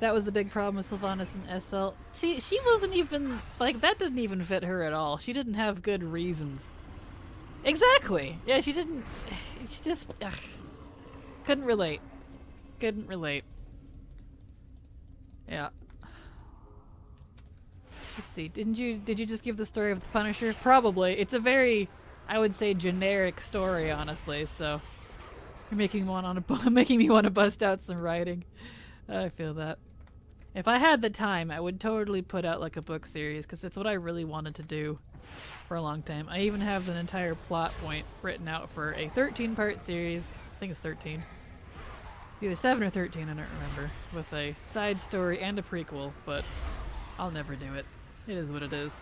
That was the big problem with Sylvanas and SL. She wasn't even, like, that didn't even fit her at all. She didn't have good reasons. Exactly! Yeah, she didn't, she just, ugh. Couldn't relate. Couldn't relate. Yeah. Let's see, did you just give the story of the Punisher? Probably. It's a very, I would say, generic story, honestly, so. You're making me want to bust out some writing. I feel that. If I had the time, I would totally put out like a book series because it's what I really wanted to do for a long time. I even have an entire plot point written out for a 13-part series. I think it's 13. Either 7 or 13, I don't remember. With a side story and a prequel, but I'll never do it. It is what it is.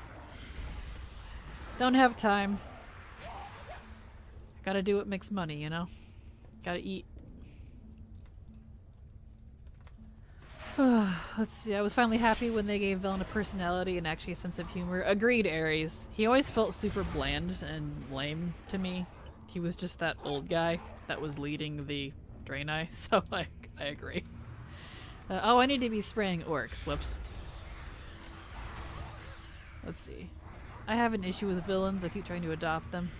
Don't have time. Gotta do what makes money, you know? Gotta eat. Let's see, I was finally happy when they gave Velen a personality and actually a sense of humor. Agreed, Ares. He always felt super bland and lame to me. He was just that old guy that was leading the Draenei, so I agree. Oh, I need to be spraying orcs. Whoops. Let's see. I have an issue with villains. I keep trying to adopt them.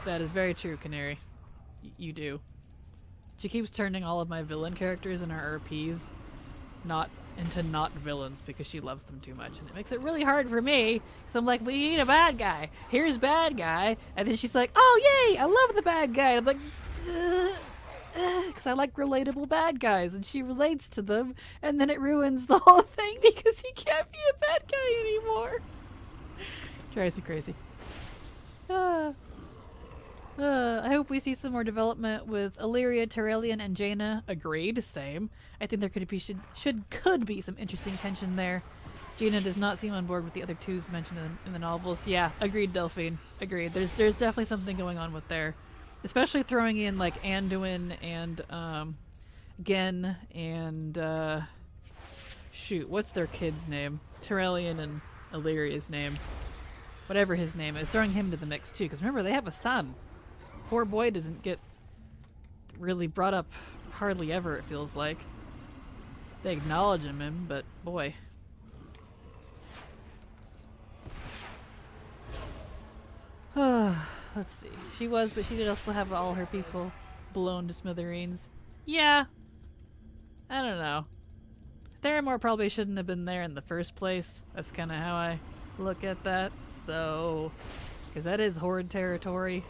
That is very true, Canary. You do. She keeps turning all of my villain characters in our RPs into not villains because she loves them too much, and it makes it really hard for me because I'm like, we need a bad guy, here's bad guy, and then she's like, oh yay, I love the bad guy, and I'm like, because I like relatable bad guys, and she relates to them, and then it ruins the whole thing because he can't be a bad guy anymore. Drives me crazy. I hope we see some more development with Illyria, Terrellian, and Jaina. Agreed, same. I think there could be could be some interesting tension there. Jaina does not seem on board with the other twos mentioned in the novels. Yeah, agreed, Delphine. Agreed. There's definitely something going on with there. Especially throwing in like Anduin and Gen and shoot, what's their kid's name? Terrellian and Illyria's name. Whatever his name is. Throwing him into the mix too, because remember, they have a son. Poor boy doesn't get really brought up hardly ever, it feels like. They acknowledge him, but boy. Let's see. She was, but she did also have all her people blown to smithereens. Yeah. I don't know. Theramore probably shouldn't have been there in the first place. That's kind of how I look at that. So, because that is Horde territory.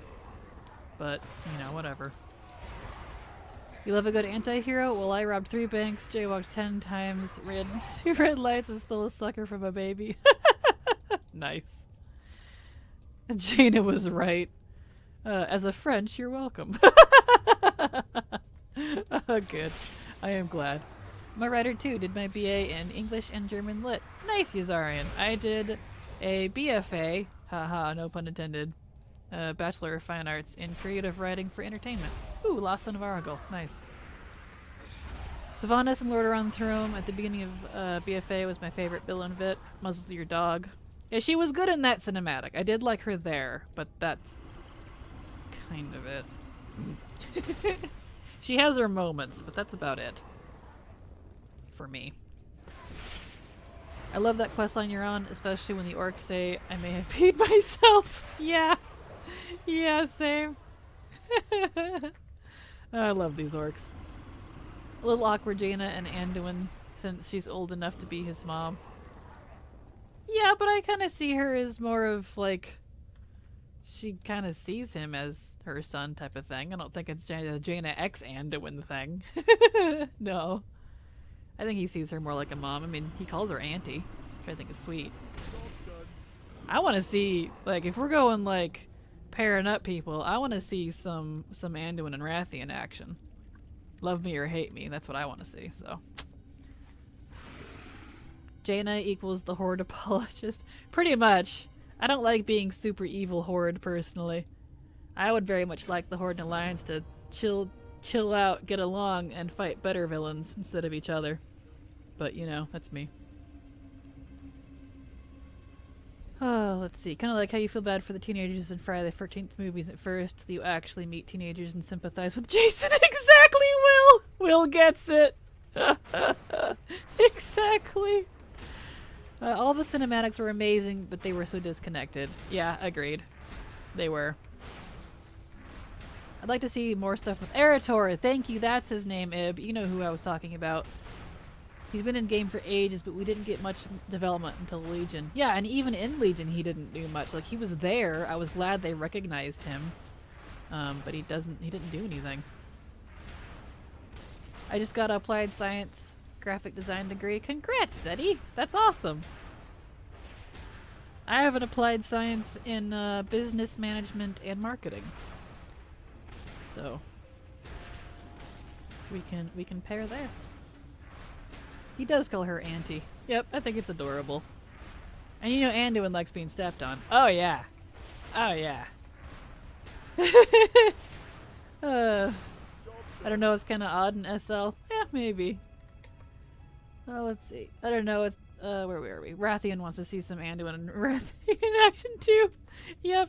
But, you know, whatever. You love a good anti-hero? Well, I robbed 3 banks, jaywalked 10 times, ran 2 red lights, and stole a sucker from a baby. Nice. And Jaina was right. As a French, you're welcome. Oh, good. I am glad. I'm a writer too. Did my BA in English and German Lit. Nice, Yazarian. I did a BFA, haha, no pun intended, Bachelor of Fine Arts in Creative Writing for Entertainment. Ooh, Lost Son of Aragal. Nice. Sylvanas and Lord Around the Throne at the beginning of BFA was my favorite villain bit. Muzzle Your Dog. Yeah, she was good in that cinematic. I did like her there, but that's kind of it. She has her moments, but that's about it. For me. I love that questline you're on, especially when the orcs say, I may have peed myself. Yeah. Yeah, same. I love these orcs. A little awkward Jaina and Anduin, since she's old enough to be his mom. Yeah, but I kind of see her as more of, like, she kind of sees him as her son type of thing. I don't think it's Jaina X Anduin thing. No. I think he sees her more like a mom. I mean, he calls her auntie, which I think is sweet. I want to see, like, if we're going, like, pairing up people, I want to see some Anduin and Wrathy in action. Love me or hate me, that's what I want to see, so. Jaina equals the Horde apologist. Pretty much. I don't like being super evil Horde, personally. I would very much like the Horde and Alliance to chill out, get along, and fight better villains instead of each other. But, you know, that's me. Oh, let's see. Kind of like how you feel bad for the teenagers in Friday the 13th movies at first. You actually meet teenagers and sympathize with Jason. Exactly, Will! Will gets it. Exactly. All the cinematics were amazing, but they were so disconnected. Yeah, agreed. They were. I'd like to see more stuff with Erator. Thank you, that's his name, Ib. You know who I was talking about. He's been in game for ages, but we didn't get much development until Legion. Yeah, and even in Legion he didn't do much. Like, he was there. I was glad they recognized him. But he didn't do anything. I just got Applied Science graphic design degree. Congrats, Eddie! That's awesome! I have an applied science in business management and marketing. So we can pair there. He does call her Auntie. Yep, I think it's adorable. And you know Anduin likes being stepped on. Oh yeah. Oh yeah. I don't know, it's kinda odd in SL. Yeah, maybe. Let's see. I don't know, it's where were we? Rathian wants to see some Anduin and Rathian in action too. Yep.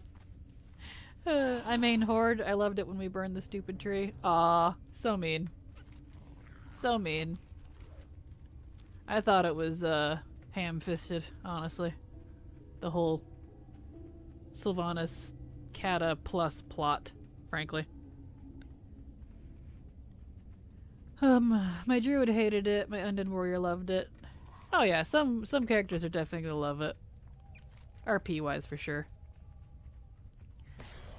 I main Horde. I loved it when we burned the stupid tree. Aw, so mean. So mean. I thought it was ham-fisted, honestly. The whole Sylvanas Kata plus plot, frankly. My druid hated it, my undead warrior loved it. Oh yeah, some characters are definitely gonna love it. RP-wise, for sure.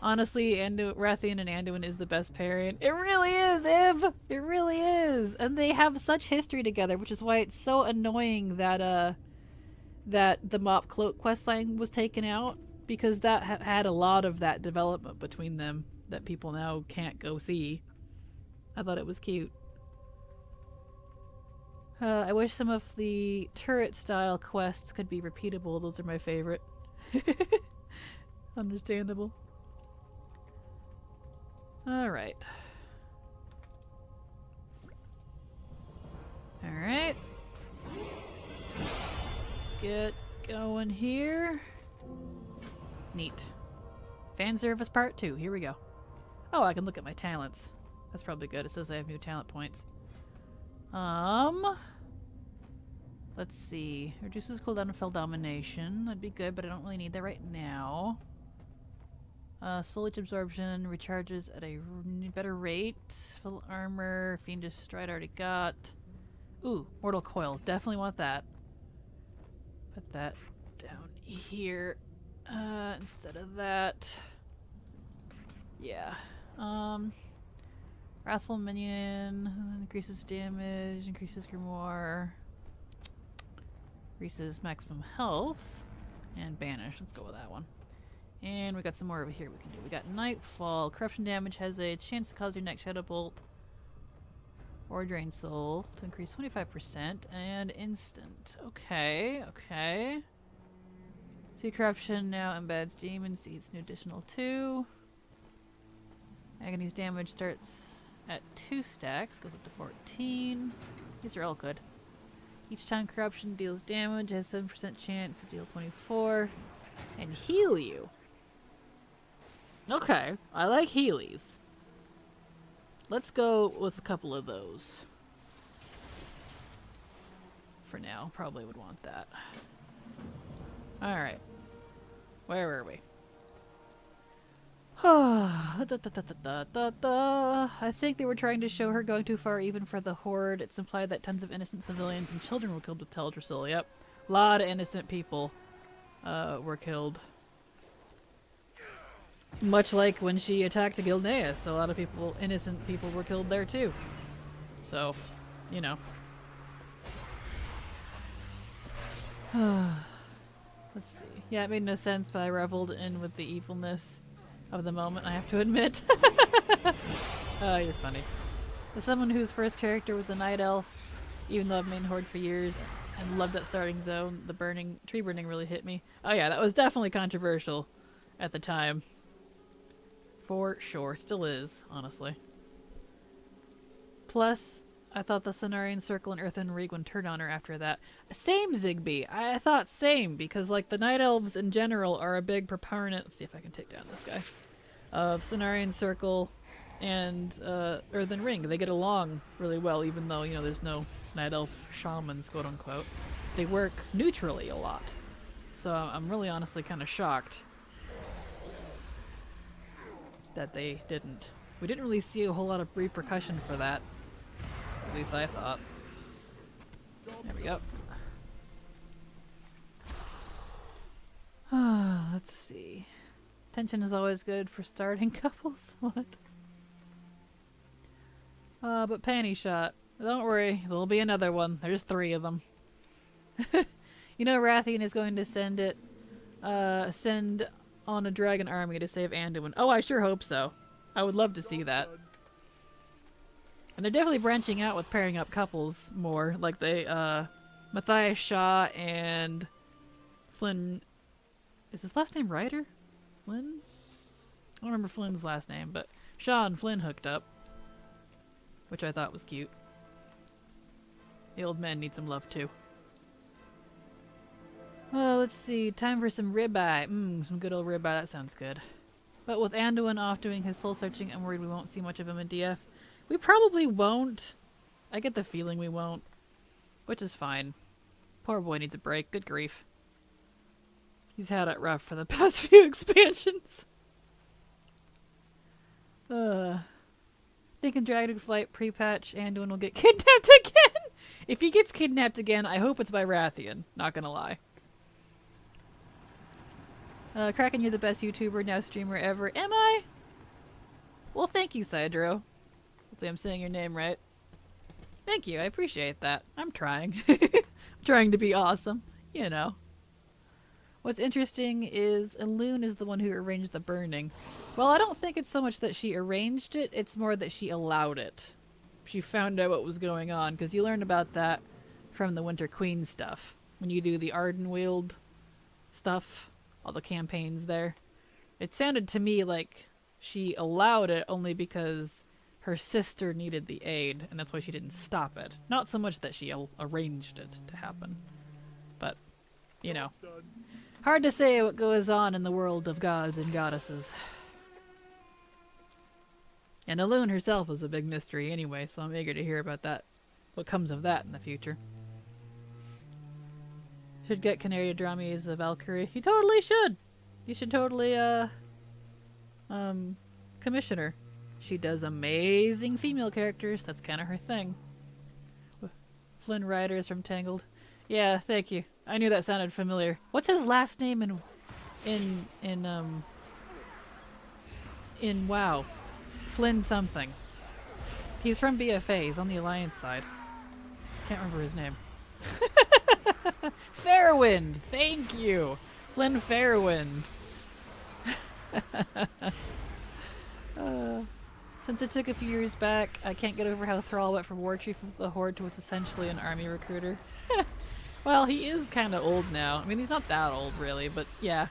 Honestly, Rathian and Anduin is the best pairing. It really is, Iv! It really is! And they have such history together, which is why it's so annoying that, that the Mop Cloak questline was taken out, because that had a lot of that development between them that people now can't go see. I thought it was cute. I wish some of the turret-style quests could be repeatable. Those are my favorite. Understandable. Alright. Alright. Let's get going here. Neat. Fan service part 2. Here we go. Oh, I can look at my talents. That's probably good. It says I have new talent points. Let's see. Reduces cooldown of fell domination. That'd be good, but I don't really need that right now. Soul Leech absorption recharges at a better rate. Full armor, fiendish stride already got. Ooh, mortal coil. Definitely want that. Put that down here instead of that. Yeah. Wrathful minion increases damage, increases grimoire, increases maximum health, and banish. Let's go with that one. And we got some more over here we can do. We got Nightfall. Corruption damage has a chance to cause your next Shadow Bolt or Drain Soul to increase 25%, and instant. Okay, okay. See, Corruption now embeds Demon Seeds, new additional 2. Agony's damage starts at 2 stacks, goes up to 14. These are all good. Each time Corruption deals damage, it has 7% chance to deal 24 and heal you. Okay, I like healies. Let's go with a couple of those. For now, probably would want that. Alright. Where were we? I think they were trying to show her going too far even for the Horde. It's implied that tons of innocent civilians and children were killed with Teldrassil. Yep. A lot of innocent people were killed. Much like when she attacked Gilneas, a lot of people, innocent people, were killed there too. So, you know. Let's see. Yeah, it made no sense, but I reveled in with the evilness of the moment, I have to admit. Oh, you're funny. As someone whose first character was the Night Elf, even though I've main Horde for years and loved that starting zone, the tree burning really hit me. Oh yeah, that was definitely controversial at the time. For sure. Still is, honestly. Plus, I thought the Cenarian Circle and Earthen Rig would turn on her after that. Same, Zigby. I thought same, because like the Night Elves in general are a big proponent. Let's see if I can take down this guy. Of Cenarian Circle and Earthen Ring. They get along really well, even though, you know, there's no Night Elf shamans, quote unquote. They work neutrally a lot. So I'm really honestly kind of shocked that they didn't. We didn't really see a whole lot of repercussion for that. At least I thought. There we go. Let's see. Tension is always good for starting couples. What? But panty shot. Don't worry, there'll be another one. There's 3 of them. You know Rathian is going to send on a dragon army to save Anduin. Oh, I sure hope so. I would love to see that. And they're definitely branching out with pairing up couples more. Like they, Matthias Shaw and Flynn... Is his last name Ryder? Flynn? I don't remember Flynn's last name, but Shaw and Flynn hooked up. Which I thought was cute. The old men need some love too. Oh, let's see. Time for some ribeye. Some good old ribeye. That sounds good. But with Anduin off doing his soul searching, I'm worried we won't see much of him in DF. We probably won't. I get the feeling we won't. Which is fine. Poor boy needs a break. Good grief. He's had it rough for the past few expansions. Thinking Dragonflight pre-patch Anduin will get kidnapped again! If he gets kidnapped again, I hope it's by Rathian. Not gonna lie. Kraken, you're the best YouTuber, now streamer ever. Am I? Well, thank you, Sidro. Hopefully I'm saying your name right. Thank you, I appreciate that. I'm trying. I'm trying to be awesome. You know. What's interesting is Elune is the one who arranged the burning. Well, I don't think it's so much that she arranged it, it's more that she allowed it. She found out what was going on, because you learn about that from the Winter Queen stuff. When you do the Ardenweald stuff, all the campaigns there. It sounded to me like she allowed it only because her sister needed the aid, and that's why she didn't stop it. Not so much that she arranged it to happen. But, you know. Hard to say what goes on in the world of gods and goddesses. And Elune herself is a big mystery anyway, so I'm eager to hear about that. What comes of that in the future. Should get Canary to draw me as a Valkyrie. You totally should! You should totally, commission her. She does amazing female characters. That's kind of her thing. Flynn Rider is from Tangled. Yeah, thank you. I knew that sounded familiar. What's his last name in WoW? Flynn something. He's from BFA. He's on the Alliance side. Can't remember his name. Fairwind! Thank you! Flynn Fairwind. Since it took a few years back, I can't get over how Thrall went from War Chief of the Horde to what's essentially an army recruiter. Well, he is kind of old now. I mean, he's not that old, really, but yeah.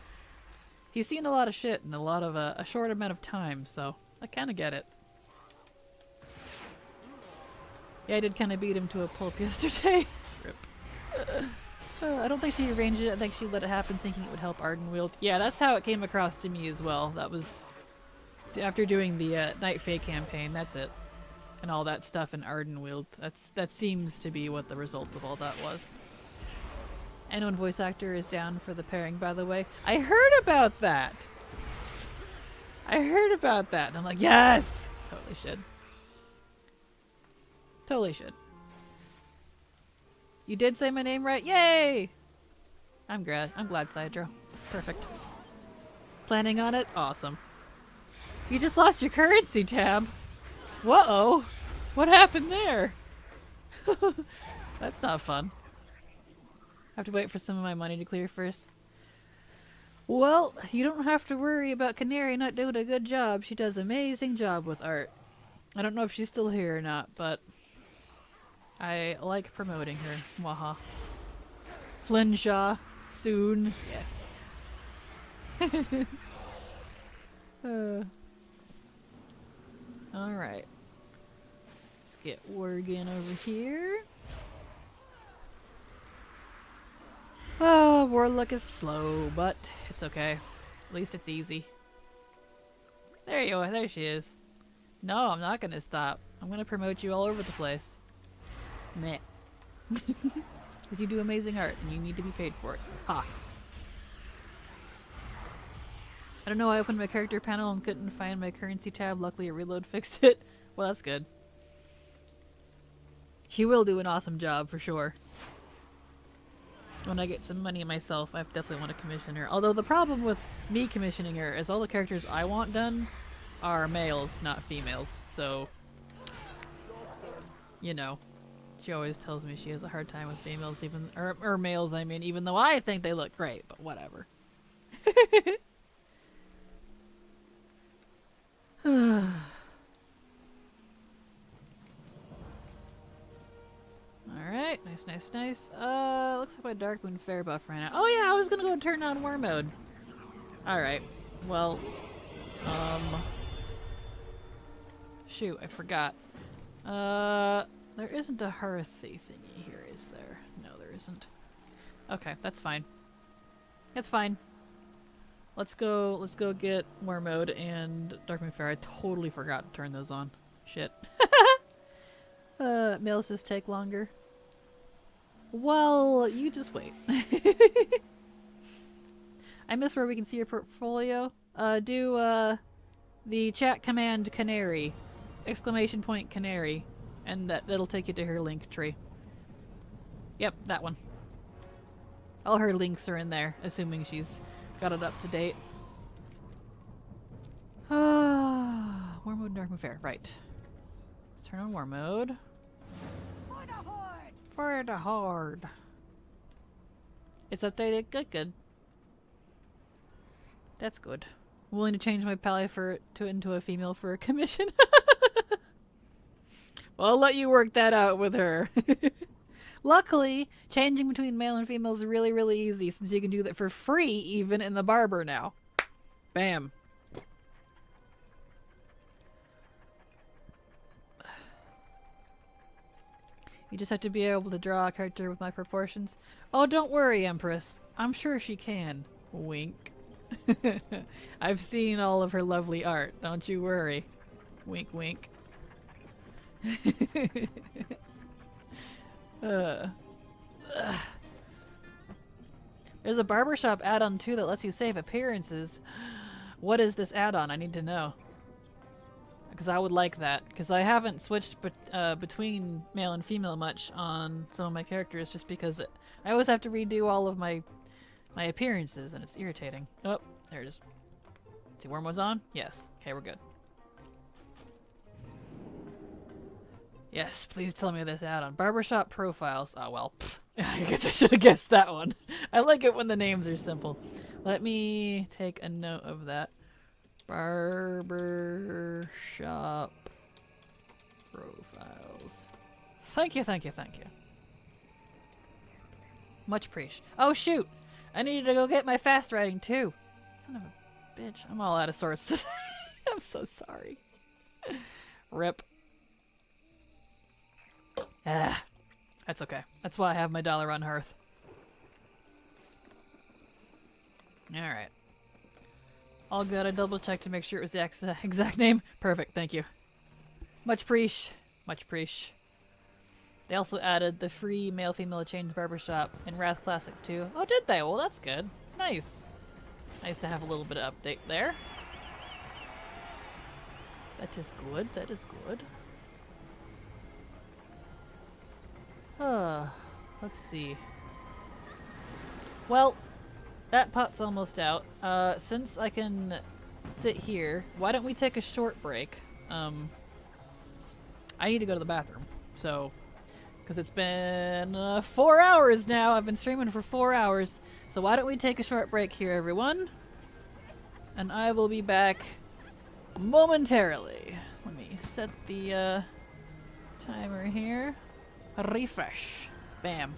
He's seen a lot of shit in a short amount of time, so I kind of get it. Yeah, I did kind of beat him to a pulp yesterday. Rip. I don't think she arranged it. I think she let it happen thinking it would help Ardenweald. Yeah, that's how it came across to me as well. That was after doing the Night Fae campaign. That's it. And all that stuff in Ardenweald. That seems to be what the result of all that was. Anyone voice actor is down for the pairing, by the way. I heard about that! I heard about that, and I'm like, yes! Totally should. Totally should. You did say my name right? Yay! I'm glad, Sidro. Perfect. Planning on it? Awesome. You just lost your currency tab! Whoa! What happened there? That's not fun. I have to wait for some of my money to clear first. Well, you don't have to worry about Canary not doing a good job. She does an amazing job with art. I don't know if she's still here or not, but I like promoting her. Waha. Flynn Shaw. Soon. Yes. Alright. Let's get Worgen over here. Oh, Warlock is slow, but it's okay. At least it's easy. There you are. There she is. No, I'm not gonna stop. I'm gonna promote you all over the place. Meh. Because you do amazing art, and you need to be paid for it. So, ha. I don't know why I opened my character panel and couldn't find my currency tab. Luckily, a reload fixed it. Well, that's good. She will do an awesome job, for sure. When I get some money myself, I definitely want to commission her. Although the problem with me commissioning her is all the characters I want done are males, not females. So, you know, She always tells me she has a hard time with females, or males, I mean, even though I think they look great, but whatever. Alright, nice, nice, nice. Looks like my Darkmoon Fair buff ran out. Oh yeah, I was gonna go turn on War Mode. Alright, well, shoot, I forgot. There isn't a hearthy thingy here, is there? No, there isn't. Okay, that's fine. It's fine. Let's go get War Mode and Darkmoon Fair. I totally forgot to turn those on. Shit. Males just take longer. Well, you just wait. I miss where we can see your portfolio. Do the chat command canary. Exclamation point canary. And that'll take you to her link tree. Yep, that one. All her links are in there, assuming she's got it up to date. War Mode, Darkmoon Fair. Right. Let's turn on War Mode. For the Horde! For the Horde. It's updated. Good, good. That's good. I'm willing to change my pally into a female for a commission. Well, I'll let you work that out with her. Luckily, changing between male and female is really, really easy since you can do that for free even in the barber now. Bam. You just have to be able to draw a character with my proportions. Oh, don't worry, Empress. I'm sure she can. Wink. I've seen all of her lovely art. Don't you worry. Wink, wink. There's a barbershop add-on too that lets you save appearances. What is this add-on? I need to know. Because I would like that. Because I haven't switched between male and female much on some of my characters just because I always have to redo all of my appearances and it's irritating. Oh, there it is. See, War Mode's on? Yes. Okay, we're good. Yes, please tell me this add-on. Barbershop Profiles. Oh, well. Pff, I guess I should have guessed that one. I like it when the names are simple. Let me take a note of that. Barbershop Profiles. Thank you, thank you, thank you. Much appreciated. Oh, shoot! I need to go get my fast writing, too. Son of a bitch. I'm all out of sorts today. I'm so sorry. Rip. Ah, that's okay. That's why I have my dollar on Hearth. Alright. All good. I double checked to make sure it was the exact name. Perfect. Thank you. Much preach. Much preach. They also added the free male-female chains barbershop in Wrath Classic 2. Oh, did they? Well, that's good. Nice. Nice to have a little bit of update there. That is good. That is good. Let's see. Well, that pot's almost out. Since I can sit here, why don't we take a short break? I need to go to the bathroom. So, because it's been 4 hours now. I've been streaming for 4 hours. So why don't we take a short break here, everyone? And I will be back momentarily. Let me set the timer here. Refresh. Bam.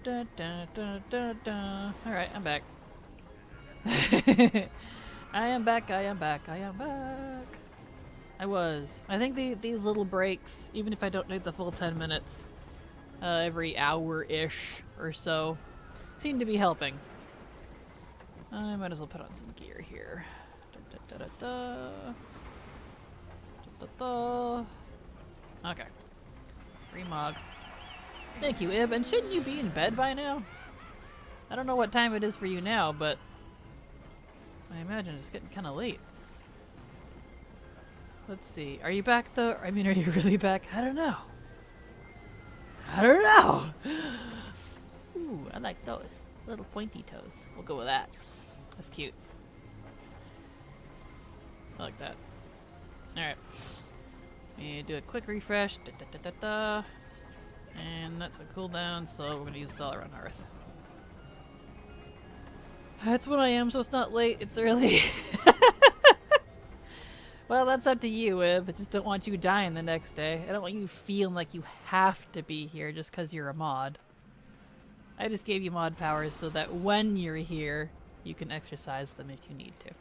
Alright, I'm back. I am back, I am back, I am back. I think these little breaks, even if I don't need the full 10 minutes, every hour-ish or so, seem to be helping. I might as well put on some gear here. Okay. Remog. Thank you, Ib. And shouldn't you be in bed by now? I don't know what time it is for you now, but I imagine it's getting kind of late. Let's see. Are you back, though? I mean, are you really back? I don't know. I don't know! Ooh, I like those. Little pointy toes. We'll go with that. That's cute. I like that. Alright. We do a quick refresh. And that's a cooldown, so we're gonna use this all around Earth. That's what I am, so it's not late, it's early. Well, that's up to you, Ib. I just don't want you dying the next day. I don't want you feeling like you have to be here just because you're a mod. I just gave you mod powers so that when you're here, you can exercise them if you need to.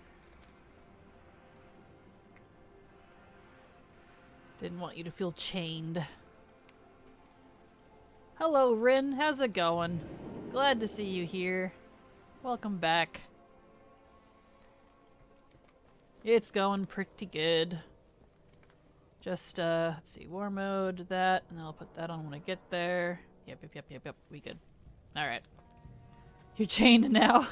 Didn't want you to feel chained. Hello, Rin. How's it going? Glad to see you here. Welcome back. It's going pretty good. Just, let's see, war mode, that, and I'll put that on when I get there. Yep, we good. Alright. You're chained now.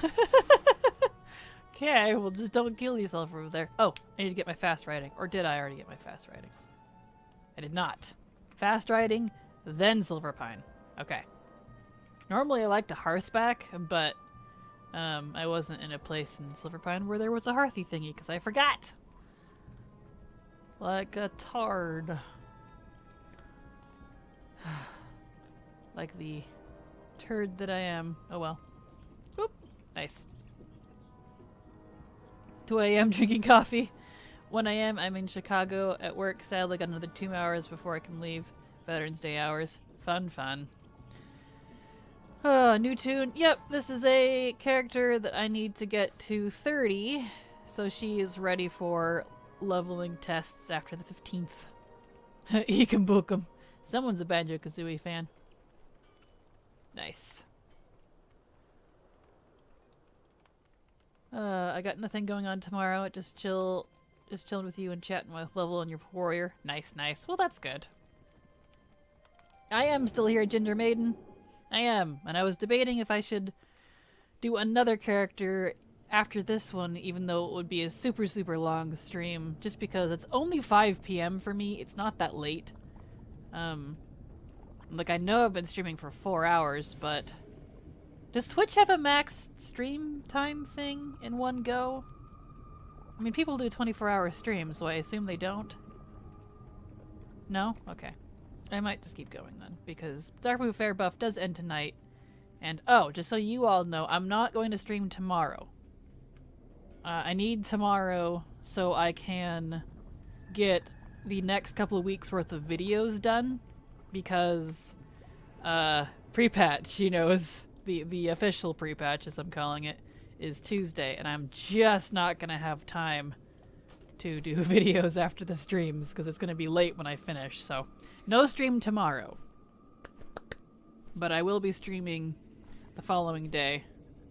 Okay, well just don't kill yourself over there. Oh, I need to get my fast riding. Or did I already get my fast riding? I did not. Fast riding, then Silver Pine. Okay. Normally I like to hearthback, but I wasn't in a place in Silver Pine where there was a hearthy thingy because I forgot. Like a tard. Like the turd that I am. Oh well. Boop. Nice. 2 a.m. drinking coffee. 1 a.m. I'm in Chicago at work. Sadly got another 2 hours before I can leave. Veterans Day hours. Fun, fun. New tune. Yep, this is a character that I need to get to 30, so she is ready for leveling tests after the 15th. He can book 'em. Someone's a Banjo-Kazooie fan. Nice. I got nothing going on tomorrow. Just chilling with you and chatting with Level and your warrior. Nice, nice. Well, that's good. I am still here, Ginger Maiden. I am, and I was debating if I should do another character after this one, even though it would be a super, super long stream, just because it's only 5 p.m. for me. It's not that late. Like, I know I've been streaming for 4 hours, but does Twitch have a max stream time thing in one go? I mean, people do 24-hour streams, so I assume they don't. No? Okay. I might just keep going then, because Darkblue Fair Buff does end tonight. And, oh, just so you all know, I'm not going to stream tomorrow. I need tomorrow so I can get the next couple of weeks worth of videos done, because pre-patch, you know, is the official pre-patch, as I'm calling it, is Tuesday, and I'm just not going to have time to do videos after the streams, because it's going to be late when I finish, so no stream tomorrow. But I will be streaming the following day,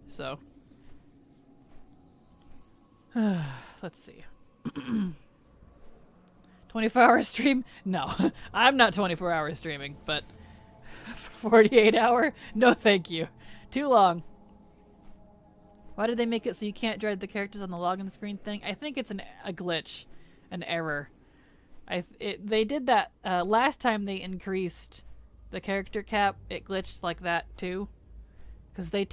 so let's see. 24-hour stream? No, I'm not 24-hour streaming, but 48-hour? No thank you. Too long. Why did they make it so you can't drag the characters on the login screen thing? I think it's a glitch, an error. They did that last time they increased the character cap. It glitched like that too. Because they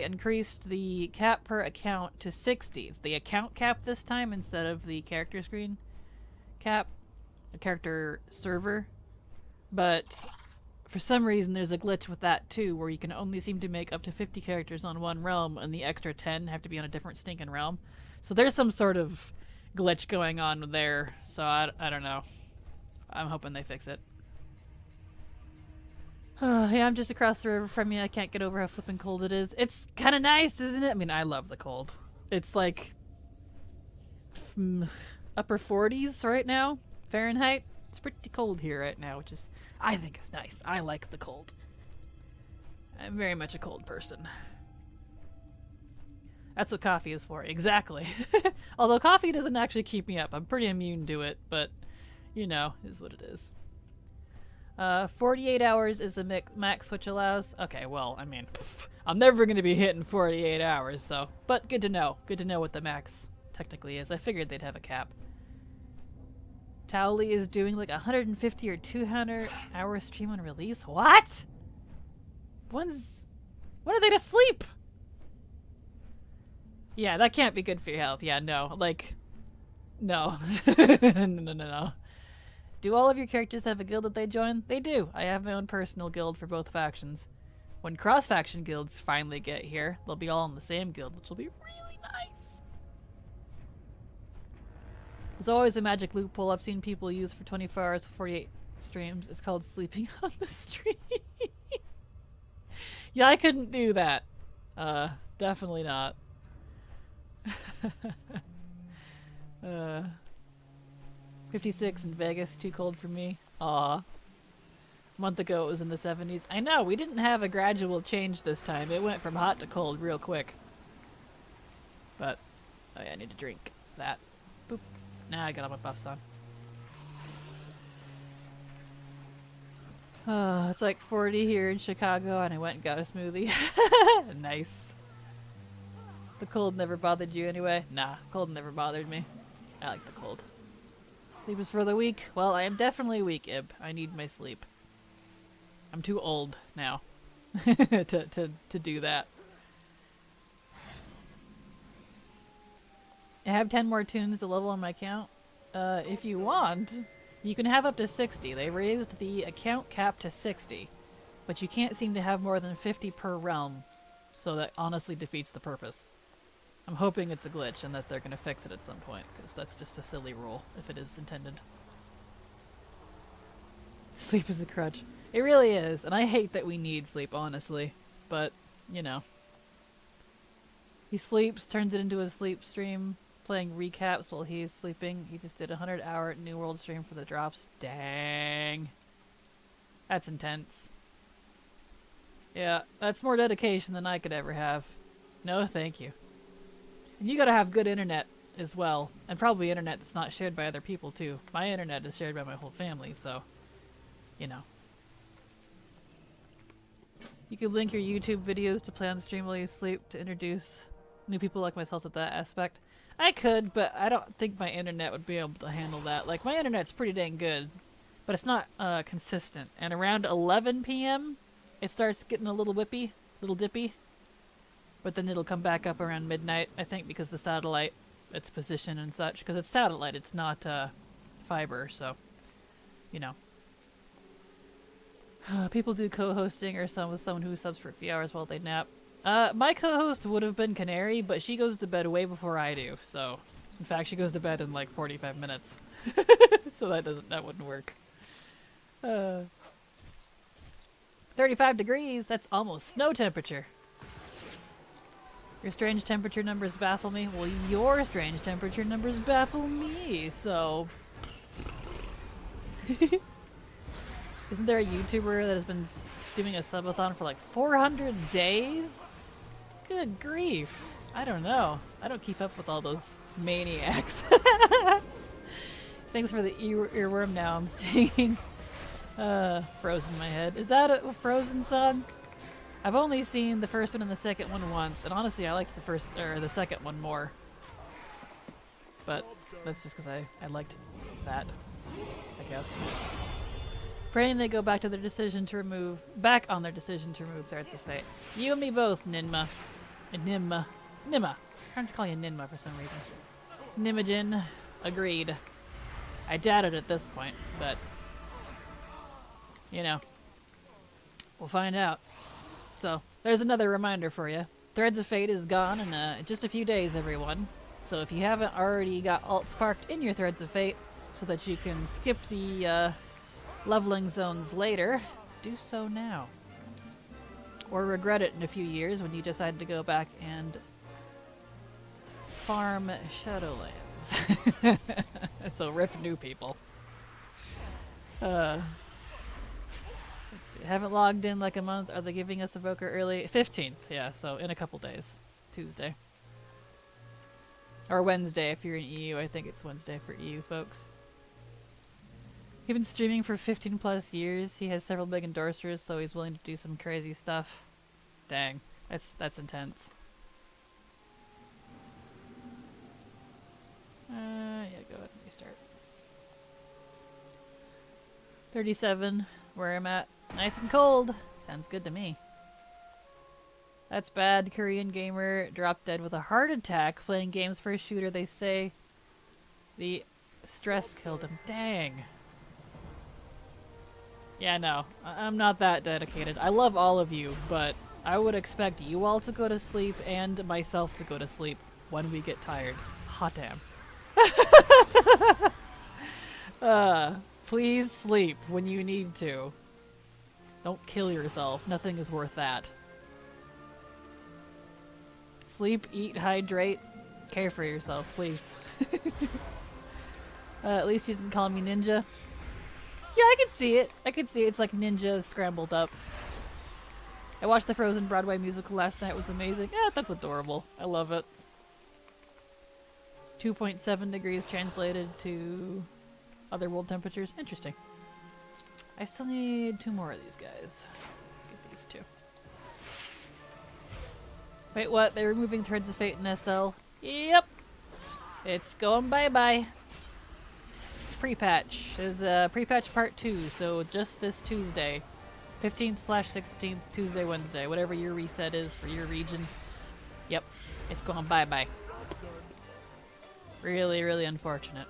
increased the cap per account to 60. It's the account cap this time instead of the character screen cap. The character server. But for some reason there's a glitch with that too, where you can only seem to make up to 50 characters on one realm and the extra 10 have to be on a different stinking realm. So there's some sort of glitch going on there. So I don't know. I'm hoping they fix it. Yeah, I'm just across the river from you. I can't get over how flipping cold it is. It's kind of nice, isn't it? I mean, I love the cold. It's like upper 40s right now, Fahrenheit. It's pretty cold here right now, which is, I think, is nice. I like the cold. I'm very much a cold person. That's what coffee is for. Exactly. Although coffee doesn't actually keep me up. I'm pretty immune to it, but, you know, is what it is. 48 hours is the max which allows. Okay, well, I mean, I'm never going to be hitting 48 hours, so. But good to know. Good to know what the max technically is. I figured they'd have a cap. Towley is doing like 150 or 200 hour stream on release. What? When are they to sleep? Yeah, that can't be good for your health. Yeah, no. Like, no. No. Do all of your characters have a guild that they join? They do. I have my own personal guild for both factions. When cross-faction guilds finally get here, they'll be all in the same guild, which will be really nice. There's always a magic loophole I've seen people use for 24 hours for 48 streams. It's called sleeping on the stream. Yeah, I couldn't do that. Definitely not. 56 in Vegas, too cold for me. Aw. A month ago it was in the 70s. I know, we didn't have a gradual change this time. It went from hot to cold real quick. But, oh yeah, I need to drink that. Boop. Now I got all my buffs on. Oh, it's like 40 here in Chicago and I went and got a smoothie. Nice. The cold never bothered you anyway? Nah, cold never bothered me. I like the cold. Sleep is for the weak. Well, I am definitely weak, Ib. I need my sleep. I'm too old now to do that. I have 10 more tunes to level on my account. If you want, you can have up to 60. They raised the account cap to 60, but you can't seem to have more than 50 per realm, so that honestly defeats the purpose. I'm hoping it's a glitch and that they're going to fix it at some point, because that's just a silly rule, if it is intended. Sleep is a crutch. It really is, and I hate that we need sleep, honestly. But, you know. He sleeps, turns it into a sleep stream, playing recaps while he's sleeping. He just did a 100-hour New World stream for the drops. Dang. That's intense. Yeah, that's more dedication than I could ever have. No, thank you. And you gotta have good internet as well. And probably internet that's not shared by other people too. My internet is shared by my whole family, so, you know. You could link your YouTube videos to play on stream while you sleep to introduce new people like myself to that aspect. I could, but I don't think my internet would be able to handle that. Like, my internet's pretty dang good, but it's not consistent. And around 11 p.m., it starts getting a little whippy, little dippy. But then it'll come back up around midnight, I think, because the satellite, its position and such. Because it's satellite, it's not fiber, so, you know. People do co-hosting or with someone who subs for a few hours while they nap. My co-host would have been Canary, but she goes to bed way before I do, so. In fact, she goes to bed in like 45 minutes. So that wouldn't work. 35 degrees, that's almost snow temperature. Your strange temperature numbers baffle me. Well, your strange temperature numbers baffle me, so... Isn't there a YouTuber that has been doing a subathon for like 400 days? Good grief. I don't know. I don't keep up with all those maniacs. Thanks for the earworm now I'm seeing. Frozen in my head. Is that a Frozen song? I've only seen the first one and the second one once, and honestly I liked the second one more. But that's just because I liked that, I guess. Praying they go back to their decision to remove Threads of Fate. You and me both, Ninma. Nimma. I'm trying to call you Ninma for some reason. Nimogen. Agreed. I doubt it at this point, but you know. We'll find out. So, there's another reminder for you. Threads of Fate is gone in just a few days, everyone. So if you haven't already got alt sparked in your Threads of Fate, so that you can skip the leveling zones later, do so now. Or regret it in a few years when you decide to go back and farm Shadowlands. So rip new people. Let's see. Haven't logged in like a month. Are they giving us Evoker early? 15th, yeah, so in a couple days. Tuesday. Or Wednesday if you're in EU. I think it's Wednesday for EU folks. He's been streaming for 15 plus years. He has several big endorsers, so he's willing to do some crazy stuff. Dang, that's intense. Yeah, go ahead and restart. 37, where I'm at. Nice and cold. Sounds good to me. That's bad. Korean gamer dropped dead with a heart attack playing games for a shooter. They say the stress killed him. Dang. Yeah, no. I'm not that dedicated. I love all of you, but I would expect you all to go to sleep and myself to go to sleep when we get tired. Hot damn. Please sleep when you need to. Don't kill yourself. Nothing is worth that. Sleep, eat, hydrate, care for yourself, please. At least you didn't call me ninja. Yeah, I could see it. I could see it. It's like ninja scrambled up. I watched the Frozen Broadway musical last night. It was amazing. Yeah, that's adorable. I love it. 2.7 degrees translated to other world temperatures. Interesting. I still need 2 more of these guys. Get these 2. Wait, what? They're removing Threads of Fate in SL? Yep. It's going bye-bye. Pre-patch. There's pre-patch part 2, so just this Tuesday. 15th/16th, Tuesday, Wednesday. Whatever your reset is for your region. Yep. It's going bye-bye. Really, really unfortunate.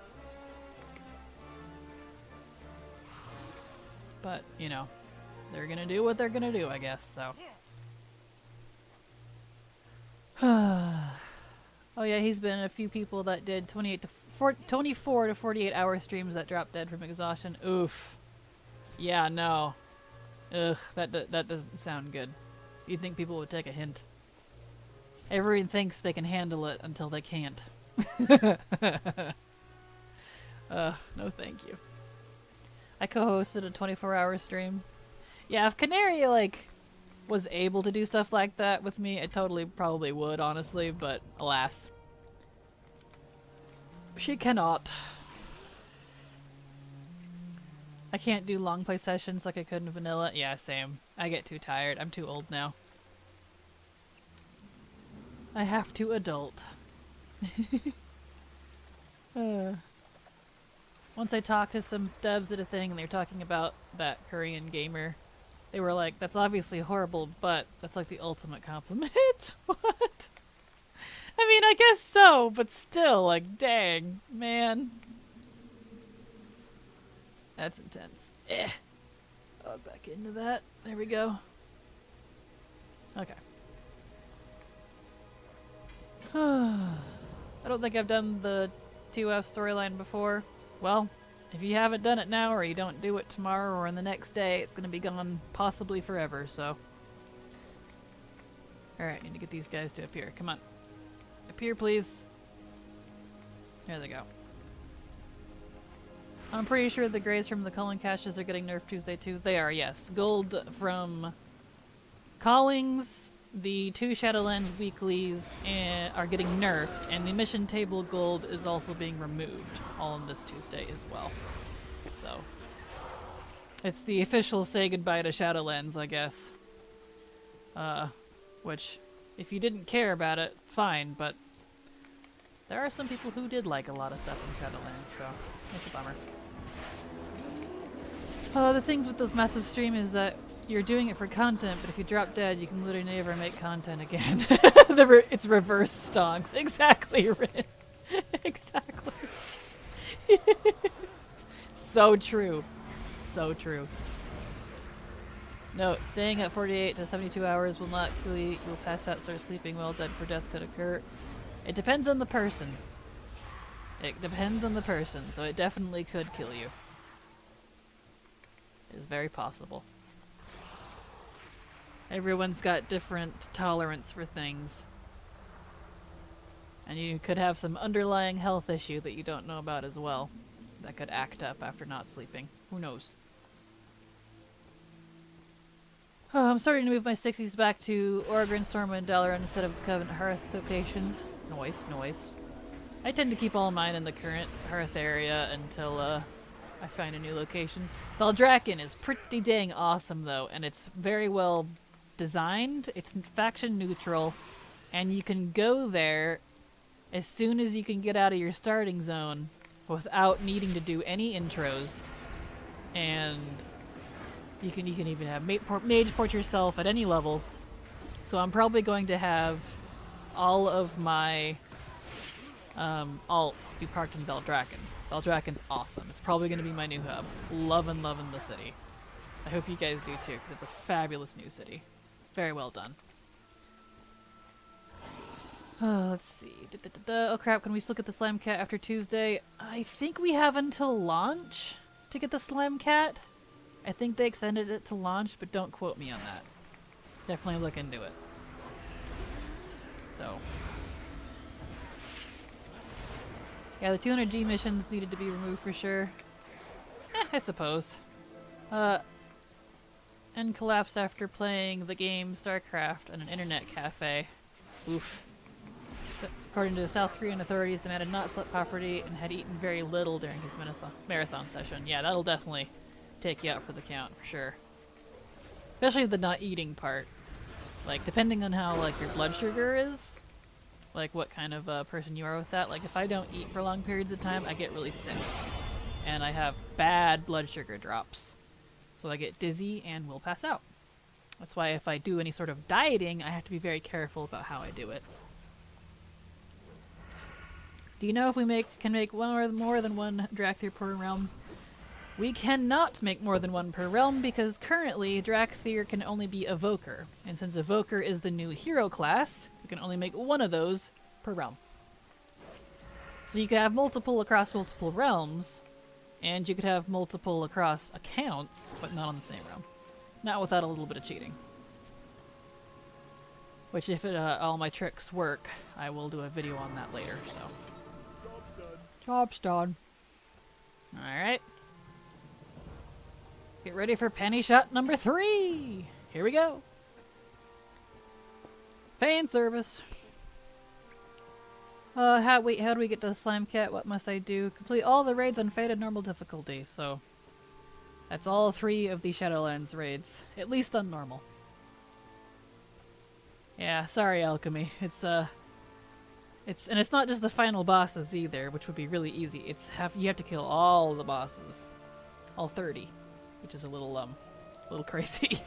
But, you know, they're gonna do what they're gonna do, I guess, so. Oh yeah, he's been a few people that did 24 to 48 hour streams that dropped dead from exhaustion. Oof. Yeah, no. Ugh, that doesn't sound good. You'd think people would take a hint. Everyone thinks they can handle it until they can't. No thank you. I co-hosted a 24-hour stream. Yeah, if Canary, like, was able to do stuff like that with me, I totally probably would, honestly, but alas. She cannot. I can't do long play sessions like I could in vanilla. Yeah, same. I get too tired. I'm too old now. I have to adult. Once I talked to some devs at a thing and they were talking about that Korean gamer, they were like, that's obviously horrible, but that's like the ultimate compliment. What? I mean, I guess so, but still, like, dang, man. That's intense. Oh, back into that. There we go. Okay. I don't think I've done the 2F storyline before. Well, if you haven't done it now, or you don't do it tomorrow or in the next day, it's going to be gone possibly forever, so. Alright, need to get these guys to appear. Come on. Appear, please. There they go. I'm pretty sure the grays from the calling caches are getting nerfed Tuesday too. They are, yes. Gold from callings, the 2 Shadowlands weeklies are getting nerfed, and the mission table gold is also being removed, all on this Tuesday as well. So, it's the official say goodbye to Shadowlands, I guess. Which, if you didn't care about it, fine, but there are some people who did like a lot of stuff in Shadowlands, so it's a bummer. The things with those massive streams is that you're doing it for content, but if you drop dead, you can literally never make content again. It's reverse stonks. Exactly, Rin. Exactly. So true. So true. Note, staying at 48 to 72 hours will not kill you. You'll pass out, start sleeping while dead for death could occur. It depends on the person. It depends on the person, so it definitely could kill you. It is very possible. Everyone's got different tolerance for things. And you could have some underlying health issue that you don't know about as well. That could act up after not sleeping. Who knows? Oh, I'm starting to move my 60s back to Oregon, Storm, and Dalaran instead of Covenant Hearth locations. Noise, noise. I tend to keep all mine in the current Hearth area until I find a new location. Valdrakken is pretty dang awesome though, and it's very well designed. It's faction neutral, and you can go there as soon as you can get out of your starting zone without needing to do any intros. And you can even have mage port yourself at any level. So I'm probably going to have all of my alts be parked in Valdrakken. Valdrakken's awesome. It's probably going to be my new hub. Loving the city. I hope you guys do too, because it's a fabulous new city. Very well done. Let's see. Oh crap, can we still get the Slime Cat after Tuesday? I think we have until launch to get the Slime Cat. I think they extended it to launch, but don't quote me on that. Definitely look into it. So. Yeah, the 200G missions needed to be removed for sure. I suppose. And collapsed after playing the game StarCraft on an internet cafe. Oof. According to the South Korean authorities, the man had not slept properly and had eaten very little during his marathon session. Yeah, that'll definitely take you out for the count, for sure. Especially the not eating part. Like, depending on how, like, your blood sugar is, like, what kind of person you are with that. Like, if I don't eat for long periods of time, I get really sick. And I have bad blood sugar drops. So I get dizzy and will pass out. That's why if I do any sort of dieting, I have to be very careful about how I do it. Do you know if we can make one or more than one Drakthir per realm? We cannot make more than one per realm because currently Drakthir can only be Evoker. And since Evoker is the new hero class, we can only make one of those per realm. So you can have multiple across multiple realms, and you could have multiple across accounts, but not on the same realm. Not without a little bit of cheating. Which if all my tricks work, I will do a video on that later, so. Job's done. Alright. Get ready for panty shot number 3! Here we go! Fan service. How do we get to the Slime Cat? What must I do? Complete all the raids on Fated normal difficulty, so. That's all 3 of the Shadowlands raids. At least on normal. Yeah, sorry Alchemy. And it's not just the final bosses either, which would be really easy. You have to kill all the bosses. All 30. Which is a little crazy.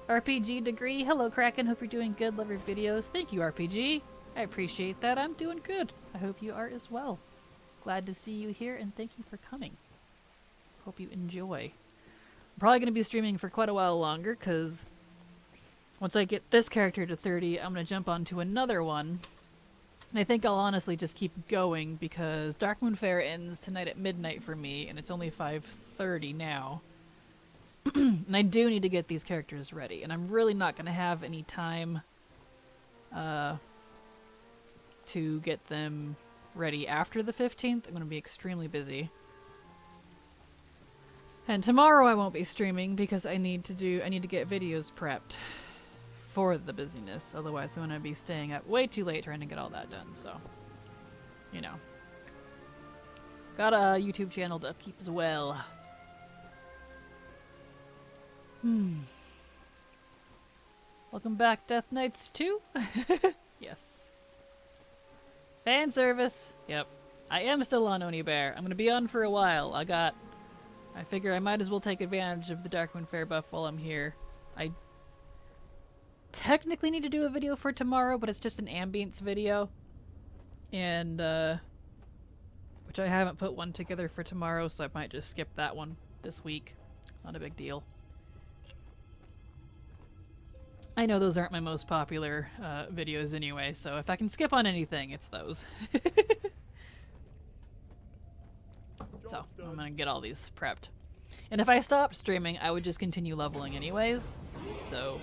RPG degree. Hello Kraken, hope you're doing good. Love your videos. Thank you RPG. I appreciate that. I'm doing good. I hope you are as well. Glad to see you here and thank you for coming. Hope you enjoy. I'm probably going to be streaming for quite a while longer because once I get this character to 30, I'm going to jump onto another one. And I think I'll honestly just keep going because Darkmoon Fair ends tonight at midnight for me and it's only 5:30 now. And I do need to get these characters ready, and I'm really not going to have any time to get them ready after the 15th. I'm going to be extremely busy. And tomorrow I won't be streaming because I need to get videos prepped for the busyness. Otherwise I'm going to be staying up way too late trying to get all that done, so you know. Got a YouTube channel to upkeep as well. Welcome back, Death Knights 2? Yes. Fan service. Yep. I am still on Oni Bear. I'm gonna be on for a while. I figure I might as well take advantage of the Darkmoon Fair buff while I'm here. I technically need to do a video for tomorrow, but it's just an ambience video. And, which I haven't put one together for tomorrow, so I might just skip that one this week. Not a big deal. I know those aren't my most popular videos anyway, so if I can skip on anything, it's those. So, I'm gonna get all these prepped. And if I stopped streaming, I would just continue leveling anyways. so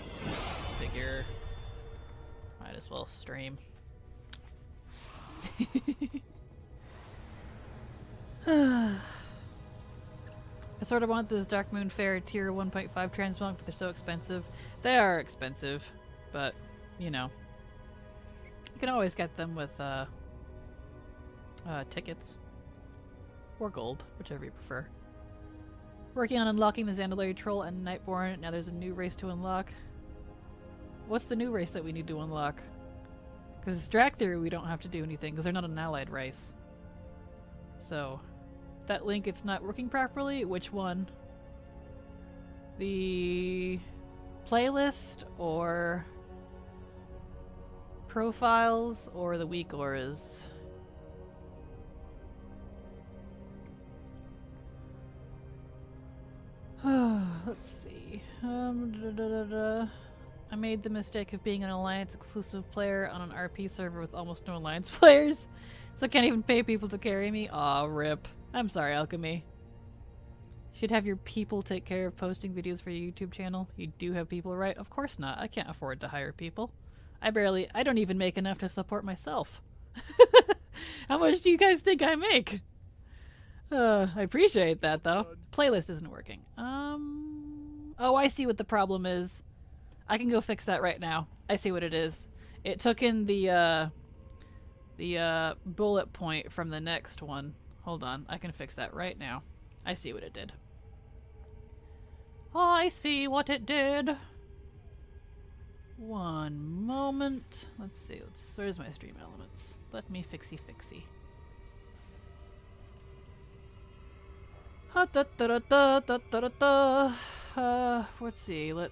figure might as well stream. I sort of want those Dark Moon Fair tier 1.5 transmog, but they're so expensive. They are expensive, but you know, you can always get them with tickets or gold, whichever you prefer. Working on unlocking the Zandalari Troll and Nightborn. Now there's a new race to unlock. What's the new race that we need to unlock? Because Drakthir we don't have to do anything because they're not an allied race. So, that link, it's not working properly. Which one? The playlist or profiles or the weak auras? Let's see. I made the mistake of being an Alliance exclusive player on an RP server with almost no Alliance players, so I can't even pay people to carry me. Aw, rip. I'm sorry, Alchemy. Should have your people take care of posting videos for your YouTube channel. You do have people, right? Of course not. I can't afford to hire people. I don't even make enough to support myself. How much do you guys think I make? I appreciate that, though. Playlist isn't working. Oh, I see what the problem is. I can go fix that right now. I see what it is. It took in the bullet point from the next one. Hold on. I can fix that right now. I see what it did. I see what it did. One moment. Let's see. Where's my stream elements? Let me fixy. Let's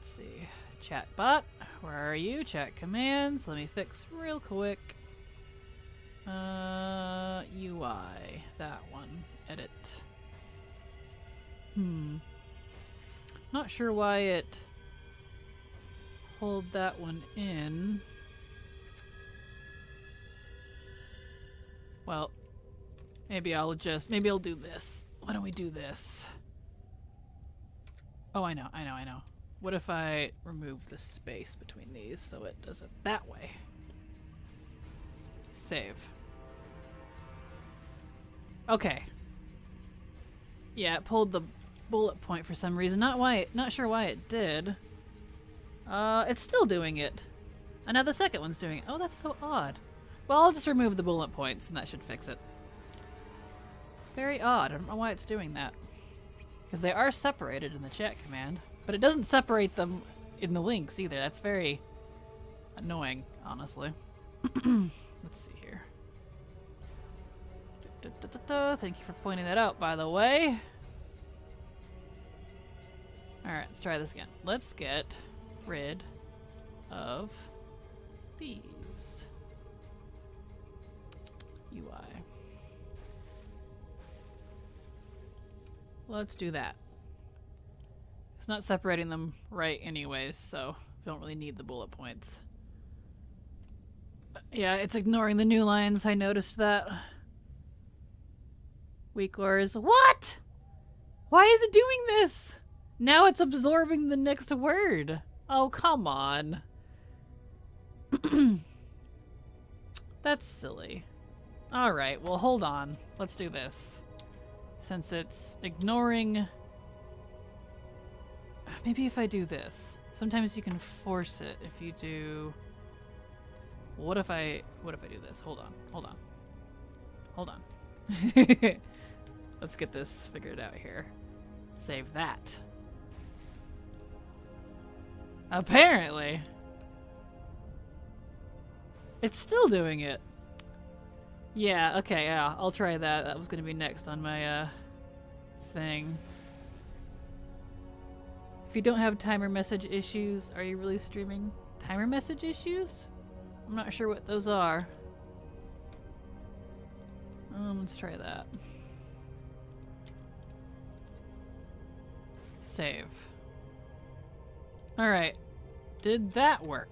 see. Chat bot, where are you? Chat commands. Let me fix real quick. UI, that one. Edit. Not sure why it pulled that one in. Well, maybe I'll do this. Why don't we do this? Oh, I know. What if I remove the space between these so it does it that way? Save. Okay. Yeah, it pulled the bullet point for some reason. Not sure why it did. It's still doing it. And now the second one's doing it. Oh, that's so odd. Well, I'll just remove the bullet points and that should fix it. Very odd. I don't know why it's doing that. Because they are separated in the chat command. But it doesn't separate them in the links either. That's very annoying, honestly. Let's see here. Thank you for pointing that out, by the way. Alright, let's try this again. Let's get rid of these. UI. Let's do that. It's not separating them right anyways, so we don't really need the bullet points. But yeah, it's ignoring the new lines. I noticed that. Weak auras. What? Why is it doing this? Now it's absorbing the next word. Oh, come on. That's silly. Alright, well, hold on. Let's do this. Since it's ignoring... Maybe if I do this. Sometimes you can force it if you do... What if I do this? Hold on. Let's get this figured out here. Save that. Apparently. It's still doing it. Yeah, okay, yeah, I'll try that. That was gonna be next on my, thing. If you don't have timer message issues, are you really streaming? Timer message issues? I'm not sure what those are. Let's try that. Save. Alright. Did that work?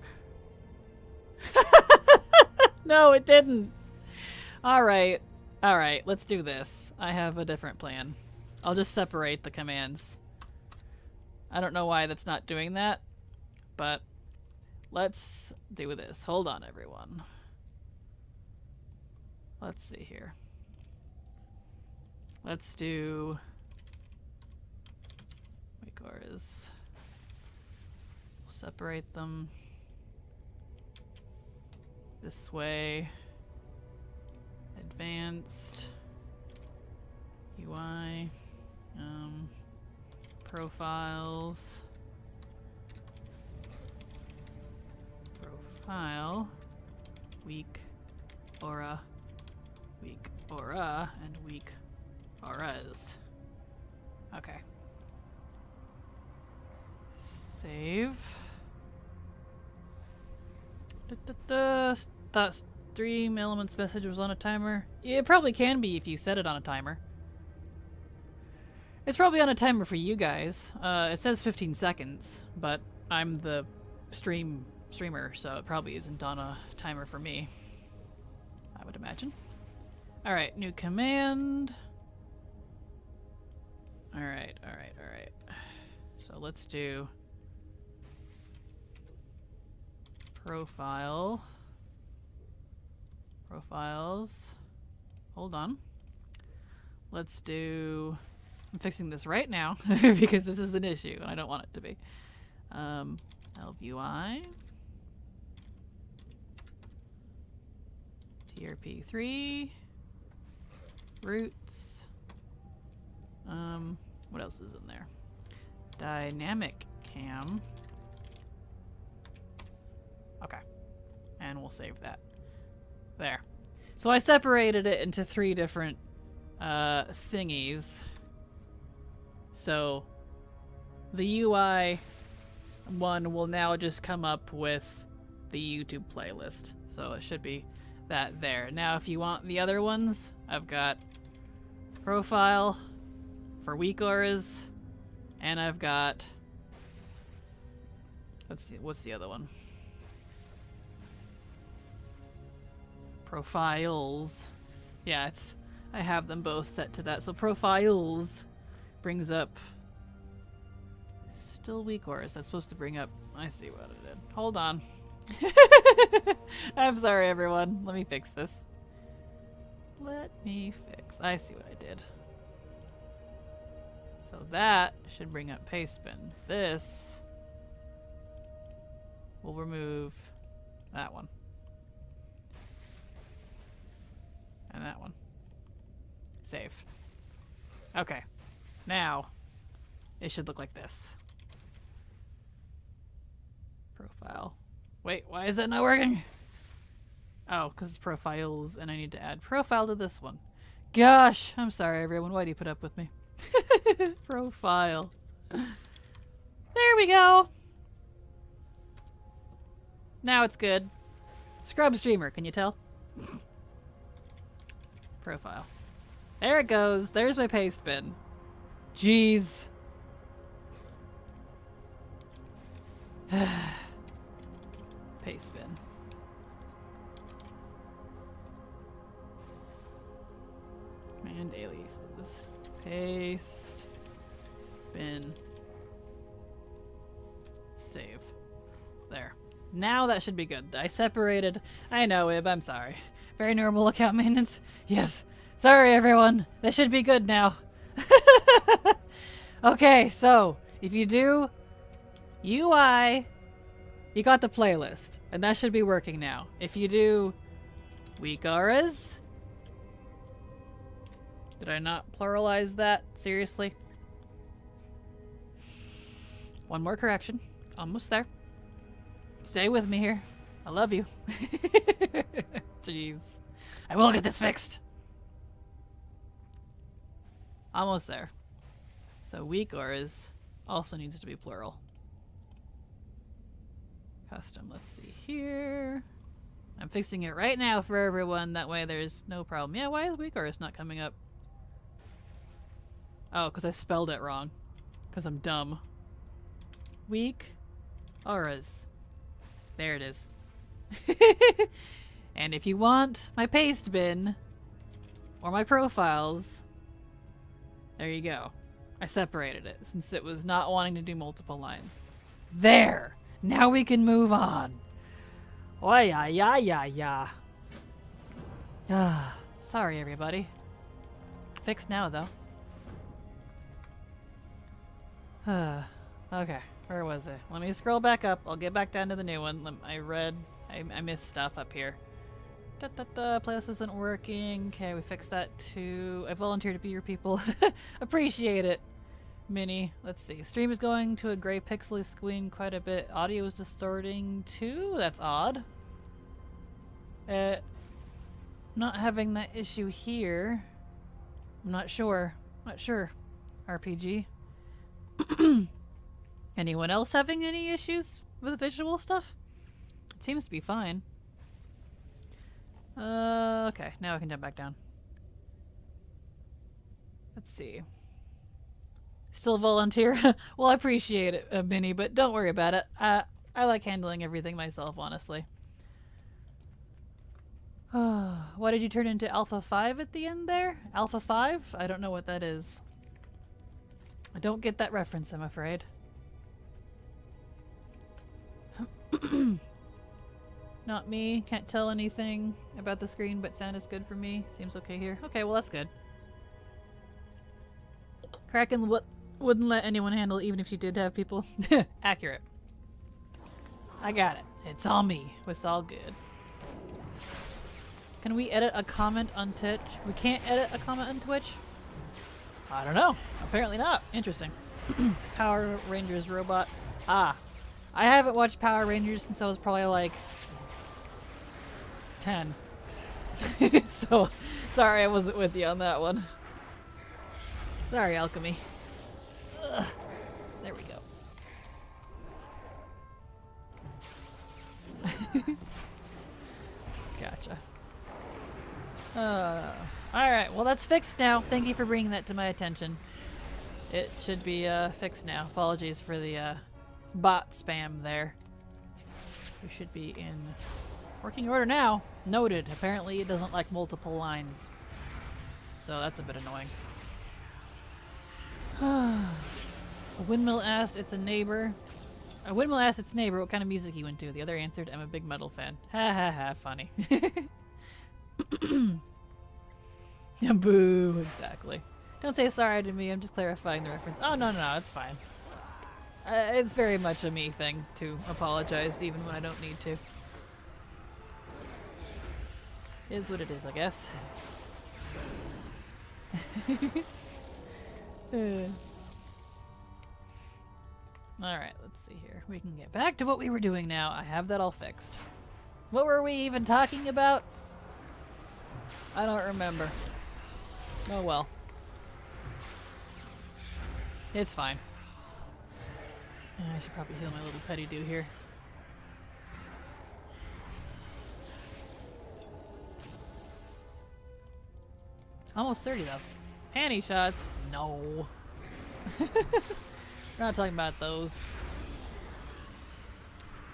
No, it didn't. Alright. Alright, let's do this. I have a different plan. I'll just separate the commands. I don't know why that's not doing that, but let's do this. Hold on, everyone. Let's see here. Let's do weak auras. We'll separate them this way. Advanced UI, profiles, profile, weak aura, and weak auras. Okay. Save. Thought stream elements message was on a timer. It probably can be if you set it on a timer. It's probably on a timer for you guys. It says 15 seconds, but I'm the streamer, so it probably isn't on a timer for me, I would imagine. Alright, new command. Alright. So let's do profiles. Hold on. Let's do... I'm fixing this right now because this is an issue and I don't want it to be. LVUI. TRP3. Roots. What else is in there? Dynamic cam. Okay. And we'll save that. There. So I separated it into 3 different thingies. So the UI one will now just come up with the YouTube playlist. So it should be that there. Now if you want the other ones, I've got profile for weak auras, and I've got, let's see, what's the other one? Profiles. Yeah, I have them both set to that. So profiles brings up still weak auras. That's supposed to bring up, I see what it did. Hold on. I'm sorry, everyone. Let me fix this. I see what I did. So that should bring up paste bin. This will remove that one. And that one. Save. Okay. Now, it should look like this. Profile. Wait, why is that not working? Oh, because it's profiles, and I need to add profile to this one. Gosh, I'm sorry, everyone. Why do you put up with me? Profile. There we go. Now it's good. Scrub streamer, can you tell? Profile. There it goes. There's my paste bin. Jeez. Paste bin. Command aliases. Paste bin. Save. There. Now that should be good. I separated. I know, Ib. I'm sorry. Very normal account maintenance. Yes. Sorry, everyone. That should be good now. Okay, so if you do UI, you got the playlist, and that should be working now. If you do weak auras, did I not pluralize that? Seriously? One more correction. Almost there. Stay with me here. I love you. Jeez. I will get this fixed. Almost there. So weak auras also needs to be plural. Custom, let's see here. I'm fixing it right now for everyone, that way there's no problem. Yeah, why is weak auras not coming up? Oh, because I spelled it wrong. Because I'm dumb. Weak auras. There it is. And if you want my paste bin or my profiles, there you go. I separated it since it was not wanting to do multiple lines. There! Now we can move on. Oh yeah, yeah, yeah, yeah. Ah, sorry everybody. Fixed now though. Okay, where was it? Let me scroll back up. I'll get back down to the new one. I missed stuff up here. Playlist isn't working. Okay, we fixed that too. I volunteered to be your people. Appreciate it, Minnie. Let's see. Stream is going to a gray pixely screen quite a bit. Audio is distorting too. That's odd. Not having that issue here. I'm not sure. Not sure. RPG. Anyone else having any issues with visual stuff? It seems to be fine. Okay, now I can jump back down. Let's see. Still volunteer? Well, I appreciate it, Minnie, but don't worry about it. I like handling everything myself, honestly. Why did you turn into Alpha 5 at the end there? Alpha 5? I don't know what that is. I don't get that reference, I'm afraid. Not me. Can't tell anything about the screen, but sound is good for me. Seems okay here. Okay, well that's good. Kraken wouldn't let anyone handle it even if she did have people. Accurate. I got it. It's all me. It's all good. Can we edit a comment on Twitch? We can't edit a comment on Twitch? I don't know. Apparently not. Interesting. Power Rangers robot. Ah. I haven't watched Power Rangers since I was probably like 10. So, sorry I wasn't with you on that one. Sorry, Alchemy. Ugh. There we go. Gotcha. Alright, well that's fixed now. Thank you for bringing that to my attention. It should be fixed now. Apologies for the bot spam there. We should be in working order now. Noted. Apparently it doesn't like multiple lines. So that's a bit annoying. A windmill asked its neighbor what kind of music he went to. The other answered, I'm a big metal fan. Ha ha ha, funny. Boo, exactly. Don't say sorry to me, I'm just clarifying the reference. Oh, no, it's fine. It's very much a me thing to apologize even when I don't need to. Is what it is, I guess. Alright, let's see here. We can get back to what we were doing now. I have that all fixed. What were we even talking about? I don't remember. Oh well. It's fine. I should probably heal my little petty do here. Almost 30 though. Panty shots? No. We're not talking about those.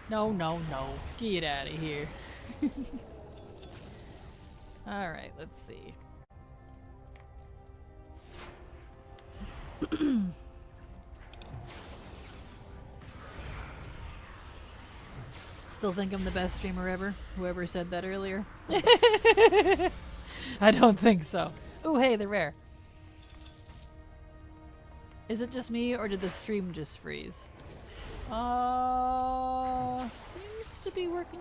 No. Get out of here. Alright, let's see. Still think I'm the best streamer ever? Whoever said that earlier? I don't think so. Ooh, hey, they're rare. Is it just me, or did the stream just freeze? Seems to be working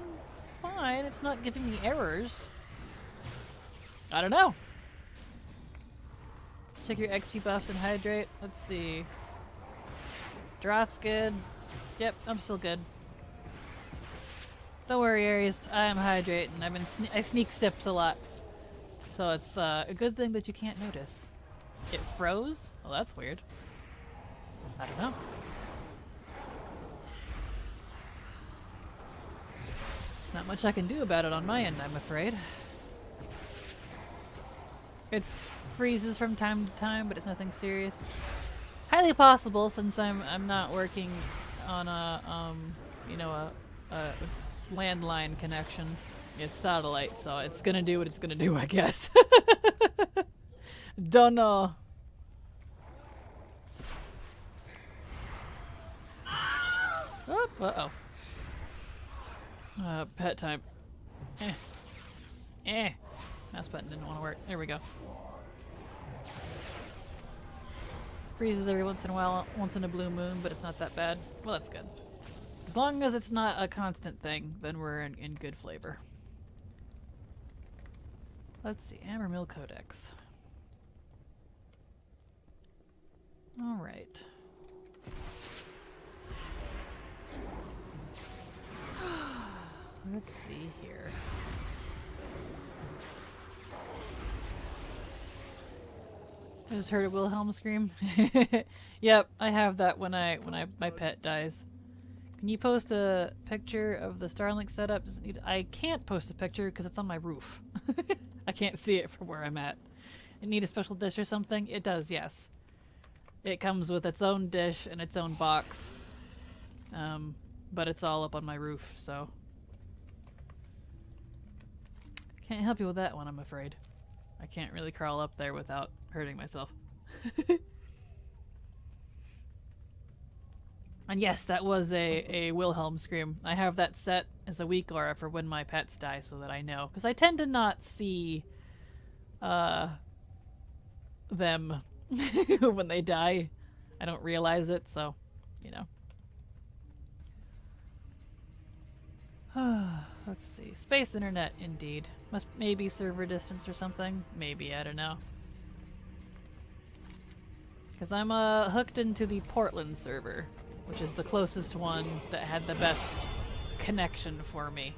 fine. It's not giving me errors. I don't know. Check your XP buffs and hydrate. Let's see. Drought's good. Yep, I'm still good. Don't worry, Aries. I am hydrating. I sneak sips a lot. So it's a good thing that you can't notice. It froze? Well, that's weird. I don't know. Not much I can do about it on my end, I'm afraid. It freezes from time to time, but it's nothing serious. Highly possible, since I'm not working on a landline connection. It's satellite, so it's gonna do what it's gonna do, I guess. Don't know. Oh, uh-oh. Pet time. Mouse button didn't want to work. There we go. Freezes every once in a while, once in a blue moon, but it's not that bad. Well, that's good. As long as it's not a constant thing, then we're in good flavor. Let's see, Amber Mill Codex. Alright. Let's see here. I just heard a Wilhelm scream. Yep, I have that when my pet dies. Can you post a picture of the Starlink setup? I can't post a picture because it's on my roof. I can't see it from where I'm at. It need a special dish or something? It does, yes. It comes with its own dish and its own box. But it's all up on my roof, so can't help you with that one, I'm afraid. I can't really crawl up there without hurting myself. And yes, that was a Wilhelm scream. I have that set as a weak aura for when my pets die so that I know. Because I tend to not see them when they die. I don't realize it, so, you know. Let's see. Space internet, indeed. Maybe server distance or something. Maybe, I don't know. Because I'm hooked into the Portland server, which is the closest one that had the best connection for me.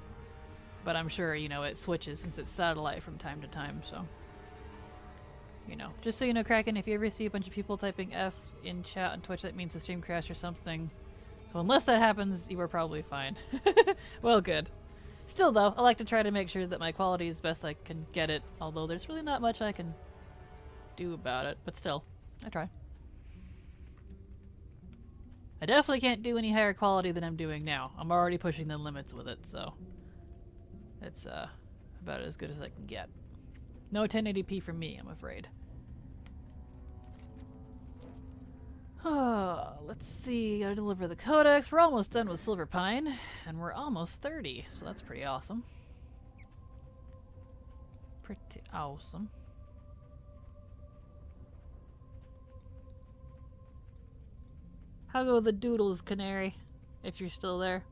But I'm sure, you know, it switches since it's satellite from time to time, so. You know. Just so you know, Kraken, if you ever see a bunch of people typing F in chat on Twitch, that means the stream crashed or something. So unless that happens, you are probably fine. Well, good. Still, though, I like to try to make sure that my quality is best I can get it, although there's really not much I can do about it, but still, I try. I definitely can't do any higher quality than I'm doing now. I'm already pushing the limits with it, so it's about as good as I can get. No 1080p from me, I'm afraid. Let's see, gotta deliver the codex. We're almost done with Silver Pine, and we're almost 30, so that's pretty awesome. Pretty awesome. How go the doodles, Canary? If you're still there.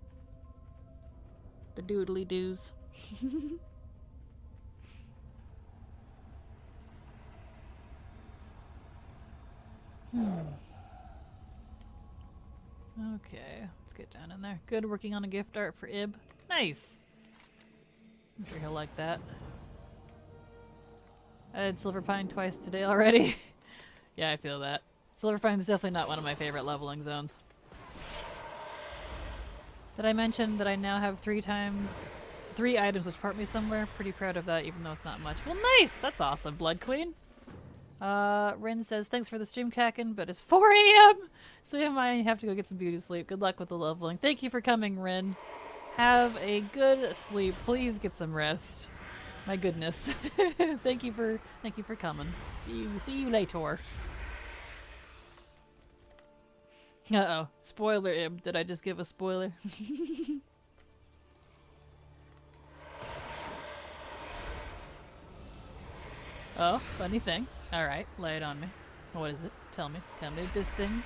The doodly doos. Okay, let's get down in there. Good, working on a gift art for Ib. Nice! I'm sure he'll like that. I did Silver Pine twice today already. Yeah, I feel that. Silver Pine is definitely not one of my favorite leveling zones. Did I mention that I now have 3 items which part me somewhere? Pretty proud of that, even though it's not much. Well, nice! That's awesome, Blood Queen. Rin says, thanks for the stream, Kraken, but it's 4 AM! So I might have to go get some beauty sleep. Good luck with the leveling. Thank you for coming, Rin. Have a good sleep. Please get some rest. My goodness. Thank you for coming. See you later. Uh-oh. Spoiler, Ib. Did I just give a spoiler? Oh, funny thing. Alright, lay it on me. What is it? Tell me. Tell me this thing.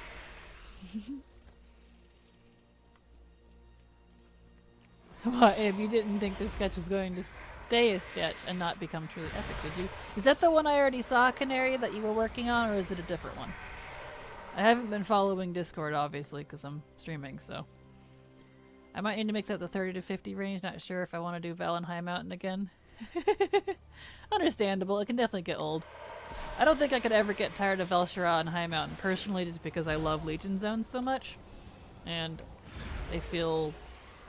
What, Ib, you didn't think this sketch was going to stay a sketch and not become truly epic, did you? Is that the one I already saw, Canary, that you were working on, or is it a different one? I haven't been following Discord, obviously, because I'm streaming, so. I might need to mix up the 30 to 50 range, not sure if I want to do Val and High Mountain again. Understandable, it can definitely get old. I don't think I could ever get tired of Velshara and High Mountain personally, just because I love Legion Zones so much. And they feel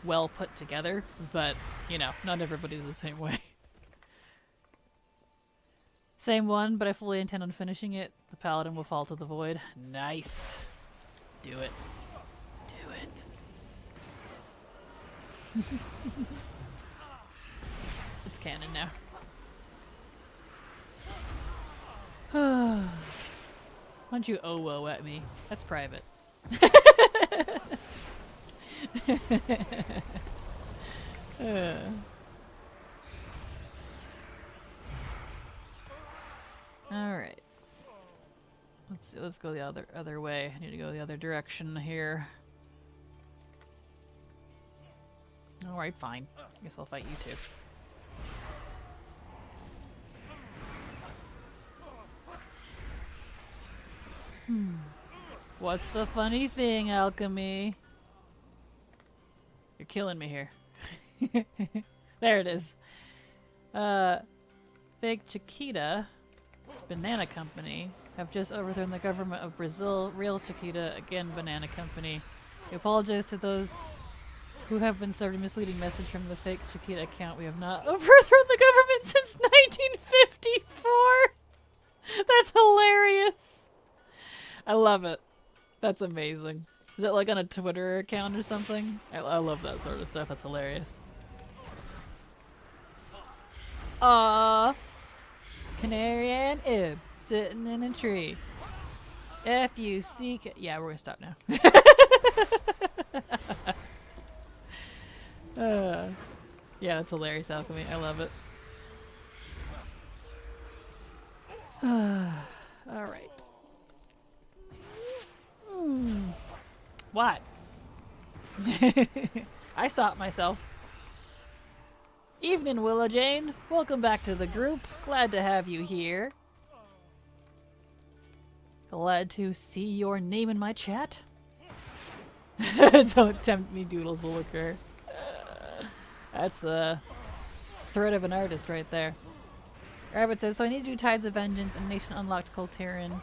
well put together, but, you know, not everybody's the same way. Same one, but I fully intend on finishing it. The Paladin will fall to the void. Nice. Do it. Do it. It's canon now. Why don't you oh-woe at me? That's private. Alright. Let's see, let's go the other way. I need to go the other direction here. Alright, fine. I guess I'll fight you two. What's the funny thing, Alchemy? You're killing me here. There it is. Fake Chiquita Banana Company have just overthrown the government of Brazil. Real Chiquita, again Banana Company. We apologize to those who have been served a misleading message from the fake Chiquita account. We have not overthrown the government since 1954! That's hilarious! I love it. That's amazing. Is it like on a Twitter account or something? I love that sort of stuff. That's hilarious. Aww. Canary and Ib sitting in a tree. F-U-C-K. Yeah, we're gonna stop now. Yeah, that's hilarious, Alchemy. I love it. Alright. What? I stopped myself. Evening, Willow Jane. Welcome back to the group. Glad to have you here. Glad to see your name in my chat. Don't tempt me, Doodles will occur. That's the threat of an artist right there. Rabbit says, so I need to do Tides of Vengeance and Nation Unlocked Colterin.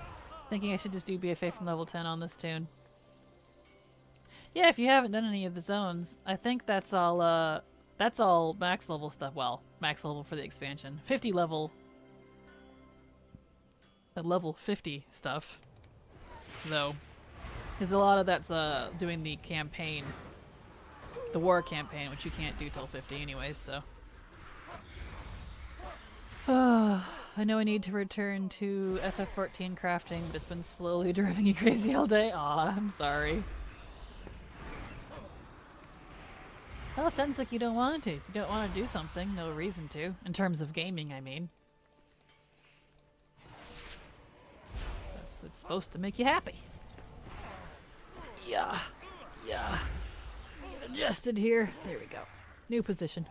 Thinking I should just do BFA from level 10 on this tune. Yeah, if you haven't done any of the zones, I think that's all max level stuff. Well, max level for the expansion. 50 level. Level 50 stuff. Though. Because a lot of that's doing the campaign. The war campaign, which you can't do till 50 anyways, so. I know I need to return to FF14 crafting, but it's been slowly driving you crazy all day. Aw, I'm sorry. Well, it sounds like you don't want to. If you don't want to do something, no reason to. In terms of gaming, I mean. It's supposed to make you happy. Yeah. Yeah. Get adjusted here. There we go. New position.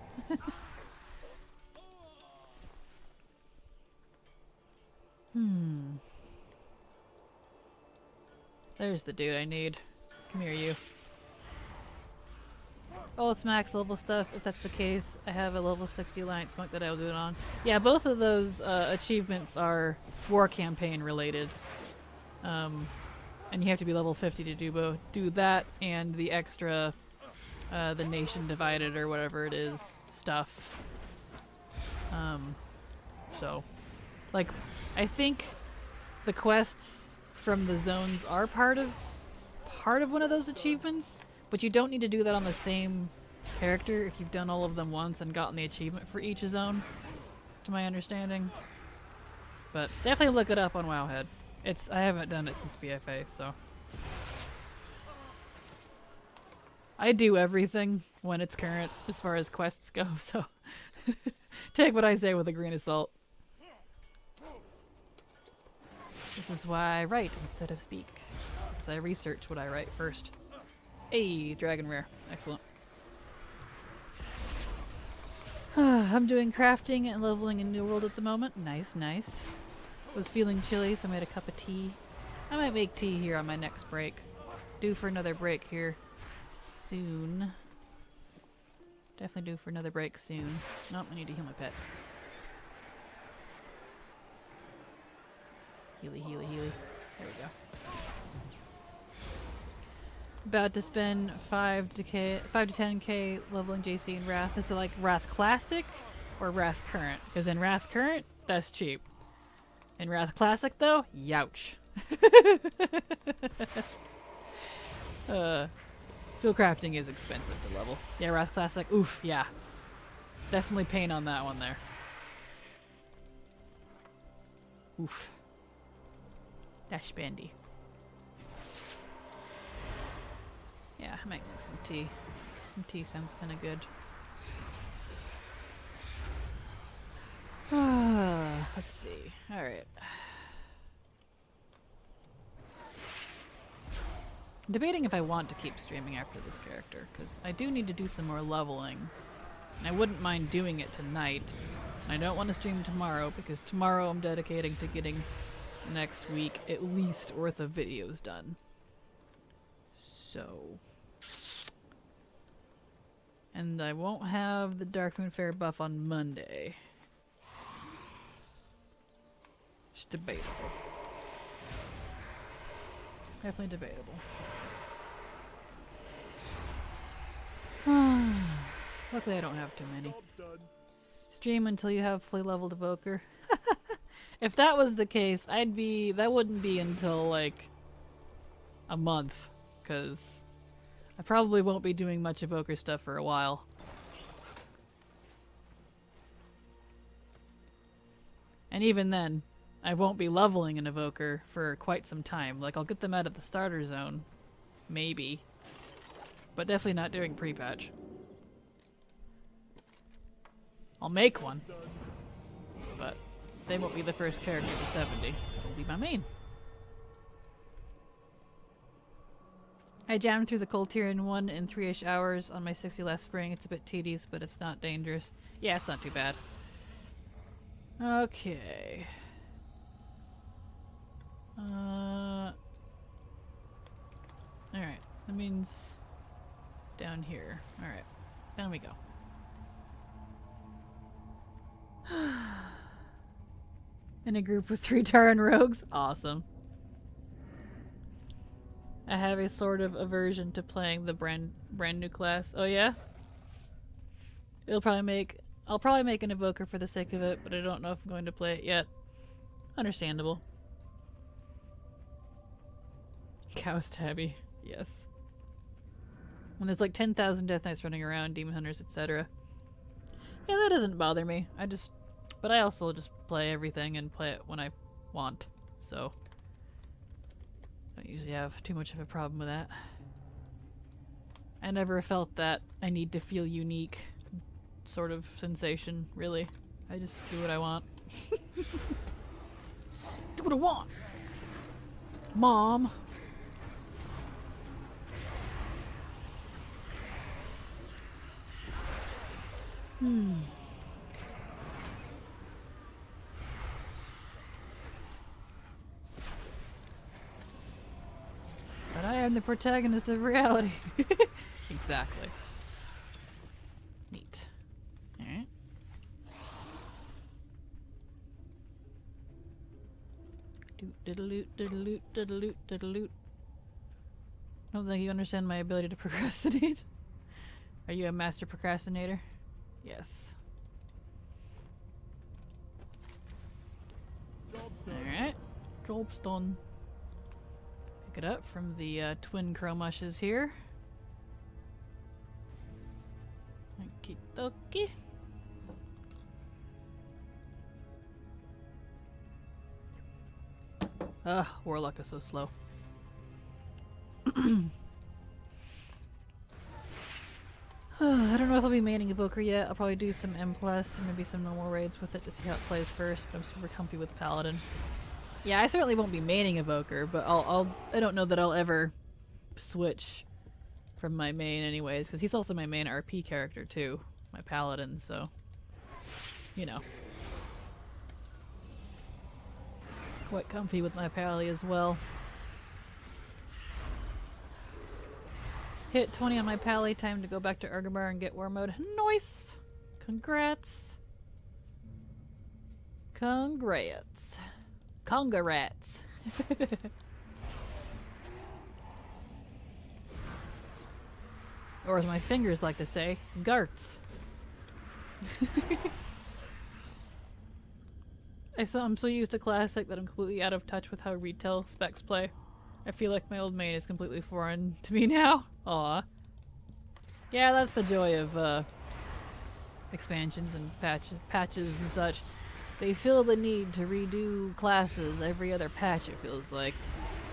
There's the dude I need. Come here, you. Oh, it's max level stuff. If that's the case, I have a level 60 Alliance Monk that I'll do it on. Yeah, both of those achievements are war campaign related. And you have to be level 50 to do both. Do that and the extra, the Nation Divided or whatever it is stuff. So, like, I think the quests from the zones are part of one of those achievements. But you don't need to do that on the same character if you've done all of them once and gotten the achievement for each zone, to my understanding. But definitely look it up on Wowhead. I haven't done it since BFA, so. I do everything when it's current as far as quests go, so take what I say with a grain of salt. This is why I write instead of speak, because I research what I write first. Hey, Dragon Rare. Excellent. I'm doing crafting and leveling in New World at the moment. Nice, nice. Was feeling chilly, so I made a cup of tea. I might make tea here on my next break. Due for another break here soon. Definitely due for another break soon. Nope, I need to heal my pet. Healy, healy, healy. There we go. About to spend 5 to 10k leveling JC in Wrath. Is it like Wrath Classic or Wrath Current? Because in Wrath Current, that's cheap. In Wrath Classic, though, youch. Fuel crafting is expensive to level. Yeah, Wrath Classic, oof, yeah. Definitely pain on that one there. Oof. Dash bandy. Yeah, I might make some tea. Some tea sounds kind of good. Let's see. Alright. I'm debating if I want to keep streaming after this character, because I do need to do some more leveling. And I wouldn't mind doing it tonight. And I don't want to stream tomorrow, because tomorrow I'm dedicating to getting next week at least worth of videos done. So... And I won't have the Darkmoon Fair buff on Monday. It's debatable. Definitely debatable. Luckily I don't have too many. Job done. Stream until you have fully leveled Evoker. If that was the case, that wouldn't be until like a month, because I probably won't be doing much Evoker stuff for a while. And even then, I won't be leveling an Evoker for quite some time. Like, I'll get them out of the starter zone. Maybe. But definitely not doing pre-patch. I'll make one. But they won't be the first character to 70. It'll be my main. I jammed through the Cold Tier in 1 in 3-ish hours on my 60 last spring. It's a bit tedious, but it's not dangerous. Yeah, it's not too bad. Okay. Alright, that means down here. Alright, down we go. In a group with 3 Taran rogues? Awesome. I have a sort of aversion to playing the brand new class. Oh yeah? I'll probably make an Evoker for the sake of it, but I don't know if I'm going to play it yet. Understandable. Cow stabby. Yes. When there's like 10,000 Death Knights running around, Demon Hunters, etc. Yeah, that doesn't bother me. But I also just play everything and play it when I want. So, I don't usually have too much of a problem with that. I never felt that I need to feel unique sort of sensation, really. I just do what I want. Do what I want! Mom! But I am the protagonist of reality. Exactly. Neat. Alright. Doot-diddle-loot, diddle-loot, diddle-loot, diddle-loot. I don't think you understand my ability to procrastinate. Are you a master procrastinator? Yes. Alright. Job's done. Pick it up from the twin Chromushes here. Okie dokie. Ugh, Warlock is so slow. I don't know if I'll be maining Evoker yet. I'll probably do some M+ and maybe some normal raids with it to see how it plays first, but I'm super comfy with Paladin. Yeah, I certainly won't be maining Evoker, but I don't know that I'll ever switch from my main anyways, because he's also my main RP character too, my Paladin, so, you know. Quite comfy with my Pally as well. Hit 20 on my Pally, time to go back to Urgabar and get war mode. Nice! Congrats! Congrats! Congrats! Or as my fingers like to say, Garts. I'm so used to Classic that I'm completely out of touch with how retail specs play. I feel like my old main is completely foreign to me now. Aw. Yeah, that's the joy of expansions and patches and such. They feel the need to redo classes every other patch, it feels like.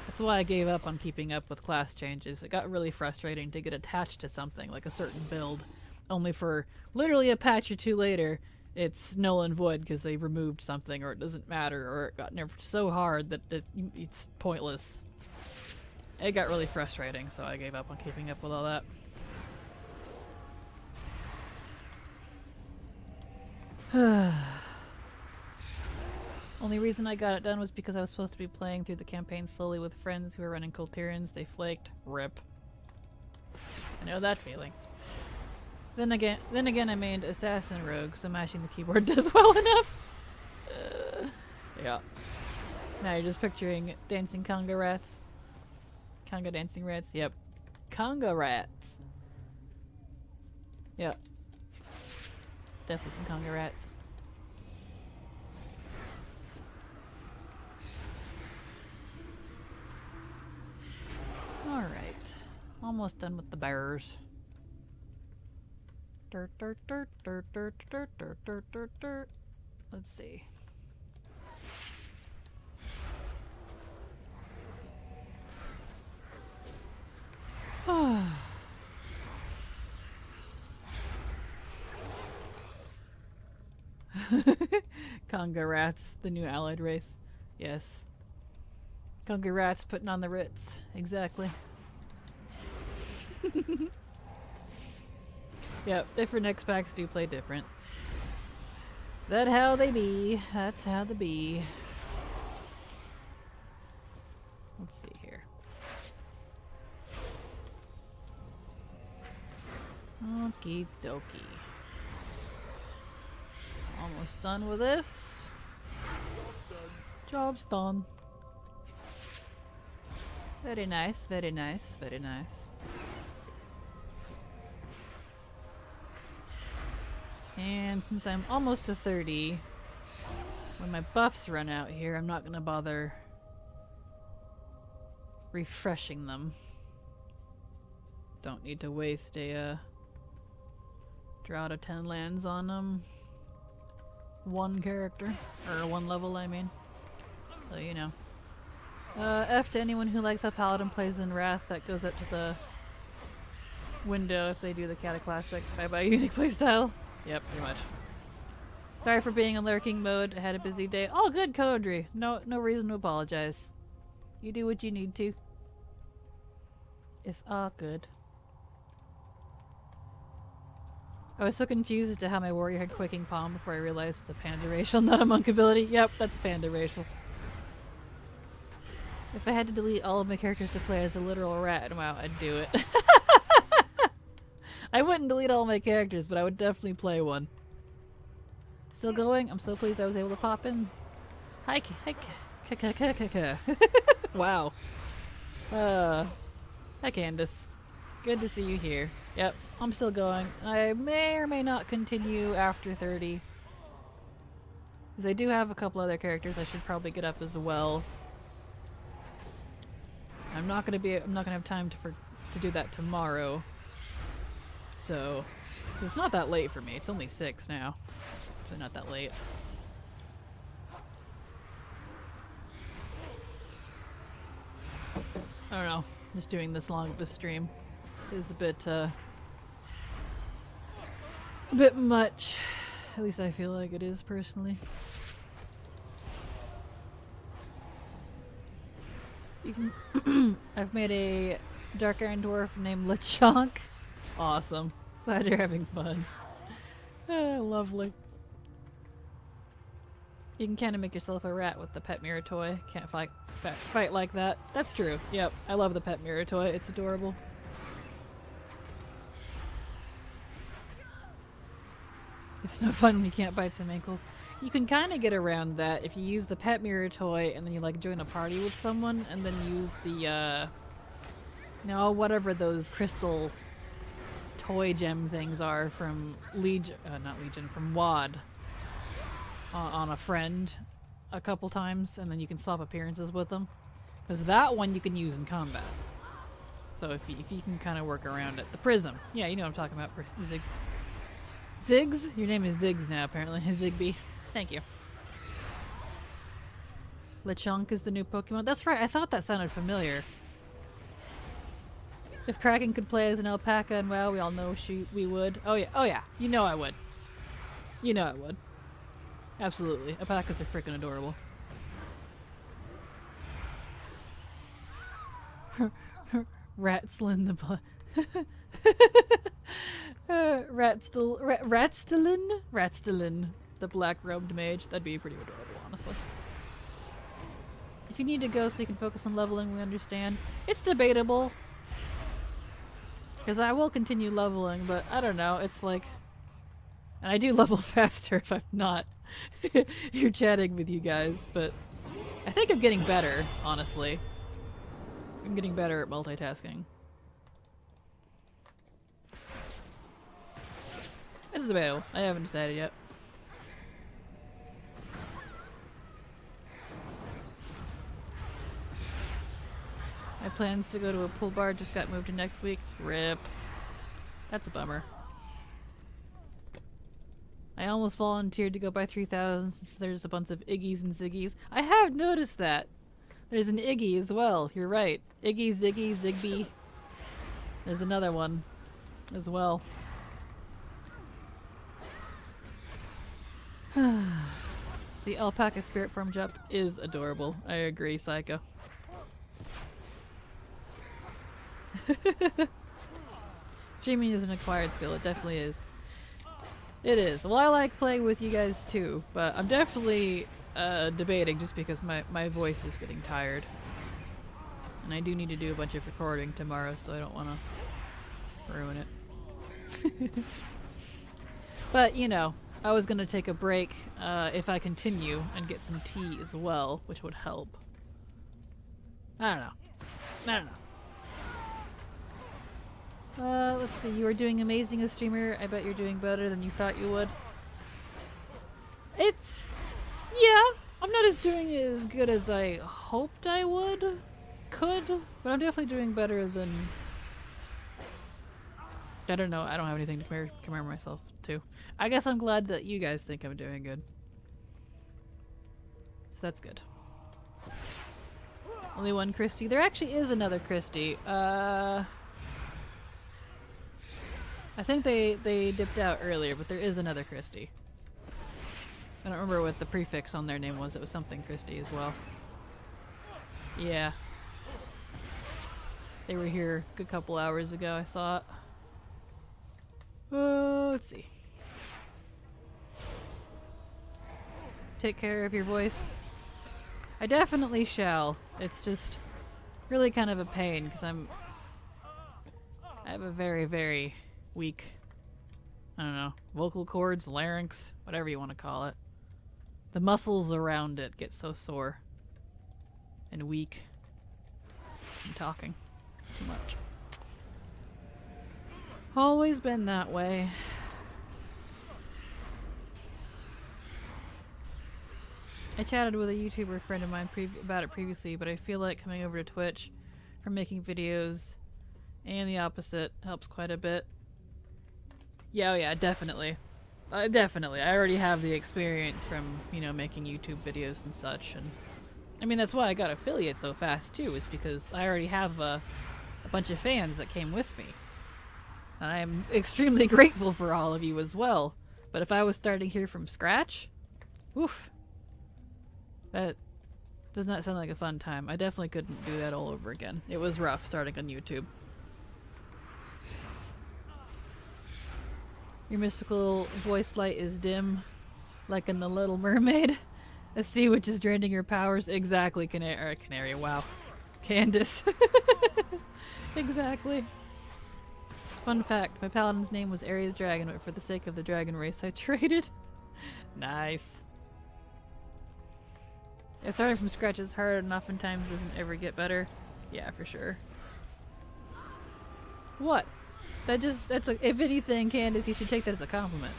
That's why I gave up on keeping up with class changes. It got really frustrating to get attached to something, like a certain build, only for literally a patch or two later it's null and void because they removed something, or it doesn't matter, or it got nerfed so hard that it's pointless. It got really frustrating, so I gave up on keeping up with all that. Only reason I got it done was because I was supposed to be playing through the campaign slowly with friends who were running Culturians. They flaked. RIP. I know that feeling. Then again, I mained Assassin Rogue, so mashing the keyboard does well enough. Yeah. Now you're just picturing dancing conga rats. Conga dancing rats? Yep. Conga rats. Yep. Definitely some conga rats. Alright. Almost done with the bears. Dirt, dirt, dirt, dirt, dirt, dirt, dirt, dirt, dirt, dirt. Let's see. Conga rats, the new allied race. Yes. Conga rats putting on the Ritz. Exactly. Yep, different X-Packs do play different. That how they be. That's how they be. Let's see here. Okie dokie. Almost done with this. Job's done. Very nice, very nice, very nice. And since I'm almost to 30, when my buffs run out here, I'm not gonna bother refreshing them. Don't need to waste a Drought of 10 lands on one character, or one level I mean. So you know. F to anyone who likes how Paladin plays in Wrath. That goes up to the window if they do the Cataclassic. Bye bye unique playstyle. Yep, pretty much. Sorry for being in lurking mode. I had a busy day. All good, Kodri. No reason to apologize. You do what you need to. It's all good. I was so confused as to how my warrior had quaking palm before I realized it's a panda racial, not a monk ability. Yep, that's panda racial. If I had to delete all of my characters to play as a literal rat in WoW, I'd do it. I wouldn't delete all my characters, but I would definitely play one. Still going? I'm so pleased I was able to pop in. Hi, wow. Hi, Candace. Good to see you here. Yep, I'm still going. I may or may not continue after 30. Because I do have a couple other characters I should probably get up as well. I'm not gonna have time to do that tomorrow. So it's not that late for me. It's only 6 now. So not that late. I don't know. Just doing this long of a stream is a bit much. At least I feel like it is personally. You can I've made a Dark Iron Dwarf named Lechonk. Awesome. Glad you're having fun. Lovely. You can kind of make yourself a rat with the pet mirror toy. Can't fight like that. That's true. Yep. I love the pet mirror toy. It's adorable. It's no fun when you can't bite some ankles. You can kind of get around that if you use the pet mirror toy and then you like join a party with someone and then use the whatever those crystal toy gem things are from from WoD on a friend a couple times, and then you can swap appearances with them. Because that one you can use in combat. So if you can kind of work around it. The prism. Yeah, you know what I'm talking about. Ziggs. Ziggs? Your name is Ziggs now, apparently. Zigby. Thank you. Lechonk is the new Pokemon. That's right, I thought that sounded familiar. If Kraken could play as an alpaca and WoW, we all know we would. Oh yeah, you know I would. You know I would. Absolutely. Alpacas are freaking adorable. Ratslin the Ratstelin, the black-robed mage. That'd be pretty adorable, honestly. If you need to go so you can focus on leveling, we understand. It's debatable. Because I will continue leveling, but I don't know, it's like... And I do level faster if I'm not here chatting with you guys, but I think I'm getting better, honestly. I'm getting better at multitasking. It's debatable. I haven't decided yet. My plans to go to a pool bar just got moved to next week. RIP. That's a bummer. I almost volunteered to go by 3,000 since there's a bunch of Iggies and Ziggies. I have noticed that. There's an Iggy as well. You're right. Iggy, Ziggy, Zigbee. There's another one as well. The alpaca spirit form jump is adorable. I agree, Psycho. Streaming is an acquired skill. It definitely is. It is. Well, I like playing with you guys too, but I'm definitely debating just because my voice is getting tired. And I do need to do a bunch of recording tomorrow, so I don't want to ruin it. But, you know, I was going to take a break if I continue and get some tea as well, which would help. I don't know. Let's see. You are doing amazing as a streamer. I bet you're doing better than you thought you would. Yeah, I'm not doing as good as I hoped I could, but I'm definitely doing better than... I don't know. I don't have anything to compare myself to. I guess I'm glad that you guys think I'm doing good. So that's good. Only one Christy. There actually is another Christy. I think they dipped out earlier, but there is another Christy. I don't remember what the prefix on their name was. It was something Christy as well. Yeah. They were here a good couple hours ago, I saw it. Let's see. Take care of your voice. I definitely shall. It's just really kind of a pain because I have a very, very weak, I don't know, vocal cords, larynx, whatever you want to call it. The muscles around it get so sore and weak from talking too much. Always been that way. I chatted with a YouTuber friend of mine about it previously, but I feel like coming over to Twitch for making videos and the opposite helps quite a bit. Yeah, oh yeah, definitely. Definitely. I already have the experience from, you know, making YouTube videos and such, and I mean, that's why I got affiliate so fast too, is because I already have a bunch of fans that came with me. And I am extremely grateful for all of you as well. But if I was starting here from scratch, oof. That does not sound like a fun time. I definitely couldn't do that all over again. It was rough starting on YouTube. Your mystical voice light is dim, like in The Little Mermaid. A sea which is draining your powers. Exactly, Canary, wow. Candace. Exactly. Fun fact, my paladin's name was Ares Dragon, but for the sake of the dragon race I traded. Nice. Yeah, starting from scratch is hard and oftentimes doesn't ever get better. Yeah, for sure. What? That's a, if anything, Candace, you should take that as a compliment.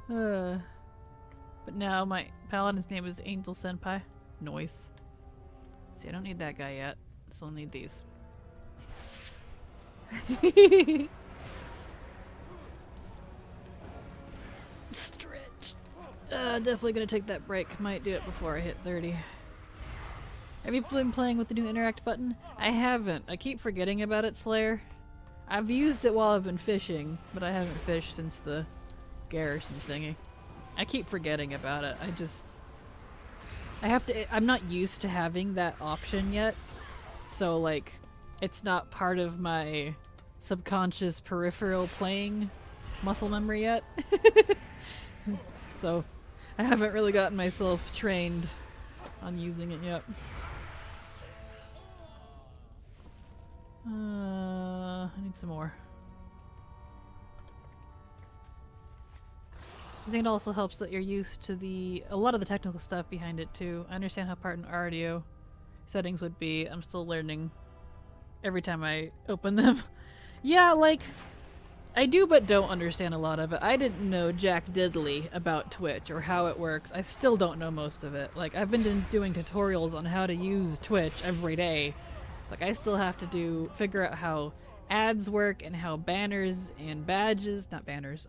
But now my paladin's name is Angel Senpai. Noise. See, I don't need that guy yet. Still need these. Stretch. Definitely gonna take that break. Might do it before I hit 30. Have you been playing with the new interact button? I haven't. I keep forgetting about it, Slayer. I've used it while I've been fishing, but I haven't fished since the Garrison thingy. I keep forgetting about it. I'm not used to having that option yet. So, like, it's not part of my subconscious peripheral playing muscle memory yet. So, I haven't really gotten myself trained on using it yet. I need some more. I think it also helps that you're used to a lot of the technical stuff behind it too. I understand how part and audio settings would be. I'm still learning every time I open them. Yeah, like, I do but don't understand a lot of it. I didn't know jack diddly about Twitch or how it works. I still don't know most of it. Like, I've been doing tutorials on how to use Twitch every day. Like, I still have to figure out how ads work and how banners and badges, not banners,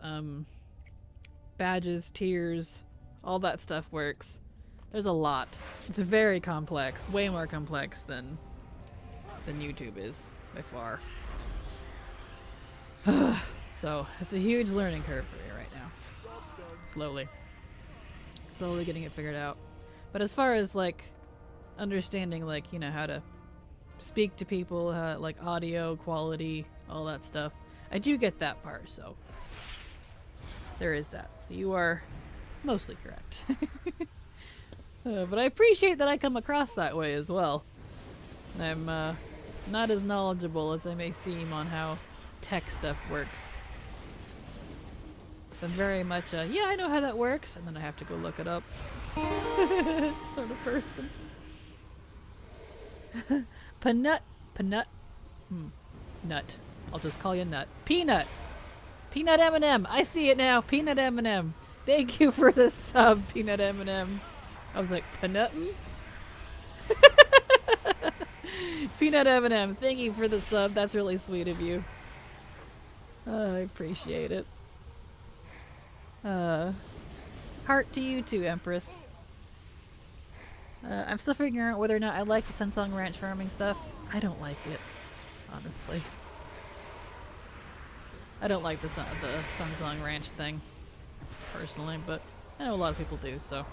badges, tiers, all that stuff works. There's a lot. It's very complex, way more complex than YouTube is, by far. So, it's a huge learning curve for me right now. Slowly getting it figured out. But as far as, like, understanding, like, you know, how to speak to people, like audio quality, all that stuff, I do get that part, so there is that. So you are mostly correct. But I appreciate that I come across that way as well. I'm not as knowledgeable as I may seem on how tech stuff works. I'm very much yeah, I know how that works, and then I have to go look it up sort of person. Nut. Nut. I'll just call you Nut. Peanut. Peanut M&M. I see it now. Peanut M&M. Thank you for the sub, Peanut M&M. I was like, Peanuttin'? Peanut M&M. Thank you for the sub. That's really sweet of you. I appreciate it. Heart to you too, Empress. I'm still figuring out whether or not I like the Sunsong Ranch farming stuff. I don't like it, honestly. I don't like the Sunsong Ranch thing, personally, but I know a lot of people do, so.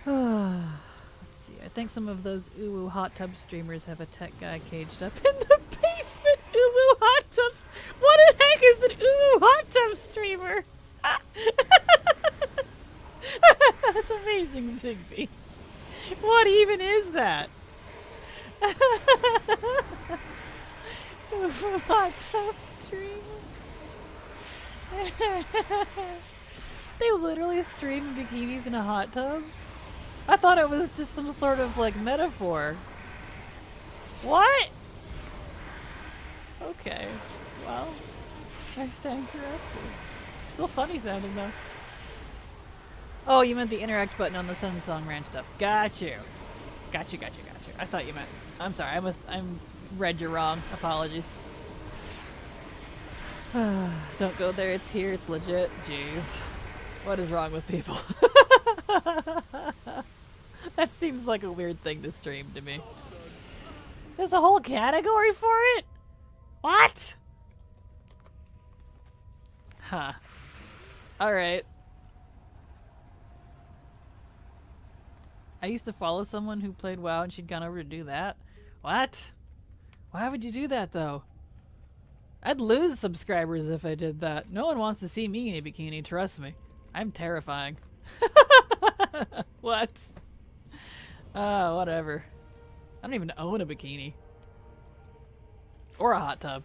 Let's see, I think some of those uwu hot tub streamers have a tech guy caged up in the basement. Uwu hot tubs! What the heck is an uwu hot tub streamer? That's amazing, Zigby. What even is that? Hot tub stream. They literally stream bikinis in a hot tub? I thought it was just some sort of like metaphor. What? Okay. Well, I stand corrected. Still funny sounding though. Oh, you meant the interact button on the Sunsong Ranch stuff. Got you. Got you. I thought you meant. I'm sorry. I read you wrong. Apologies. Don't go there. It's here. It's legit. Jeez. What is wrong with people? That seems like a weird thing to stream to me. There's a whole category for it? What? Huh. Alright. I used to follow someone who played WoW and she'd gone over to do that. What? Why would you do that though? I'd lose subscribers if I did that. No one wants to see me in a bikini, trust me. I'm terrifying. What? Whatever. I don't even own a bikini. Or a hot tub.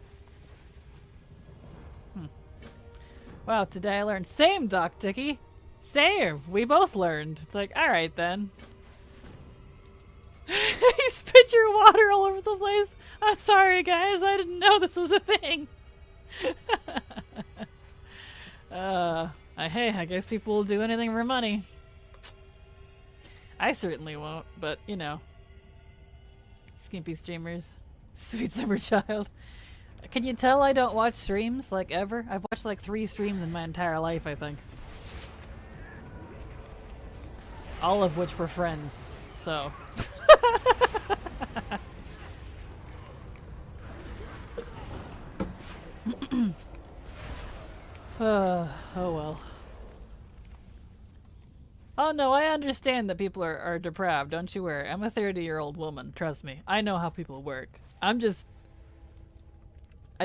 Wow, today I learned. Same, Doc Dicky. Same. We both learned. It's like, alright then. You spit your water all over the place. I'm sorry, guys. I didn't know this was a thing. Hey, I guess people will do anything for money. I certainly won't, but, you know. Skimpy streamers. Sweet summer child. Can you tell I don't watch streams, like, ever? I've watched, like, 3 streams in my entire life, I think. all of which were friends. So. Oh well. Oh no, I understand that people are depraved, don't you worry. I'm a 30-year-old woman, trust me. I know how people work. I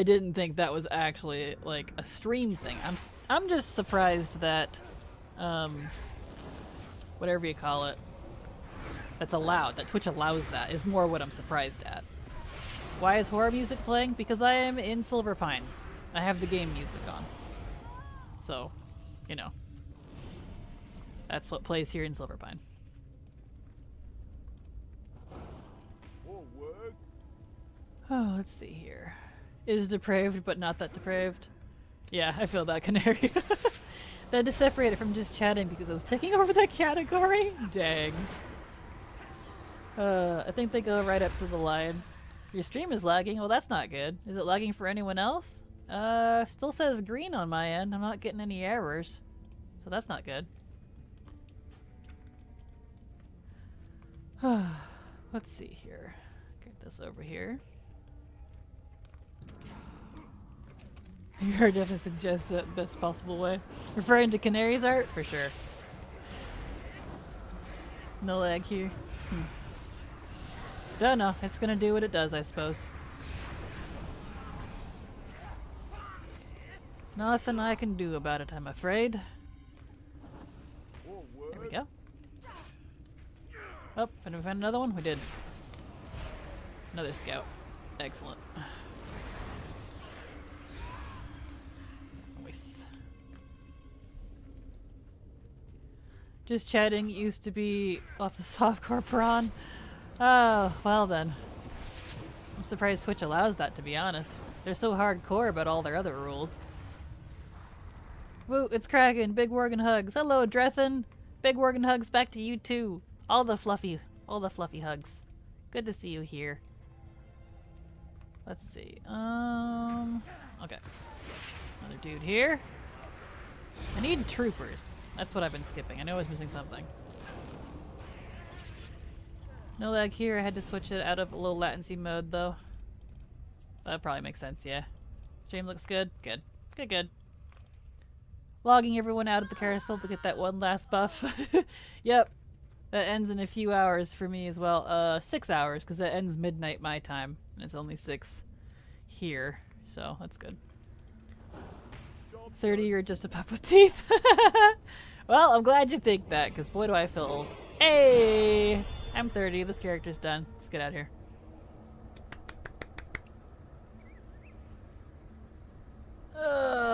didn't think that was actually like a stream thing. I'm just surprised that whatever you call it, that's allowed, that Twitch allows that, is more what I'm surprised at. Why is horror music playing? Because I am in Silverpine. I have the game music on. So, you know. That's what plays here in Silverpine. Oh, let's see here. Is depraved, but not that depraved. Yeah, I feel that, Canary. Then to separate it from just chatting because I was taking over that category? Dang. I think they go right up to the line. Your stream is lagging? Well, that's not good. Is it lagging for anyone else? Still says green on my end. I'm not getting any errors. So that's not good. Let's see here. Get this over here. You are definitely suggest it best possible way. Referring to Canary's art? For sure. No lag here. Don't know. It's gonna do what it does, I suppose. Nothing I can do about it, I'm afraid. There we go. Oh, did we find another one? We did. Another scout. Excellent. Nice. Just chatting used to be lots of softcore prawn. Oh, well then. I'm surprised Twitch allows that, to be honest. They're so hardcore about all their other rules. Woo, it's Kraken. Big Worgen hugs. Hello, Drethin. Big Worgen hugs back to you too. All the fluffy hugs. Good to see you here. Let's see. Okay. Another dude here. I need troopers. That's what I've been skipping. I know I was missing something. No lag here. I had to switch it out of a low latency mode though. That probably makes sense, yeah. Stream looks good. Good. Good, good. Logging everyone out of the carousel to get that one last buff. Yep. That ends in a few hours for me as well. 6 hours, because that ends midnight my time. And it's only 6 here. So, that's good. 30, you're just a pup with teeth. Well, I'm glad you think that, because boy do I feel old. Hey! I'm 30. This character's done. Let's get out of here.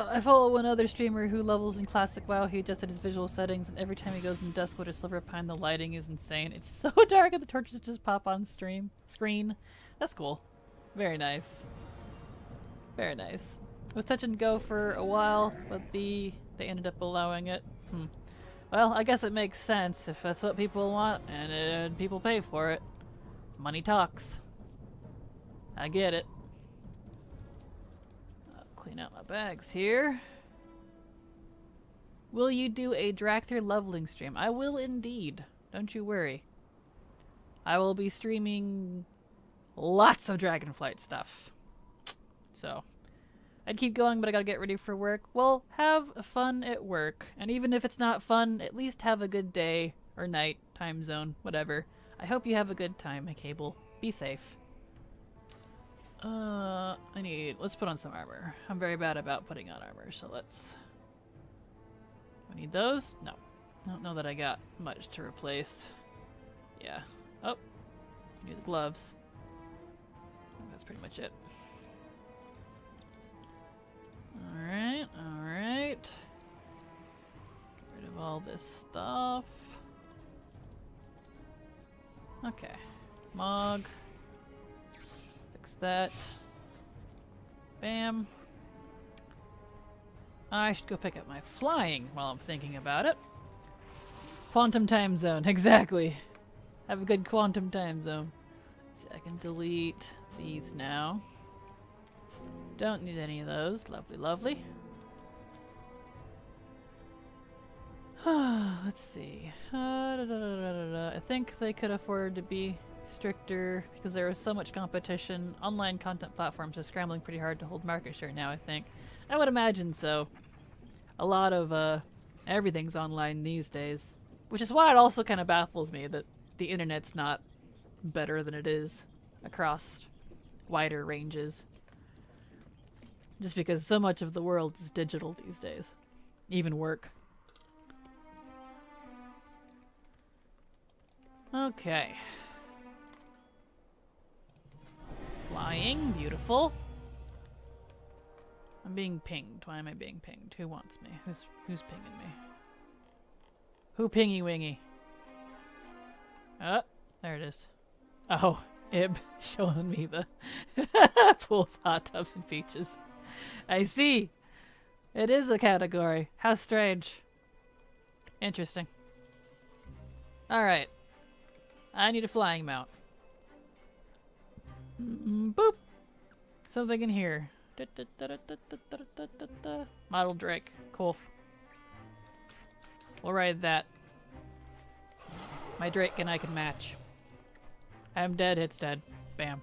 I follow one other streamer who levels in classic WoW. He adjusted his visual settings, and every time he goes in Duskwood or Silverpine, the lighting is insane. It's so dark and the torches just pop on screen. That's cool. Very nice. Very nice. It was touch and go for a while, but they ended up allowing it. Well, I guess it makes sense if that's what people want, and people pay for it. Money talks. I get it. Clean out my bags here. Will you do a Dracthyr leveling stream? I will indeed. Don't you worry. I will be streaming lots of Dragonflight stuff. So, I'd keep going, but I gotta get ready for work. Well, have fun at work. And even if it's not fun, at least have a good day or night, time zone, whatever. I hope you have a good time, Cable. Be safe. Let's put on some armor. I'm very bad about putting on armor, so let's... I need those? No. I don't know that I got much to replace. Yeah. Oh. Need the gloves. That's pretty much it. Alright, alright. Get rid of all this stuff. Okay. Mog. Fix that. Bam. I should go pick up my flying while I'm thinking about it. Quantum time zone, exactly. Have a good quantum time zone. Let's see, I can delete these now. Don't need any of those. Lovely, lovely. Let's see. I think they could afford to be stricter because there is so much competition. Online content platforms are scrambling pretty hard to hold market share now, I think. I would imagine so. A lot of everything's online these days. Which is why it also kind of baffles me that the internet's not better than it is across wider ranges. Just because so much of the world is digital these days. Even work. Okay. Flying, beautiful. I'm being pinged. Why am I being pinged? Who wants me? Who's pinging me? Who pingy wingy? Oh, there it is. Oh, Ib showing me the pools, hot tubs, and beaches. I see. It is a category. How strange. Interesting. Alright. I need a flying mount. Boop! Something in here. Model Drake. Cool. We'll ride that. My Drake and I can match. I'm dead, it's dead. Bam.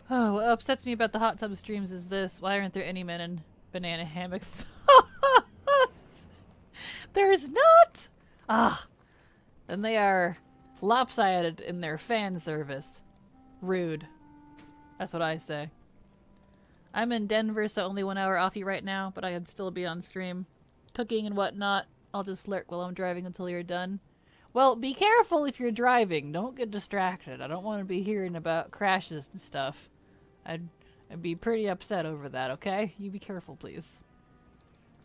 Oh, what upsets me about the hot tub streams is this. Why aren't there any men in banana hammock thoughts? There's not! Ah. And they are lopsided in their fan service. Rude. That's what I say. I'm in Denver, so only 1 hour offy right now, but I could still be on stream. Cooking and whatnot. I'll just lurk while I'm driving until you're done. Well, be careful if you're driving. Don't get distracted. I don't want to be hearing about crashes and stuff. I'd be pretty upset over that, okay? You be careful, please.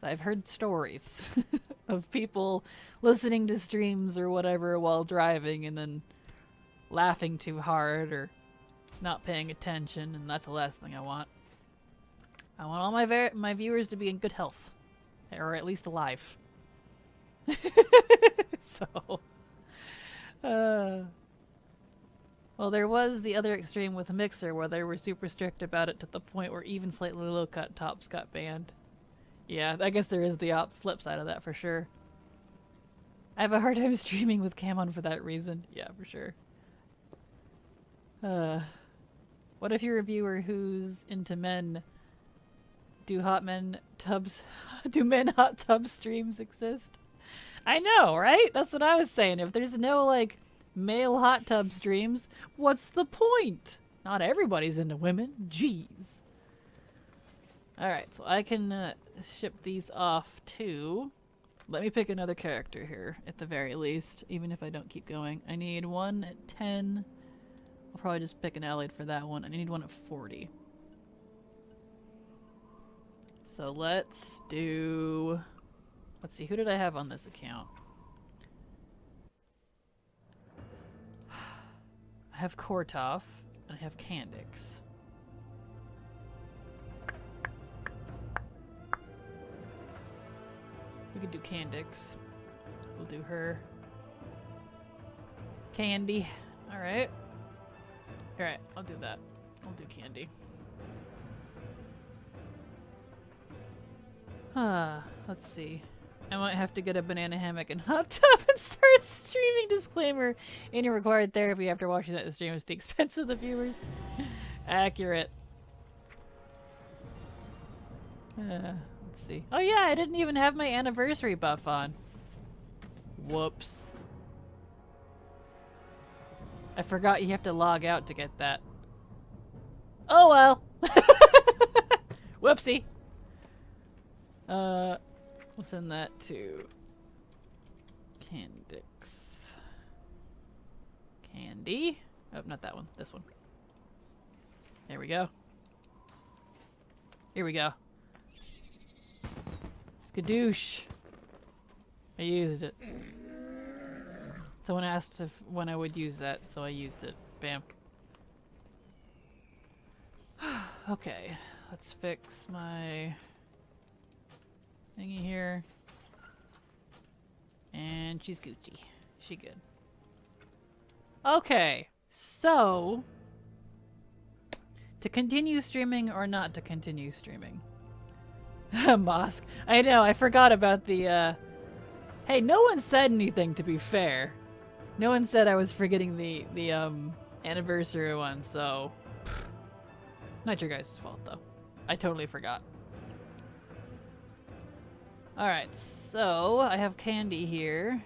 'Cause I've heard stories of people listening to streams or whatever while driving and then laughing too hard or not paying attention, and that's the last thing I want. I want all my viewers to be in good health. Or at least alive. So... well, there was the other extreme with a Mixer where they were super strict about it to the point where even slightly low-cut tops got banned. Yeah, I guess there is the flip side of that for sure. I have a hard time streaming with cam on for that reason. Yeah, for sure. What if you're a viewer who's into men? Do men hot tub streams exist? I know, right? That's what I was saying. If there's no, like, male hot tub streams, what's the point? Not everybody's into women. Jeez. Alright, so I can ship these off too. Let me pick another character here, at the very least, even if I don't keep going. I need one at 10. I'll probably just pick an allied for that one. I need one at 40. So let's do... Let's see, who did I have on this account? I have Kortov, and I have Kandix. We could do Kandix. We'll do her. Candy. Alright. Alright, I'll do that. I'll do Candy. Let's see. I might have to get a banana hammock and hot tub and start streaming. Disclaimer. Any required therapy after watching that stream is the expense of the viewers. Accurate. Let's see. Oh yeah, I didn't even have my anniversary buff on. Whoops. I forgot you have to log out to get that. Oh well. Whoopsie. We'll send that to Kandix. Candy. Oh, not that one. This one. There we go. Here we go. Skadoosh. I used it. Someone asked when I would use that, so I used it. Bam. Okay, let's fix my thingy here. And she's Gucci. She good. Okay, so To continue streaming or not to continue streaming? Mosk. I know, I forgot about the, Hey, no one said anything, to be fair. No one said I was forgetting the anniversary one, so... Not your guys' fault, though. I totally forgot. Alright, so I have Candy here.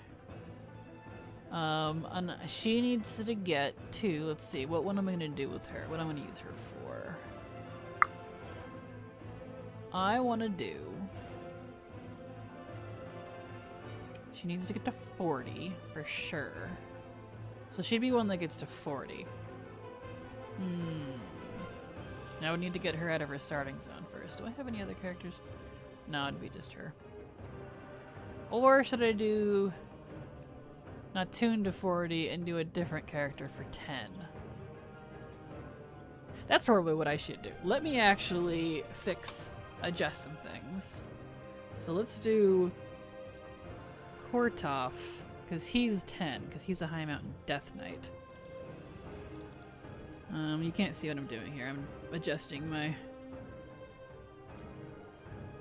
And she needs to get to, let's see, what am I gonna do with her? What am I gonna use her for? I wanna do... She needs to get to 40, for sure. So she'd be one that gets to 40. Now I would need to get her out of her starting zone first. Do I have any other characters? No, it'd be just her. Or should I do... not tune to 40 and do a different character for 10? That's probably what I should do. Let me actually adjust some things. So let's do Kortoff, because he's 10, because he's a High Mountain Death Knight. You can't see what I'm doing here. I'm adjusting my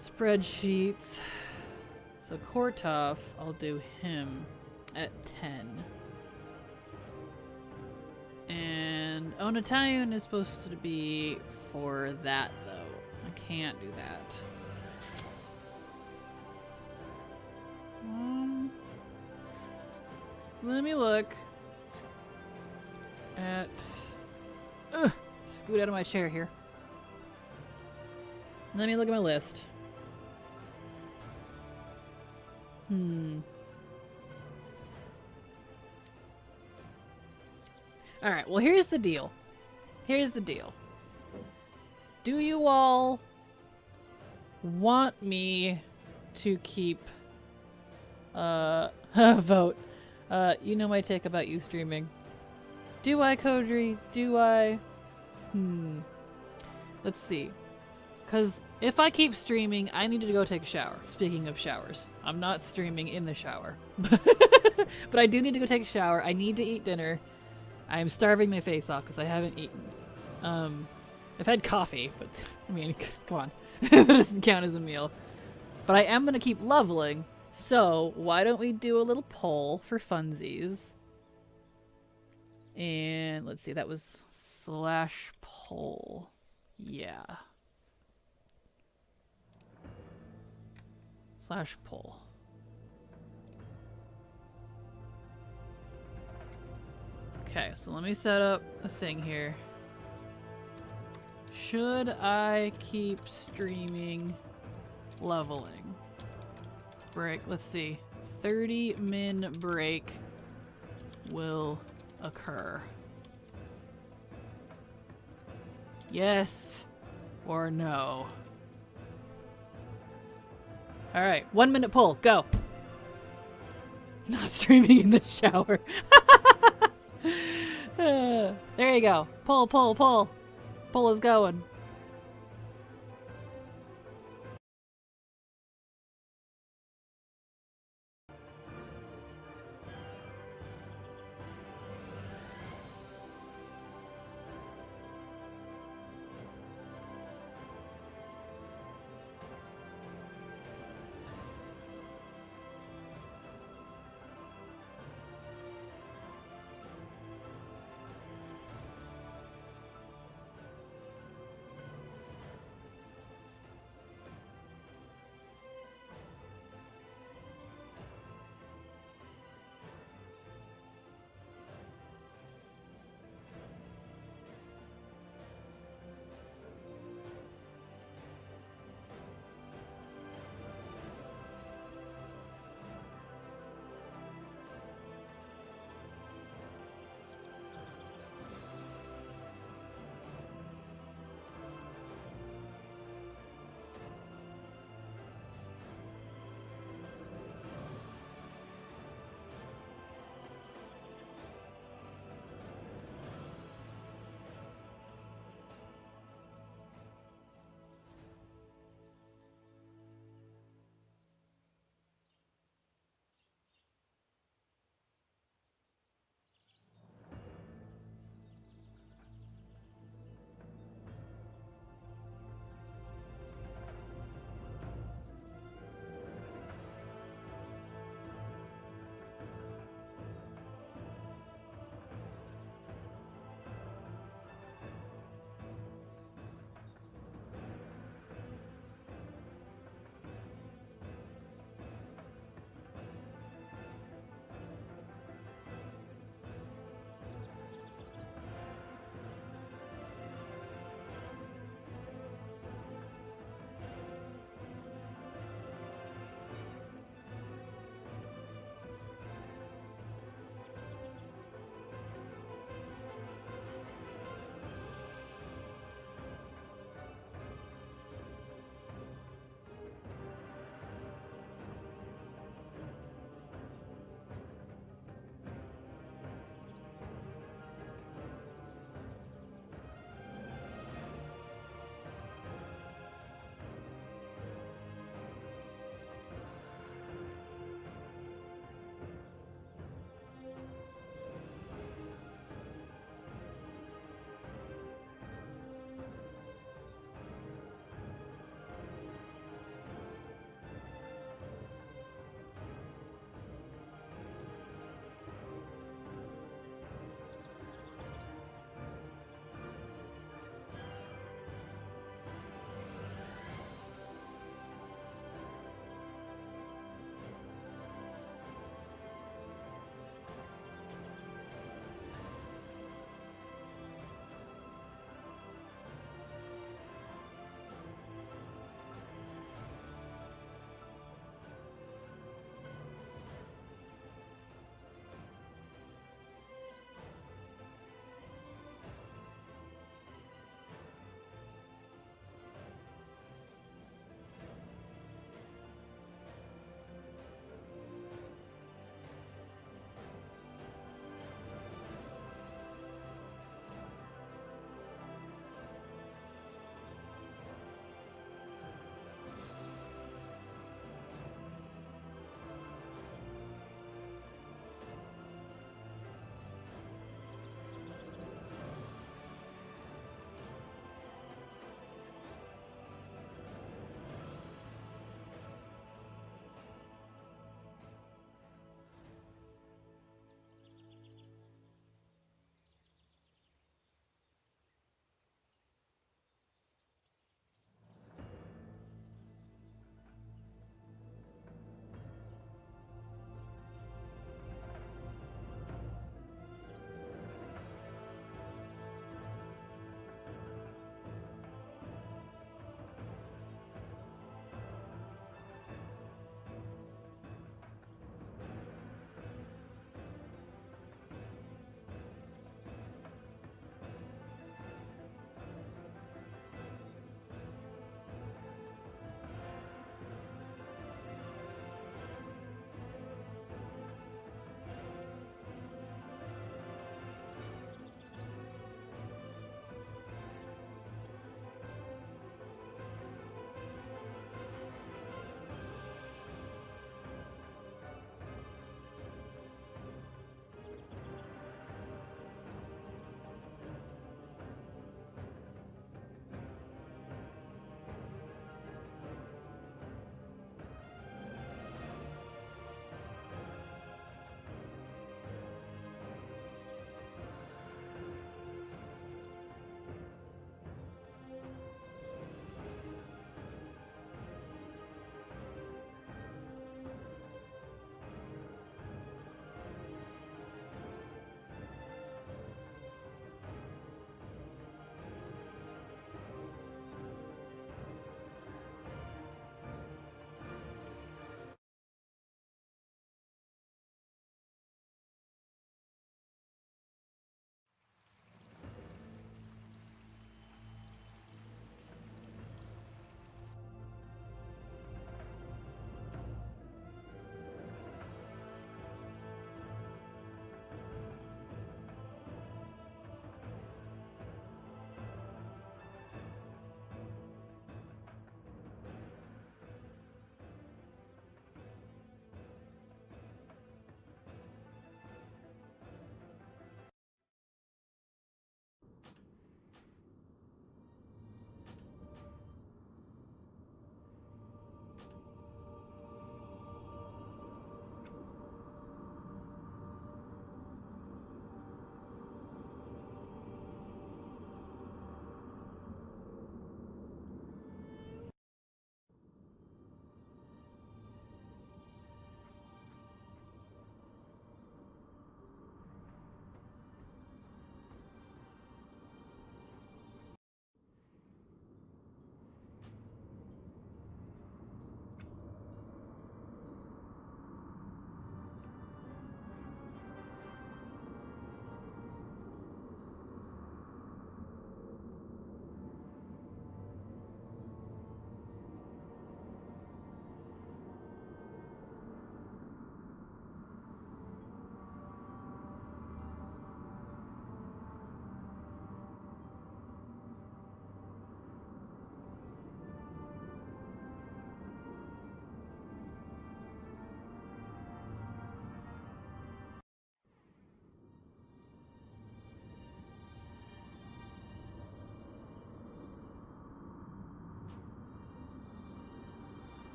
spreadsheets. So Kortoff, I'll do him at 10. And Onatayun is supposed to be for that, though. I can't do that. Let me look at... scoot out of my chair here. Let me look at my list. Alright, well here's the deal. Here's the deal. Do you all want me to keep vote? You know my take about you streaming. Do I, Kodri? Do I? Let's see. Because if I keep streaming, I need to go take a shower. Speaking of showers. I'm not streaming in the shower. But I do need to go take a shower. I need to eat dinner. I'm starving my face off because I haven't eaten. I've had coffee, but I mean, come on. That doesn't count as a meal. But I am going to keep leveling. So why don't we do a little poll for funsies? And let's see, that was /poll. Yeah. /poll. Okay, so let me set up a thing here. Should I keep streaming leveling? Break, let's see. 30-min break will occur. Yes or no? Alright, 1 minute poll, go! Not streaming in the shower. There you go. Poll, poll, poll. Poll is going.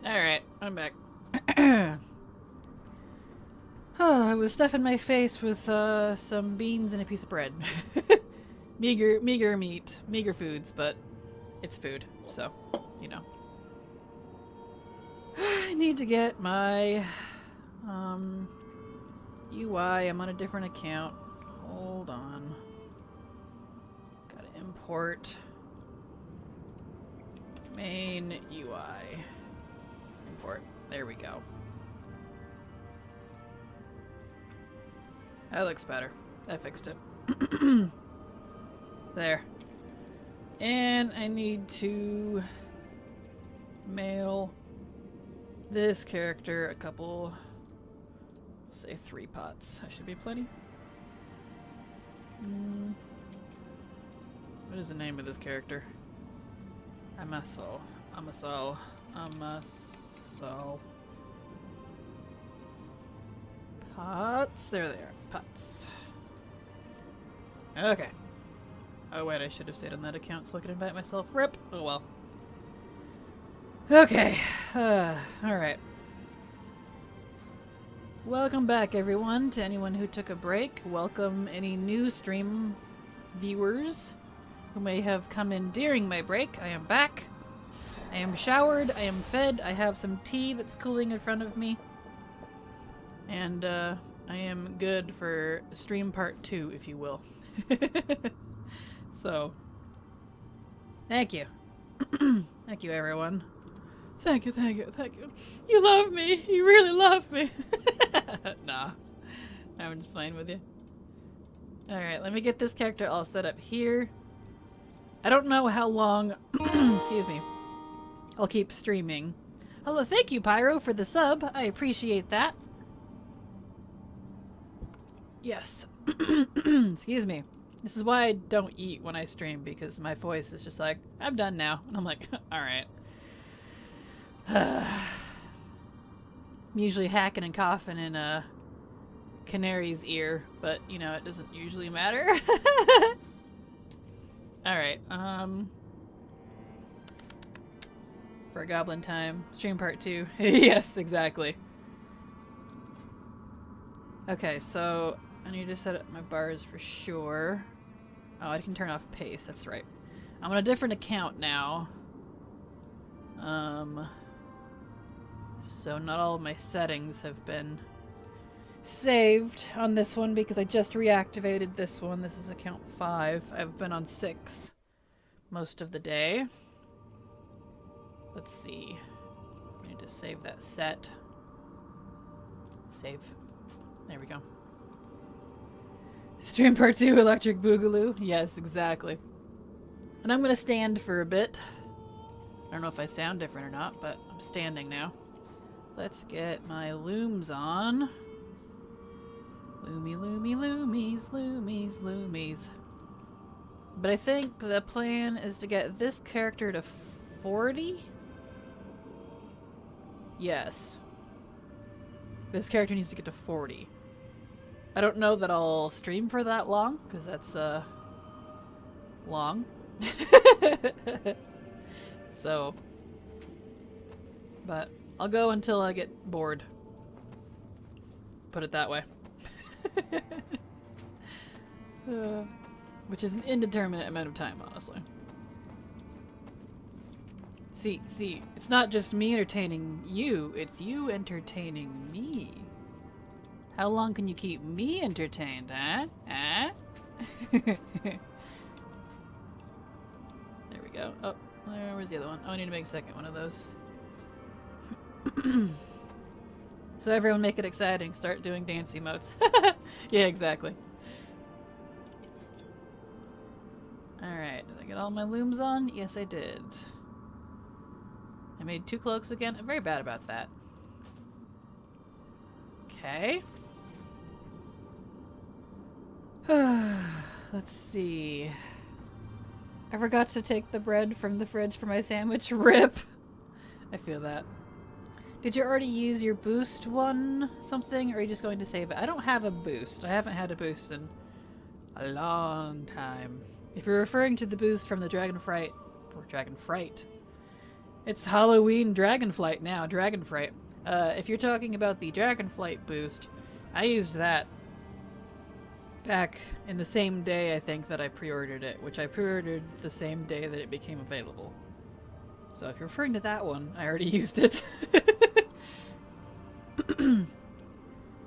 Alright, I'm back. Oh, I was stuffing my face with some beans and a piece of bread. meager meat, meager foods, but it's food, so, you know. I need to get my UI. I'm on a different account. Hold on. Gotta import main UI. Import. There we go. That looks better. I fixed it. There. And I need to mail this character a couple, say 3 pots. That should be plenty. What is the name of this character? Amasol. Pots. There they are. Pots. Okay. Oh wait, I should have stayed on that account so I could invite myself. RIP. Oh well. Okay. Alright. Welcome back, everyone, to anyone who took a break. Welcome any new stream viewers who may have come in during my break. I am back. I am showered. I am fed. I have some tea that's cooling in front of me. And, I am good for stream part 2, if you will. So, thank you. Thank you, everyone. Thank you, thank you, thank you. You love me. You really love me. Nah. I'm just playing with you. Alright, let me get this character all set up here. I don't know how long, excuse me, I'll keep streaming. Hello, thank you, Pyro, for the sub. I appreciate that. Yes. Excuse me. This is why I don't eat when I stream, because my voice is just like, I'm done now. And I'm like, alright. I'm usually hacking and coughing in a canary's ear, but, you know, it doesn't usually matter. Alright, for Goblin Time. Stream part 2. Yes, exactly. Okay, so I need to set up my bars for sure. Oh, I can turn off pace, that's right. I'm on a different account now. So not all of my settings have been saved on this one because I just reactivated this one. This is account 5. I've been on 6 most of the day. Let's see. I need to save that set. Save. There we go. Stream part 2, Electric Boogaloo. Yes, exactly. And I'm gonna stand for a bit. I don't know if I sound different or not, but I'm standing now. Let's get my looms on. Loomy, loomy, loomies, loomies, loomies. But I think the plan is to get this character to 40? Yes. This character needs to get to 40. I don't know that I'll stream for that long, because that's, long. So, but I'll go until I get bored. Put it that way. Which is an indeterminate amount of time, honestly. See, it's not just me entertaining you, it's you entertaining me. How long can you keep me entertained, huh? Huh? There we go. Oh, where's the other one? Oh, I need to make a second one of those. So everyone make it exciting. Start doing dance emotes. Yeah, exactly. Alright, did I get all my looms on? Yes, I did. I made 2 cloaks again. I'm very bad about that. Okay. Let's see. I forgot to take the bread from the fridge for my sandwich. RIP! I feel that. Did you already use your boost one something, or are you just going to save it? I don't have a boost. I haven't had a boost in a long time. If you're referring to the boost from the Dragon Fright, It's Halloween Dragonflight now, Dragonfright. If you're talking about the Dragonflight boost, I used that back in the same day, I think, that I pre-ordered it, which I pre-ordered the same day that it became available. So if you're referring to that one, I already used it.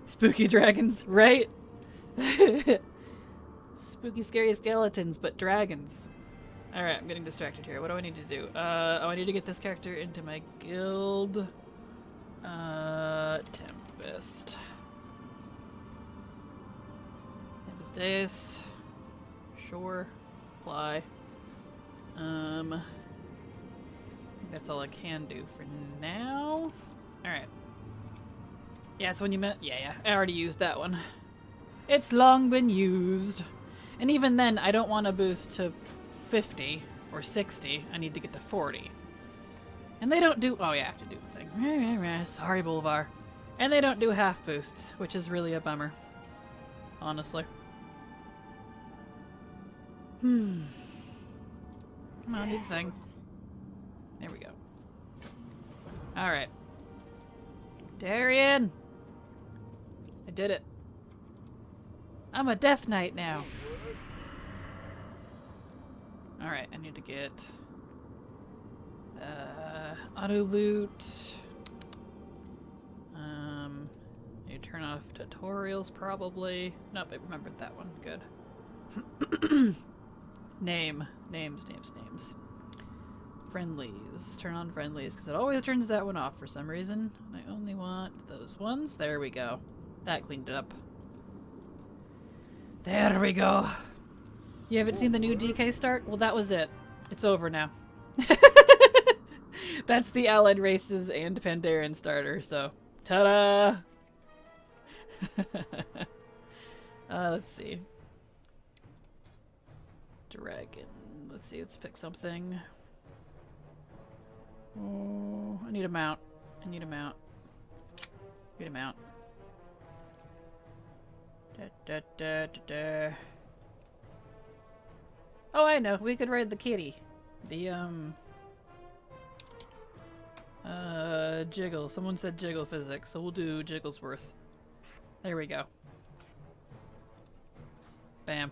Spooky dragons, right? Spooky, scary skeletons, but dragons. Alright, I'm getting distracted here. What do I need to do? Oh, I need to get this character into my guild. Tempest. Tempest Days. Sure. Apply. I think that's all I can do for now. Alright. Yeah, it's when you meant. Yeah, I already used that one. It's long been used. And even then, I don't want to boost to 50 or 60. I need to get to 40. And they don't do. Oh, yeah, I have to do the thing. Sorry, Boulevard. And they don't do half boosts, which is really a bummer. Honestly. Come on, do the thing. There we go. Alright. Darian! I did it. I'm a Death Knight now. Alright, I need to get auto loot. Need to turn off tutorials probably. Nope, I remembered that one. Good. Names. Friendlies. Turn on friendlies, because it always turns that one off for some reason. I only want those ones. There we go. That cleaned it up. There we go. You haven't seen the new DK start? Well, that was it. It's over now. That's the Allied Races and Pandaren starter, so ta-da! Let's see. Dragon. Let's see, let's pick something. Oh, I need a mount. Need a mount. Oh, I know. We could ride the kitty. The, Jiggle. Someone said Jiggle physics, so we'll do Jigglesworth. There we go. Bam.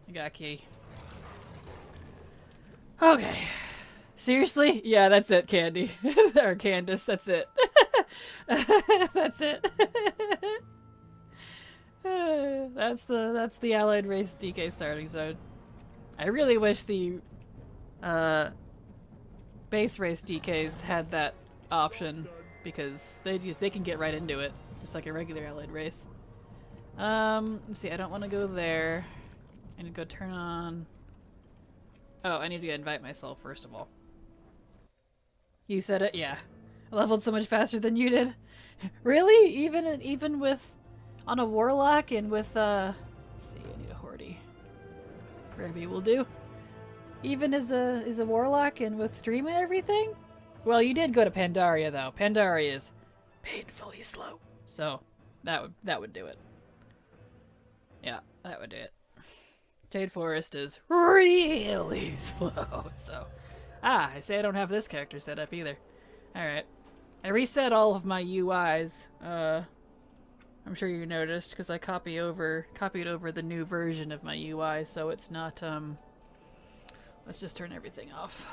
I got a key. Okay. Seriously? Yeah, that's it, Candy. Or Candace, that's it. That's it. That's the Allied Race DK starting zone. I really wish the base race DKs had that option, because they can get right into it, just like a regular Allied race. Let's see, I don't want to go there. I need to go turn on. Oh, I need to invite myself first of all. You said it? Yeah. I leveled so much faster than you did. Really? Even with on a warlock and with let's see, I need a Hordy. Ruby will do. Even as a warlock and with stream and everything? Well, you did go to Pandaria though. Pandaria is painfully slow. So that would do it. Yeah, that would do it. Jade Forest is really slow, so I say I don't have this character set up either. Alright. I reset all of my UIs. I'm sure you noticed, because I copied over the new version of my UI, so it's not, let's just turn everything off.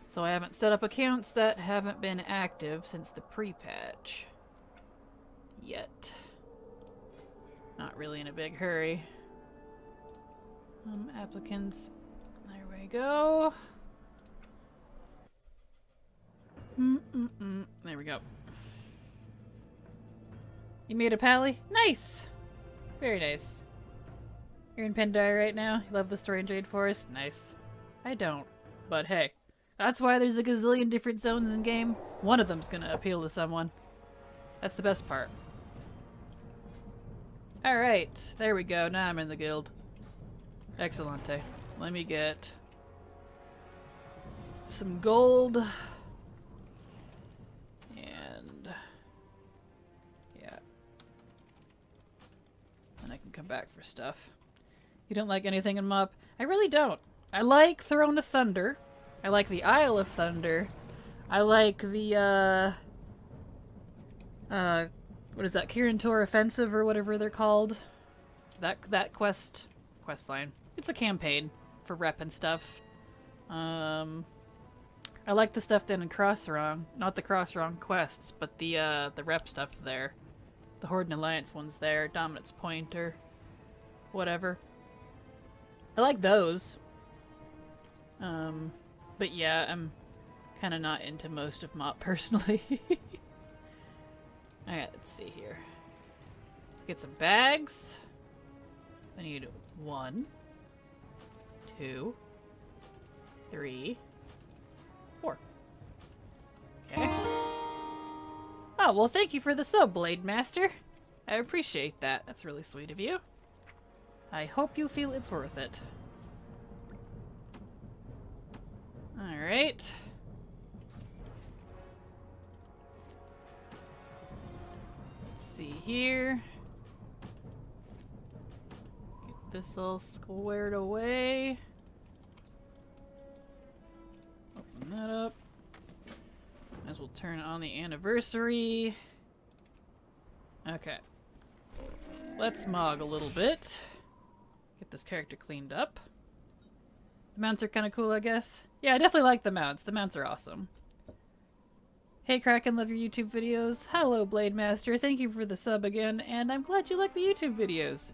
So I haven't set up accounts that haven't been active since the pre-patch. Yet. Not really in a big hurry. Applicants. There we go. There we go. You made a pally? Nice! Very nice. You're in Pandaria right now? You love the story in Jade Forest? Nice. I don't. But hey. That's why there's a gazillion different zones in game. One of them's gonna appeal to someone. That's the best part. Alright, there we go. Now I'm in the guild. Excellente. Let me get some gold. And yeah. And I can come back for stuff. You don't like anything in MOP? I really don't. I like Throne of Thunder. I like the Isle of Thunder. I like the, what is that, Kirin Offensive or whatever they're called? That quest line. It's a campaign for rep and stuff. I like the stuff done in Crossrong. Not the Crossrong quests, but the rep stuff there. The Horde and Alliance ones there. Dominance Point or whatever. I like those. But yeah, I'm kind of not into most of MOP personally. Alright, let's see here. Let's get some bags. I need 1, 2, 3, 4. Okay. Oh, well, thank you for the sub, Blade Master. I appreciate that. That's really sweet of you. I hope you feel it's worth it. Alright. Let's see here. Get this all squared away. Open that up. Might as well turn on the anniversary. Okay. Let's mog a little bit. Get this character cleaned up. The mounts are kind of cool, I guess. Yeah, I definitely like the mounts. The mounts are awesome. Hey Kraken, love your YouTube videos. Hello Blade Master, thank you for the sub again, and I'm glad you like my YouTube videos.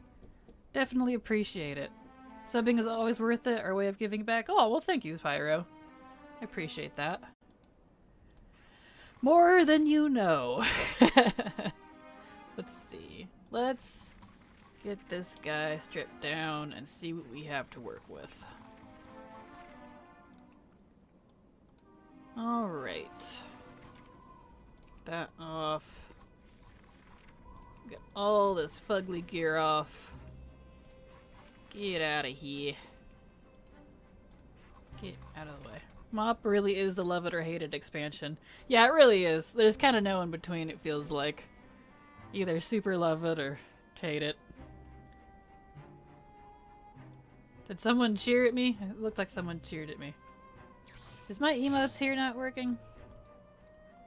Definitely appreciate it. Subbing is always worth it, our way of giving back. Oh, well thank you, Pyro. I appreciate that. More than you know. Let's see. Let's get this guy stripped down and see what we have to work with. Alright. That off. Get all this fugly gear off. Get out of here. Get out of the way. MOP really is the love it or hate it expansion. Yeah, it really is. There's kind of no in between, it feels like. Either super love it or hate it. Did someone cheer at me? It looked like someone cheered at me. Is my emotes here not working?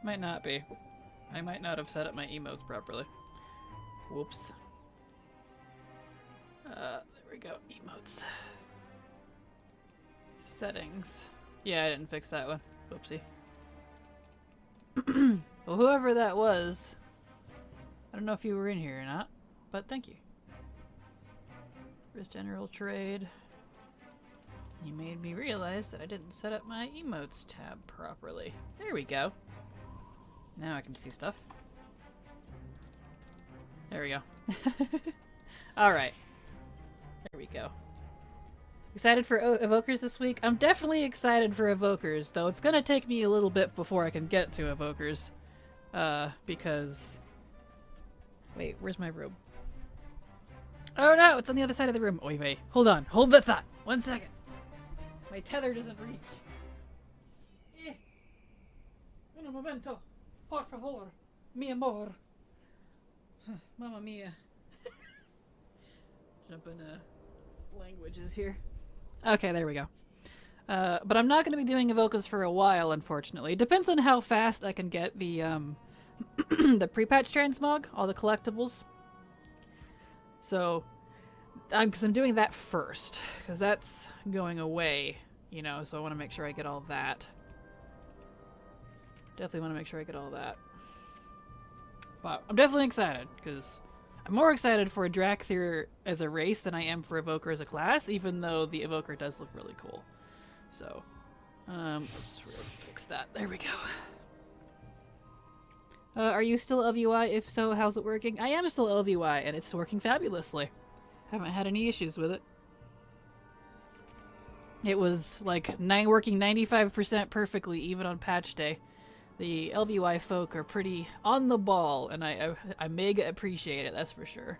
Might not be. I might not have set up my emotes properly. Whoops. There we go. Emotes. Settings. Yeah, I didn't fix that one. Whoopsie. Well, whoever that was, I don't know if you were in here or not, but thank you. Wrist general trade. You made me realize that I didn't set up my emotes tab properly. There we go. Now I can see stuff. There we go. Alright. There we go. Excited for evokers this week? I'm definitely excited for evokers, though it's gonna take me a little bit before I can get to evokers. Because... Wait, where's my robe? Oh no, it's on the other side of the room. Wait. Hold on. Hold that thought. 1 second. My tether doesn't reach. Un momento. Por favor. Mi amor. Mamma mia. Jumping languages here. Okay, there we go. But I'm not going to be doing evokers for a while, unfortunately. It depends on how fast I can get the the pre-patch transmog, all the collectibles. So, because I'm doing that first, because that's going away, you know, so I want to make sure I get all that. Definitely want to make sure I get all that. But I'm definitely excited, because I'm more excited for a Drakthir as a race than I am for Evoker as a class, even though the Evoker does look really cool. So, let's fix that. There we go. Are you still LVY? If so, how's it working? I am still LVY, and it's working fabulously. Haven't had any issues with it. It was like working 95% perfectly, even on patch day. The LVY folk are pretty on the ball, and I mega appreciate it, that's for sure.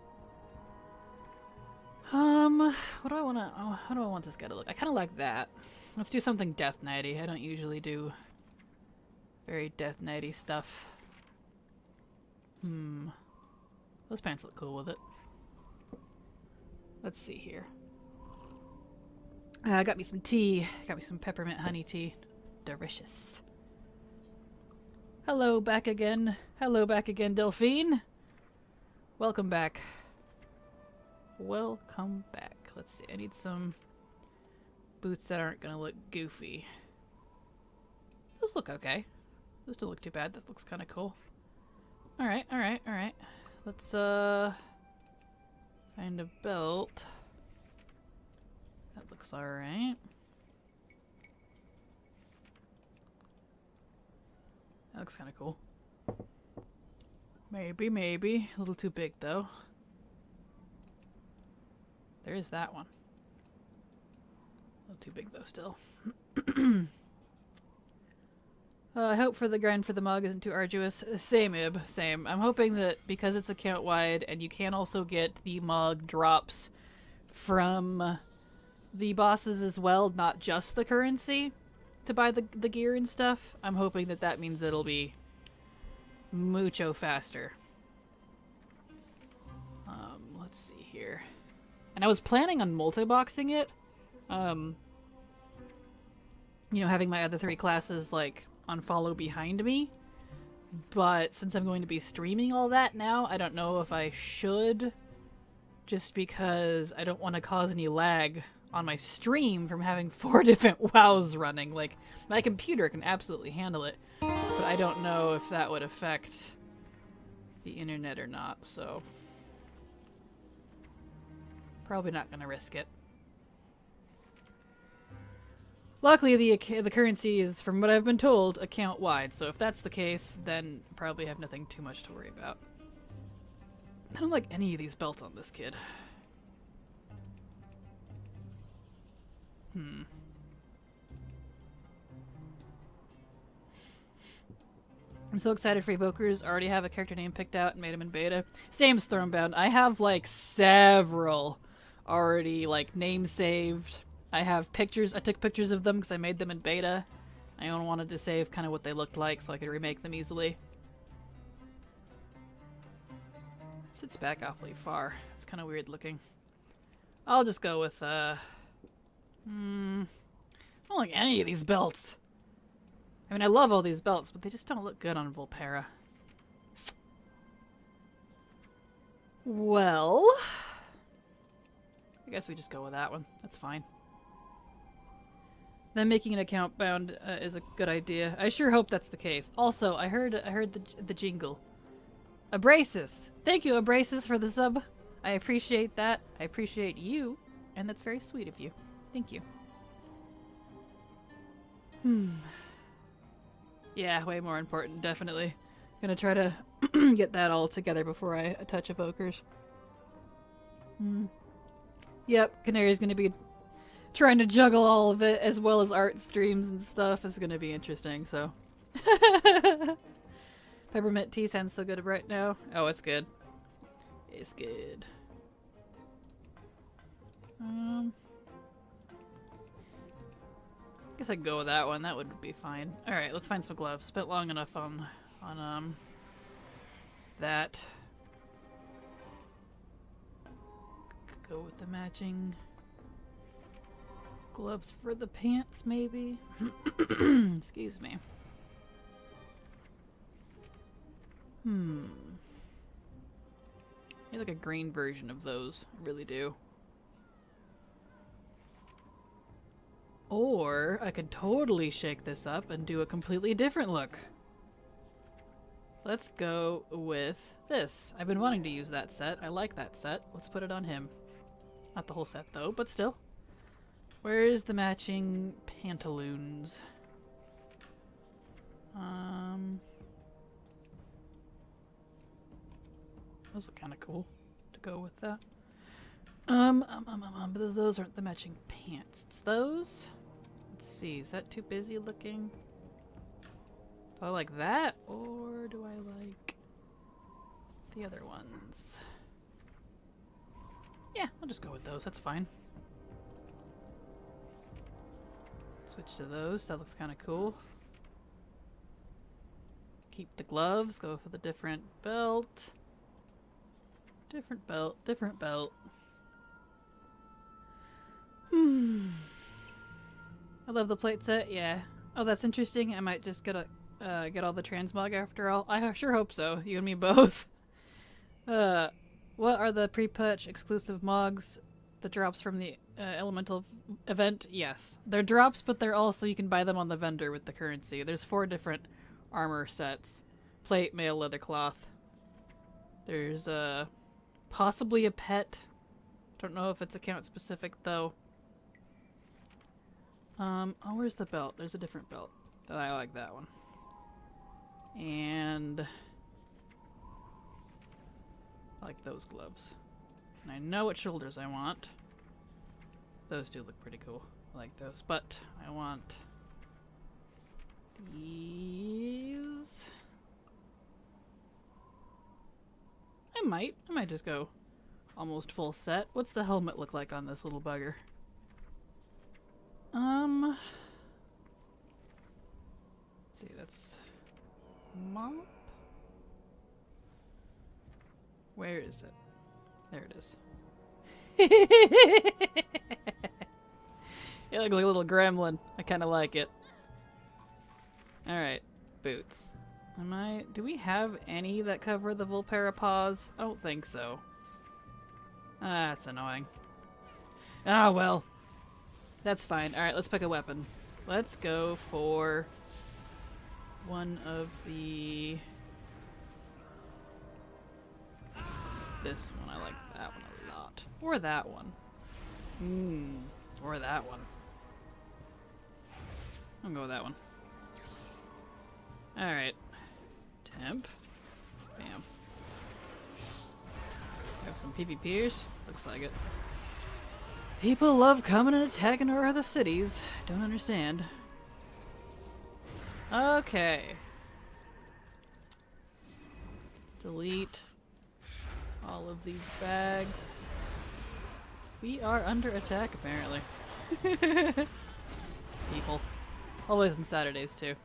What do I want to... Oh, how do I want this guy to look? I kind of like that. Let's do something Death Knighty. I don't usually do very Death Knighty stuff. Those pants look cool with it. Let's see here. I got me some tea. Got me some peppermint honey tea. Delicious. Hello, back again. Hello, back again, Delphine. Welcome back. Welcome back. Let's see, I need some boots that aren't gonna look goofy. Those look okay. Those don't look too bad. That looks kind of cool. Alright, alright, alright. Let's, find a belt. That looks alright. That looks kind of cool. Maybe, maybe. A little too big, though. There's that one. A little too big, though, still. I hope for the grind for the mug isn't too arduous. Same, Ib. Same. I'm hoping that because it's account-wide, and you can also get the mug drops from the bosses as well, not just the currency, to buy the gear and stuff. I'm hoping that that means it'll be mucho faster. Let's see here. And I was planning on multi-boxing it. You know, having my other 3 classes, like, on follow behind me. But since I'm going to be streaming all that now, I don't know if I should. Just because I don't want to cause any lag on my stream from having 4 different WoWs running. Like, my computer can absolutely handle it. But I don't know if that would affect the internet or not, so... Probably not gonna risk it. Luckily, the currency is, from what I've been told, account-wide, so if that's the case, then probably have nothing too much to worry about. I don't like any of these belts on this kid. I'm so excited for Evokers. Already have a character name picked out and made him in beta. Same Stormbound. I have, like, several already, like, name saved. I have pictures. I took pictures of them because I made them in beta. I only wanted to save kind of what they looked like so I could remake them easily. It sits back awfully far. It's kind of weird looking. I'll just go with, I don't like any of these belts. I mean, I love all these belts, but they just don't look good on Volpera. Well, I guess we just go with that one. That's fine. Then making an account bound is a good idea. I sure hope that's the case. Also, I heard the jingle. Abrasis! Thank you, Abrasis, for the sub. I appreciate that. I appreciate you, and that's very sweet of you. Thank you. Yeah, way more important, definitely. Gonna try to get that all together before I touch Evokers. Yep, Canary's gonna be trying to juggle all of it, as well as art streams and stuff. Is gonna be interesting, so. Peppermint tea sounds so good right now. Oh, it's good. It's good. I guess I can go with that one. That would be fine. Alright, let's find some gloves. Spent long enough on that. Go with the matching gloves for the pants, maybe? Excuse me. I need like a green version of those. I really do. Or I could totally shake this up and do a completely different look. Let's go with this. I've been wanting to use that set. I like that set. Let's put it on him. Not the whole set though, but still. Where's the matching pantaloons? Those look kind of cool to go with that. But those aren't the matching pants. It's those. Let's see, is that too busy looking? Do I like that, or do I like the other ones? Yeah, I'll just go with those, that's fine. Switch to those, that looks kind of cool. Keep the gloves, go for the different belt. Different belt, different belt. I love the plate set, yeah. Oh, that's interesting. I might just get all the transmog after all. I sure hope so. You and me both. What are the pre-patch exclusive mogs? The drops from the elemental event? Yes. They're drops, but they're also, you can buy them on the vendor with the currency. There's 4 different armor sets. Plate, mail, leather, cloth. There's possibly a pet. Don't know if it's account specific though. Oh, where's the belt? There's a different belt. I like that one. And I like those gloves. And I know what shoulders I want. Those do look pretty cool. I like those. But I want these. I might just go almost full set. What's the helmet look like on this little bugger? Let's see, that's mop. Where is it? There it is. You look like a little gremlin. I kind of like it. Alright, boots. Do we have any that cover the Vulpera paws? I don't think so. Ah, that's annoying. Ah, well. That's fine. Alright, let's pick a weapon. Let's go for one of the... This one. I like that one a lot. Or that one. Or that one. I'll go with that one. Alright. Temp. Bam. Have some PvPers. Looks like it. People love coming and attacking our other cities. Don't understand. Okay. Delete all of these bags. We are under attack, apparently. People. Always on Saturdays, too.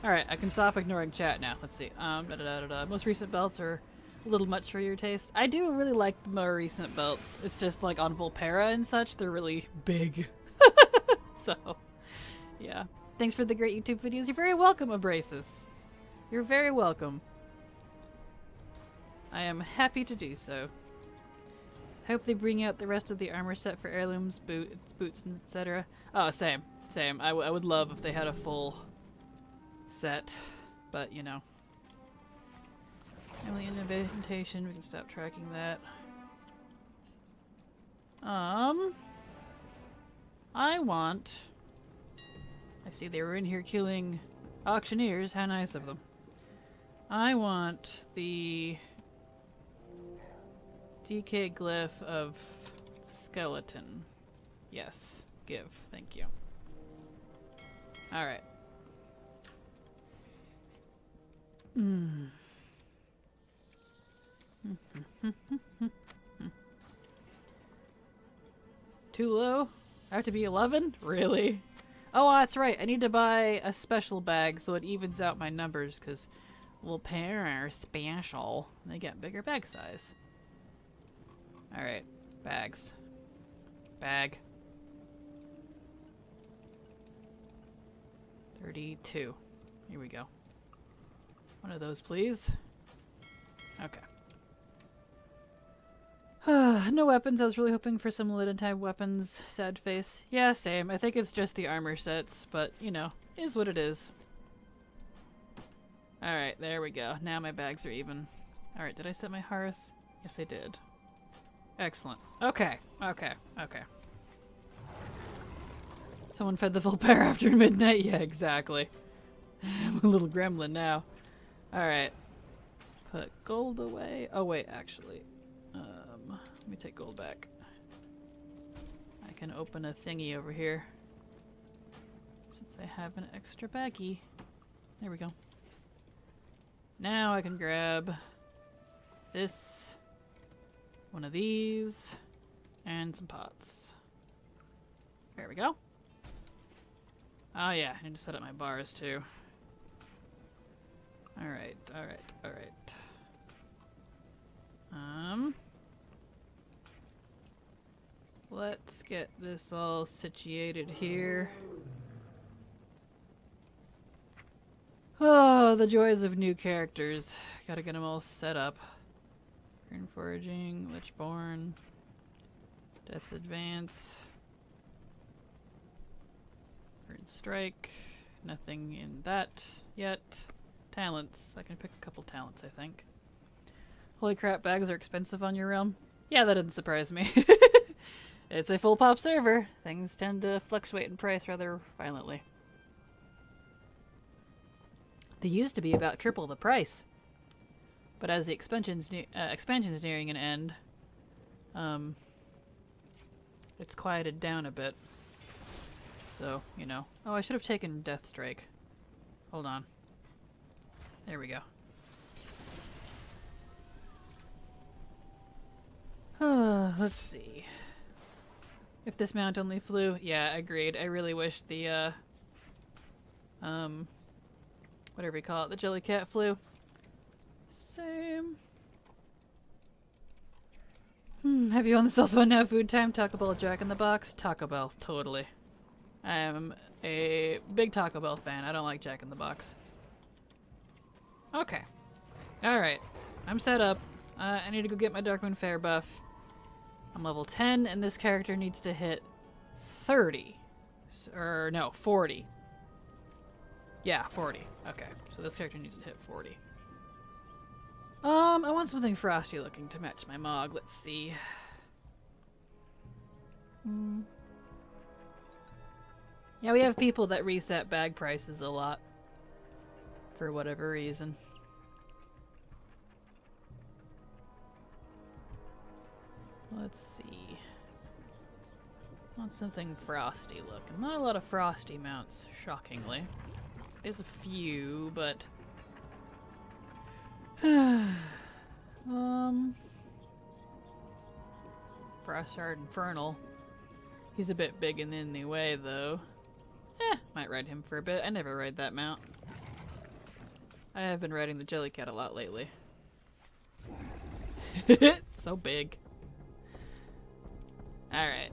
Alright, I can stop ignoring chat now. Let's see. Most recent belts are a little much for your taste. I do really like the more recent belts. It's just like on Vulpera and such, they're really big. So, yeah. Thanks for the great YouTube videos. You're very welcome, Abrasis. You're very welcome. I am happy to do so. Hope they bring out the rest of the armor set for heirlooms, boots, etc. Oh, same. Same. I would love if they had a full set, but you know. Alien invitation, we can stop tracking that. I see they were in here killing auctioneers. How nice of them. I want the DK glyph of skeleton. Yes. Give. Thank you. Alright. Too low? I have to be 11? Really? Oh, that's right. I need to buy a special bag so it evens out my numbers, because Vulpera are special. They get bigger bag size. Alright. Bags. Bag. 32. Here we go. One of those, please. Okay. No weapons. I was really hoping for some limited time weapons. Sad face. Yeah, same. I think it's just the armor sets, but, you know, is what it is. Alright, there we go. Now my bags are even. Alright, did I set my hearth? Yes, I did. Excellent. Okay. Okay. Okay. Someone fed the Vulpera after midnight? Yeah, exactly. I'm a little gremlin now. Alright. Put gold away. Oh, wait, actually. Let me take gold back. I can open a thingy over here. Since I have an extra baggie. There we go. Now I can grab this, one of these, and some pots. There we go. Oh yeah, I need to set up my bars too. Alright, alright, alright. Let's get this all situated here. Oh, the joys of new characters. Gotta get them all set up. Green Foraging, Lichborn, Death's Advance, Green Strike. Nothing in that yet. Talents. I can pick a couple talents, I think. Holy crap, bags are expensive on your realm? Yeah, that didn't surprise me. It's a full pop server. Things tend to fluctuate in price rather violently. They used to be about triple the price. But as the expansion's nearing an end, it's quieted down a bit. So, you know. Oh, I should have taken Death Strike. Hold on. There we go. Let's see. If this mount only flew, yeah, agreed. I really wish the, whatever you call it, the Jellycat flew. Same. Have you on the cell phone now? Food time? Taco Bell, Jack in the Box? Taco Bell, totally. I am a big Taco Bell fan. I don't like Jack in the Box. Okay. Alright. I'm set up. I need to go get my Darkmoon Fair buff. I'm level 10, and this character needs to hit 30. Or, no, 40. Yeah, 40. Okay, so this character needs to hit 40. I want something frosty looking to match my Mog. Let's see. Yeah, we have people that reset bag prices a lot. For whatever reason. Let's see. I want something frosty looking. Not a lot of frosty mounts, shockingly. There's a few, but... Frostshard Infernal. He's a bit big and in the way, though. Might ride him for a bit. I never ride that mount. I have been riding the Jellycat a lot lately. So big. Alright.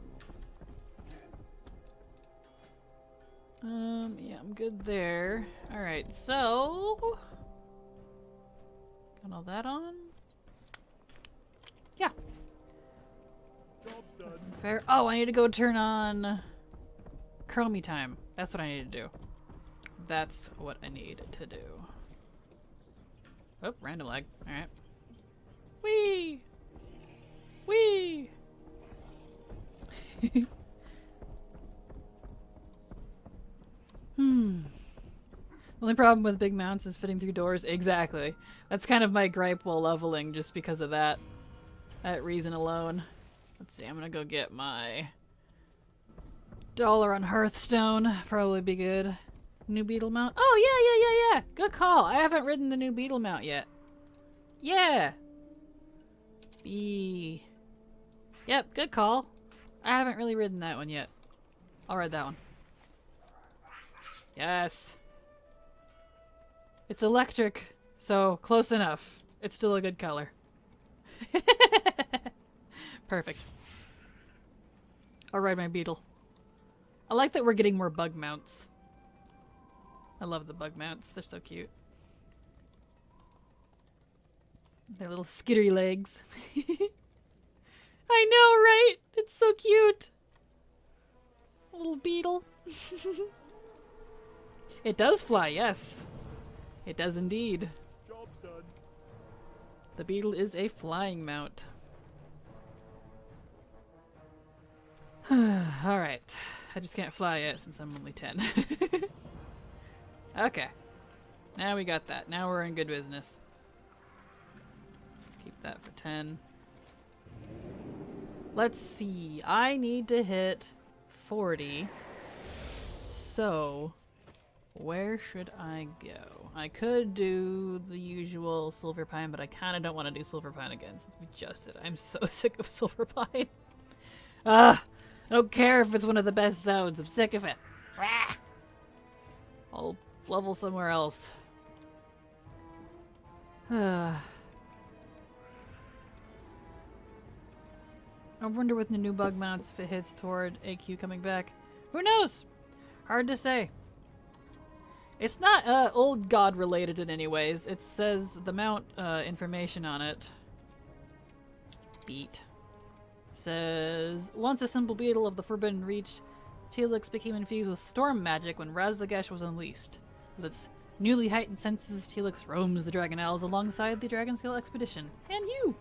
Yeah, I'm good there. Alright, so... Got all that on? Yeah. Job done. Fair. Oh, I need to go turn on... Chromie time. That's what I need to do. That's what I need to do. Oh, random lag. Alright. Whee! Whee! The only problem with big mounts is fitting through doors. Exactly. That's kind of my gripe while leveling, just because of that reason alone. Let's see, I'm gonna go get my dollar on Hearthstone. Probably be good. New beetle mount. Oh, yeah. Good call. I haven't ridden the new beetle mount yet. Yeah. Yep, good call. I haven't really ridden that one yet. I'll ride that one. Yes. It's electric, so close enough. It's still a good color. Perfect. I'll ride my beetle. I like that we're getting more bug mounts. I love the bug mounts. They're so cute. Their little skittery legs. I know, right? It's so cute. A little beetle. It does fly, yes. It does indeed. Job done. The beetle is a flying mount. Alright. I just can't fly yet since I'm only 10. Okay. Now we got that. Now we're in good business. Keep that for 10. Let's see. I need to hit 40. So, where should I go? I could do the usual Silver Pine, but I kind of don't want to do Silver Pine again since we just did. I'm so sick of Silver Pine. I don't care if it's one of the best zones. I'm sick of it. Rah! I'll level somewhere else. I wonder with the new bug mounts if it hits toward AQ coming back. Who knows? Hard to say. It's not old god related in any ways. It says the mount information on it. Beat. Says, once a simple beetle of the Forbidden Reach, Telix became infused with storm magic when Razagash was unleashed. With its newly heightened senses, Telix roams the Dragon Isles alongside the Dragonscale expedition. And you!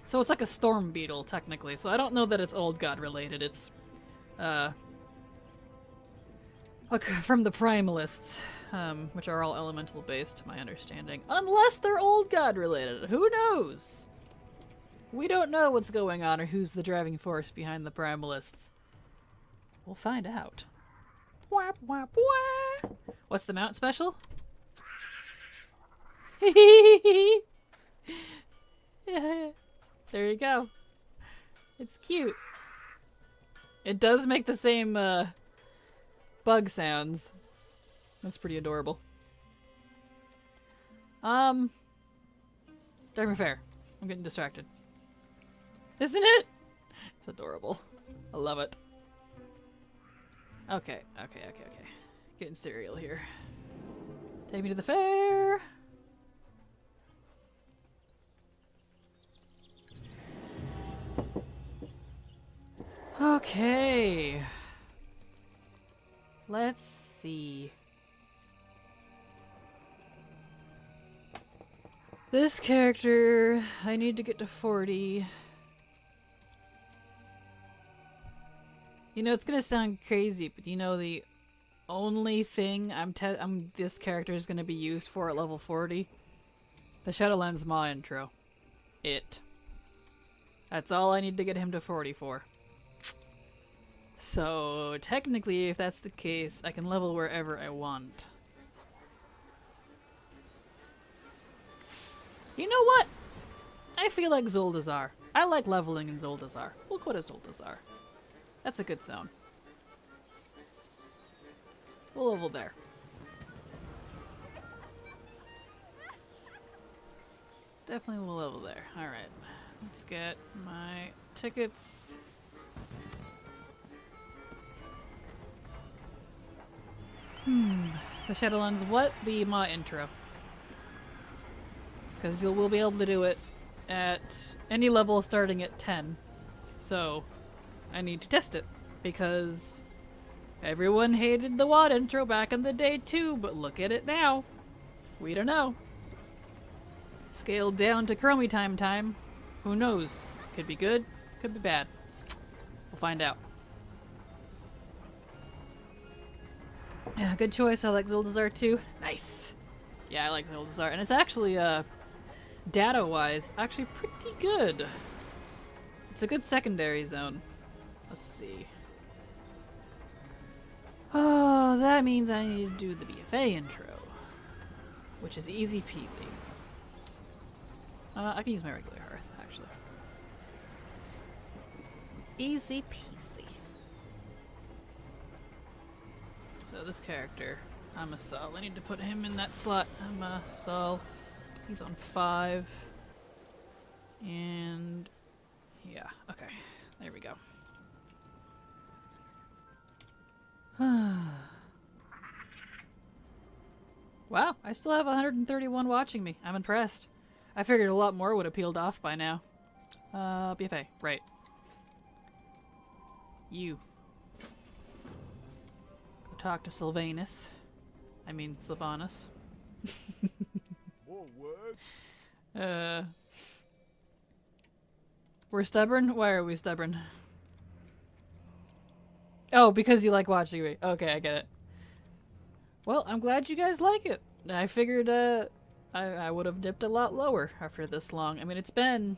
So it's like a storm beetle, technically. So I don't know that it's old god related. It's, from the Primalists, which are all elemental based, to my understanding. Unless they're old god related. Who knows? We don't know what's going on or who's the driving force behind the Primalists. We'll find out. Whap, whap, whap. What's the mount special? Yeah, there you go. It's cute. It does make the same bug sounds. That's pretty adorable. Dark Fair. I'm getting distracted. Isn't it? It's adorable. I love it. Okay. Getting cereal here. Take me to the fair. Okay. Let's see. This character, I need to get to 40. You know, it's gonna sound crazy, but you know the only thing this character is gonna be used for at level 40? The Shadowlands Maw intro. That's all I need to get him to 40 for. So, technically, if that's the case, I can level wherever I want. You know what? I feel like Zuldazar. I like leveling in Zuldazar. We'll go to Zuldazar. That's a good zone. We'll level there. Definitely we'll level there. Alright. Let's get my tickets. The Shadowlands what? The Maw intro. Because we'll be able to do it at any level starting at 10. So, I need to test it. Because everyone hated the WAD intro back in the day too, but look at it now. We don't know. Scaled down to Chromie time. Who knows? Could be good, could be bad. We'll find out. Yeah, good choice. I like Zuldazar too. Nice. Yeah, I like Zuldazar. And it's actually, data-wise, actually pretty good. It's a good secondary zone. Let's see. Oh, that means I need to do the BFA intro. Which is easy peasy. I can use my regular hearth, actually. Easy peasy. So this character, I'm a Sol. I need to put him in that slot. I'm a Sol. He's on 5. And yeah, okay. There we go. Wow, I still have 131 watching me. I'm impressed. I figured a lot more would have peeled off by now. BFA, right. You. Go talk to Sylvanus. I mean, Sylvanus. More words? We're stubborn? Why are we stubborn? Oh, because you like watching me. Okay, I get it. Well, I'm glad you guys like it. I figured, I would have dipped a lot lower after this long. I mean, it's been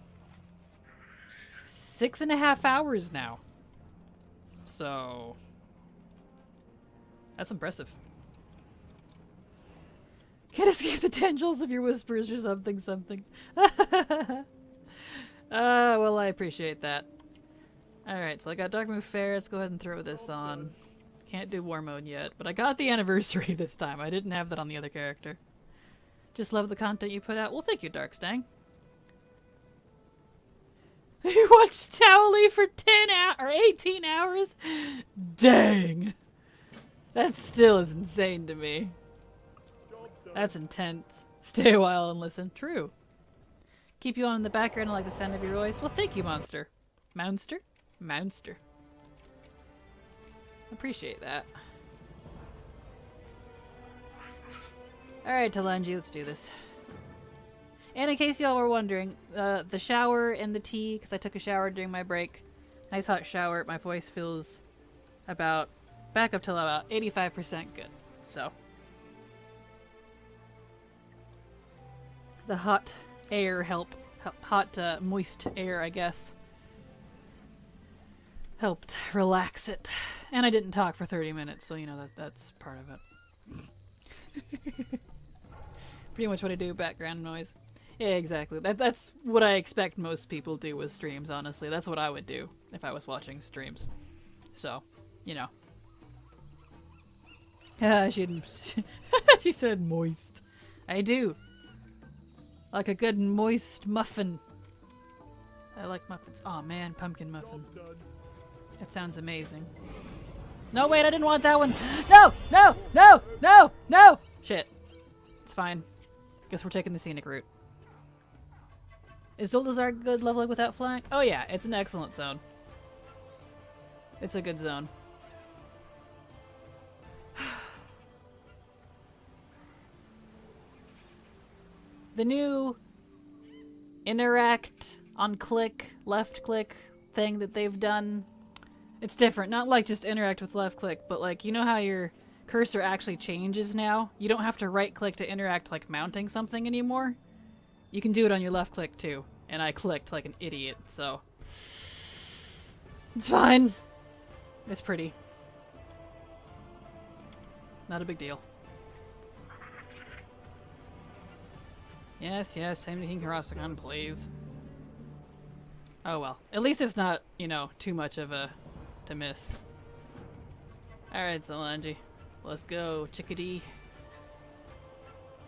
6.5 hours now. So, that's impressive. Can't escape the tendrils of your whispers or something. Well, I appreciate that. Alright, so I got Dark Move Fair. Let's go ahead and throw this on. Can't do War Mode yet, but I got the anniversary this time. I didn't have that on the other character. Just love the content you put out. Well, thank you, Darkstang. You watched Towley for 10 or 18 hours? Dang. That still is insane to me. That's intense. Stay a while and listen. True. Keep you on in the background. I like the sound of your voice. Well, thank you, Monster. Mounster? Mounster. Appreciate that. Alright, Talanji, let's do this. And in case y'all were wondering, the shower and the tea, because I took a shower during my break. Nice hot shower. My voice feels about, back up till about 85% good. So. The hot air moist air, I guess, helped relax it. And I didn't talk for 30 minutes, so you know that's part of it. Pretty much what I do, background noise. Yeah, exactly. That's what I expect most people do with streams, honestly. That's what I would do if I was watching streams. So, you know. She said moist. I do. Like a good moist muffin. I like muffins. Oh man, pumpkin muffin. That sounds amazing. No, wait, I didn't want that one. No! No! No! No! No! Shit. It's fine. Guess we're taking the scenic route. Is Zuldazar good leveling without flying? Oh yeah, it's an excellent zone. It's a good zone. The new interact on click, left click thing that they've done, it's different. Not like just interact with left click, but like, you know how your cursor actually changes now? You don't have to right click to interact like mounting something anymore. You can do it on your left click too. And I clicked like an idiot, so it's fine. It's pretty. Not a big deal. Yes, yes, time to King Karastakhan, please. Oh well. At least it's not, you know, too much of a to miss. Alright, Solange. Let's go, chickadee.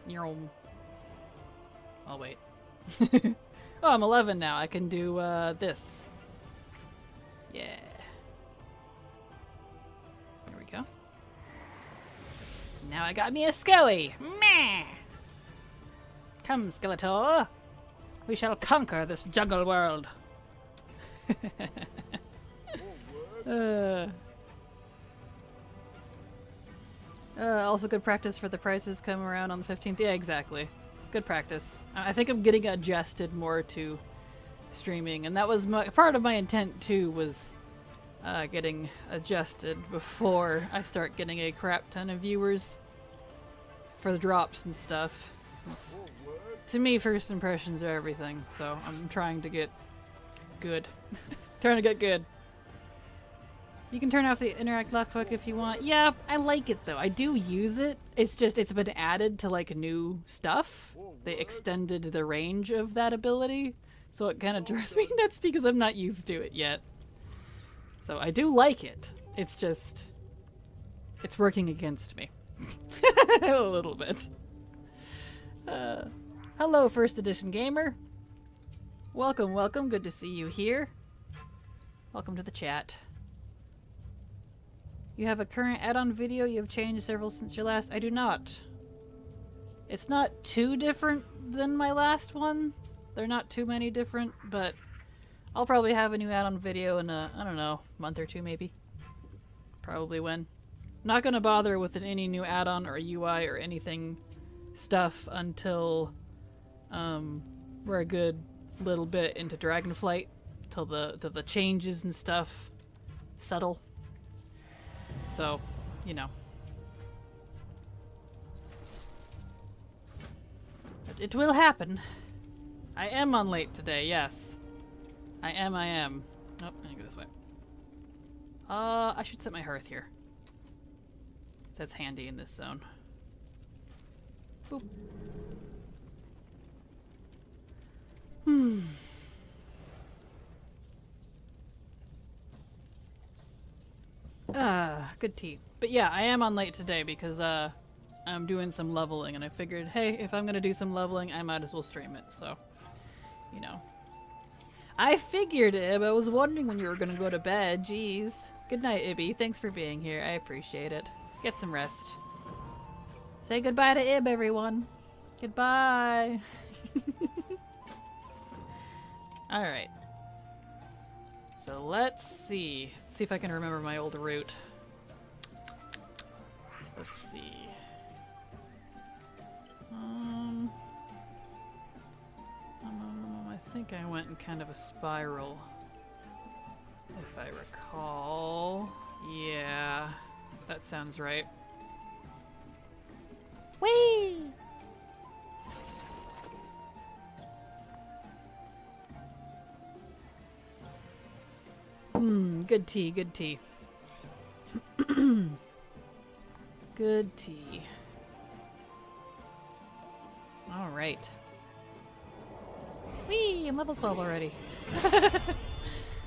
Nyom. I'll wait. Oh, I'm 11 now. I can do this. Yeah. There we go. Now I got me a Skelly. Meh. Come, Skeletor. We shall conquer this jungle world. Also good practice for the prices come around on the 15th. Yeah, exactly. Good practice. I think I'm getting adjusted more to streaming, and that was part of my intent too, was getting adjusted before I start getting a crap ton of viewers for the drops and stuff. To me, first impressions are everything, so I'm trying to get good. Trying to get good. You can turn off the interact left click if you want. Yeah, I like it though. I do use it. It's just, it's been added to like new stuff. They extended the range of that ability. So it kind of drives me nuts because I'm not used to it yet. So I do like it. It's just, it's working against me. A little bit. Hello, first edition gamer. Welcome, welcome. Good to see you here. Welcome to the chat. You have a current add-on video? You have changed several since your last? I do not. It's not too different than my last one. They're not too many different, but I'll probably have a new add-on video in a, I don't know, month or two maybe. Probably when. Not gonna bother with any new add-on or UI or anything stuff until we're a good little bit into Dragonflight, till the changes and stuff settle. So, you know. But it will happen. I am on late today, yes. I am. Oh, I can go this way. I should set my hearth here. That's handy in this zone. Boop. Good tea. But yeah, I am on late today because I'm doing some leveling, and I figured, hey, if I'm gonna do some leveling, I might as well stream it, so, you know. I figured, Ib. I was wondering when you were gonna go to bed. Jeez. Good night, Ibby. Thanks for being here. I appreciate it. Get some rest. Say goodbye to Ib, everyone. Goodbye. Alright. So let's see. See if I can remember my old route. Let's see. I think I went in kind of a spiral. If I recall. Yeah. That sounds right. Whee! Good tea, good tea. Good tea. Alright. Whee! I'm level 12 already.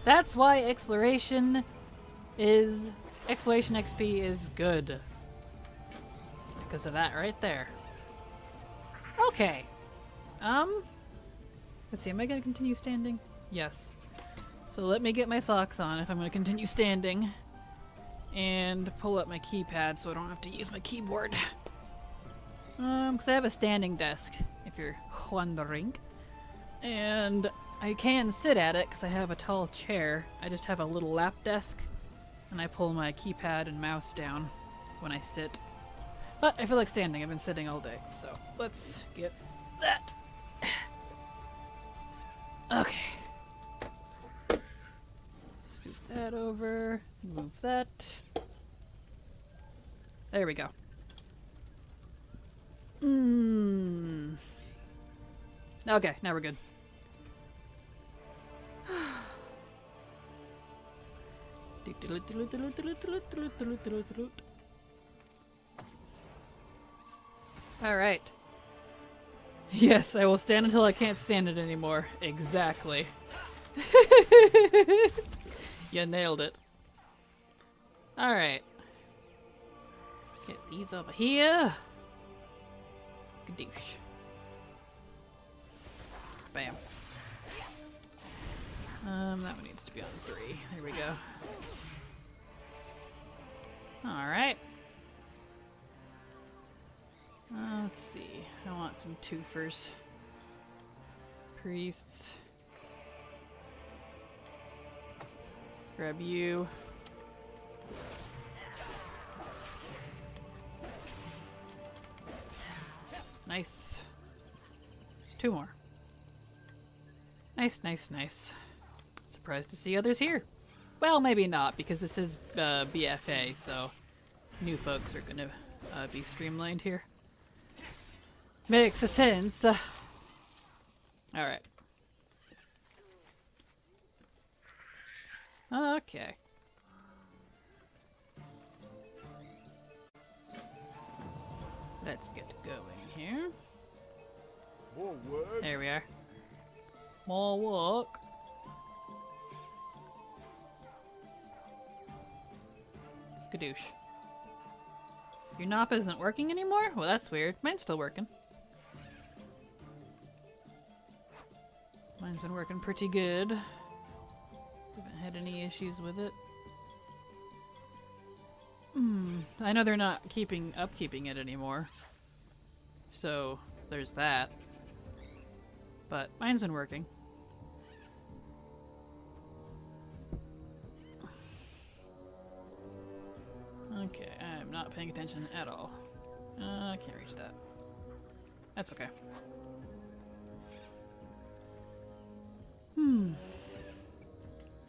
That's why exploration XP is good. Because of that right there. Okay. Let's see, am I gonna continue standing? Yes. So let me get my socks on if I'm gonna continue standing. And pull up my keypad so I don't have to use my keyboard. Because I have a standing desk, if you're wondering. And I can sit at it because I have a tall chair. I just have a little lap desk. And I pull my keypad and mouse down when I sit. But I feel like standing. I've been sitting all day. So let's get that. Okay. Scoot that over. Move that. There we go. Okay, now we're good. Alright. Yes, I will stand until I can't stand it anymore. Exactly. You nailed it. Alright. Get these over here. Skadoosh. Bam. That one needs to be on 3. There we go. Alright. Let's see. I want some twofers. Priests. Let's grab you. Nice. There's 2 more. Nice, nice, nice. Surprised to see others here. Well, maybe not, because this is BFA, so new folks are gonna be streamlined here. Makes a sense. Alright. Okay. Let's get going here. More work. There we are. More work. Skadoosh. Your knob isn't working anymore? Well, that's weird. Mine's still working. Mine's been working pretty good. Haven't had any issues with it. I know they're not upkeeping it anymore. So, there's that. But mine's been working. Okay, I'm not paying attention at all. I can't reach that. That's okay.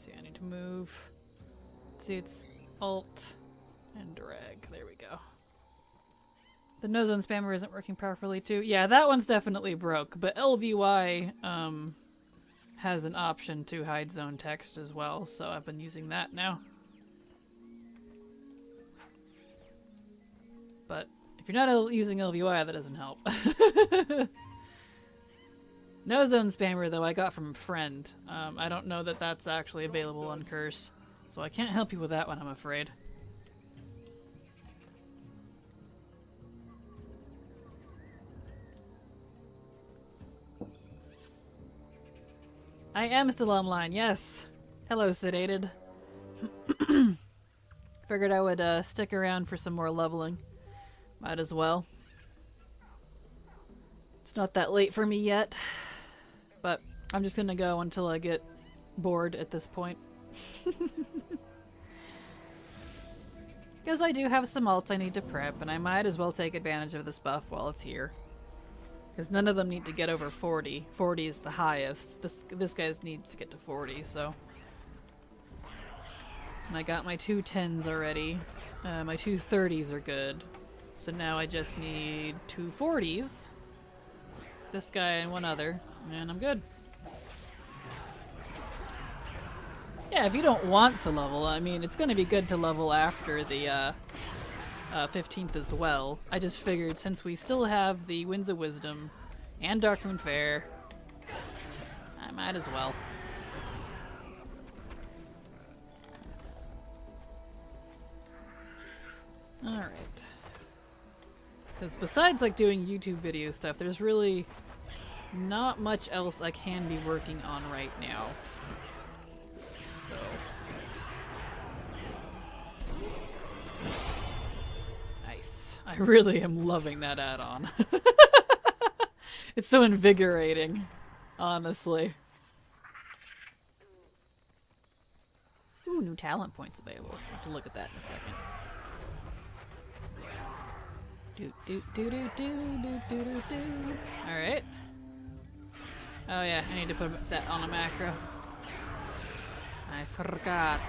See, I need to move. See, it's Alt and drag. There we go. The no zone spammer isn't working properly too. Yeah, that one's definitely broke, but LVY has an option to hide zone text as well, so I've been using that now. But if you're not using LVY, that doesn't help. No zone spammer, though, I got from a friend. I don't know that that's actually available on Curse, so I can't help you with that one, I'm afraid. I am still online, yes. Hello, Sedated. Figured I would stick around for some more leveling. Might as well. It's not that late for me yet, but I'm just gonna go until I get bored at this point. Because I do have some alts I need to prep, and I might as well take advantage of this buff while it's here. Because none of them need to get over 40. 40 is the highest. This guy's needs to get to 40, so. And I got my 2 10s already. My 2 30s are good. So now I just need 2 40s. This guy and one other, and I'm good. Yeah, if you don't want to level, I mean, it's going to be good to level after the 15th as well. I just figured since we still have the Winds of Wisdom and Darkmoon Fair, I might as well. Alright. Because besides like doing YouTube video stuff, there's really not much else I can be working on right now. So. Nice. I really am loving that add-on. It's so invigorating, honestly. Ooh, new talent points available. I'll have to look at that in a second. Alright. Oh yeah, I need to put that on a macro. I forgot.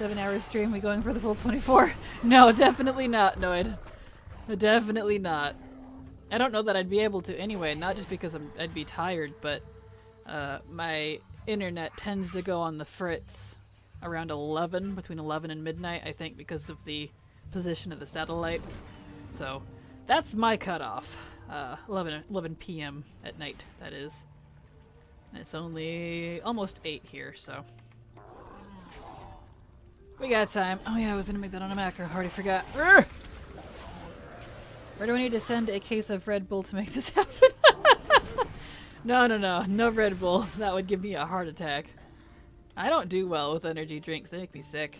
7-hour stream, we going for the full 24? No, definitely not, Noid. Definitely not. I don't know that I'd be able to anyway, not just because I'd be tired, but my internet tends to go on the fritz around 11, between 11 and midnight, I think, because of the position of the satellite. So that's my cutoff. 11 p.m. at night, that is. And it's only almost 8 here, so we got time. Oh yeah, I was gonna make that on a macro. Already forgot. Urgh! Where do I need to send a case of Red Bull to make this happen? No Red Bull. That would give me a heart attack. I don't do well with energy drinks. They make me sick.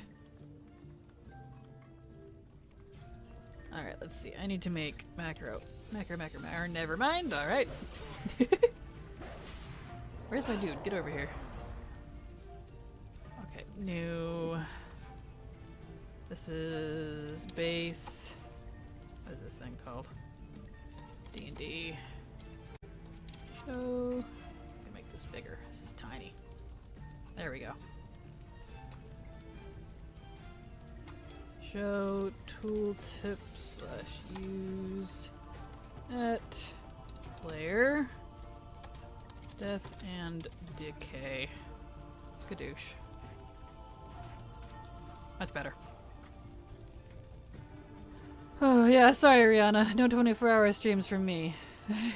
Alright, let's see. I need to make macro. Never mind. Alright. Where's my dude? Get over here. Okay, new. This is base. What is this thing called? D&D. Show. Let me make this bigger. This is tiny. There we go. Show tooltip / use at player death and decay. Skadoosh. Much better. Oh yeah, sorry Rihanna. No 24-hour streams from me.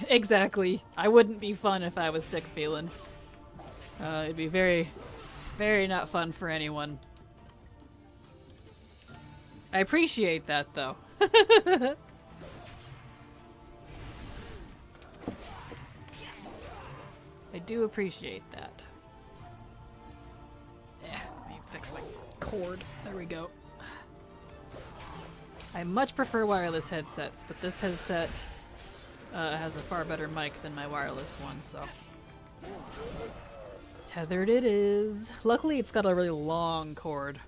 Exactly. I wouldn't be fun if I was sick feeling. It'd be very, very not fun for anyone. I appreciate that, though. I do appreciate that. Let me fix my cord. There we go. I much prefer wireless headsets, but this headset has a far better mic than my wireless one, so. Tethered it is. Luckily, it's got a really long cord,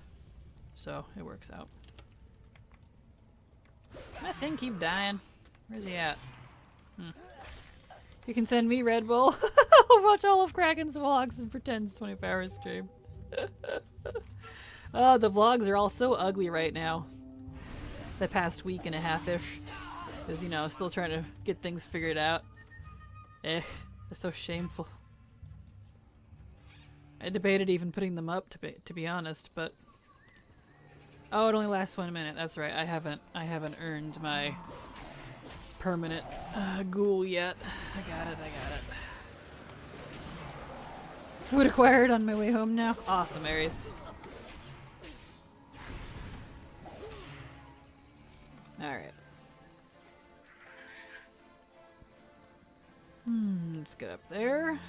so it works out. My thing keep dying. Where's he at? You can send me Red Bull. I'll watch all of Kraken's vlogs and pretend it's 24-hour stream. Oh, the vlogs are all so ugly right now. The past week and a half-ish. Because, you know, still trying to get things figured out. They're so shameful. I debated even putting them up, to be honest, but... Oh, it only lasts 1 minute. That's right. I haven't earned my permanent ghoul yet. I got it. Food acquired on my way home now. Awesome, Aries. Alright. Let's get up there.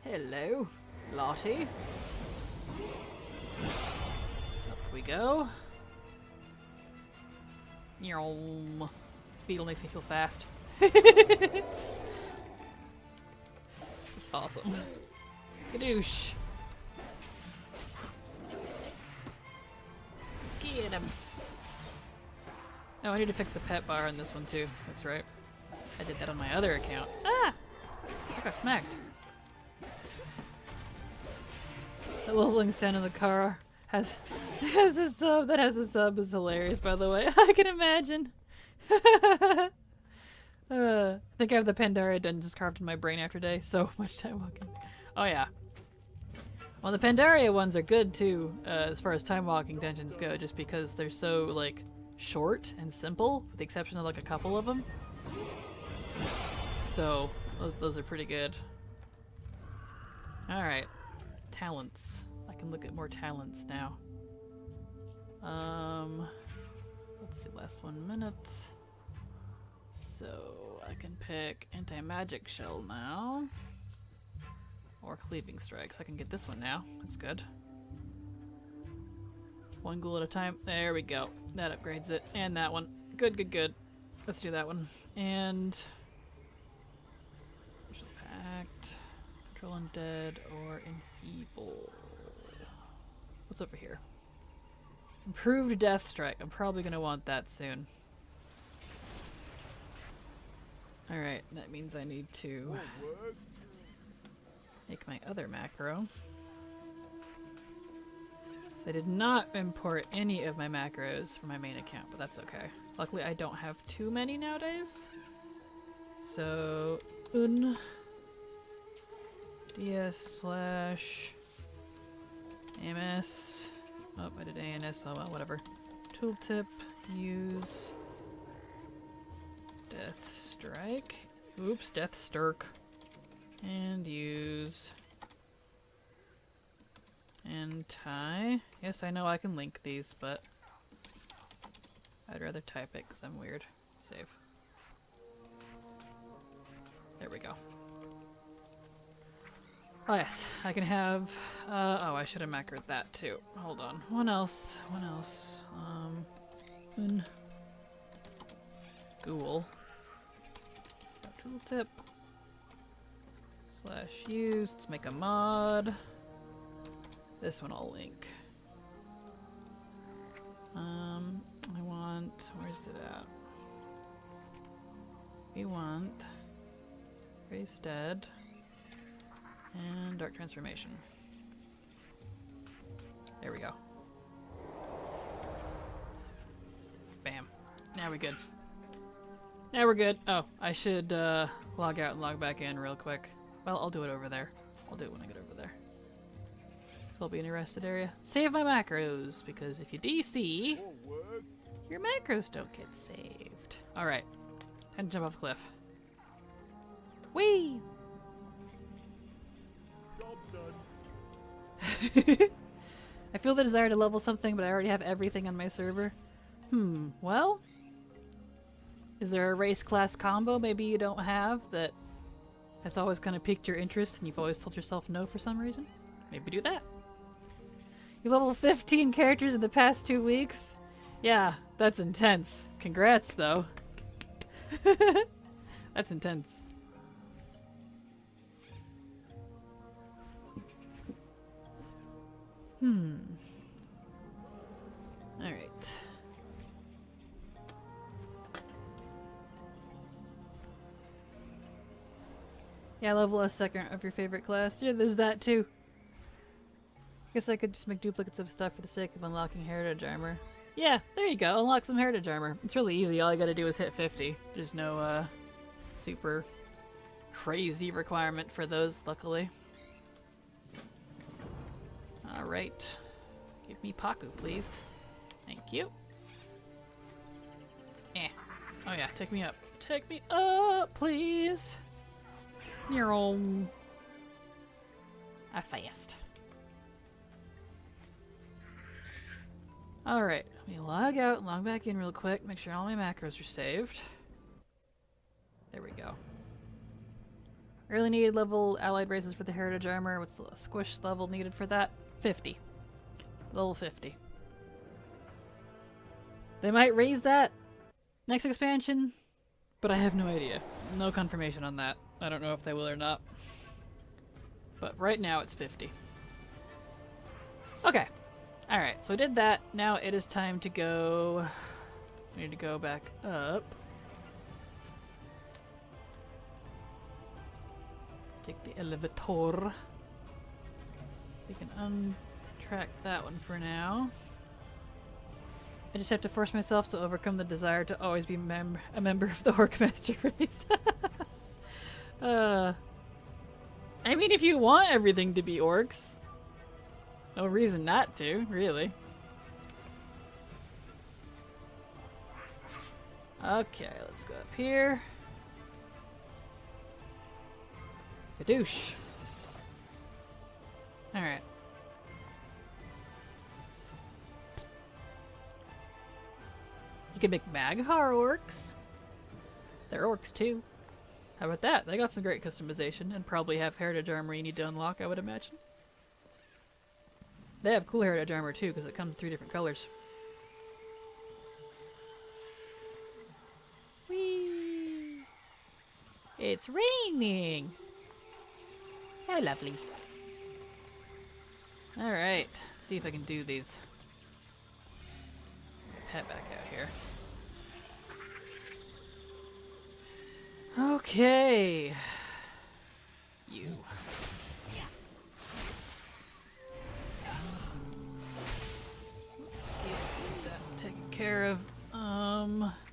Hello, Latte. Up we go. Speedle makes me feel fast. It's awesome. Kadoosh. Get him. Oh, I need to fix the pet bar on this one too. That's right. I did that on my other account. Ah! I got smacked. The leveling sound in the car has a sub. That has a sub is hilarious, by the way. I can imagine. I think I have the Pandaria dungeons carved in my brain after day. So much time walking. Oh yeah. Well, the Pandaria ones are good too, as far as time walking dungeons go, just because they're so like short and simple, with the exception of like a couple of them. So those are pretty good. All right, talents. I can look at more talents now. Let's see, last 1 minute. So I can pick anti-magic shell now. Or cleaving strikes. I can get this one now. That's good. One ghoul at a time. There we go. That upgrades it. And that one. Good, good, good. Let's do that one. And Pact, Control Undead, or Enfeeble. What's over here? Improved Death Strike. I'm probably going to want that soon. Alright, that means I need to make my other macro. So I did not import any of my macros from my main account, but that's okay. Luckily I don't have too many nowadays. So ds slash ams. Oh, I did ans. Oh well, whatever. Tooltip, use Death Strike. Oops, Death Stirk. And use anti. Yes, I know I can link these, but I'd rather type it because I'm weird. Save. There we go. Oh yes, I can have, oh, I should have macroed that too. Hold on. One else. Ghoul. Tooltip. Slash use. Let's make a mod. This one I'll link. I want, where's it at? We want Raise Dead and Dark Transformation. There we go. Bam. Now we're good. Now we're good. Oh, I should log out and log back in real quick. Well, I'll do it over there. I'll do it when I get over there. So I'll be in a rested area. Save my macros, because if you DC, your macros don't get saved. Alright. Time to jump off the cliff. Whee! I feel the desire to level something, but I already have everything on my server. Well? Is there a race class combo maybe you don't have that has always kind of piqued your interest and you've always told yourself no for some reason? Maybe do that. You leveled 15 characters in the past 2 weeks? Yeah, that's intense. Congrats, though. That's intense. Alright. Yeah, level a second of your favorite class. Yeah, there's that too. Guess I could just make duplicates of stuff for the sake of unlocking heritage armor. Yeah, there you go. Unlock some heritage armor. It's really easy. All I gotta do is hit 50. There's no super crazy requirement for those, luckily. Alright. Give me Paku, please. Thank you. Eh. Oh yeah, take me up. Take me up, please. You're all... fast. Alright, let me log out and log back in real quick. Make sure all my macros are saved. There we go. Early needed level allied races for the heritage armor. What's the squish level needed for that? 50. Level 50. They might raise that next expansion, but I have no idea. No confirmation on that. I don't know if they will or not. But right now it's 50. Okay. Alright, so I did that. Now it is time to go... I need to go back up. Take the elevator. We can untrack that one for now. I just have to force myself to overcome the desire to always be a member of the Orc Master race. I mean, if you want everything to be orcs, no reason not to, really. Okay, let's go up here. Kadoosh. Alright. You can make Maghar orcs. They're orcs too. How about that? They got some great customization and probably have heritage armor you need to unlock, I would imagine. They have cool heritage armor too because it comes in 3 different colors. Whee! It's raining! How lovely. Alright, let's see if I can do these. Head back out here. Okay. You. Let's get that taken care of.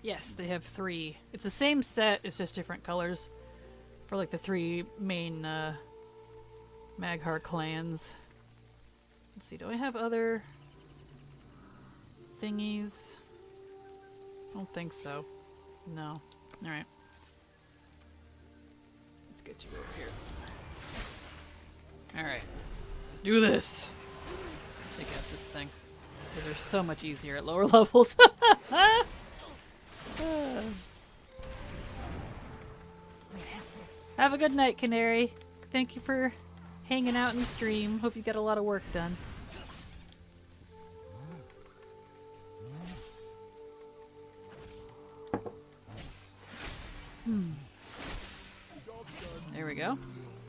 Yes, they have 3. It's the same set, it's just different colors for like the 3 main Maghar clans. Let's see, do I have other thingies? I don't think so. No. Alright. Let's get you over here. Alright. Do this! Take out this thing. Because they're so much easier at lower levels. Have a good night, Canary. Thank you for hanging out in the stream. Hope you got a lot of work done. There we go.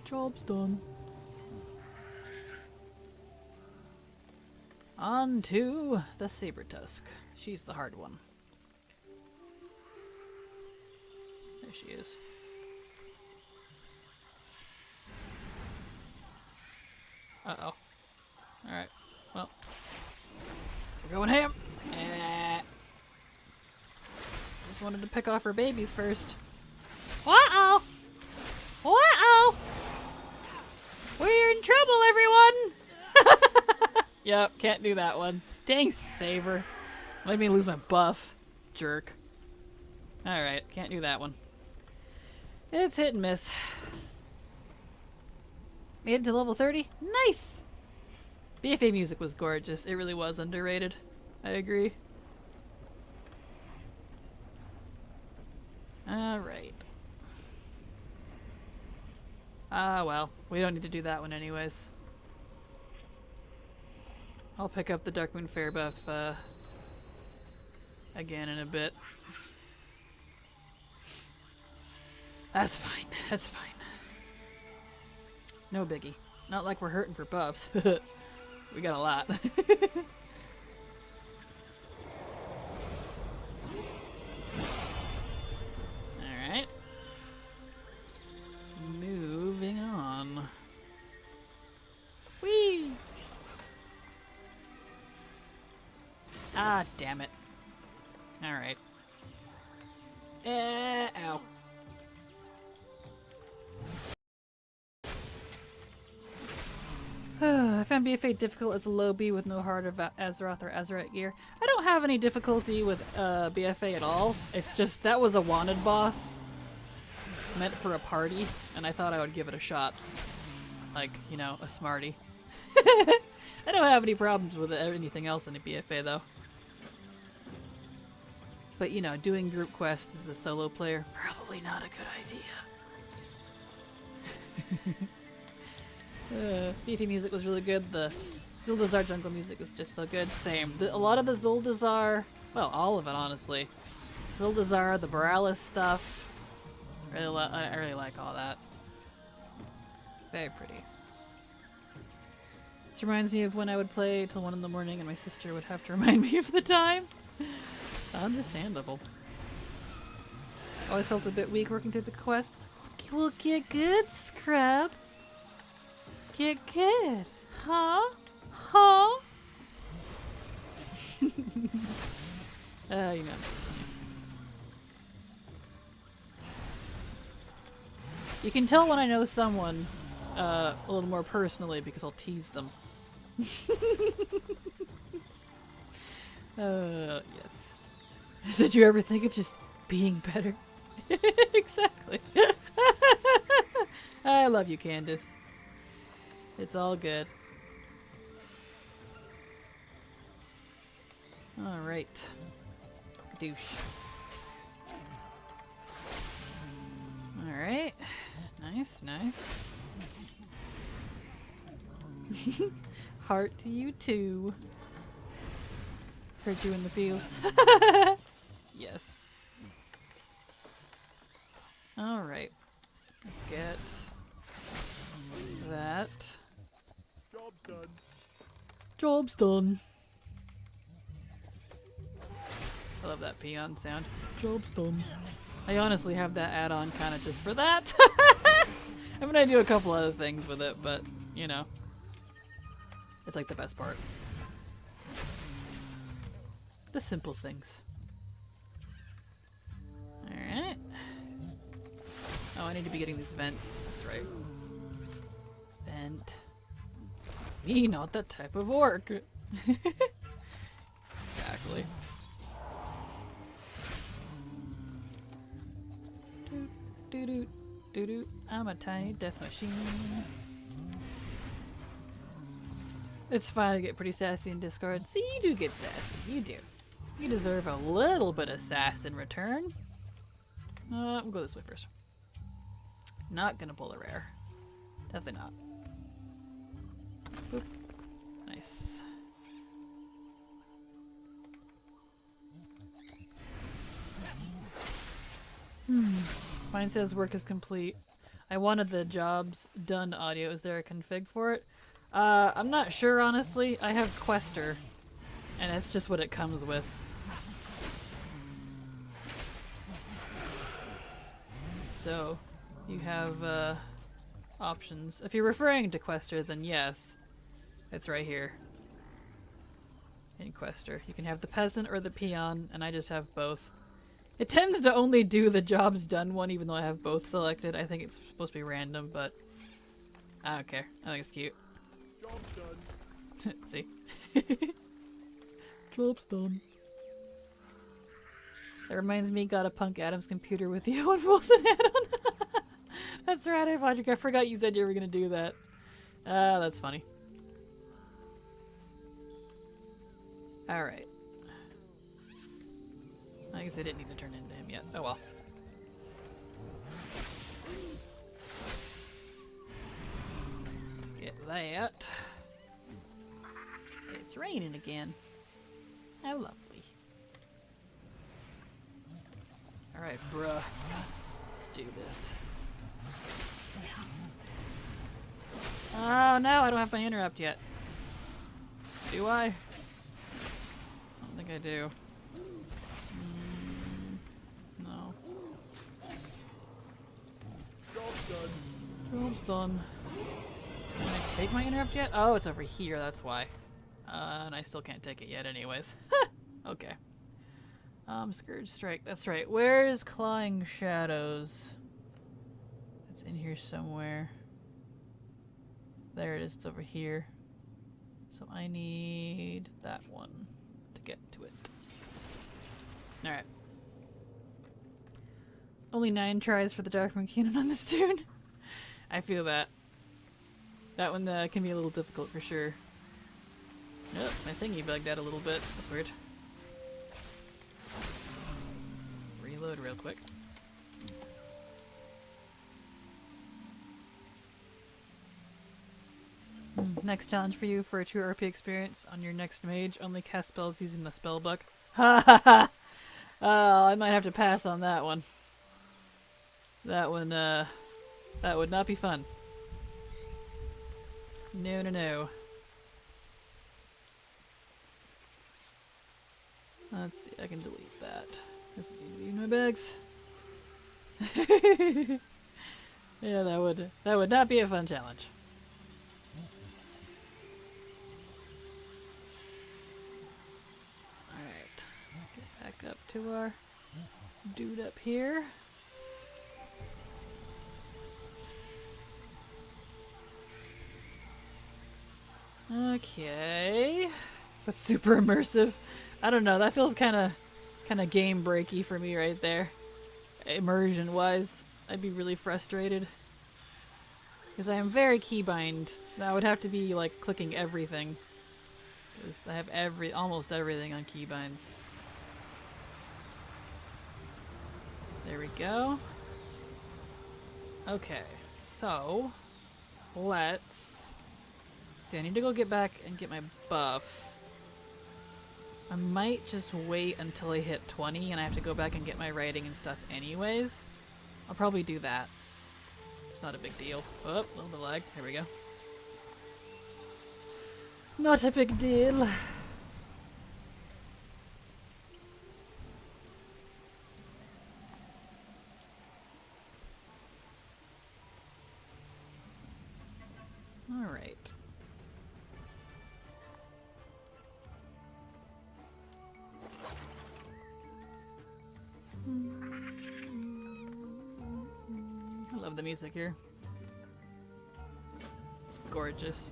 Job's done. On to the Sabertusk. She's the hard one. There she is. Uh-oh. Alright. Well. We're going ham! Just wanted to pick off her babies first. Uh-oh! Uh-oh! We're in trouble, everyone! Yep, can't do that one. Dang, Saber. Made me lose my buff. Jerk. Alright, can't do that one. It's hit and miss. Made it to level 30? Nice! BFA music was gorgeous. It really was underrated. I agree. Alright. Ah, well. We don't need to do that one anyways. I'll pick up the Darkmoon Fair buff, again in a bit. That's fine. That's fine. No biggie. Not like we're hurting for buffs. We got a lot. Alright. Moving on. Whee! Ah, damn it. Alright. Ow. I found BFA difficult as a low B with no heart of Azeroth or Azerite gear. I don't have any difficulty with BFA at all. It's just that was a wanted boss meant for a party, and I thought I would give it a shot. Like, you know, a smarty. I don't have any problems with anything else in the BFA though. But you know, doing group quests as a solo player, probably not a good idea. BFA music was really good. The Zuldazar jungle music was just so good. Same. A lot of the Zuldazar, well, all of it honestly, Hildazar, the Borealis stuff. I really like all that. Very pretty. This reminds me of when I would play till 1 in the morning and my sister would have to remind me of the time. Understandable. Always felt a bit weak working through the quests. Well, get good, Scrub. Get good. Huh? Huh? You know. You can tell when I know someone a little more personally because I'll tease them. Yes. Did you ever think of just being better? Exactly. I love you, Candace. It's all good. Alright. Douche. Alright. Nice, nice. Heart to you too. Hurt you in the field. Yes. Alright. Let's get that. Job's done. Job's done. I love that peon sound. Job's done. I honestly have that add-on kind of just for that. I mean, I do a couple other things with it, but, you know. It's like the best part. The simple things. Alright. Oh, I need to be getting these vents. That's right. Vent. Me, not that type of orc. Exactly. Doo-doo, doo-doo. I'm a tiny death machine. It's fine to get pretty sassy in Discord. See, you do get sassy. You do. You deserve a little bit of sass in return. We'll go this way first. Not gonna pull a rare. Definitely not. Boop. Nice. Mine says work is complete. I wanted the jobs done audio. Is there a config for it? I'm not sure, honestly. I have Quester, and it's just what it comes with. So, you have options. If you're referring to Quester, then yes. It's right here. In Quester. You can have the peasant or the peon, and I just have both. It tends to only do the jobs done one, even though I have both selected. I think it's supposed to be random, but I don't care. I think it's cute. Job's done. See? Job's done. That reminds me, gotta punk Adam's computer with you and Wilson add-on. That's right, I forgot you said you were gonna do that. That's funny. Alright. I guess I didn't need to turn into him yet. Oh well. Let's get that. It's raining again. How lovely. Alright, bruh. Let's do this. Oh no, I don't have my interrupt yet. Do I? I don't think I do. No. Job's done. Job's done. Can I take my interrupt yet? Oh, it's over here, that's why. And I still can't take it yet anyways. Okay. Scourge Strike. That's right. Where is Clawing Shadows? It's in here somewhere. There it is. It's over here. So I need that one to get to it. Alright. Only 9 tries for the Darkmoon Cannon on this tune. I feel that. That one can be a little difficult for sure. Nope, my thingy bugged out a little bit. That's weird. Reload real quick. Next challenge for you for a true RP experience on your next mage. Only cast spells using the spell book. Ha ha ha! I might have to pass on that one. That one, that would not be fun. No, no, no. Let's see, I can delete that. This would be in my bags. Yeah, that would not be a fun challenge. Alright. Get back up to our dude up here. Okay. But super immersive. I don't know, that feels kinda game breaky for me right there. Immersion wise. I'd be really frustrated. Because I am very keybind. That would have to be like clicking everything. Because I have almost everything on keybinds. There we go. Okay, so let's see. I need to go get back and get my buff. I might just wait until I hit 20 and I have to go back and get my writing and stuff anyways. I'll probably do that. It's not a big deal. Oh, a little bit of lag. Here we go. Not a big deal. Alright. I love the music here. It's gorgeous.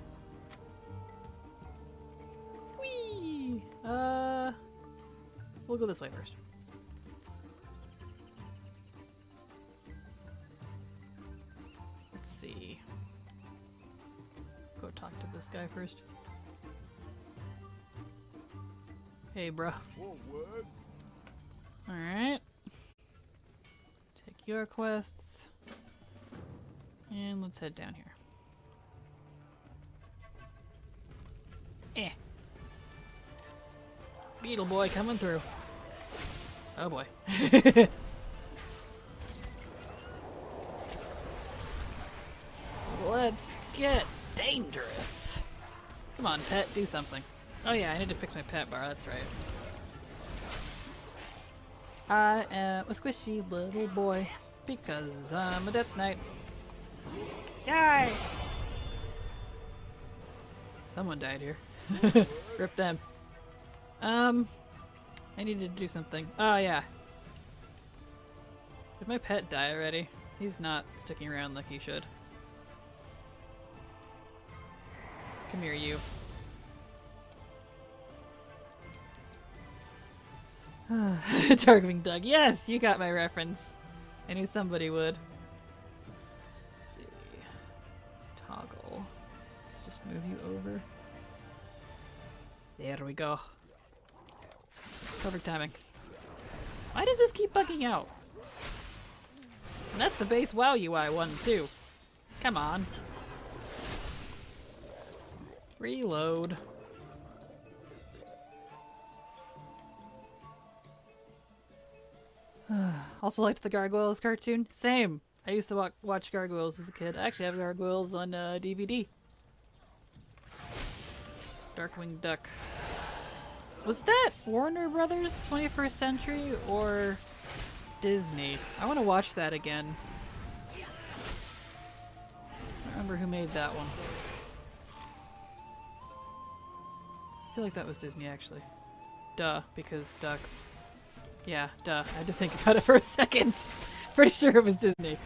Whee! We'll go this way first. Let's see. Go talk to this guy first. Hey, bro. Won't work. Alright. Take your quests. And let's head down here. Eh. Beetle boy coming through. Oh boy. Let's get dangerous. Come on, pet, do something. Oh yeah, I need to fix my pet bar, that's right. I am a squishy little boy because I'm a Death Knight. Die! Someone died here. Rip them. I needed to do something. Oh yeah. Did my pet die already? He's not sticking around like he should. Come here, you. Darkwing Duck. Yes, you got my reference. I knew somebody would. Let's see. Toggle. Let's just move you over. There we go. Perfect timing. Why does this keep bugging out? And that's the base WoW UI one too. Come on. Reload. Also liked the Gargoyles cartoon. Same. I used to watch Gargoyles as a kid. I actually have Gargoyles on DVD. Darkwing Duck. Was that Warner Brothers 21st Century or Disney? I want to watch that again. I don't remember who made that one. I feel like that was Disney actually. Duh, because ducks. Yeah, duh. I had to think about it for a second. Pretty sure it was Disney.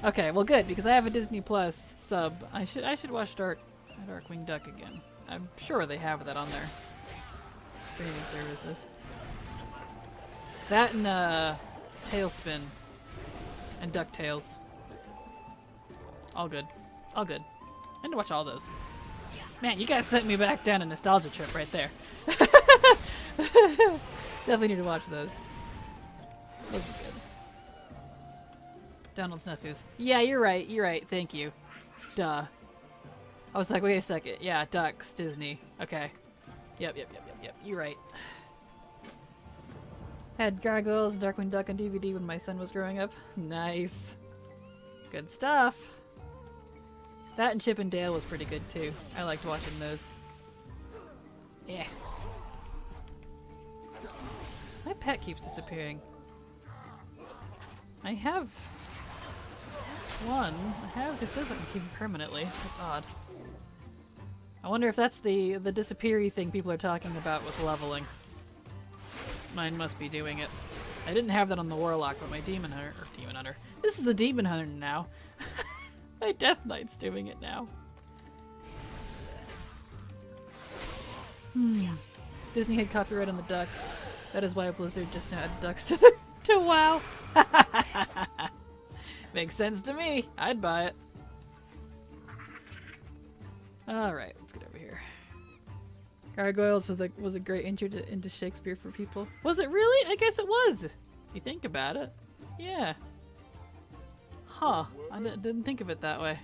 Okay, well good, because I have a Disney Plus sub. I should watch Darkwing Duck again. I'm sure they have that on their streaming services. That and Tailspin and DuckTales. All good. All good. I need to watch all those. Man, you guys sent me back down a nostalgia trip right there. Definitely need to watch those. Those are good. Donald's Nephews. Yeah, you're right. You're right. Thank you. Duh. I was like, wait a second. Yeah, Ducks, Disney. Okay. Yep. You're right. Had Gargoyles and Darkwing Duck on DVD when my son was growing up. Nice. Good stuff. That and Chip and Dale was pretty good too. I liked watching those. Yeah. My pet keeps disappearing. I have one. This says I can keep him permanently. That's odd. I wonder if that's the disappeary thing people are talking about with leveling. Mine must be doing it. I didn't have that on the Warlock, but my Demon Hunter. This is a Demon Hunter now. My Death Knight's doing it now. Disney had copyright on the ducks. That is why Blizzard just now added ducks to WoW. Makes sense to me. I'd buy it. Alright, let's get over here. Gargoyles was a great intro into Shakespeare for people. Was it really? I guess it was. If you think about it. Yeah. Huh. I didn't think of it that way.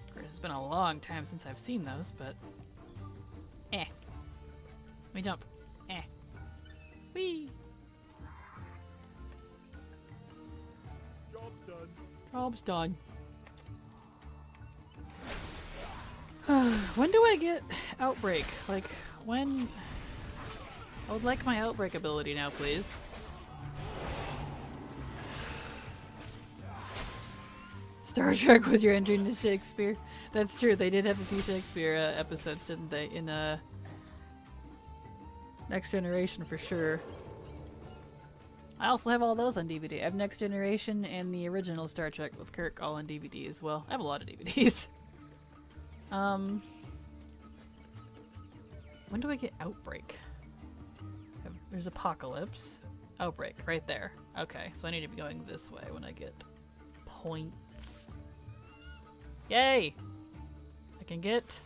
Of course, it's been a long time since I've seen those, but... Let me jump. Whee! Job's done. Job's done. When do I get Outbreak? Like, when... I would like my Outbreak ability now, please. Star Trek was your entry into Shakespeare. That's true, they did have a few Shakespeare episodes, didn't they? In Next Generation, for sure. I also have all those on DVD. I have Next Generation and the original Star Trek with Kirk all on DVD as well. I have a lot of DVDs. When do I get Outbreak? There's Apocalypse. Outbreak, right there. Okay, so I need to be going this way when I get points. Yay! I can get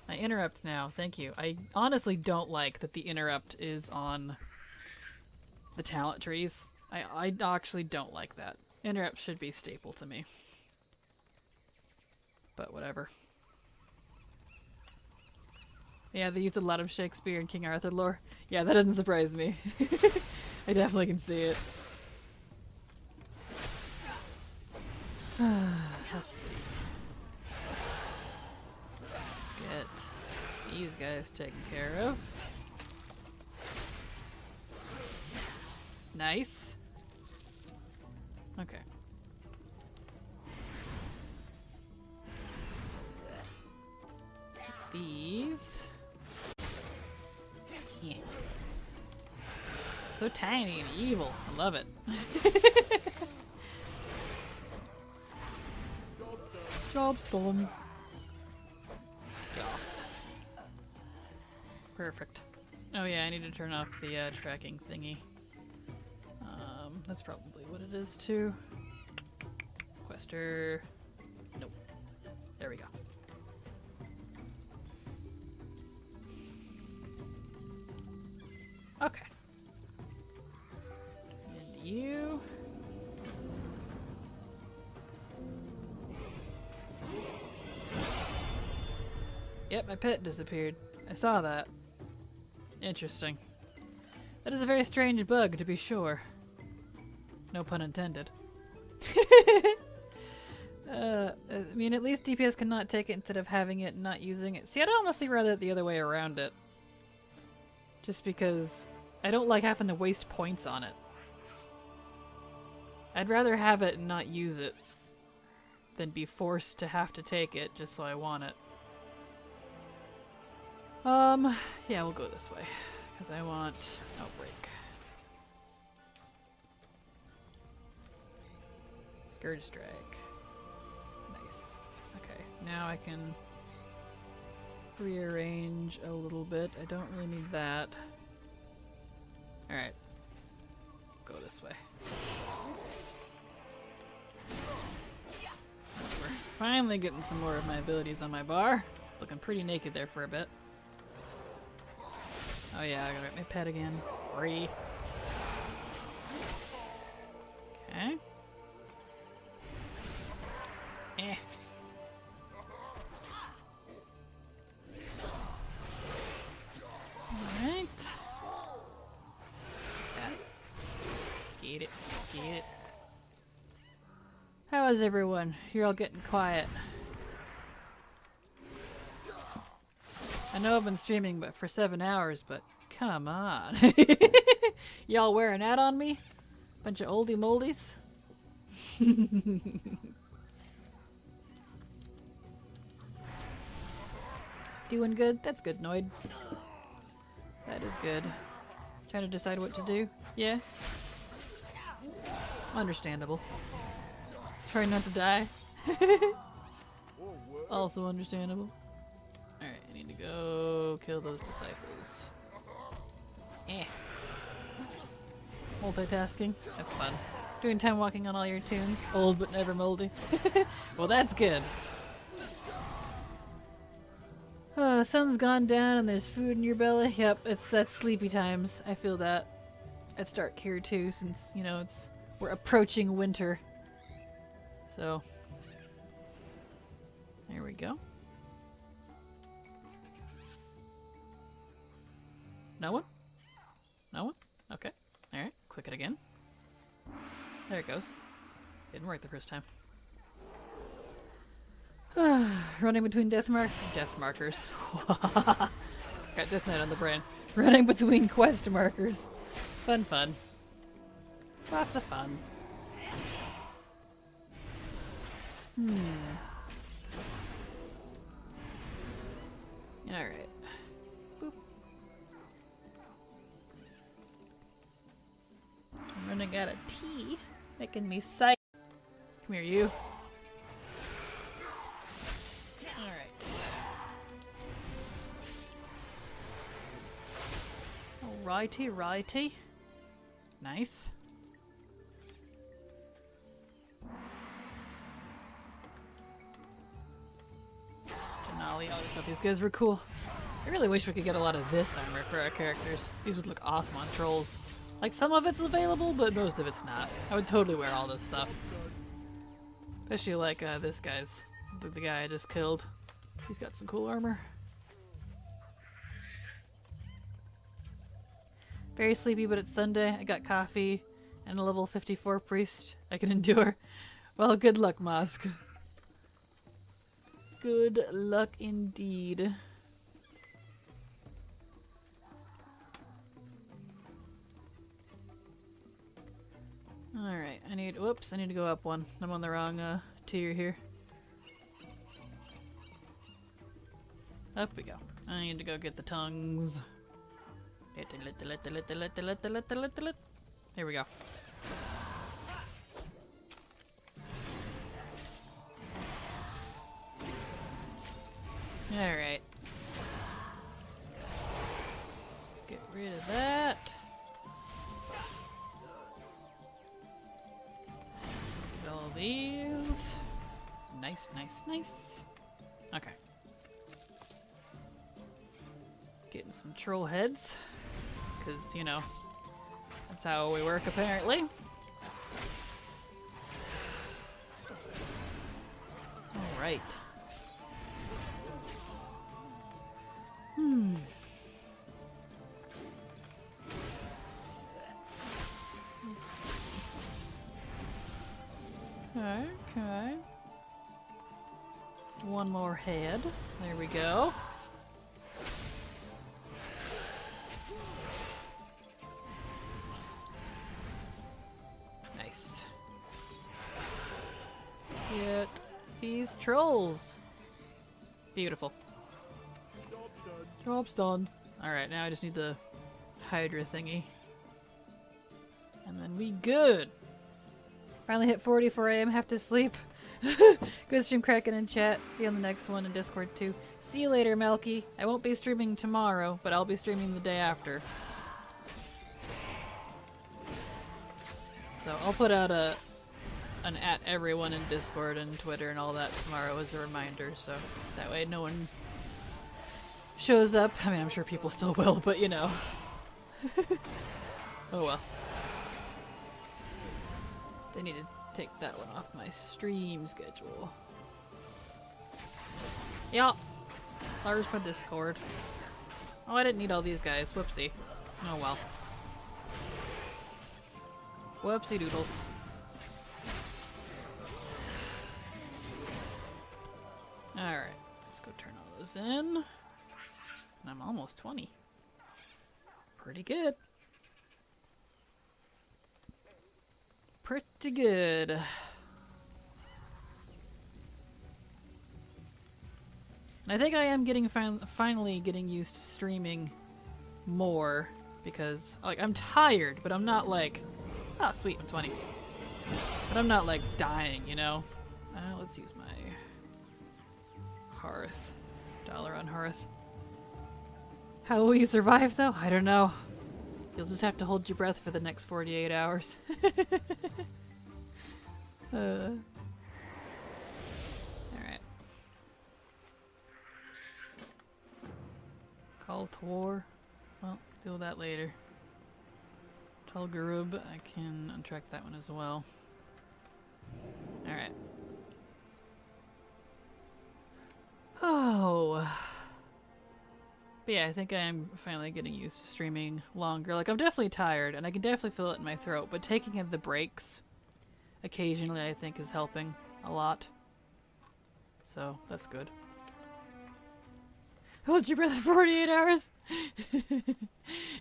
my interrupt now. Thank you. I honestly don't like that the interrupt is on the talent trees. I actually don't like that. Interrupt should be staple to me. But whatever. Yeah, they used a lot of Shakespeare and King Arthur lore. Yeah, that doesn't surprise me. I definitely can see it. Let's see. Get these guys taken care of. Nice. Okay. These. Yeah. So tiny and evil. I love it. Job's done. Yes. Perfect. Oh yeah, I need to turn off the tracking thingy. That's probably what it is too. Quester. Nope. There we go. Okay. And you. Yep, my pet disappeared. I saw that. Interesting. That is a very strange bug, to be sure. No pun intended. I mean, at least DPS cannot take it instead of having it and not using it. See, I'd honestly rather it the other way around it. Just because I don't like having to waste points on it. I'd rather have it and not use it than be forced to have to take it just so I want it. Yeah, we'll go this way. Because I want Outbreak. Scourge Strike. Nice. Okay, now I can rearrange a little bit. I don't really need that. Alright. Go this way. We're finally getting some more of my abilities on my bar. Looking pretty naked there for a bit. Oh yeah, I gotta get my pet again. Free. Okay. Alright. Get it. How is everyone? You're all getting quiet. I know I've been streaming but for 7 hours, but come on. Y'all wearing that on me? Bunch of oldie moldies? Doing good? That's good, Noid. That is good. Trying to decide what to do? Yeah? Understandable. Trying not to die? Also understandable. Alright, I need to go kill those disciples. Eh. Multitasking? That's fun. Doing time walking on all your tunes. Old but never moldy. Well, that's good. Sun's gone down and there's food in your belly. Yep, that's sleepy times. I feel that. It's dark here too, since, you know, we're approaching winter. So, there we go. No one? No one? Okay. Alright, click it again. There it goes. Didn't work the first time. Running between death markers. Got Death Knight on the brain. Running between quest markers. Fun, fun. Lots of fun. Alright. Boop. I'm running out of tea. Making me sick. Come here, you. Alright. Alrighty, righty. Nice. Denali, I always thought these guys were cool. I really wish we could get a lot of this armor for our characters. These would look awesome on trolls. Like, some of it's available, but most of it's not. I would totally wear all this stuff. Especially like this guy's. The guy I just killed. He's got some cool armor. Very sleepy, but it's Sunday. I got coffee and a level 54 priest I can endure. Well, good luck, Mosk. Good luck indeed. Alright, I need to go up one. I'm on the wrong tier here. Up we go. I need to go get the tongues. Here we go. Alright. Let's get rid of that. Get all these. Nice, nice, nice. Okay. Getting some troll heads. Because, you know, that's how we work apparently. Alright. Okay. One more head. There we go. Nice. Let's get these trolls. Beautiful. Job's done. Alright, now I just need the Hydra thingy. And then we good. Finally hit 44 AM, have to sleep. Good stream, Kraken in chat. See you on the next one in Discord too. See you later, Melky. I won't be streaming tomorrow, but I'll be streaming the day after. So I'll put out an at everyone in Discord and Twitter and all that tomorrow as a reminder, so that way no one shows up. I mean, I'm sure people still will, but you know. Oh well. They need to take that one off my stream schedule. Yup. Where's my Discord? Oh, I didn't need all these guys. Whoopsie. Oh well. Whoopsie doodles. Alright, let's go turn all those in. And I'm almost 20. Pretty good. Pretty good. And I think I am getting finally getting used to streaming more because like I'm tired, but I'm not like, ah, sweet, I'm 20. But I'm not like dying, you know. Let's use my hearth. Dollar on hearth. How will you survive though? I don't know. You'll just have to hold your breath for the next 48 hours. Alright. Call to war. Well, deal with that later. Tulgarub, I can untrack that one as well. Alright. Oh. But yeah, I think I'm finally getting used to streaming longer. Like, I'm definitely tired, and I can definitely feel it in my throat, but taking the breaks occasionally I think is helping a lot. So, that's good. Hold your breath for 48 hours?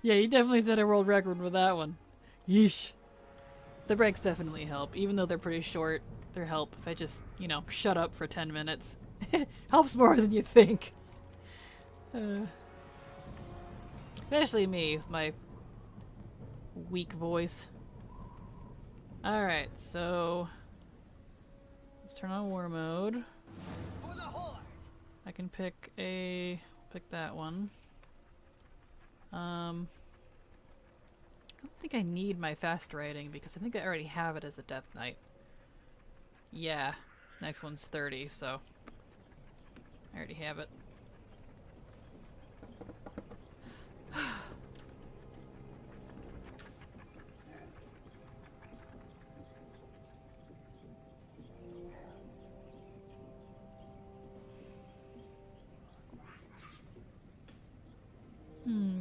Yeah, you definitely set a world record with that one. Yeesh. The breaks definitely help. Even though they're pretty short, they help. If I just, you know, shut up for 10 minutes. Helps more than you think. Especially me, with my weak voice. Alright, so... let's turn on war mode. I can pick that one. I don't think I need my fast writing because I think I already have it as a Death Knight. Yeah, next one's 30, so I already have it.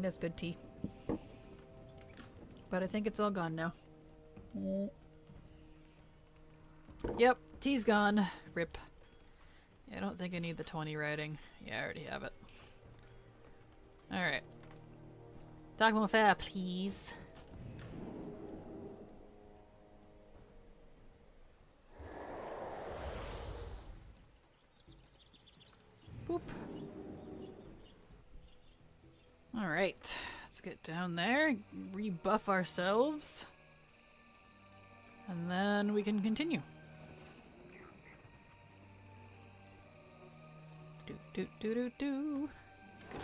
That's good tea. But I think it's all gone now. Yep, tea's gone. Rip. Yeah, I don't think I need the 20 writing. Yeah, I already have it. Alright. Talk more fair, please. Boop. Alright, let's get down there, rebuff ourselves, and then we can continue. Do.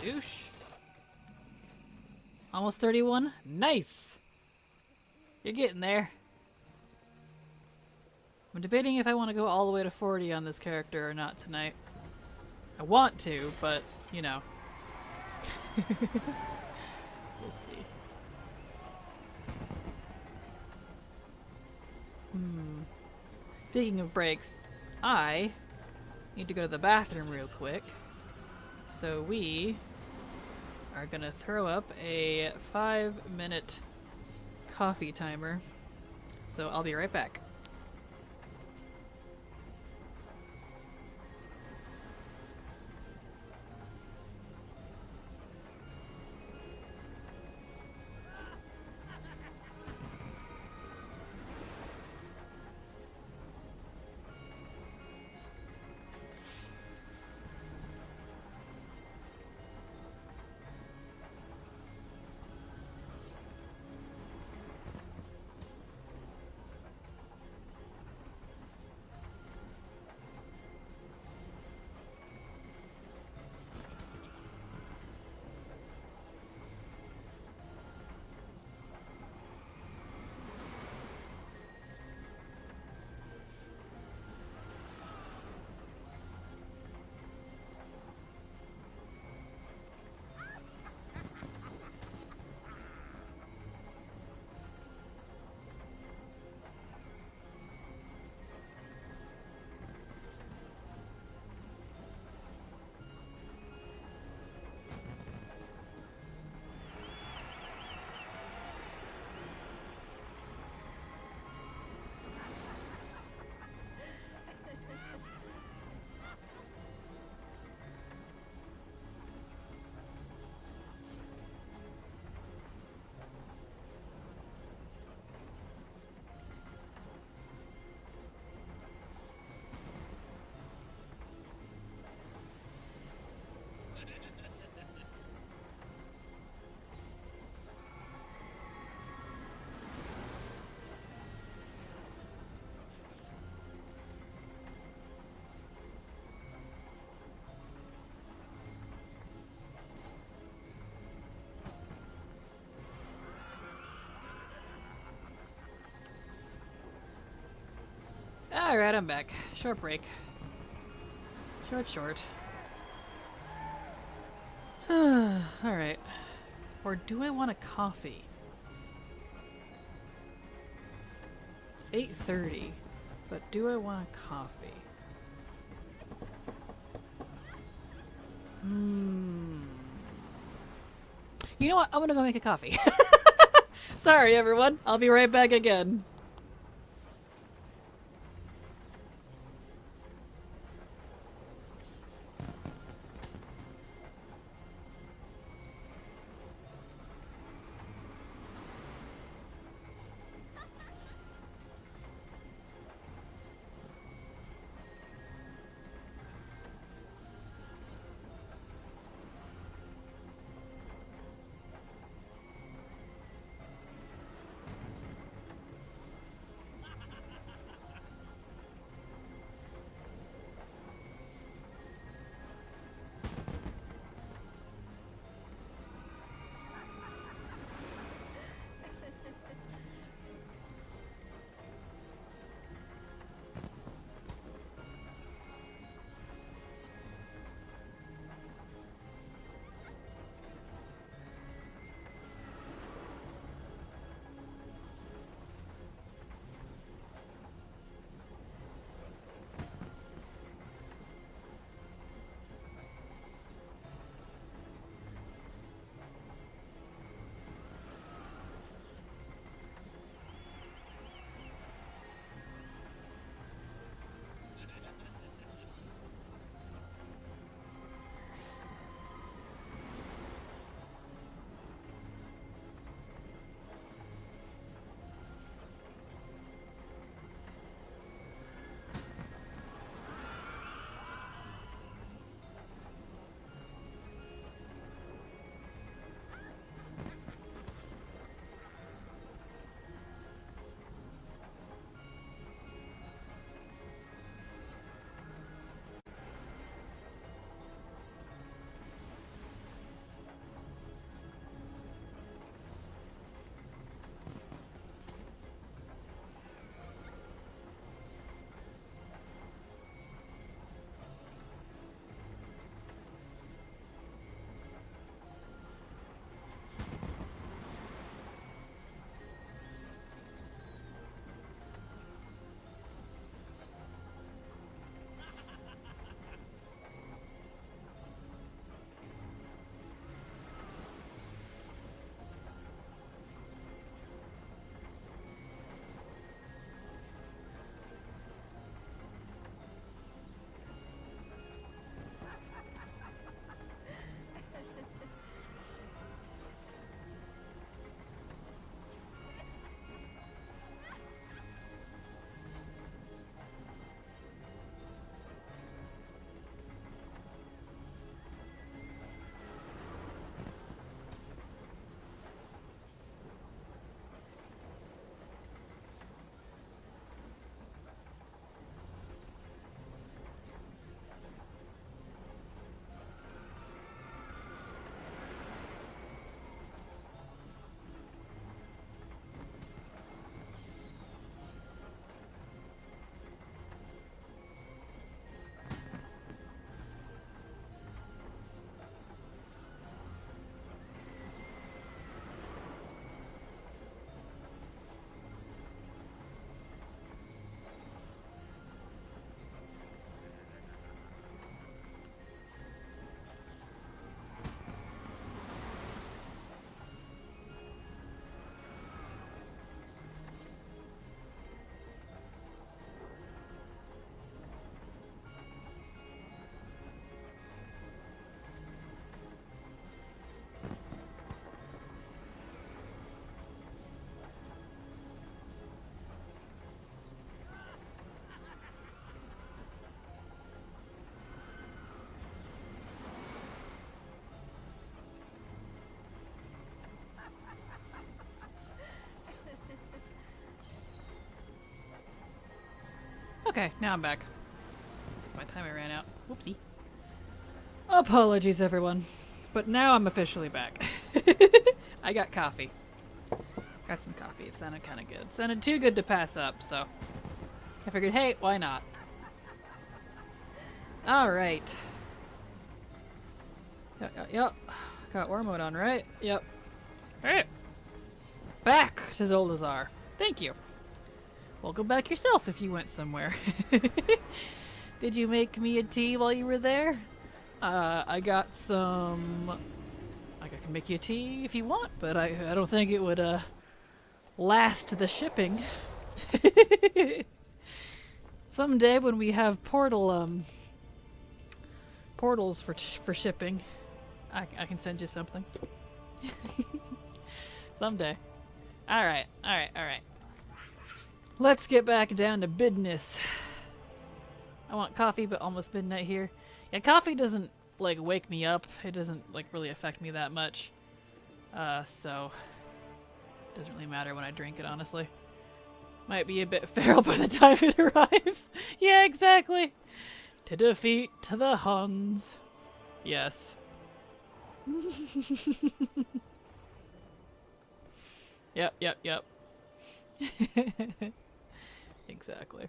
Skadoosh. Almost 31? Nice! You're getting there. I'm debating if I want to go all the way to 40 on this character or not tonight. I want to, but, you know. We'll see. Speaking of breaks, I need to go to the bathroom real quick. So we are gonna throw up a 5-minute coffee timer. So I'll be right back. Alright, I'm back. Short break. Short. Alright. Or do I want a coffee? It's 8:30, but do I want a coffee? You know what? I'm gonna go make a coffee. Sorry, everyone. I'll be right back again. Okay, now I'm back. My timer ran out. Whoopsie. Apologies, everyone. But now I'm officially back. I got coffee. Got some coffee. It sounded kind of good. Sounded too good to pass up, so I figured, hey, why not? Alright. Yep. Got war mode on, right? Yep. Alright. Back to Zoldazar. Thank you. Well, go back yourself if you went somewhere. Did you make me a tea while you were there? I got some... I can make you a tea if you want, but I don't think it would, last the shipping. Someday when we have portals for shipping, I can send you something. Someday. Alright. Let's get back down to business. I want coffee, but almost midnight here. Yeah, coffee doesn't, like, wake me up. It doesn't, like, really affect me that much. So... it doesn't really matter when I drink it, honestly. Might be a bit feral by the time it arrives. Yeah, exactly. To defeat the Huns. Yes. Yep. Exactly.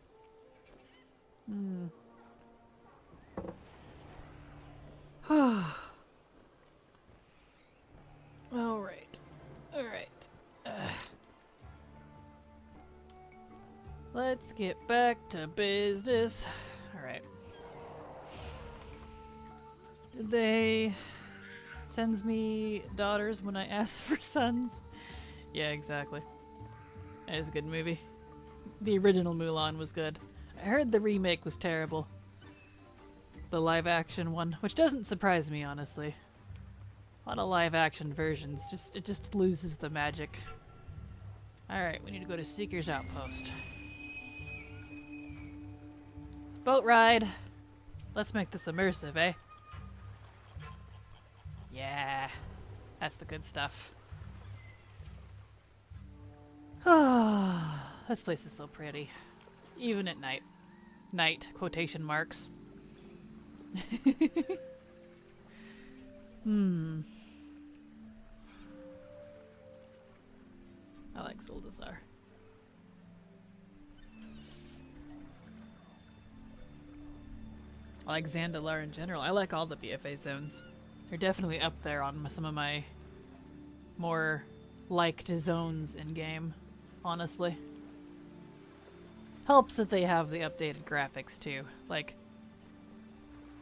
Alright. Let's get back to business. Alright. Did they sends me daughters when I ask for sons? Yeah, exactly. It is a good movie. The original Mulan was good. I heard the remake was terrible. The live action one, which doesn't surprise me, honestly. A lot of live action versions, it just loses the magic. Alright, we need to go to Seeker's Outpost. Boat ride! Let's make this immersive, eh? Yeah, that's the good stuff. This place is so pretty. Even at night. Night, quotation marks. I like Zoldazar. I like Zandalar in general. I like all the BFA zones. They're definitely up there on some of my more liked zones in game, honestly. Helps that they have the updated graphics too. Like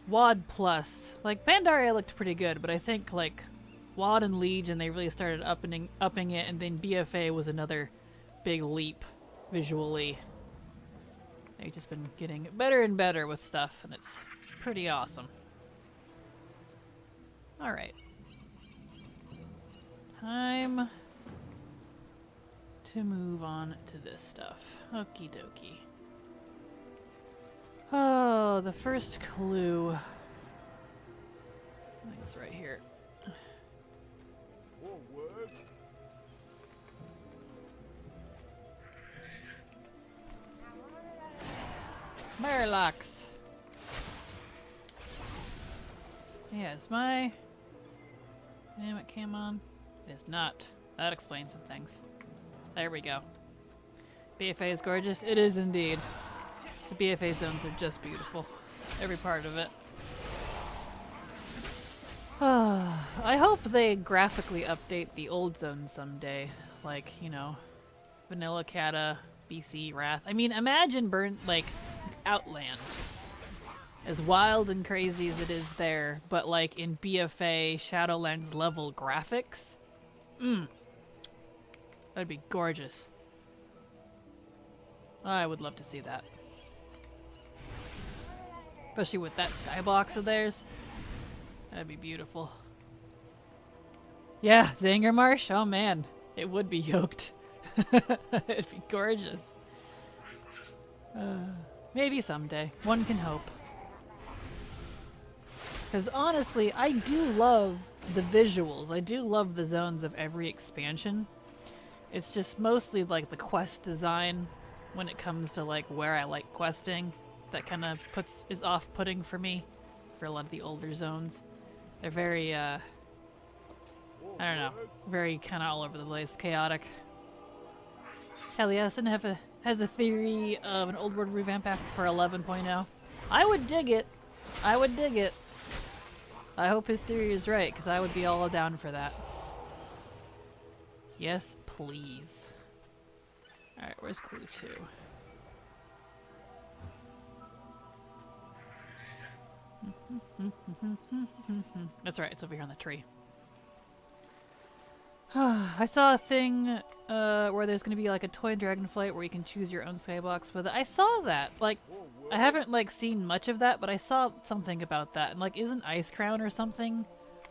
WoD Plus. Like Pandaria looked pretty good, but I think like WoD and Legion they really started upping it, and then BFA was another big leap visually. They've just been getting better and better with stuff, and it's pretty awesome. Alright. Time to move on to this stuff. Okie dokie. Oh, the first clue. I think it's right here. More work. Murlocs. Yeah, is my dynamic cam on? It is not. That explains some things. There we go. BFA is gorgeous. It is indeed. The BFA zones are just beautiful. Every part of it. I hope they graphically update the old zones someday. Like, you know, Vanilla Cata, BC, Wrath. I mean, imagine Outland. As wild and crazy as it is there, but like in BFA Shadowlands level graphics. That'd be gorgeous. I would love to see that. Especially with that skybox of theirs. That'd be beautiful. Yeah, Zangarmarsh? Oh man, it would be yoked. It'd be gorgeous. Maybe someday. One can hope. Because honestly, I do love the visuals. I do love the zones of every expansion. It's just mostly like the quest design when it comes to like where I like questing that kind of is off-putting for me for a lot of the older zones. They're very I don't know, very kind of all over the place, chaotic. Hell yeah, I didn't have has a theory of an old world revamp pack for 11.0. I would dig it. I would dig it. I hope his theory is right, because I would be all down for that. Yes, please. Alright, where's clue 2? That's right, it's over here on the tree. I saw a thing where there's gonna be like a toy dragonflight where you can choose your own skybox with it. I saw that. Like, I haven't like seen much of that, but I saw something about that. And like, isn't Ice Crown or something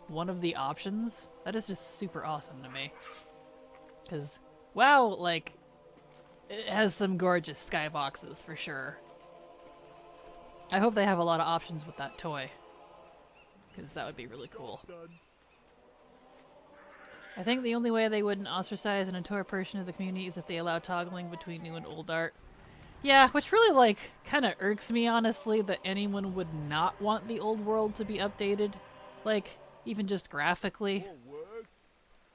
one of the options? That is just super awesome to me. Cause, wow, like, it has some gorgeous skyboxes for sure. I hope they have a lot of options with that toy. Because that would be really cool. Done. I think the only way they wouldn't ostracize an entire portion of the community is if they allow toggling between new and old art. Yeah, which really, like, kind of irks me, honestly, that anyone would not want the old world to be updated. Like, even just graphically. More work.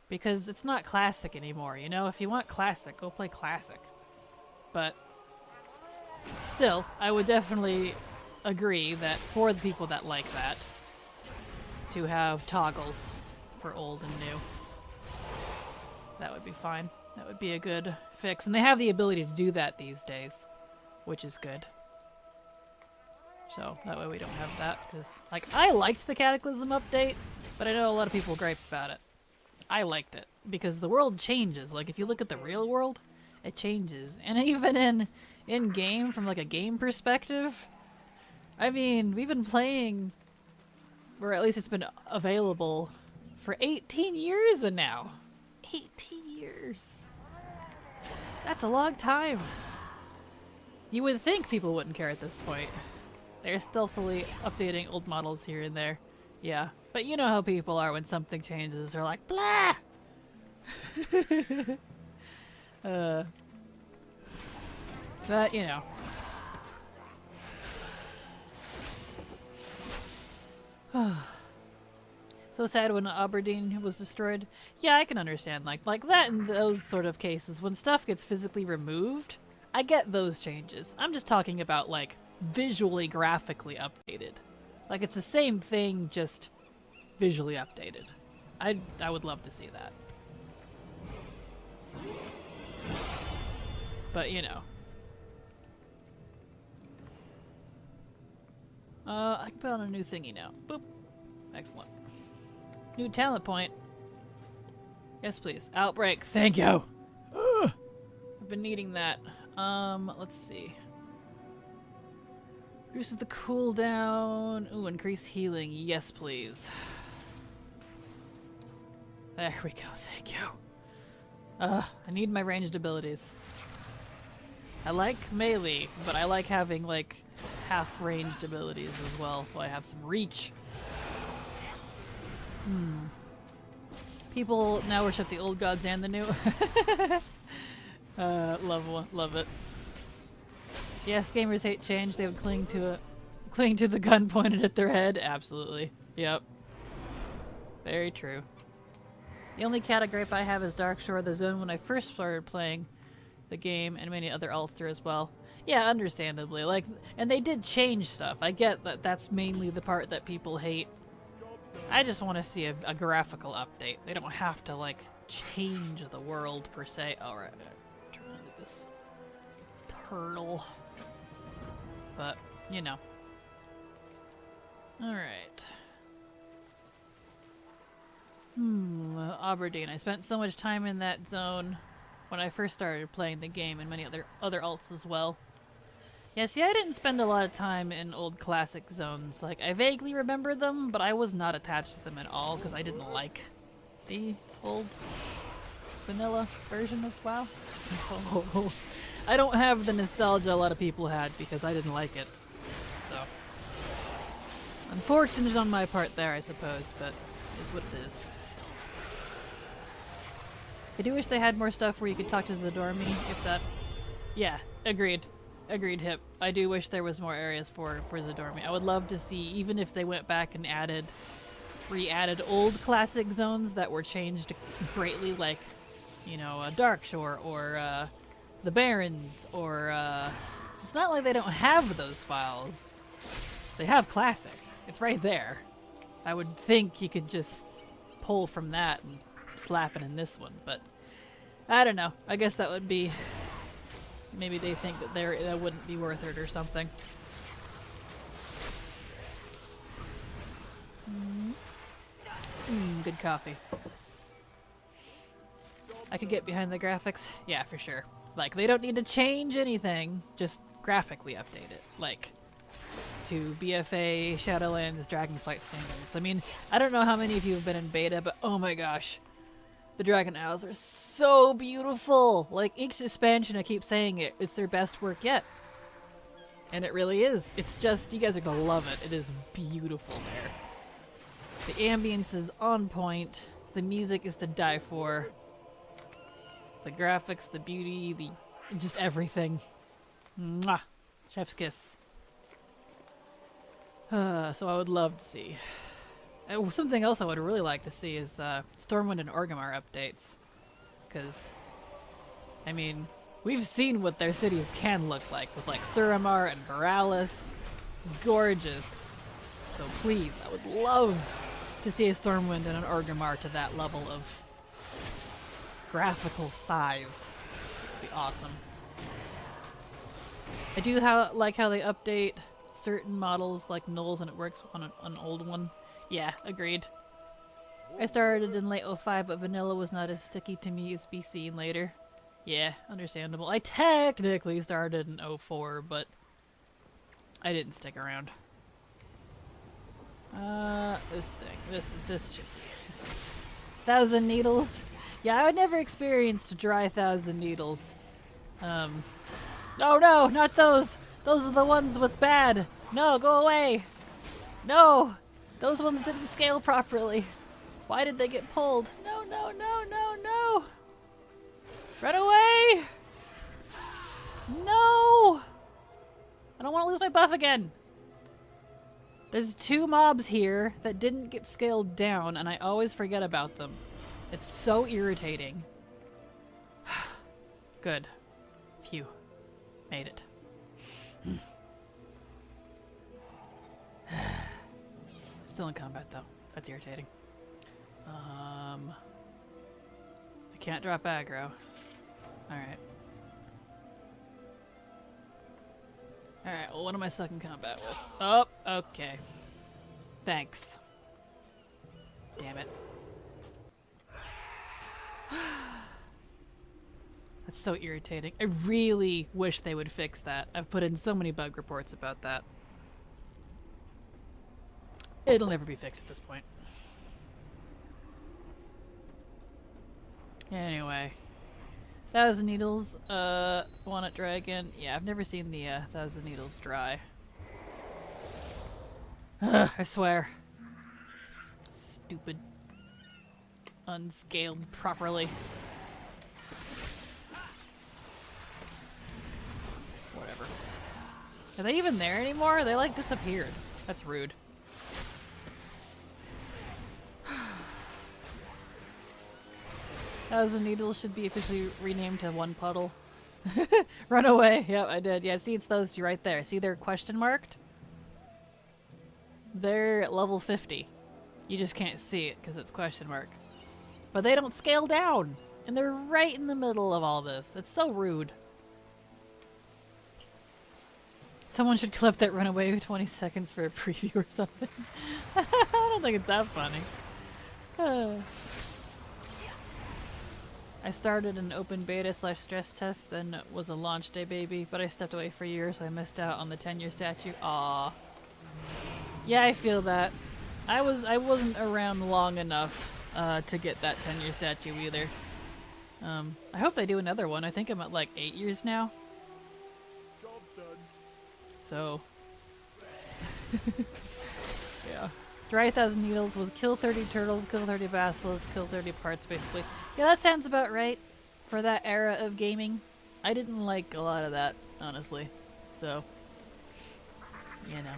Because it's not classic anymore, you know? If you want classic, go play classic. But still, I would definitely agree that for the people that like that, to have toggles for old and new. That would be fine. That would be a good fix. And they have the ability to do that these days, which is good. So that way we don't have that, because, like, I liked the Cataclysm update, but I know a lot of people gripe about it. I liked it, because the world changes. Like, if you look at the real world, it changes. And even in-game, from, like, a game perspective, I mean, we've been playing, or at least it's been available, for 18 years and now. 18 years. That's a long time. You would think people wouldn't care at this point. They're stealthily updating old models here and there. Yeah, but you know how people are when something changes. They're like, blah! But, you know. So sad when Aberdeen was destroyed. Yeah, I can understand. Like that in those sort of cases. When stuff gets physically removed, I get those changes. I'm just talking about, like, visually, graphically updated. Like, it's the same thing, just visually updated. I would love to see that. But, you know. I can put on a new thingy now. Boop. Excellent. New talent point. Yes, please. Outbreak. Thank you. Ugh. I've been needing that. Let's see. Reduces the cooldown. Ooh, increased healing. Yes, please. There we go. Thank you. I need my ranged abilities. I like melee, but I like having, like, half-ranged abilities as well, so I have some reach. People now worship the old gods and the new. Love it. Yes, gamers hate change. They would cling to the gun pointed at their head. Absolutely. Yep. Very true. The only cat gripe I have is Dark Shore, the zone when I first started playing the game, and many other alts there as well. Yeah, understandably. Like, and they did change stuff. I get that that's mainly the part that people hate. I just want to see a graphical update. They don't have to, like, change the world per se. Alright, turn into this turtle. But, you know. Alright. Aberdeen. I spent so much time in that zone when I first started playing the game, and many other alts as well. Yeah, see, I didn't spend a lot of time in old classic zones. Like, I vaguely remember them, but I was not attached to them at all because I didn't like the old vanilla version of WoW. So, I don't have the nostalgia a lot of people had because I didn't like it. So, unfortunate on my part there, I suppose, but it's what it is. I do wish they had more stuff where you could talk to Zadormi, if that... Yeah, agreed. Agreed, Hip. I do wish there was more areas for Zadormi. I would love to see, even if they went back and re-added old classic zones that were changed greatly, like, you know, Dark Shore or the Barons, or it's not like they don't have those files. They have Classic. It's right there. I would think you could just pull from that and slap it in this one, but I don't know. I guess that would be... Maybe they think that that wouldn't be worth it or something. Good coffee. I could get behind the graphics. Yeah, for sure. Like, they don't need to change anything. Just graphically update it. Like, to BFA, Shadowlands, Dragonflight standards. I mean, I don't know how many of you have been in beta, but oh my gosh. The Dragon Isles are so beautiful! Like, each expansion, I keep saying it, it's their best work yet. And it really is. It's just, you guys are gonna love it. It is beautiful there. The ambience is on point. The music is to die for. The graphics, the beauty, just everything. Mwah! Chef's kiss. So I would love to see. Something else I would really like to see is Stormwind and Orgrimmar updates. Because, I mean, we've seen what their cities can look like with like Suramar and Borealis. Gorgeous. So please, I would love to see a Stormwind and an Orgrimmar to that level of graphical size. It'd be awesome. I do like how they update certain models like Knolls and it works on an old one. Yeah, agreed. I started in late 05, but vanilla was not as sticky to me as BC and later. Yeah, understandable. I technically started in 04, but I didn't stick around. This thing. This should be. This is 1,000 needles. Yeah, I would never experienced dry 1,000 needles. Oh no, not those! Those are the ones with bad! No, go away! No! Those ones didn't scale properly. Why did they get pulled? No, no, no, no, no! Run away! No! I don't want to lose my buff again! There's 2 mobs here that didn't get scaled down, and I always forget about them. It's so irritating. Good. Phew. Made it. Still in combat, though. That's irritating. I can't drop aggro. Alright. Alright, well, what am I stuck in combat with? Oh, okay. Thanks. Damn it. That's so irritating. I really wish they would fix that. I've put in so many bug reports about that. It'll never be fixed at this point. Anyway. 1,000 needles, Walnut Dragon. Yeah, I've never seen the 1,000 needles dry. I swear. Stupid. Unscaled properly. Whatever. Are they even there anymore? They like disappeared. That's rude. Thousand Needles should be officially renamed to One Puddle. Run away. Yep, I did. Yeah, see, it's those right there. See, they're question marked? They're at level 50. You just can't see it because it's question mark. But they don't scale down. And they're right in the middle of all this. It's so rude. Someone should clip that runaway 20 seconds for a preview or something. I don't think it's that funny. I started an open beta / stress test, then it was a launch day baby, but I stepped away for years, so I missed out on the 10-year statue. Aww. Yeah, I feel that. I wasn't around long enough to get that 10-year statue either. I hope they do another one. I think I'm at like 8 years now. Job done. So, yeah. Dry 1,000 needles was kill 30 turtles, kill 30 basilisks, kill 30 parts, basically. Yeah, that sounds about right for that era of gaming. I didn't like a lot of that, honestly. So, you know.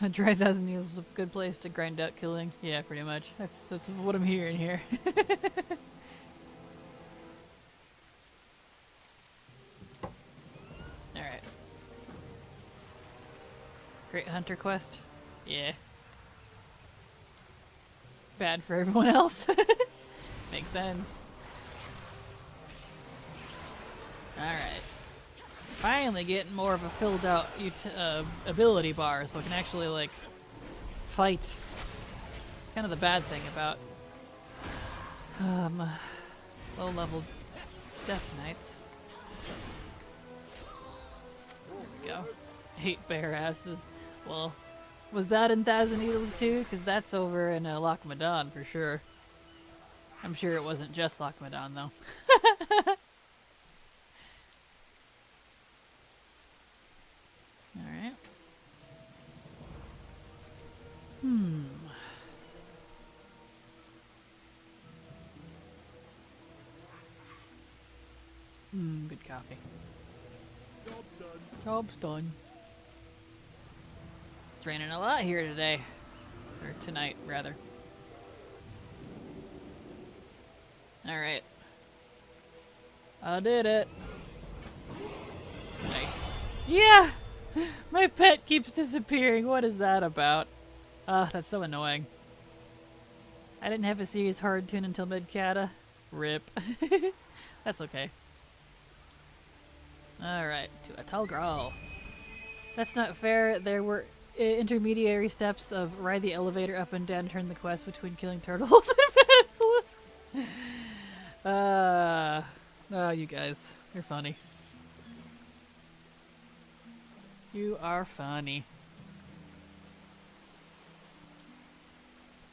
A dry 1,000 Needles is a good place to grind out killing. Yeah, pretty much. That's what I'm hearing here. Alright. Great Hunter quest. Yeah. Bad for everyone else. Makes sense. Alright. Finally getting more of a filled out ability bar so I can actually like fight. Kind of the bad thing about low level Death Knights. There we go. 8 bare asses. Well, was that in 1,000 Needles too? Because that's over in Lochmadon for sure. I'm sure it wasn't just Lochmadon though. Alright. Good coffee. Job done. Job's done. It's raining a lot here today. Or tonight, rather. Alright. I did it. Nice. Yeah! My pet keeps disappearing. What is that about? That's so annoying. I didn't have a serious hard tune until mid-cata. RIP. That's okay. Alright, to Atalgral. That's not fair. There were intermediary steps of ride the elevator up and down, turn the quest between killing turtles and basilisks. Oh, you guys. You're funny. You are funny.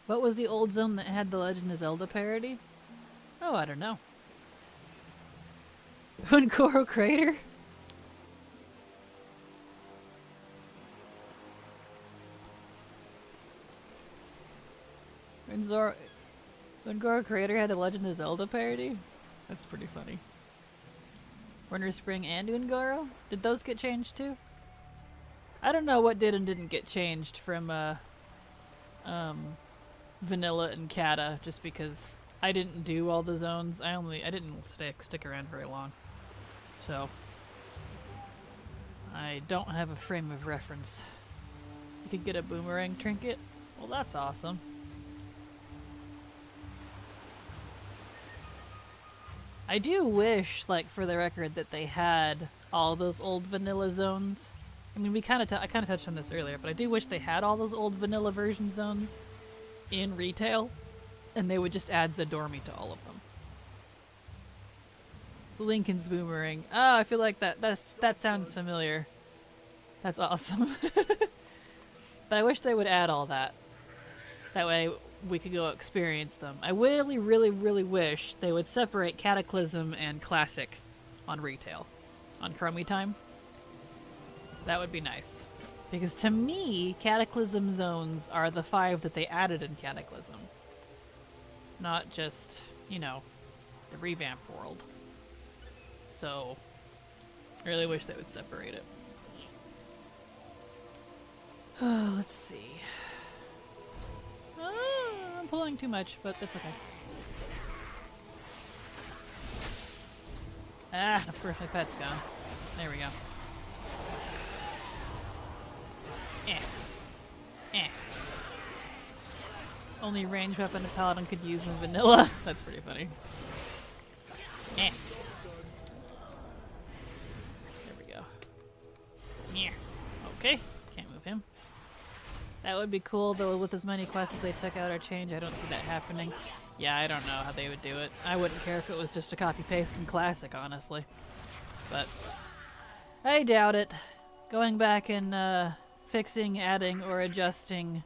What was the old zone that had the Legend of Zelda parody? Oh, I don't know. Ungoro Crater? Ungoro Crater had a Legend of Zelda parody? That's pretty funny. Winter Spring and Ungoro? Did those get changed too? I don't know what did and didn't get changed from Vanilla and Cata, just because I didn't do all the zones. I didn't stick around very long. So I don't have a frame of reference. You could get a boomerang trinket? Well, that's awesome. I do wish, like, for the record, that they had all those old vanilla zones. I mean, I kind of touched on this earlier, but I do wish they had all those old vanilla version zones in retail, and they would just add Zadormi to all of them. Lincoln's boomerang. Oh, I feel like that sounds familiar. That's awesome. But I wish they would add all that. That way we could go experience them. I really, really, really wish they would separate Cataclysm and Classic on retail. On Chromie time. That would be nice. Because to me, Cataclysm zones are the 5 that they added in Cataclysm. Not just, you know, the revamp world. So, I really wish they would separate it. Oh, let's see. Oh, I'm pulling too much, but that's okay. Ah, of course my pet's gone. There we go. Only ranged weapon a paladin could use in vanilla. That's pretty funny. There we go. Okay, can't move him. That would be cool, though, with as many quests as they took out or changed. I don't see that happening. Yeah, I don't know how they would do it. I wouldn't care if it was just a copy-paste from Classic, honestly. But I doubt it. Going back and fixing, adding, or adjusting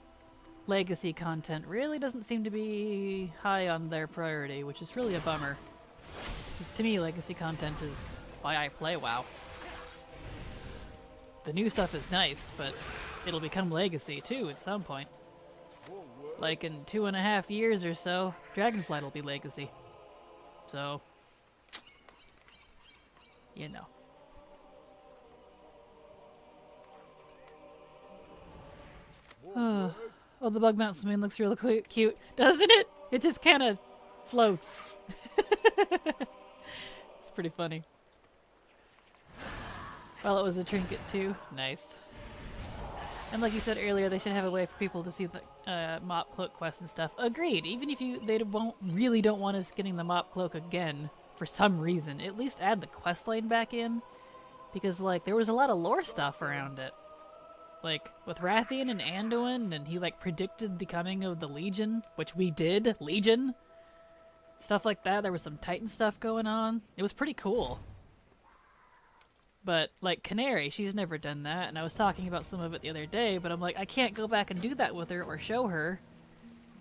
legacy content really doesn't seem to be high on their priority, which is really a bummer. Because to me, legacy content is why I play WoW. The new stuff is nice, but it'll become legacy too at some point. Like in 2.5 years or so, Dragonflight will be legacy. So, you know. Oh, the bug mountain moon looks really cute, doesn't it? It just kind of floats. It's pretty funny. Well, it was a trinket too. Nice. And like you said earlier, they should have a way for people to see the mop cloak quest and stuff. Agreed. Even if they really don't want us getting the mop cloak again for some reason, at least add the quest line back in, because like there was a lot of lore stuff around it. Like, with Rathian and Anduin, and he, like, predicted the coming of the Legion, which we did, Legion. Stuff like that. There was some Titan stuff going on. It was pretty cool. But, like, Canary, she's never done that, and I was talking about some of it the other day, but I'm like, I can't go back and do that with her or show her,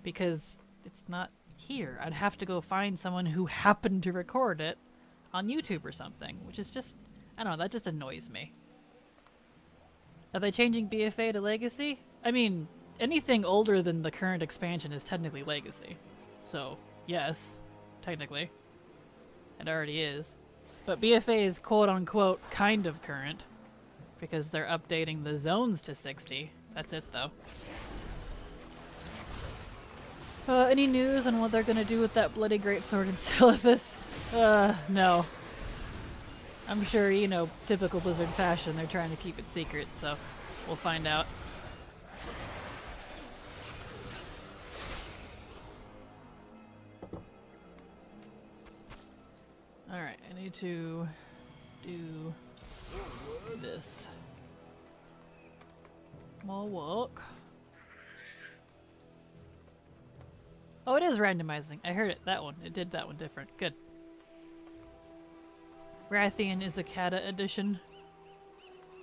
because it's not here. I'd have to go find someone who happened to record it on YouTube or something, which is just, I don't know, that just annoys me. Are they changing BFA to Legacy? I mean, anything older than the current expansion is technically Legacy. So, yes, technically. It already is. But BFA is quote-unquote kind of current, because they're updating the zones to 60. That's it, though. Any news on what they're gonna do with that bloody greatsword in Silithus? No. I'm sure, you know, typical Blizzard fashion, they're trying to keep it secret, so we'll find out. Alright, I need to do this. More walk. Oh, it is randomizing. I heard it. That one. It did that one different. Good. Rathian is a Kata edition.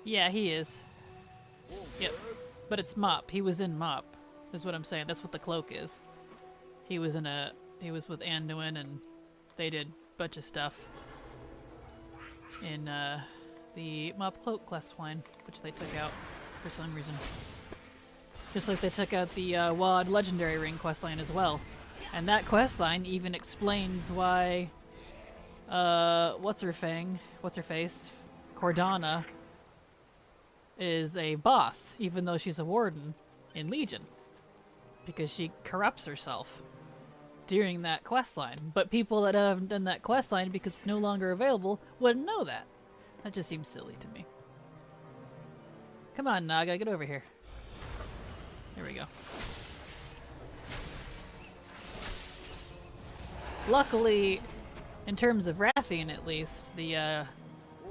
Yeah, he is. Yep. But it's Mop. He was in Mop. Is what I'm saying. That's what the cloak is. He was with Anduin and they did a bunch of stuff in the Mop cloak quest line, which they took out for some reason. Just like they took out the WoD Legendary Ring questline as well. And that questline even explains why what's-her-face, Cordana, is a boss, even though she's a warden in Legion. Because she corrupts herself during that questline. But people that haven't done that questline because it's no longer available wouldn't know that. That just seems silly to me. Come on, Naga, get over here. There we go. Luckily, in terms of Rathian at least, the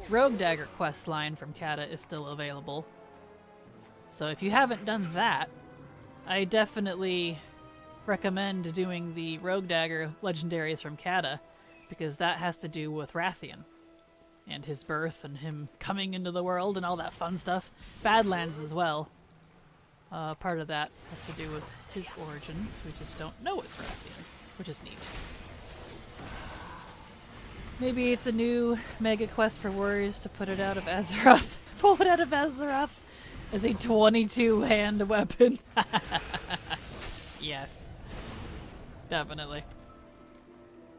Rogue Dagger quest line from Kata is still available. So if you haven't done that, I definitely recommend doing the Rogue Dagger legendaries from Kata, because that has to do with Rathian and his birth and him coming into the world and all that fun stuff. Badlands as well. Part of that has to do with his origins. We just don't know it's Rathian, which is neat. Maybe it's a new mega quest for warriors to put it out of Azeroth. Pull it out of Azeroth as a 22-hand weapon. Yes. Definitely.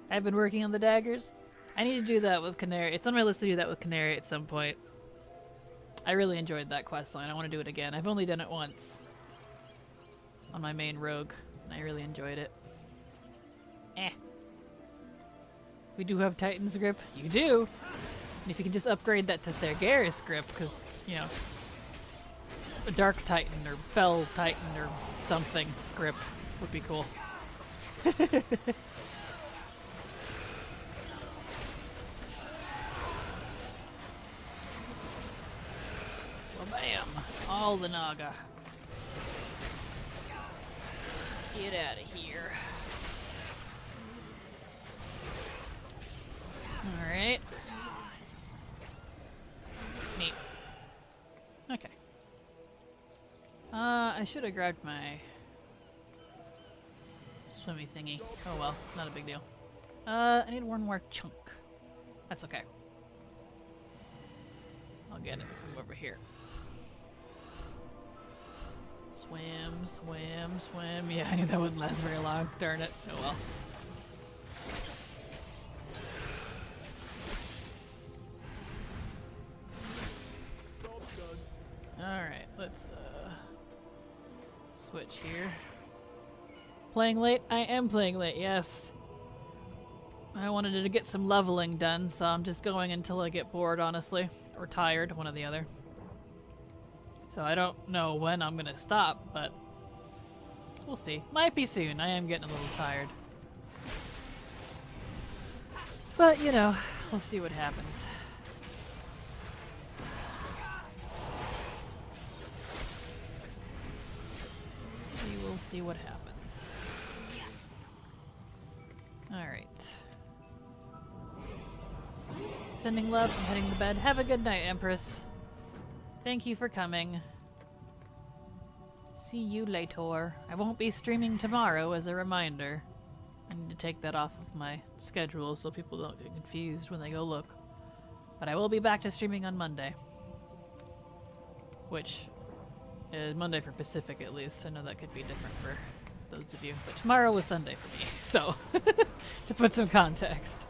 I've been working on the daggers. I need to do that with Canary. It's on my list to do that with Canary at some point. I really enjoyed that questline. I want to do it again. I've only done it once on my main rogue, and I really enjoyed it. We do have Titan's grip. You do! And if you can just upgrade that to Sargeras grip, because, you know, a Dark Titan or Fell Titan or something grip would be cool. Well, bam! All the Naga. Get out of here. Alright. Neat. Okay. I should have grabbed my swimmy thingy. Oh well, not a big deal. I need one more chunk. That's okay. I'll get it from over here. Swim, swim, swim. Yeah, I knew that wouldn't last very long. Darn it. Oh well. Alright, let's switch here. Playing late? I am playing late, yes. I wanted to get some leveling done, so I'm just going until I get bored, honestly. Or tired, one or the other. So I don't know when I'm gonna stop, but we'll see. Might be soon. I am getting a little tired. But, you know, we'll see what happens. We will see what happens. Alright. Sending love and heading to bed. Have a good night, Empress. Thank you for coming. See you later. I won't be streaming tomorrow, as a reminder. I need to take that off of my schedule so people don't get confused when they go look. But I will be back to streaming on Monday. Which is Monday for Pacific, at least. I know that could be different for those of you. But tomorrow was Sunday for me, so to put some context.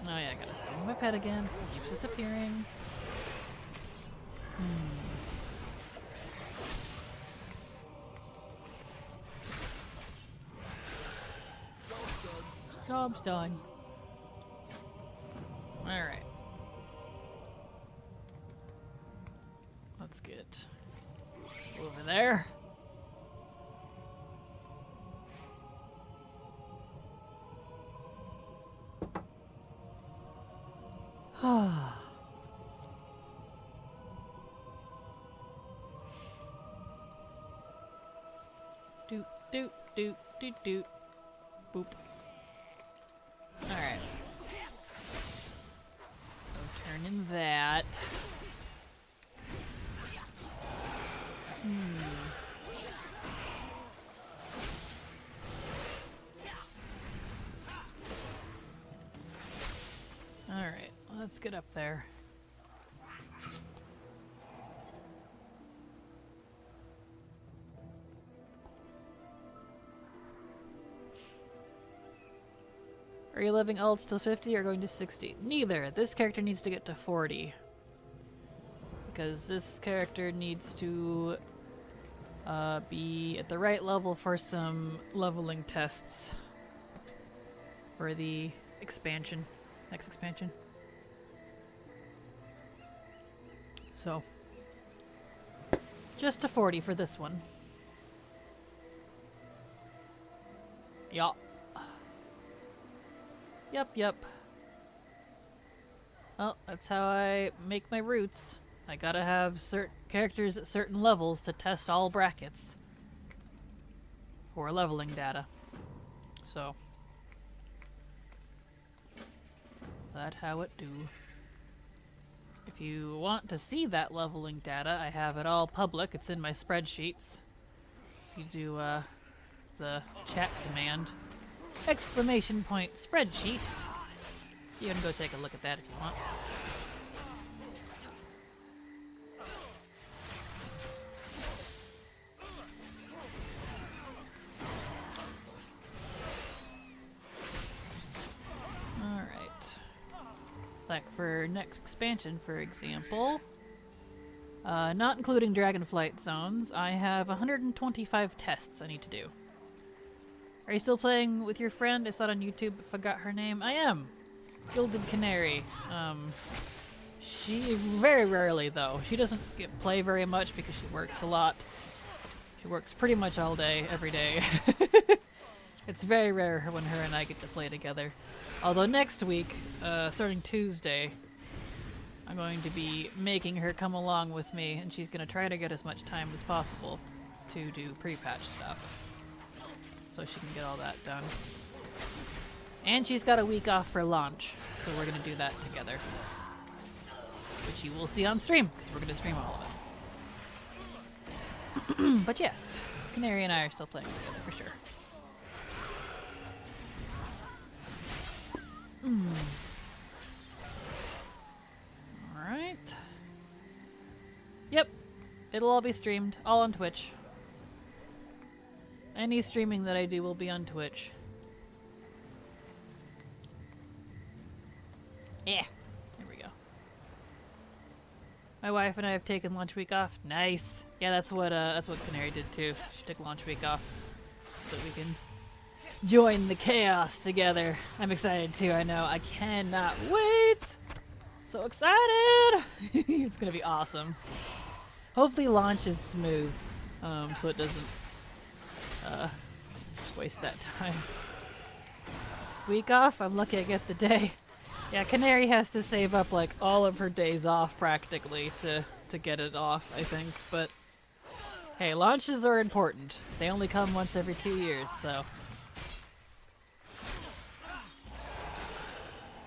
Oh yeah, I gotta swing my pet again. It keeps disappearing. Job's done. Alright. Let's get over there. Doot, doot, doot, doot, doot. Boop. Alright. So turn in that. Alright, let's get up there. Are you leveling ults till 50 or going to 60? Neither. This character needs to get to 40. Because this character needs to be at the right level for some leveling tests for the expansion. Next expansion. So, just to 40 for this one. Yup. Yep. Well, that's how I make my routes. I gotta have certain characters at certain levels to test all brackets for leveling data. So, that's how it do. If you want to see that leveling data, I have it all public. It's in my spreadsheets. You do the chat command. Exclamation point spreadsheets. You can go take a look at that if you want. Alright. Like for next expansion, for example, not including Dragonflight zones, I have 125 tests I need to do. Are you still playing with your friend? I saw it on YouTube, but forgot her name. I am! Gilded Canary. She very rarely, though. She doesn't play very much because she works a lot. She works pretty much all day, every day. It's very rare when her and I get to play together. Although next week, starting Tuesday, I'm going to be making her come along with me, and she's going to try to get as much time as possible to do pre-patch stuff. So she can get all that done. And she's got a week off for launch, so we're going to do that together. Which you will see on stream, because we're going to stream all of it. But yes, Canary and I are still playing together, for sure. Alright. Yep, it'll all be streamed, all on Twitch. Any streaming that I do will be on Twitch. Yeah, there we go. My wife and I have taken lunch week off. Nice. Yeah, that's what Canary did too. She took launch week off so we can join the chaos together. I'm excited too. I know. I cannot wait. So excited! It's gonna be awesome. Hopefully, launch is smooth, so it doesn't waste that time. Week off. I'm lucky I get the day. Yeah, Canary has to save up like all of her days off practically to get it off, I think. But hey, launches are important. They only come once every 2 years, so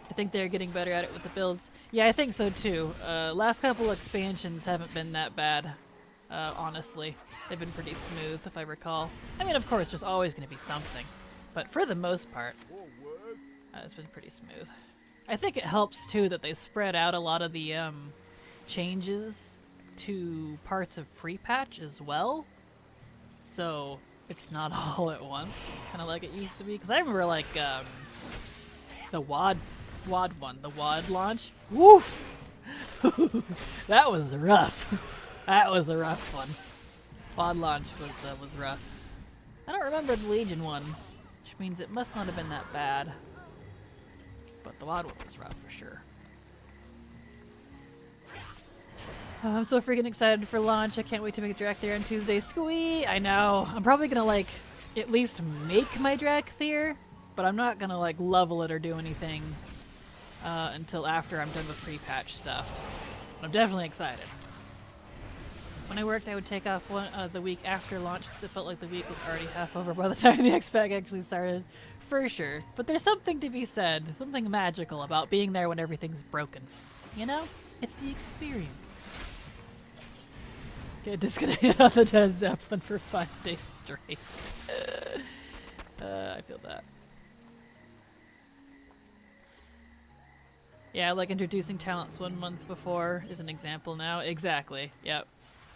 I think they're getting better at it with the builds. Yeah, I think so too. Last couple expansions haven't been that bad, honestly. They've been pretty smooth, if I recall. I mean, of course, there's always going to be something, but for the most part, it's been pretty smooth. I think it helps too that they spread out a lot of the changes to parts of pre-patch as well, so it's not all at once, kind of like it used to be. Because I remember like the WAD one, the WAD launch. Woof! That was rough. That was a rough one. WAD launch was rough. I don't remember the Legion one, which means it must not have been that bad. But the WAD one was rough for sure. I'm so freaking excited for launch. I can't wait to make a Drac there on Tuesday. Squee! I know. I'm probably gonna like at least make my Drac there, but I'm not gonna like level it or do anything until after I'm done with pre-patch stuff. But I'm definitely excited. When I worked, I would take off the week after launch since it felt like the week was already half over by the time the X-Pack actually started. For sure. But there's something to be said, something magical about being there when everything's broken. You know? It's the experience. Get disconnected on the Des Zeppelin for 5 days straight. I feel that. Yeah, like introducing talents 1 month before is an example now. Exactly, yep.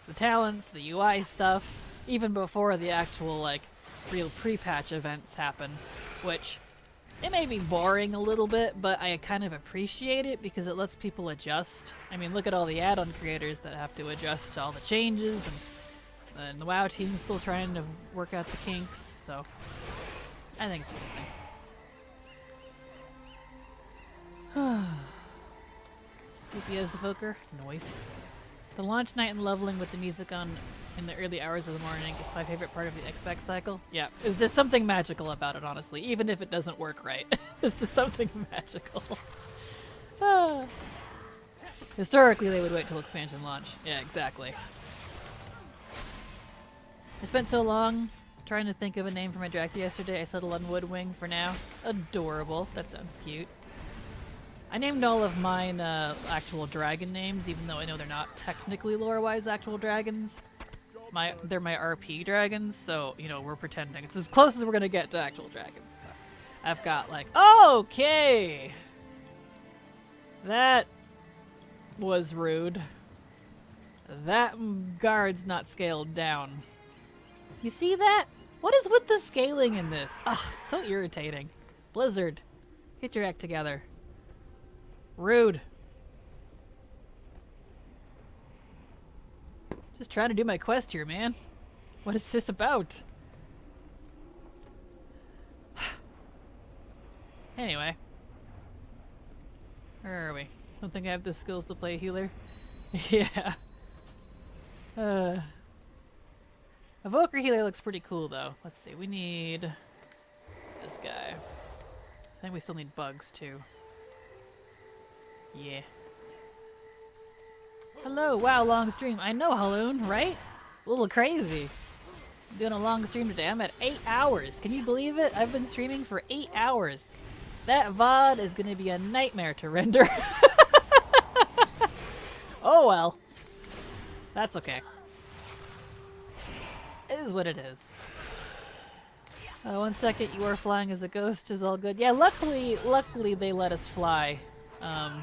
The talents, the UI stuff, even before the actual, like, real pre-patch events happen, which it may be boring a little bit, but I kind of appreciate it because it lets people adjust. I mean, look at all the add-on creators that have to adjust to all the changes, and the WoW team's still trying to work out the kinks, so I think it's a good thing. DPS evoker, noise. The launch night and leveling with the music on in the early hours of the morning is my favorite part of the X-Pack cycle. Yeah, there's something magical about it, honestly, even if it doesn't work right. It's just something magical. Historically, they would wait till expansion launch. Yeah, exactly. I spent so long trying to think of a name for my Drac yesterday, I settled on Woodwing for now. Adorable. That sounds cute. I named all of mine actual dragon names, even though I know they're not technically lore-wise actual dragons. They're my RP dragons, so, you know, we're pretending. It's as close as we're gonna get to actual dragons. So I've got, like, okay! That was rude. That guard's not scaled down. You see that? What is with the scaling in this? Ugh, it's so irritating. Blizzard, get your act together. Rude. Just trying to do my quest here, man. What is this about? Anyway. Where are we? Don't think I have the skills to play healer. Yeah. Evoker healer looks pretty cool, though. Let's see. We need this guy. I think we still need bugs, too. Yeah. Hello, wow, long stream. I know, Haloon, right? A little crazy. I'm doing a long stream today. I'm at 8 hours. Can you believe it? I've been streaming for 8 hours. That VOD is going to be a nightmare to render. Oh well. That's okay. It is what it is. 1 second, you are flying as a ghost is all good. Yeah, luckily they let us fly.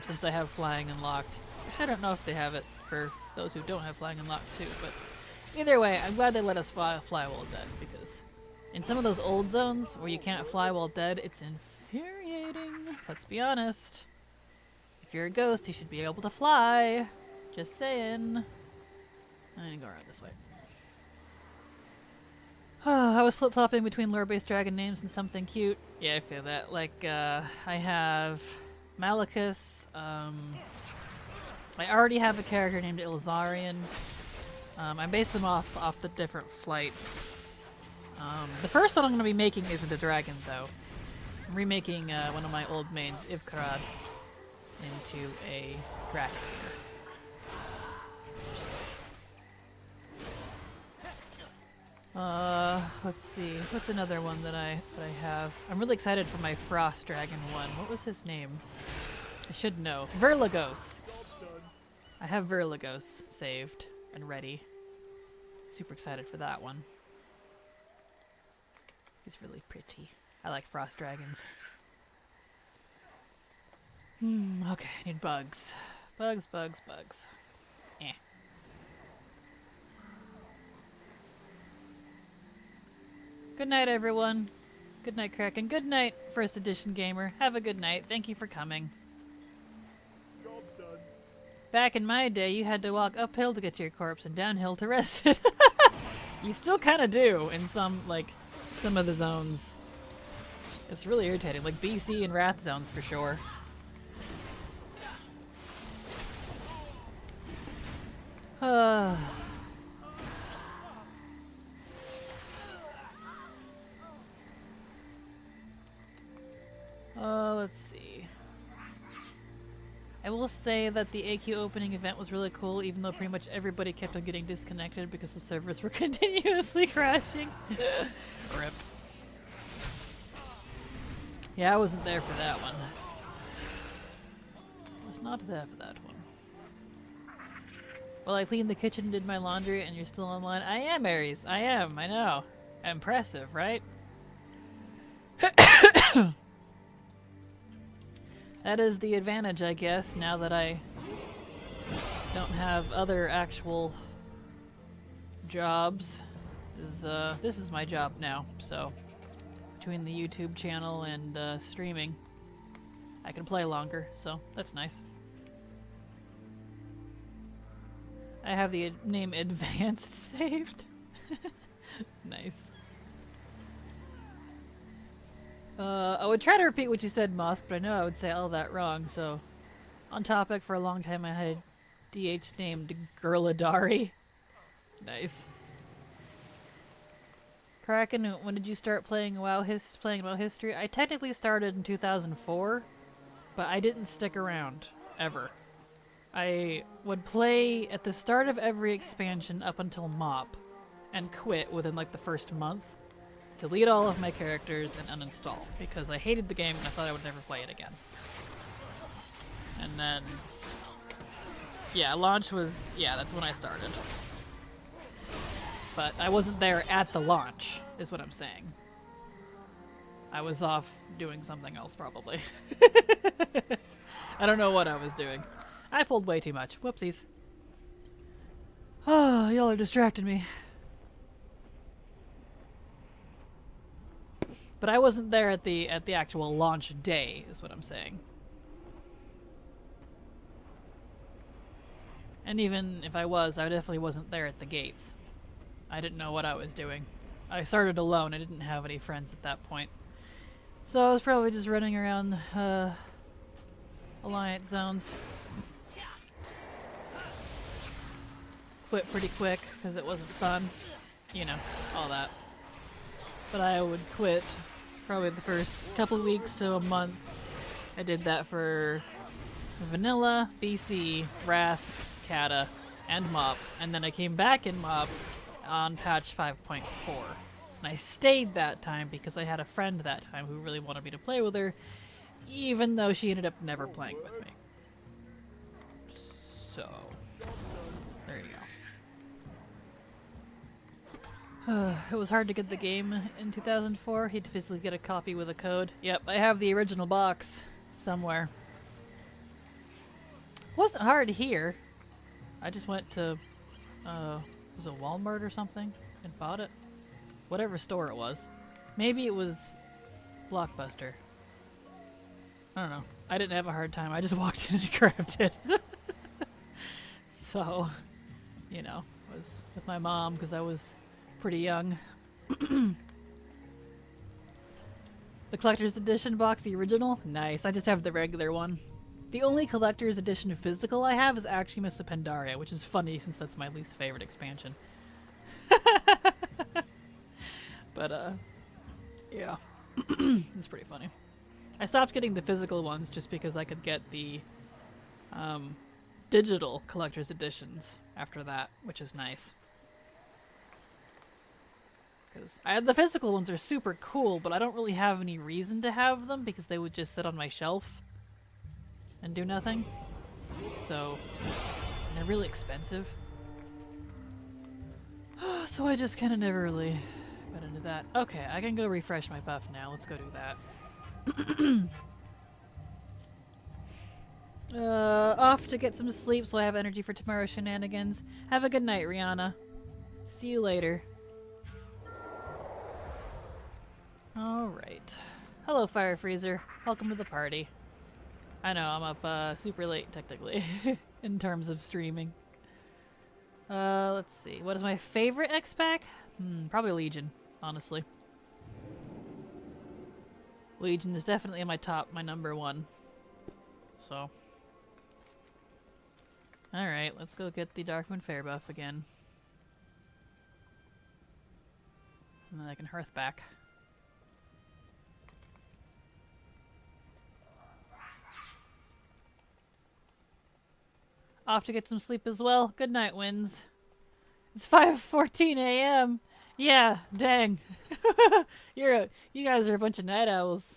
Since I have flying unlocked. Which I don't know if they have it for those who don't have flying unlocked too, but either way, I'm glad they let us fly while dead, because in some of those old zones where you can't fly while dead, it's infuriating. Let's be honest. If you're a ghost, you should be able to fly. Just saying. I'm gonna go around this way. I was flip-flopping between lore-based dragon names and something cute. Yeah, I feel that. Like, I have Malachus. I already have a character named Ilzarian. I based them off the different flights. The first one I'm going to be making isn't a dragon, though. I'm remaking one of my old mains, Ivkarad, into a Kraken. Let's see. What's another one that I have? I'm really excited for my Frost Dragon one. What was his name? I should know. Verligos. I have Verligos saved and ready. Super excited for that one. He's really pretty. I like Frost Dragons. Okay, I need bugs. Bugs. Eh. Good night, everyone. Good night, Kraken. Good night, First Edition Gamer. Have a good night. Thank you for coming. Job's done. Back in my day, you had to walk uphill to get to your corpse and downhill to rest it. You still kind of do in some of the zones. It's really irritating, like BC and Wrath zones for sure. Let's see. I will say that the AQ opening event was really cool, even though pretty much everybody kept on getting disconnected because the servers were continuously crashing. Rip. Yeah, I wasn't there for that one. I was not there for that one. Well, I cleaned the kitchen and did my laundry, and you're still online. I am, Aries. I am. I know. Impressive, right? That is the advantage, I guess, now that I don't have other actual jobs. This is my job now, so between the YouTube channel and streaming, I can play longer, so that's nice. I have the name Advanced saved. Nice. I would try to repeat what you said, Mosk, but I know I would say all that wrong, so... On topic, for a long time I had a DH named Gurladari. Nice. Kraken, when did you start playing WoW history? I technically started in 2004, but I didn't stick around, ever. I would play at the start of every expansion up until MOP, and quit within like the first month. Delete all of my characters and uninstall, because I hated the game and I thought I would never play it again. And then, yeah, launch was, yeah, that's when I started. But I wasn't there at the launch, is what I'm saying. I was off doing something else, probably. I don't know what I was doing. I pulled way too much. Whoopsies. Oh, y'all are distracting me. But I wasn't there at the actual launch day, is what I'm saying. And even if I was, I definitely wasn't there at the gates. I didn't know what I was doing. I started alone. I didn't have any friends at that point. So I was probably just running around Alliance zones. Quit pretty quick because it wasn't fun. You know, all that. But I would quit probably the first couple weeks to a month. I did that for Vanilla, BC, Wrath, Kata, and MOP. And then I came back in MOP on patch 5.4. And I stayed that time because I had a friend that time who really wanted me to play with her, even though she ended up never playing with me. So, there you go. It was hard to get the game in 2004. He'd physically get a copy with a code. Yep, I have the original box somewhere. Wasn't hard here. I just went to, was it Walmart or something and bought it? Whatever store it was. Maybe it was Blockbuster. I don't know. I didn't have a hard time. I just walked in and grabbed it. So, you know, I was with my mom because I was pretty young. The collector's edition box, the original? Nice. I just have the regular one. The only collector's edition physical I have is actually Miss Pandaria, which is funny since that's my least favorite expansion. But, yeah. It's pretty funny. I stopped getting the physical ones just because I could get the digital collector's editions after that, which is nice. Because the physical ones are super cool, but I don't really have any reason to have them because they would just sit on my shelf and do nothing. So, they're really expensive. So I just kind of never really got into that. Okay, I can go refresh my buff now. Let's go do that. Off to get some sleep so I have energy for tomorrow's shenanigans. Have a good night, Rihanna. See you later. Alright. Hello, Fire Freezer. Welcome to the party. I know, I'm up super late, technically, in terms of streaming. Let's see. What is my favorite X-Pack? Probably Legion, honestly. Legion is definitely in my number one. So. Alright, let's go get the Darkmoon Fair buff again. And then I can hearth back. Off to get some sleep as well. Good night, Winds. It's 5:14 a.m. Yeah, dang. You guys are a bunch of night owls.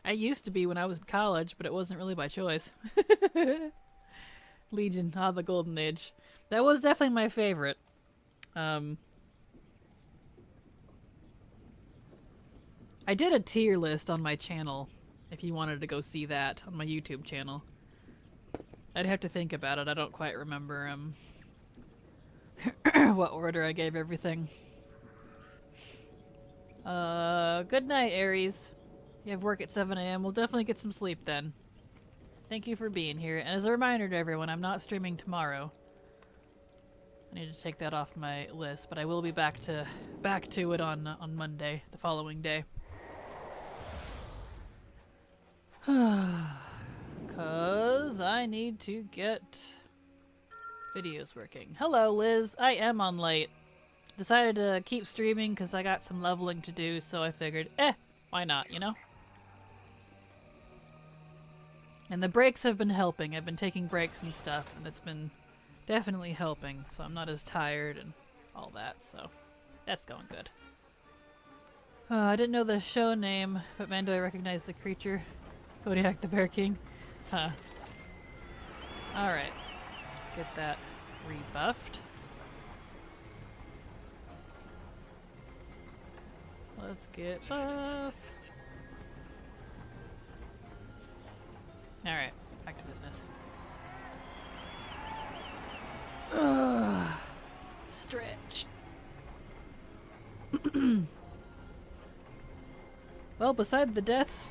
I used to be when I was in college, but it wasn't really by choice. Legion, the Golden Age. That was definitely my favorite. I did a tier list on my channel, if you wanted to go see that on my YouTube channel. I'd have to think about it. I don't quite remember what order I gave everything. Good night, Aries. You have work at 7 a.m. We'll definitely get some sleep then. Thank you for being here. And as a reminder to everyone, I'm not streaming tomorrow. I need to take that off my list, but I will be back to it on Monday, the following day. Cause I need to get videos working. Hello, Liz. I am on late. Decided to keep streaming because I got some leveling to do, so I figured, why not, you know? And the breaks have been helping. I've been taking breaks and stuff, and it's been definitely helping, so I'm not as tired and all that, so that's going good. I didn't know the show name, but man, do I recognize the creature. Kodiak the Bear King. Huh. Alright. Let's get that rebuffed. Let's get buff. Alright. Back to business. Stretch. Well, besides the deaths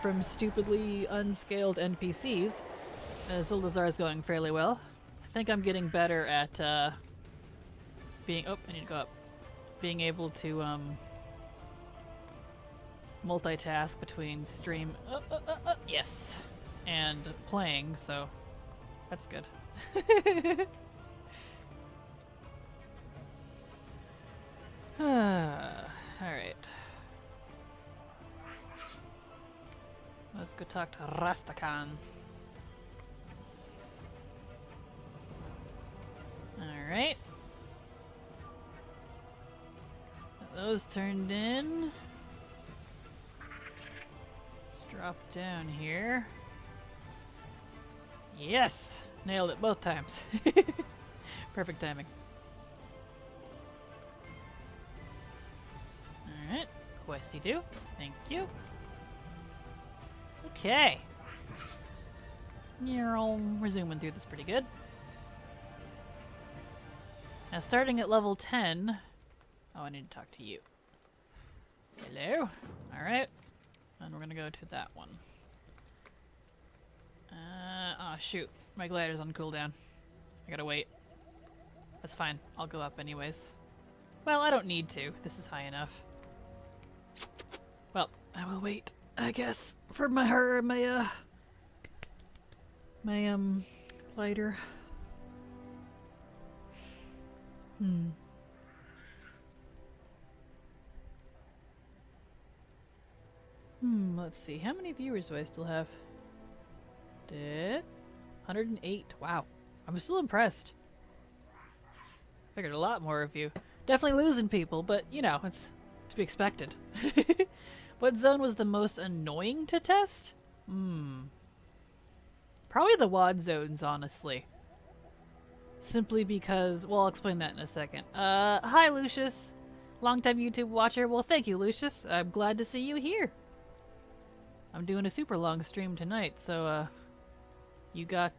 from stupidly unscaled NPCs, Zildazar is going fairly well. I think I'm getting better at being. Oh, I need to go up. Being able to multitask between stream. Yes, and playing. So that's good. All right. Let's go talk to Rastakhan. Alright. Those turned in. Let's drop down here. Yes! Nailed it both times. Perfect timing. Alright. Questy do. Thank you. Okay. You're all resuming through this pretty good. Now starting at level 10. Oh, I need to talk to you. Hello. Alright. And we're gonna go to that one. Oh shoot. My glider's on cooldown. I gotta wait. That's fine. I'll go up anyways. Well, I don't need to. This is high enough. Well, I will wait, I guess, for my lighter. Let's see. How many viewers do I still have? 108. Wow. I'm still impressed. Figured a lot more of you. Definitely losing people, but you know, it's to be expected. What zone was the most annoying to test? Probably the WAD zones, honestly. Simply because, well, I'll explain that in a second. Hi, Lucius. Longtime YouTube watcher. Well, thank you, Lucius. I'm glad to see you here. I'm doing a super long stream tonight, so, you got,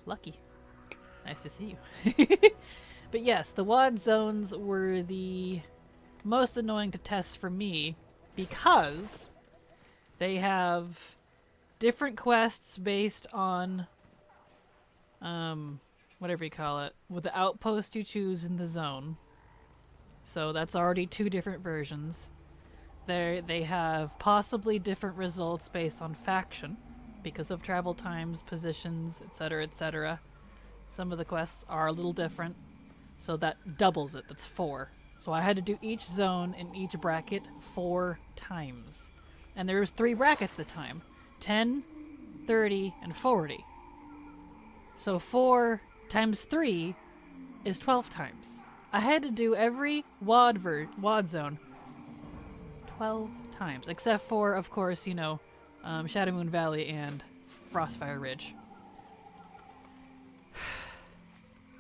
lucky. Nice to see you. But yes, the WAD zones were the most annoying to test for me because they have different quests based on, whatever you call it, with the outpost you choose in the zone. So that's already 2 different versions. They have possibly different results based on faction because of travel times, positions, etc., etc. Some of the quests are a little different, so that doubles it. That's 4. So I had to do each zone in each bracket 4 times. And there was 3 brackets at the time. 10, 30, and 40. So 4 times 3 is 12 times. I had to do every WAD zone 12 times, except for, of course, you know, Shadow Moon Valley and Frostfire Ridge.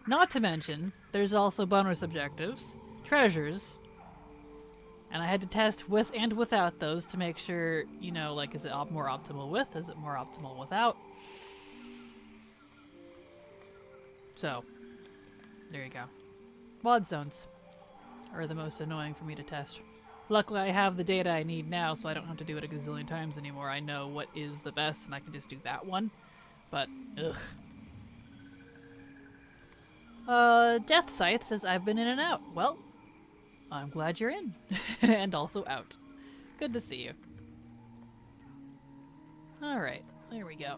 Not to mention, there's also bonus objectives, treasures, and I had to test with and without those to make sure, you know, like, is it more optimal with? Is it more optimal without? So, there you go. WAD zones are the most annoying for me to test. Luckily, I have the data I need now, so I don't have to do it a gazillion times anymore. I know what is the best, and I can just do that one. But, ugh. Death Scythe says I've been in and out. Well, I'm glad you're in. And also out. Good to see you. Alright, there we go.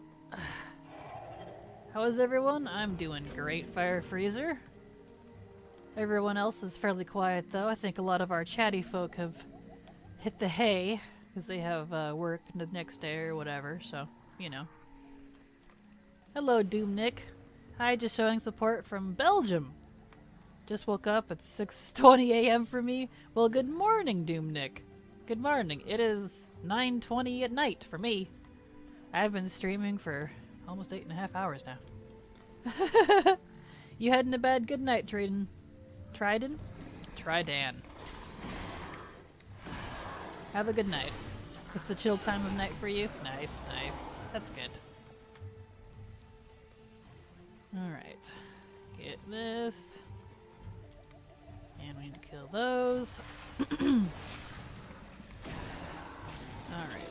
How is everyone? I'm doing great, Fire Freezer. Everyone else is fairly quiet, though. I think a lot of our chatty folk have hit the hay because they have work the next day or whatever, so, you know. Hello, Doom Nick. Hi, just showing support from Belgium. Just woke up at 6:20 a.m. for me. Well, good morning, Doom Nick. Good morning. It is 9:20 at night for me. I've been streaming for almost 8.5 hours now. You heading to bed? Good night, Tridon. Tridan. Have a good night. It's the chill time of night for you? Nice, nice. That's good. Alright. Get this. And we need to kill those. Alright.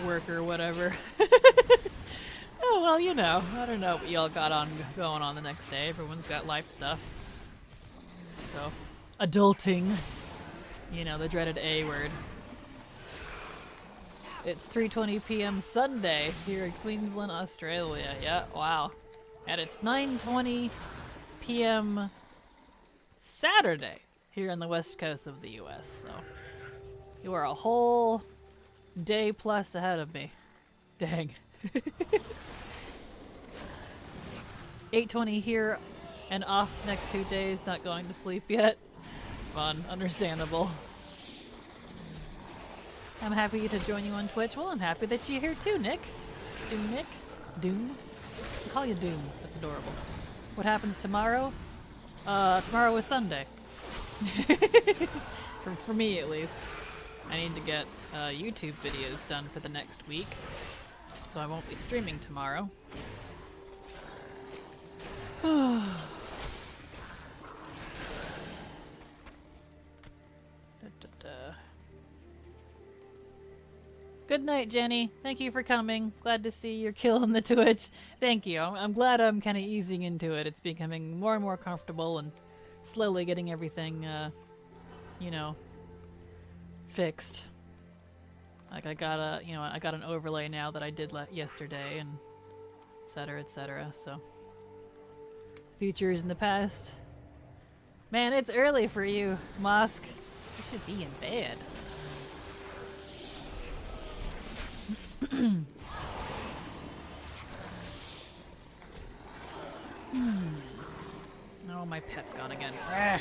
Work or whatever. Oh, well, you know. I don't know what y'all got going on the next day. Everyone's got life stuff. So, adulting. You know, the dreaded A word. It's 3:20 p.m. Sunday here in Queensland, Australia. Yeah, wow. And it's 9:20 p.m. Saturday here on the west coast of the U.S. So, you are a whole day plus ahead of me. Dang. 8:20 here and off next 2 days, not going to sleep yet. Fun, understandable. I'm happy to join you on Twitch. Well, I'm happy that you're here too, Nick. Doom Nick? Doom? I call you Doom. That's adorable. What happens tomorrow? Tomorrow is Sunday. for me, at least. I need to get YouTube videos done for the next week, so I won't be streaming tomorrow. Good night, Jenny. Thank you for coming. Glad to see you're killing the Twitch. Thank you. I'm glad I'm kind of easing into it. It's becoming more and more comfortable and slowly getting everything, you know, fixed. Like I got an overlay now that I did yesterday, and etc. So futures in the past. Man, it's early for you, Mosk. You should be in bed. Oh, my pet's gone again. Rah.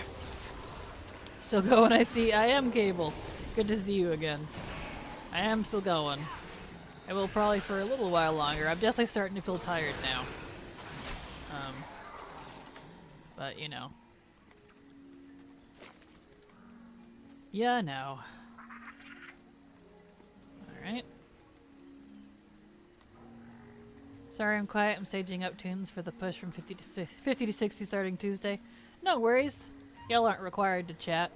Still going, I see. I am Cable. Good to see you again. I am still going. I will probably for a little while longer. I'm definitely starting to feel tired now. But, you know. Yeah, I know. Alright. Sorry I'm quiet. I'm staging up tunes for the push from 50 to 60 starting Tuesday. No worries. Y'all aren't required to chat.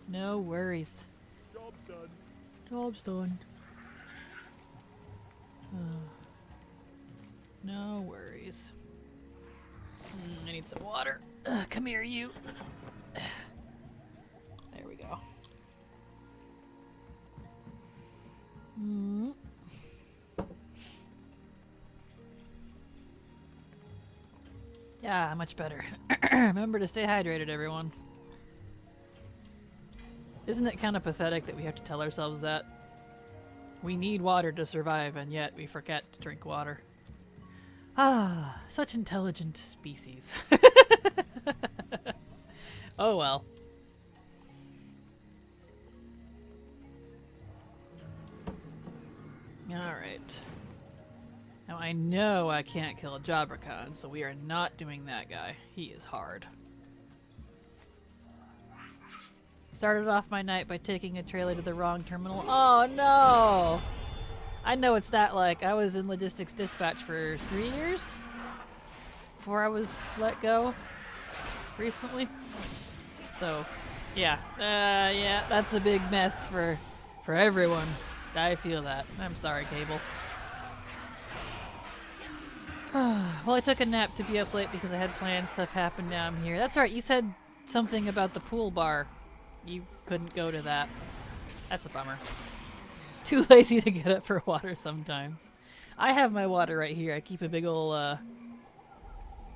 No worries. Job's done. Job's done. No worries. I need some water. Come here, you. There we go. Yeah, much better. Remember to stay hydrated, everyone. Isn't it kind of pathetic that we have to tell ourselves that? We need water to survive, and yet we forget to drink water. Ah, such intelligent species. Oh well. Alright. Now I know I can't kill a Jobbercon, so we are not doing that guy. He is hard. Started off my night by taking a trailer to the wrong terminal. Oh no! I know it's that like. I was in logistics dispatch for 3 years before I was let go recently. So, yeah. Yeah, that's a big mess for everyone. I feel that. I'm sorry, Cable. Well, I took a nap to be up late because I had planned stuff happen down here. That's right, you said something about the pool bar. You couldn't go to that. That's a bummer. Too lazy to get up for water sometimes. I have my water right here. I keep a big ol', I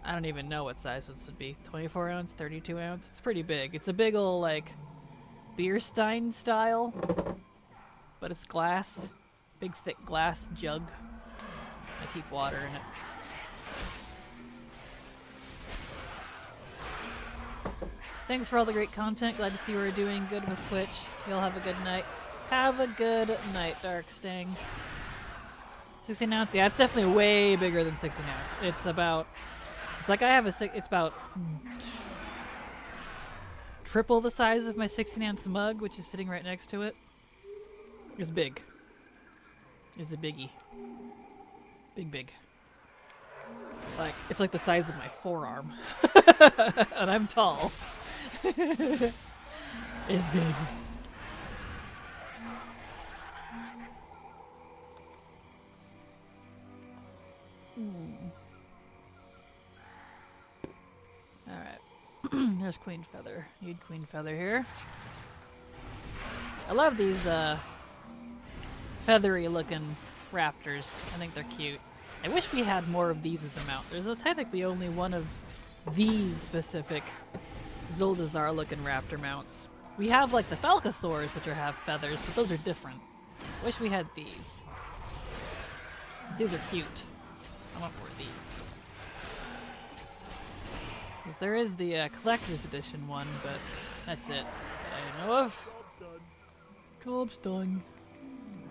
don't even know what size this would be. 24 ounce, 32 ounce? It's pretty big. It's a big ol', like, beer stein style. But it's glass. Big, thick glass jug. I keep water in it. Thanks for all the great content. Glad to see we're doing good with Twitch. Y'all have a good night. Have a good night, Dark Sting. 16 ounce? Yeah, it's definitely way bigger than 16 ounce. It's about... It's like I have a... It's about... triple the size of my 16 ounce mug, which is sitting right next to it. It's big. It's a biggie. Big. Like, it's like the size of my forearm. And I'm tall. It's big. Alright. There's Queen Feather. Need Queen Feather here. I love these feathery looking raptors. I think they're cute. I wish we had more of these as a mount. There's technically only one of these specific Zoldazar looking raptor mounts. We have like the Falcosaurs, which have feathers, but those are different. I wish we had these. These are cute. I want more of these. Because there is the collector's edition one, but that's it that I know of. Job's done.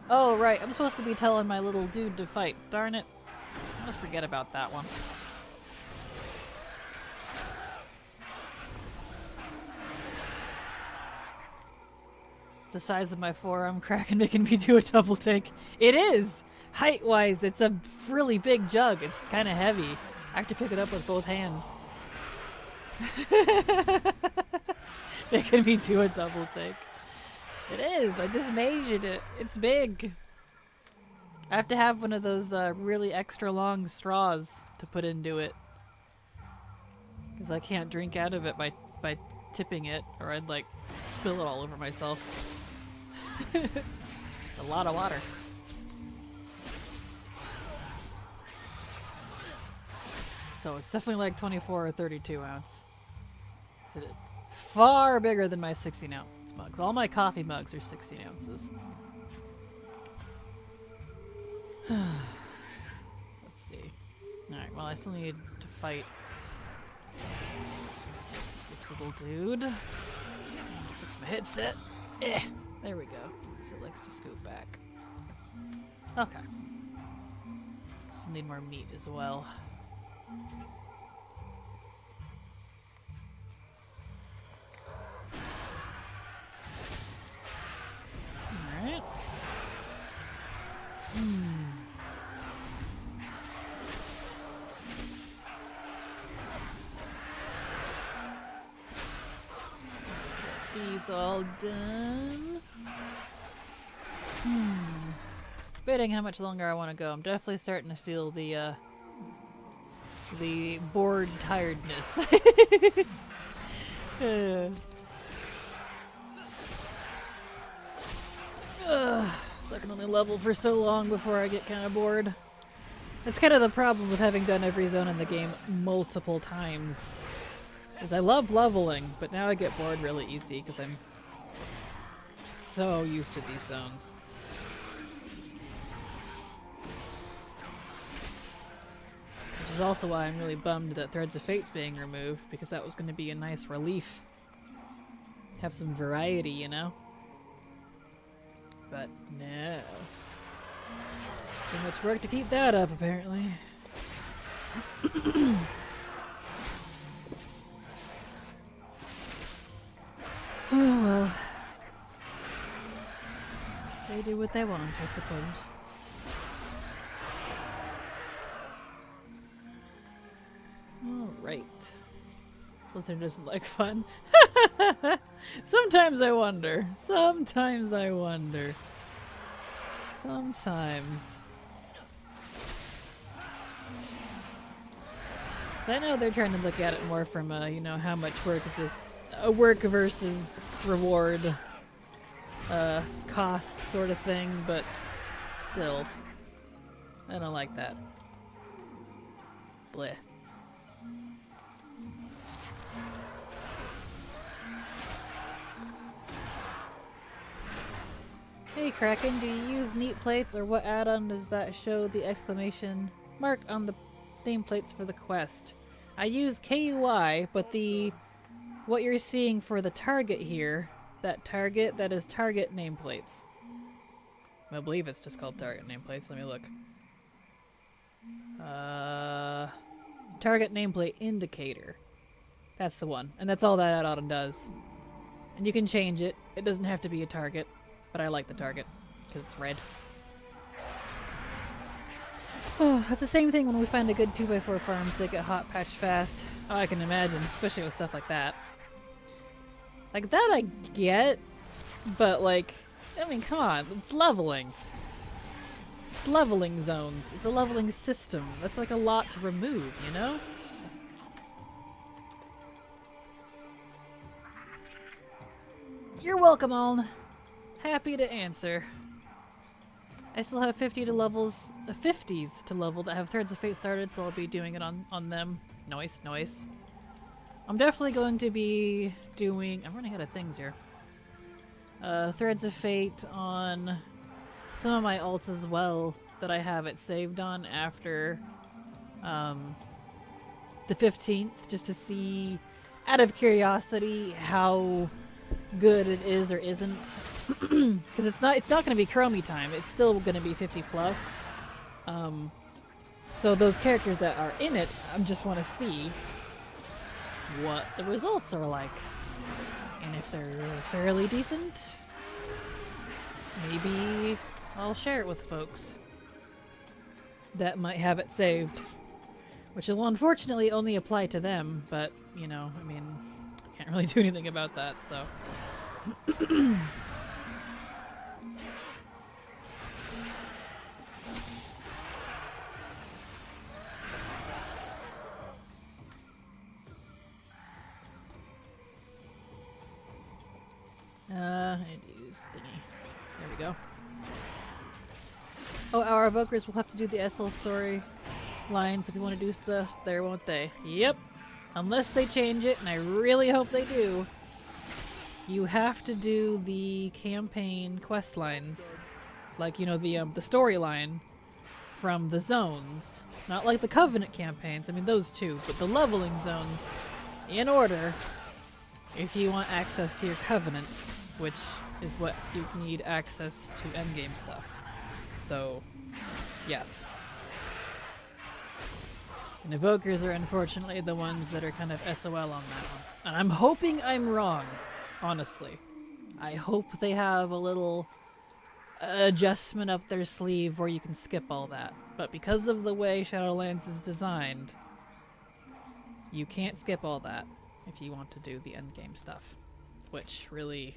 Oh, right. I'm supposed to be telling my little dude to fight. Darn it. I must forget about that one. The size of my forearm, Kraken making me do a double take. It is! Height-wise, it's a really big jug. It's kind of heavy. I have to pick it up with both hands. Making me do a double take. It is. I just measured it. It's big. I have to have one of those really extra long straws to put into it. Because I can't drink out of it by tipping it, or I'd like spill it all over myself. It's a lot of water. So it's definitely like 24 or 32 ounce. It's far bigger than my 16 ounce mugs. All my coffee mugs are 16 ounces. Let's see. Alright, well I still need to fight this little dude. Fix my headset. There we go. So it likes to scoot back. Okay. Still need more meat as well. Alright. These all done. Debating how much longer I want to go. I'm definitely starting to feel the bored tiredness. So I can only level for so long before I get kind of bored. That's kind of the problem with having done every zone in the game multiple times. Is I love leveling, but now I get bored really easy because I'm so used to these zones. Which is also why I'm really bummed that Threads of Fate's being removed, because that was going to be a nice relief. Have some variety, you know? But no. Too much work to keep that up, apparently. Oh well. They do what they want, I suppose. Alright. Blizzard doesn't like fun. Sometimes I wonder. Sometimes I wonder. Sometimes. I know they're trying to look at it more from a, you know, how much work is this, a work versus reward, cost sort of thing, but still, I don't like that. Bleh. Hey Kraken, do you use neat plates, or what add-on does that show the exclamation mark on the nameplates for the quest? I use KUI, but what you're seeing for the target here, that is target nameplates. I believe it's just called target nameplates. Let me look. Target nameplate indicator. That's the one, and that's all that add-on does. And you can change it. It doesn't have to be a target. But I like the target, because it's red. Oh, that's the same thing when we find a good 2x4 farms, they get hot patched fast. Oh, I can imagine, especially with stuff like that. Like that I get, but like, I mean, come on, it's leveling. It's leveling zones. It's a leveling system. That's like a lot to remove, you know? You're welcome, Aln. Happy to answer. I still have 50s to level that have Threads of Fate started, so I'll be doing it on them. Nice. I'm definitely going to be doing... I'm running out of things here. Threads of Fate on some of my alts as well that I have it saved on after the 15th, just to see, out of curiosity, how good it is or isn't. Because it's not going to be chromie time. It's still going to be 50 plus. So those characters that are in it, I just want to see what the results are like. And if they're fairly decent, maybe I'll share it with folks that might have it saved. Which will unfortunately only apply to them, but, you know, I mean, I can't really do anything about that, so... use thingy. There we go. Oh, our evokers will have to do the SL story lines if you want to do stuff there, won't they? Yep. Unless they change it, and I really hope they do. You have to do the campaign quest lines. Like, you know, the storyline from the zones. Not like the Covenant campaigns, I mean those too, but the leveling zones in order if you want access to your Covenants, which is what you need access to endgame stuff. So, yes. And evokers are unfortunately the ones that are kind of SOL on that one. And I'm hoping I'm wrong, honestly. I hope they have a little adjustment up their sleeve where you can skip all that. But because of the way Shadowlands is designed, you can't skip all that if you want to do the endgame stuff, which really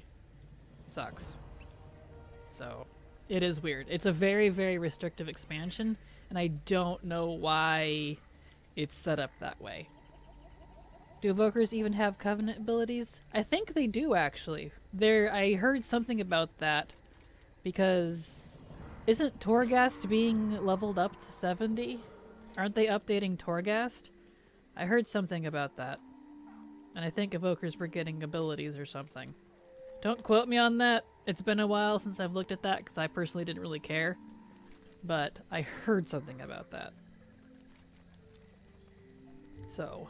sucks. So, it is weird. It's a very, very restrictive expansion, and I don't know why it's set up that way. Do evokers even have Covenant abilities? I think they do, actually. I heard something about that, because isn't Torghast being leveled up to 70? Aren't they updating Torghast? I heard something about that. And I think evokers were getting abilities or something. Don't quote me on that. It's been a while since I've looked at that because I personally didn't really care. But I heard something about that. So,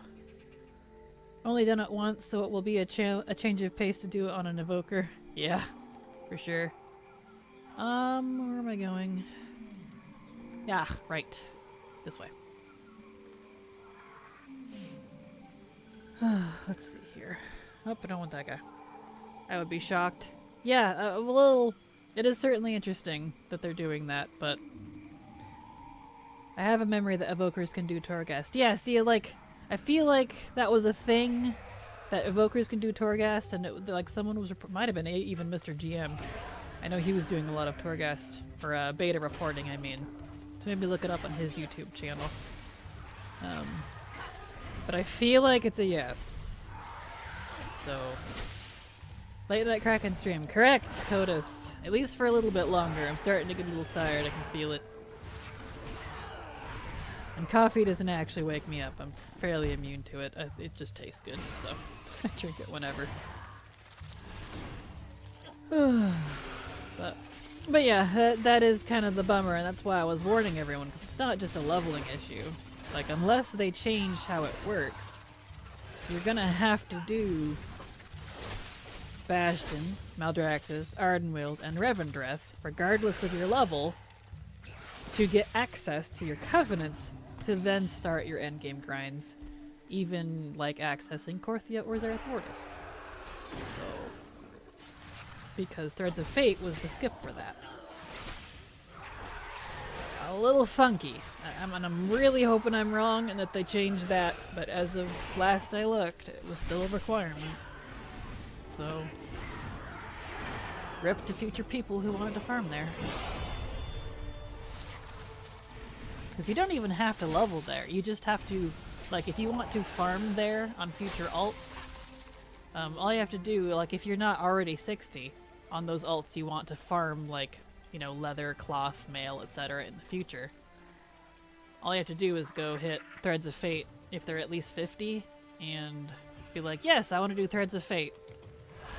only done it once, so it will be a change of pace to do it on an evoker. Yeah, for sure. Where am I going? Yeah, right. This way. Let's see here. Oh, I don't want that guy. I would be shocked. Yeah, well, it is certainly interesting that they're doing that, but I have a memory that evokers can do Torghast. Yeah, see, like, I feel like that was a thing that evokers can do Torghast, and it, like someone was might have been even Mr. GM. I know he was doing a lot of Torghast or beta reporting. I mean, so maybe look it up on his YouTube channel. But I feel like it's a yes. So, late night Kraken stream. Correct, Codus. At least for a little bit longer. I'm starting to get a little tired. I can feel it. And coffee doesn't actually wake me up. I'm fairly immune to it. It just tastes good, so I drink it whenever. But yeah, that is kind of the bummer, and that's why I was warning everyone, because it's not just a leveling issue. Like, unless they change how it works, you're gonna have to do Bastion, Maldraxxus, Ardenweald, and Revendreth, regardless of your level, to get access to your Covenants, to then start your endgame grinds, even like accessing Korthia or Zereth Mortis. So, because Threads of Fate was the skip for that. A little funky. I'm really hoping I'm wrong and that they changed that, but as of last I looked, it was still a requirement. So, rip to future people who wanted to farm there. Because you don't even have to level there. You just have to, like, if you want to farm there on future alts, all you have to do, like, if you're not already 60 on those alts you want to farm, like, you know, leather, cloth, mail, etc. in the future, all you have to do is go hit Threads of Fate if they're at least 50 and be like, yes, I want to do Threads of Fate.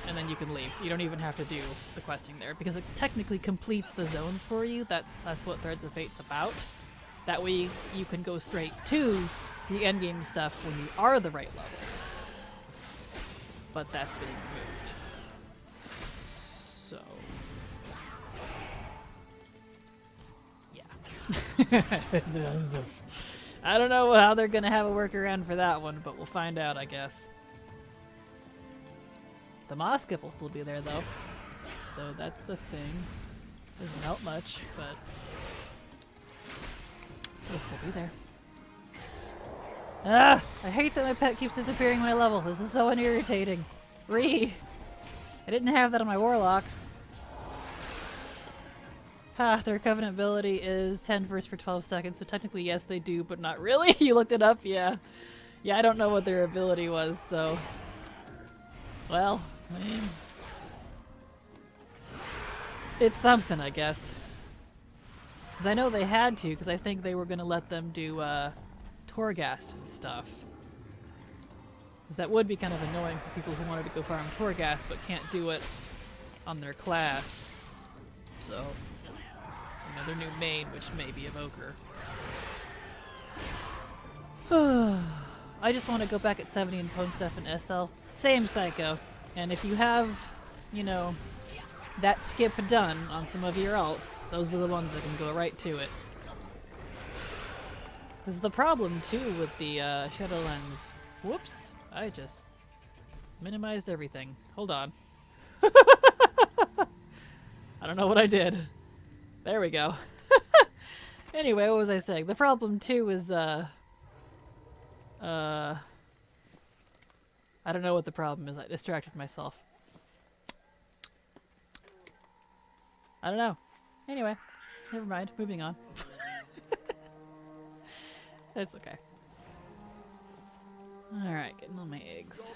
And then you can leave. You don't even have to do the questing there because it technically completes the zones for you. That's what Threads of Fate's about. That way you can go straight to the endgame stuff when you are the right level. But that's being removed. So, yeah. I don't know how they're gonna have a workaround for that one, but we'll find out, I guess. The moss skip will still be there though, so that's a thing. Doesn't help much, but it'll still be there. Ah! I hate that my pet keeps disappearing when I level. This is so irritating. I didn't have that on my warlock. Ha, their Covenant ability is 10 bursts for 12 seconds, so technically yes they do, but not really. You looked it up? Yeah. Yeah, I don't know what their ability was, so... Well, I mean... it's something, I guess. Because I know they had to, because I think they were going to let them do Torghast and stuff. Because that would be kind of annoying for people who wanted to go farm Torghast but can't do it on their class. So, their new main, which may be Evoker. I just want to go back at 70 and pwn stuff in SL. Same psycho. And if you have, you know, that skip done on some of your alts, those are the ones that can go right to it. Because the problem, too, with the Shadow Lens... Whoops. I just minimized everything. Hold on. I don't know what I did. There we go. Anyway, what was I saying? The problem, too, is, I don't know what the problem is. I distracted myself. I don't know. Anyway, never mind. Moving on. It's okay. Alright, getting all my eggs.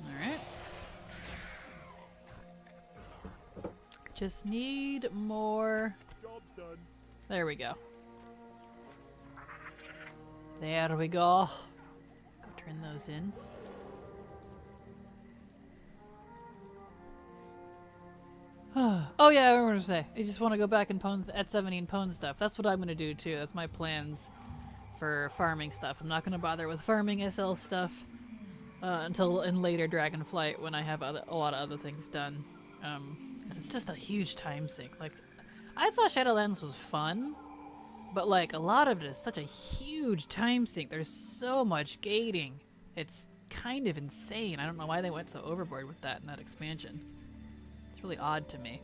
Alright. Just need more. Job's done. There we go. There we go. Go turn those in. Oh yeah, I remember to say. I just want to go back and pwn at 70 and pwn stuff. That's what I'm going to do too. That's my plans for farming stuff. I'm not going to bother with farming SL stuff until in later Dragonflight when I have a lot of other things done. 'Cause it's just a huge time sink. Like, I thought Shadowlands was fun, but like a lot of it is such a huge time sink. There's so much gating. It's kind of insane. I don't know why they went so overboard with that in that expansion. It's really odd to me.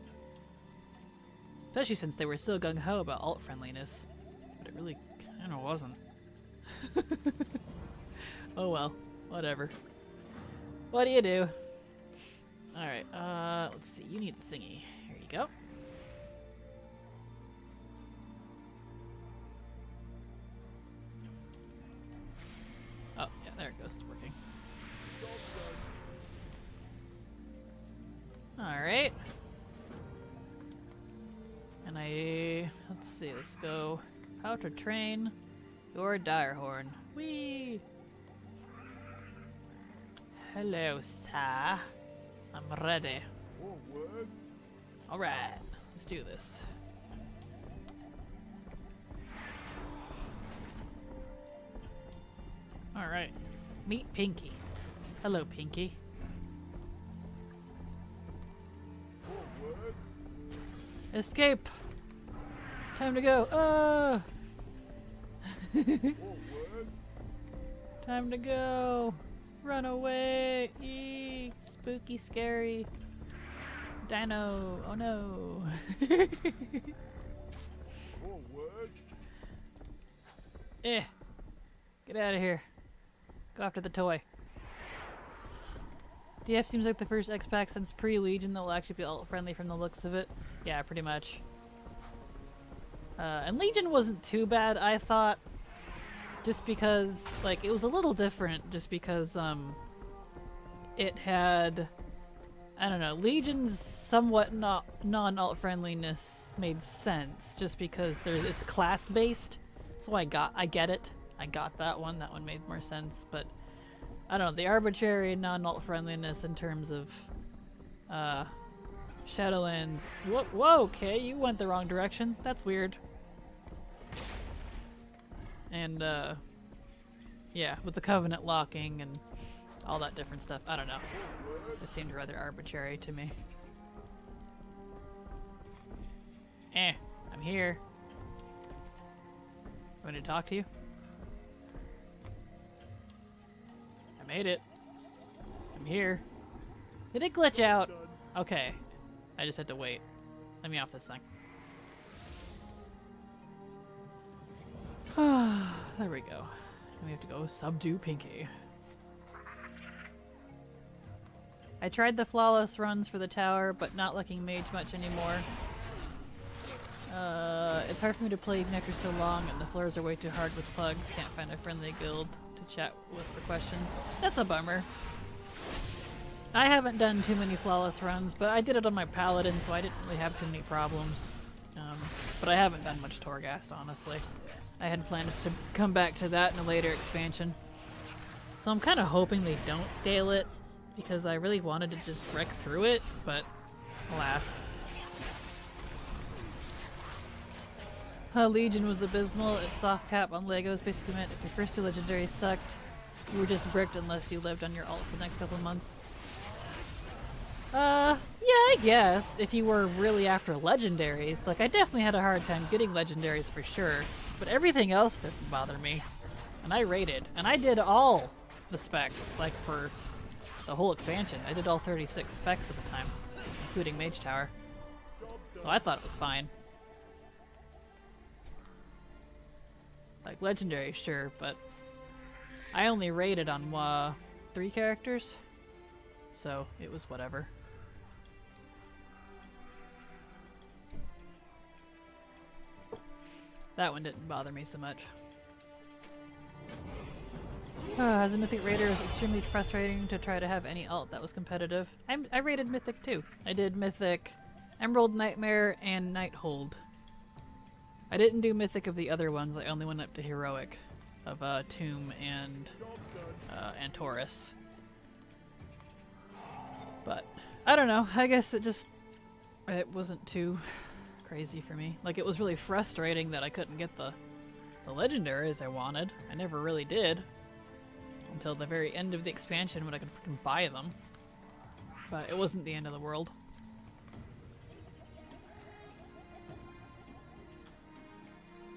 Especially since they were so gung-ho about alt friendliness. But it really kind of wasn't. Oh well, whatever. What do you do? Alright, let's see. You need the thingy. Here you go. Oh, yeah, there it goes. It's working. Alright. And let's see, let's go. How to train your Direhorn. Whee! Hello, sir. I'm ready. Forward. Alright, let's do this. Alright. Meet Pinky. Hello, Pinky. Forward. Escape! Time to go. Forward. Time to go. Run away. Eek. Spooky, scary. Dino. Oh no. Forward. Eh. Get out of here. Go after the toy. DF seems like the first X-Pack since pre-Legion that will actually be alt-friendly from the looks of it. Yeah, pretty much. And Legion wasn't too bad, I thought. Just because, like, it was a little different just because, it had... I don't know, Legion's somewhat non-alt friendliness made sense just because it's class-based. So I get it. I got that one. That one made more sense, but I don't know, the arbitrary non-alt friendliness in terms of Shadowlands. Whoa, okay, you went the wrong direction. That's weird. And yeah, with the Covenant locking and all that different stuff. I don't know. It seemed rather arbitrary to me. I'm here. Want to talk to you? I made it. I'm here. Did it glitch out? Okay. I just had to wait. Let me off this thing. There we go. We have to go subdue Pinky. I tried the flawless runs for the tower, but not liking mage much anymore. It's hard for me to play Ignite for so long, and the floors are way too hard with plugs. Can't find a friendly guild to chat with for questions. That's a bummer. I haven't done too many flawless runs, but I did it on my paladin, so I didn't really have too many problems. But I haven't done much Torghast, honestly. I had planned to come back to that in a later expansion. So I'm kind of hoping they don't scale it, because I really wanted to just wreck through it, but alas. Legion was abysmal. Its soft cap on Legos basically meant if your first 2 legendaries sucked, you were just bricked unless you lived on your ult for the next couple of months. Yeah, I guess, if you were really after legendaries. Like, I definitely had a hard time getting legendaries for sure, but everything else didn't bother me. And I raided, and I did all the specs, like, for the whole expansion. I did all 36 specs at the time, including Mage Tower. So I thought it was fine. Like, legendary, sure, but I only rated on 3 characters, so it was whatever. That one didn't bother me so much. As a Mythic Raider, it was extremely frustrating to try to have any ult that was competitive. I rated Mythic too. I did Mythic, Emerald Nightmare, and Nighthold. I didn't do Mythic of the other ones, I only went up to Heroic of Tomb and Taurus. But, I don't know, I guess it wasn't too crazy for me. Like, it was really frustrating that I couldn't get the legendaries I wanted. I never really did. Until the very end of the expansion when I could freaking buy them. But it wasn't the end of the world.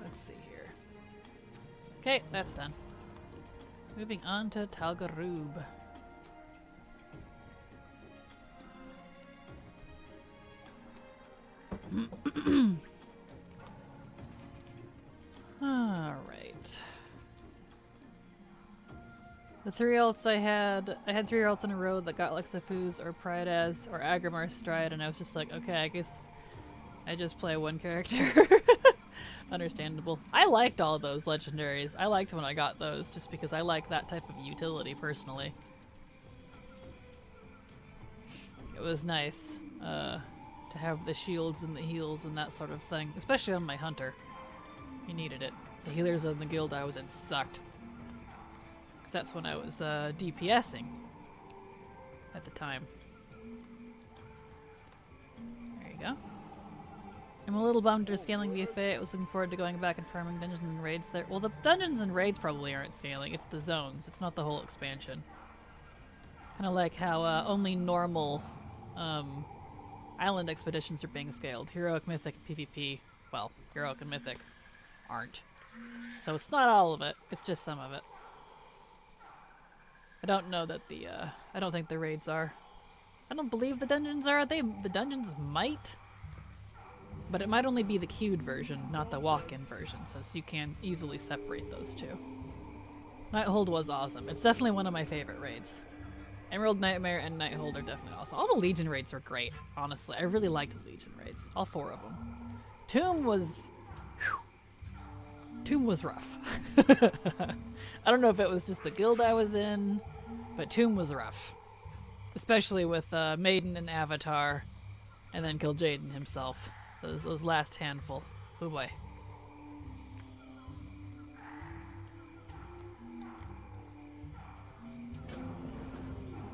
Let's see here. Okay, that's done. Moving on to Talgarub. Alright. The 3 ults I had 3 ults in a row that got Lexafuz or Prydaz or Agrimar Stride, and I was just like, okay, I guess I just play 1 character. Understandable. I liked all those legendaries. I liked when I got those just because I like that type of utility personally. It was nice to have the shields and the heals and that sort of thing, especially on my hunter. He needed it. The healers in the guild I was in sucked. Because that's when I was DPSing at the time. There you go. I'm a little bummed they're scaling VFA. I was looking forward to going back and farming dungeons and raids there. Well, the dungeons and raids probably aren't scaling. It's the zones. It's not the whole expansion. Kind of like how only normal island expeditions are being scaled. Heroic, Mythic, PvP. Well, Heroic and Mythic aren't. So it's not all of it. It's just some of it. I don't know that the, I don't think the raids are. I don't believe the dungeons are. The dungeons might. But it might only be the queued version, not the walk-in version, so you can easily separate those two. Nighthold was awesome. It's definitely one of my favorite raids. Emerald Nightmare and Nighthold are definitely awesome. All the Legion raids were great, honestly. I really liked the Legion raids. All 4 of them. Tomb was... Tomb was rough. I don't know if it was just the guild I was in, but Tomb was rough. Especially with Maiden and Avatar, and then Kil'jaeden himself. Those last handful. Oh boy.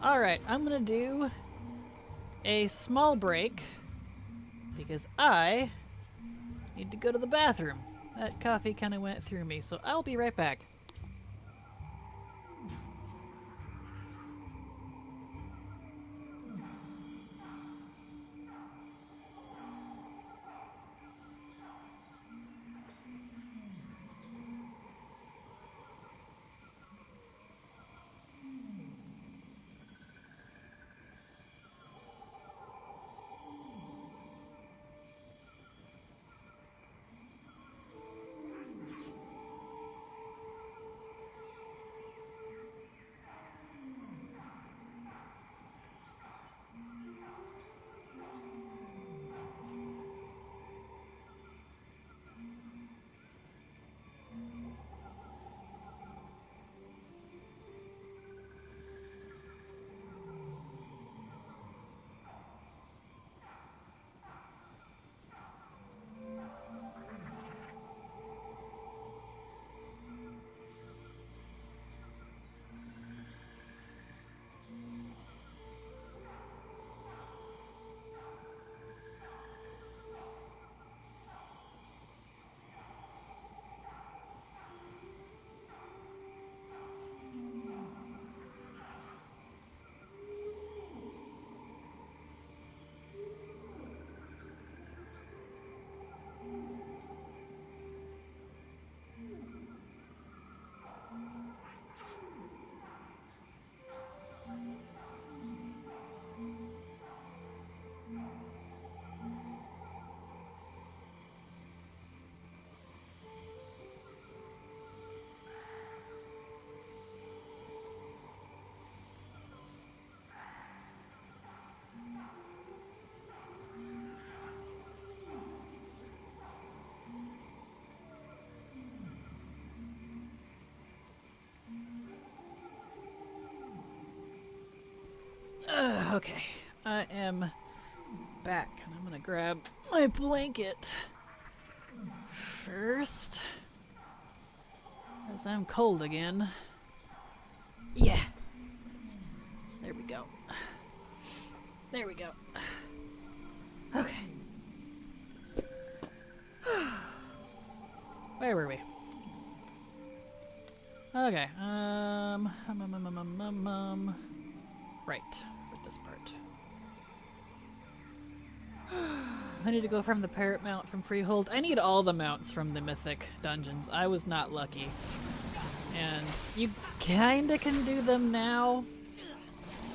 Alright, I'm gonna do a small break because I need to go to the bathroom. That coffee kind of went through me, so I'll be right back. Okay, I am back, and I'm gonna grab my blanket first, as I'm cold again. Yeah. There we go. There we go. Okay. Where were we? Okay, right, with this part. I need to go from the parrot mount from Freehold. I need all the mounts from the mythic dungeons. I was not lucky. And you kinda can do them now,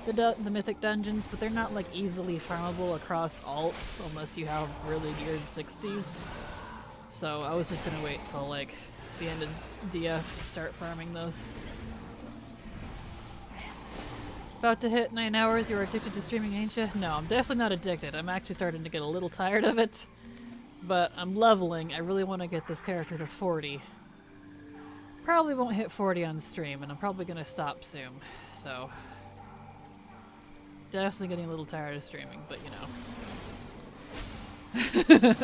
the mythic dungeons, but they're not like easily farmable across alts unless you have really geared 60s. So I was just gonna wait till like the end of DF to start farming those. About to hit 9 hours, you're addicted to streaming, ain't you? No, I'm definitely not addicted. I'm actually starting to get a little tired of it. But I'm leveling. I really want to get this character to 40. Probably won't hit 40 on stream, and I'm probably going to stop soon. So, definitely getting a little tired of streaming, but you know.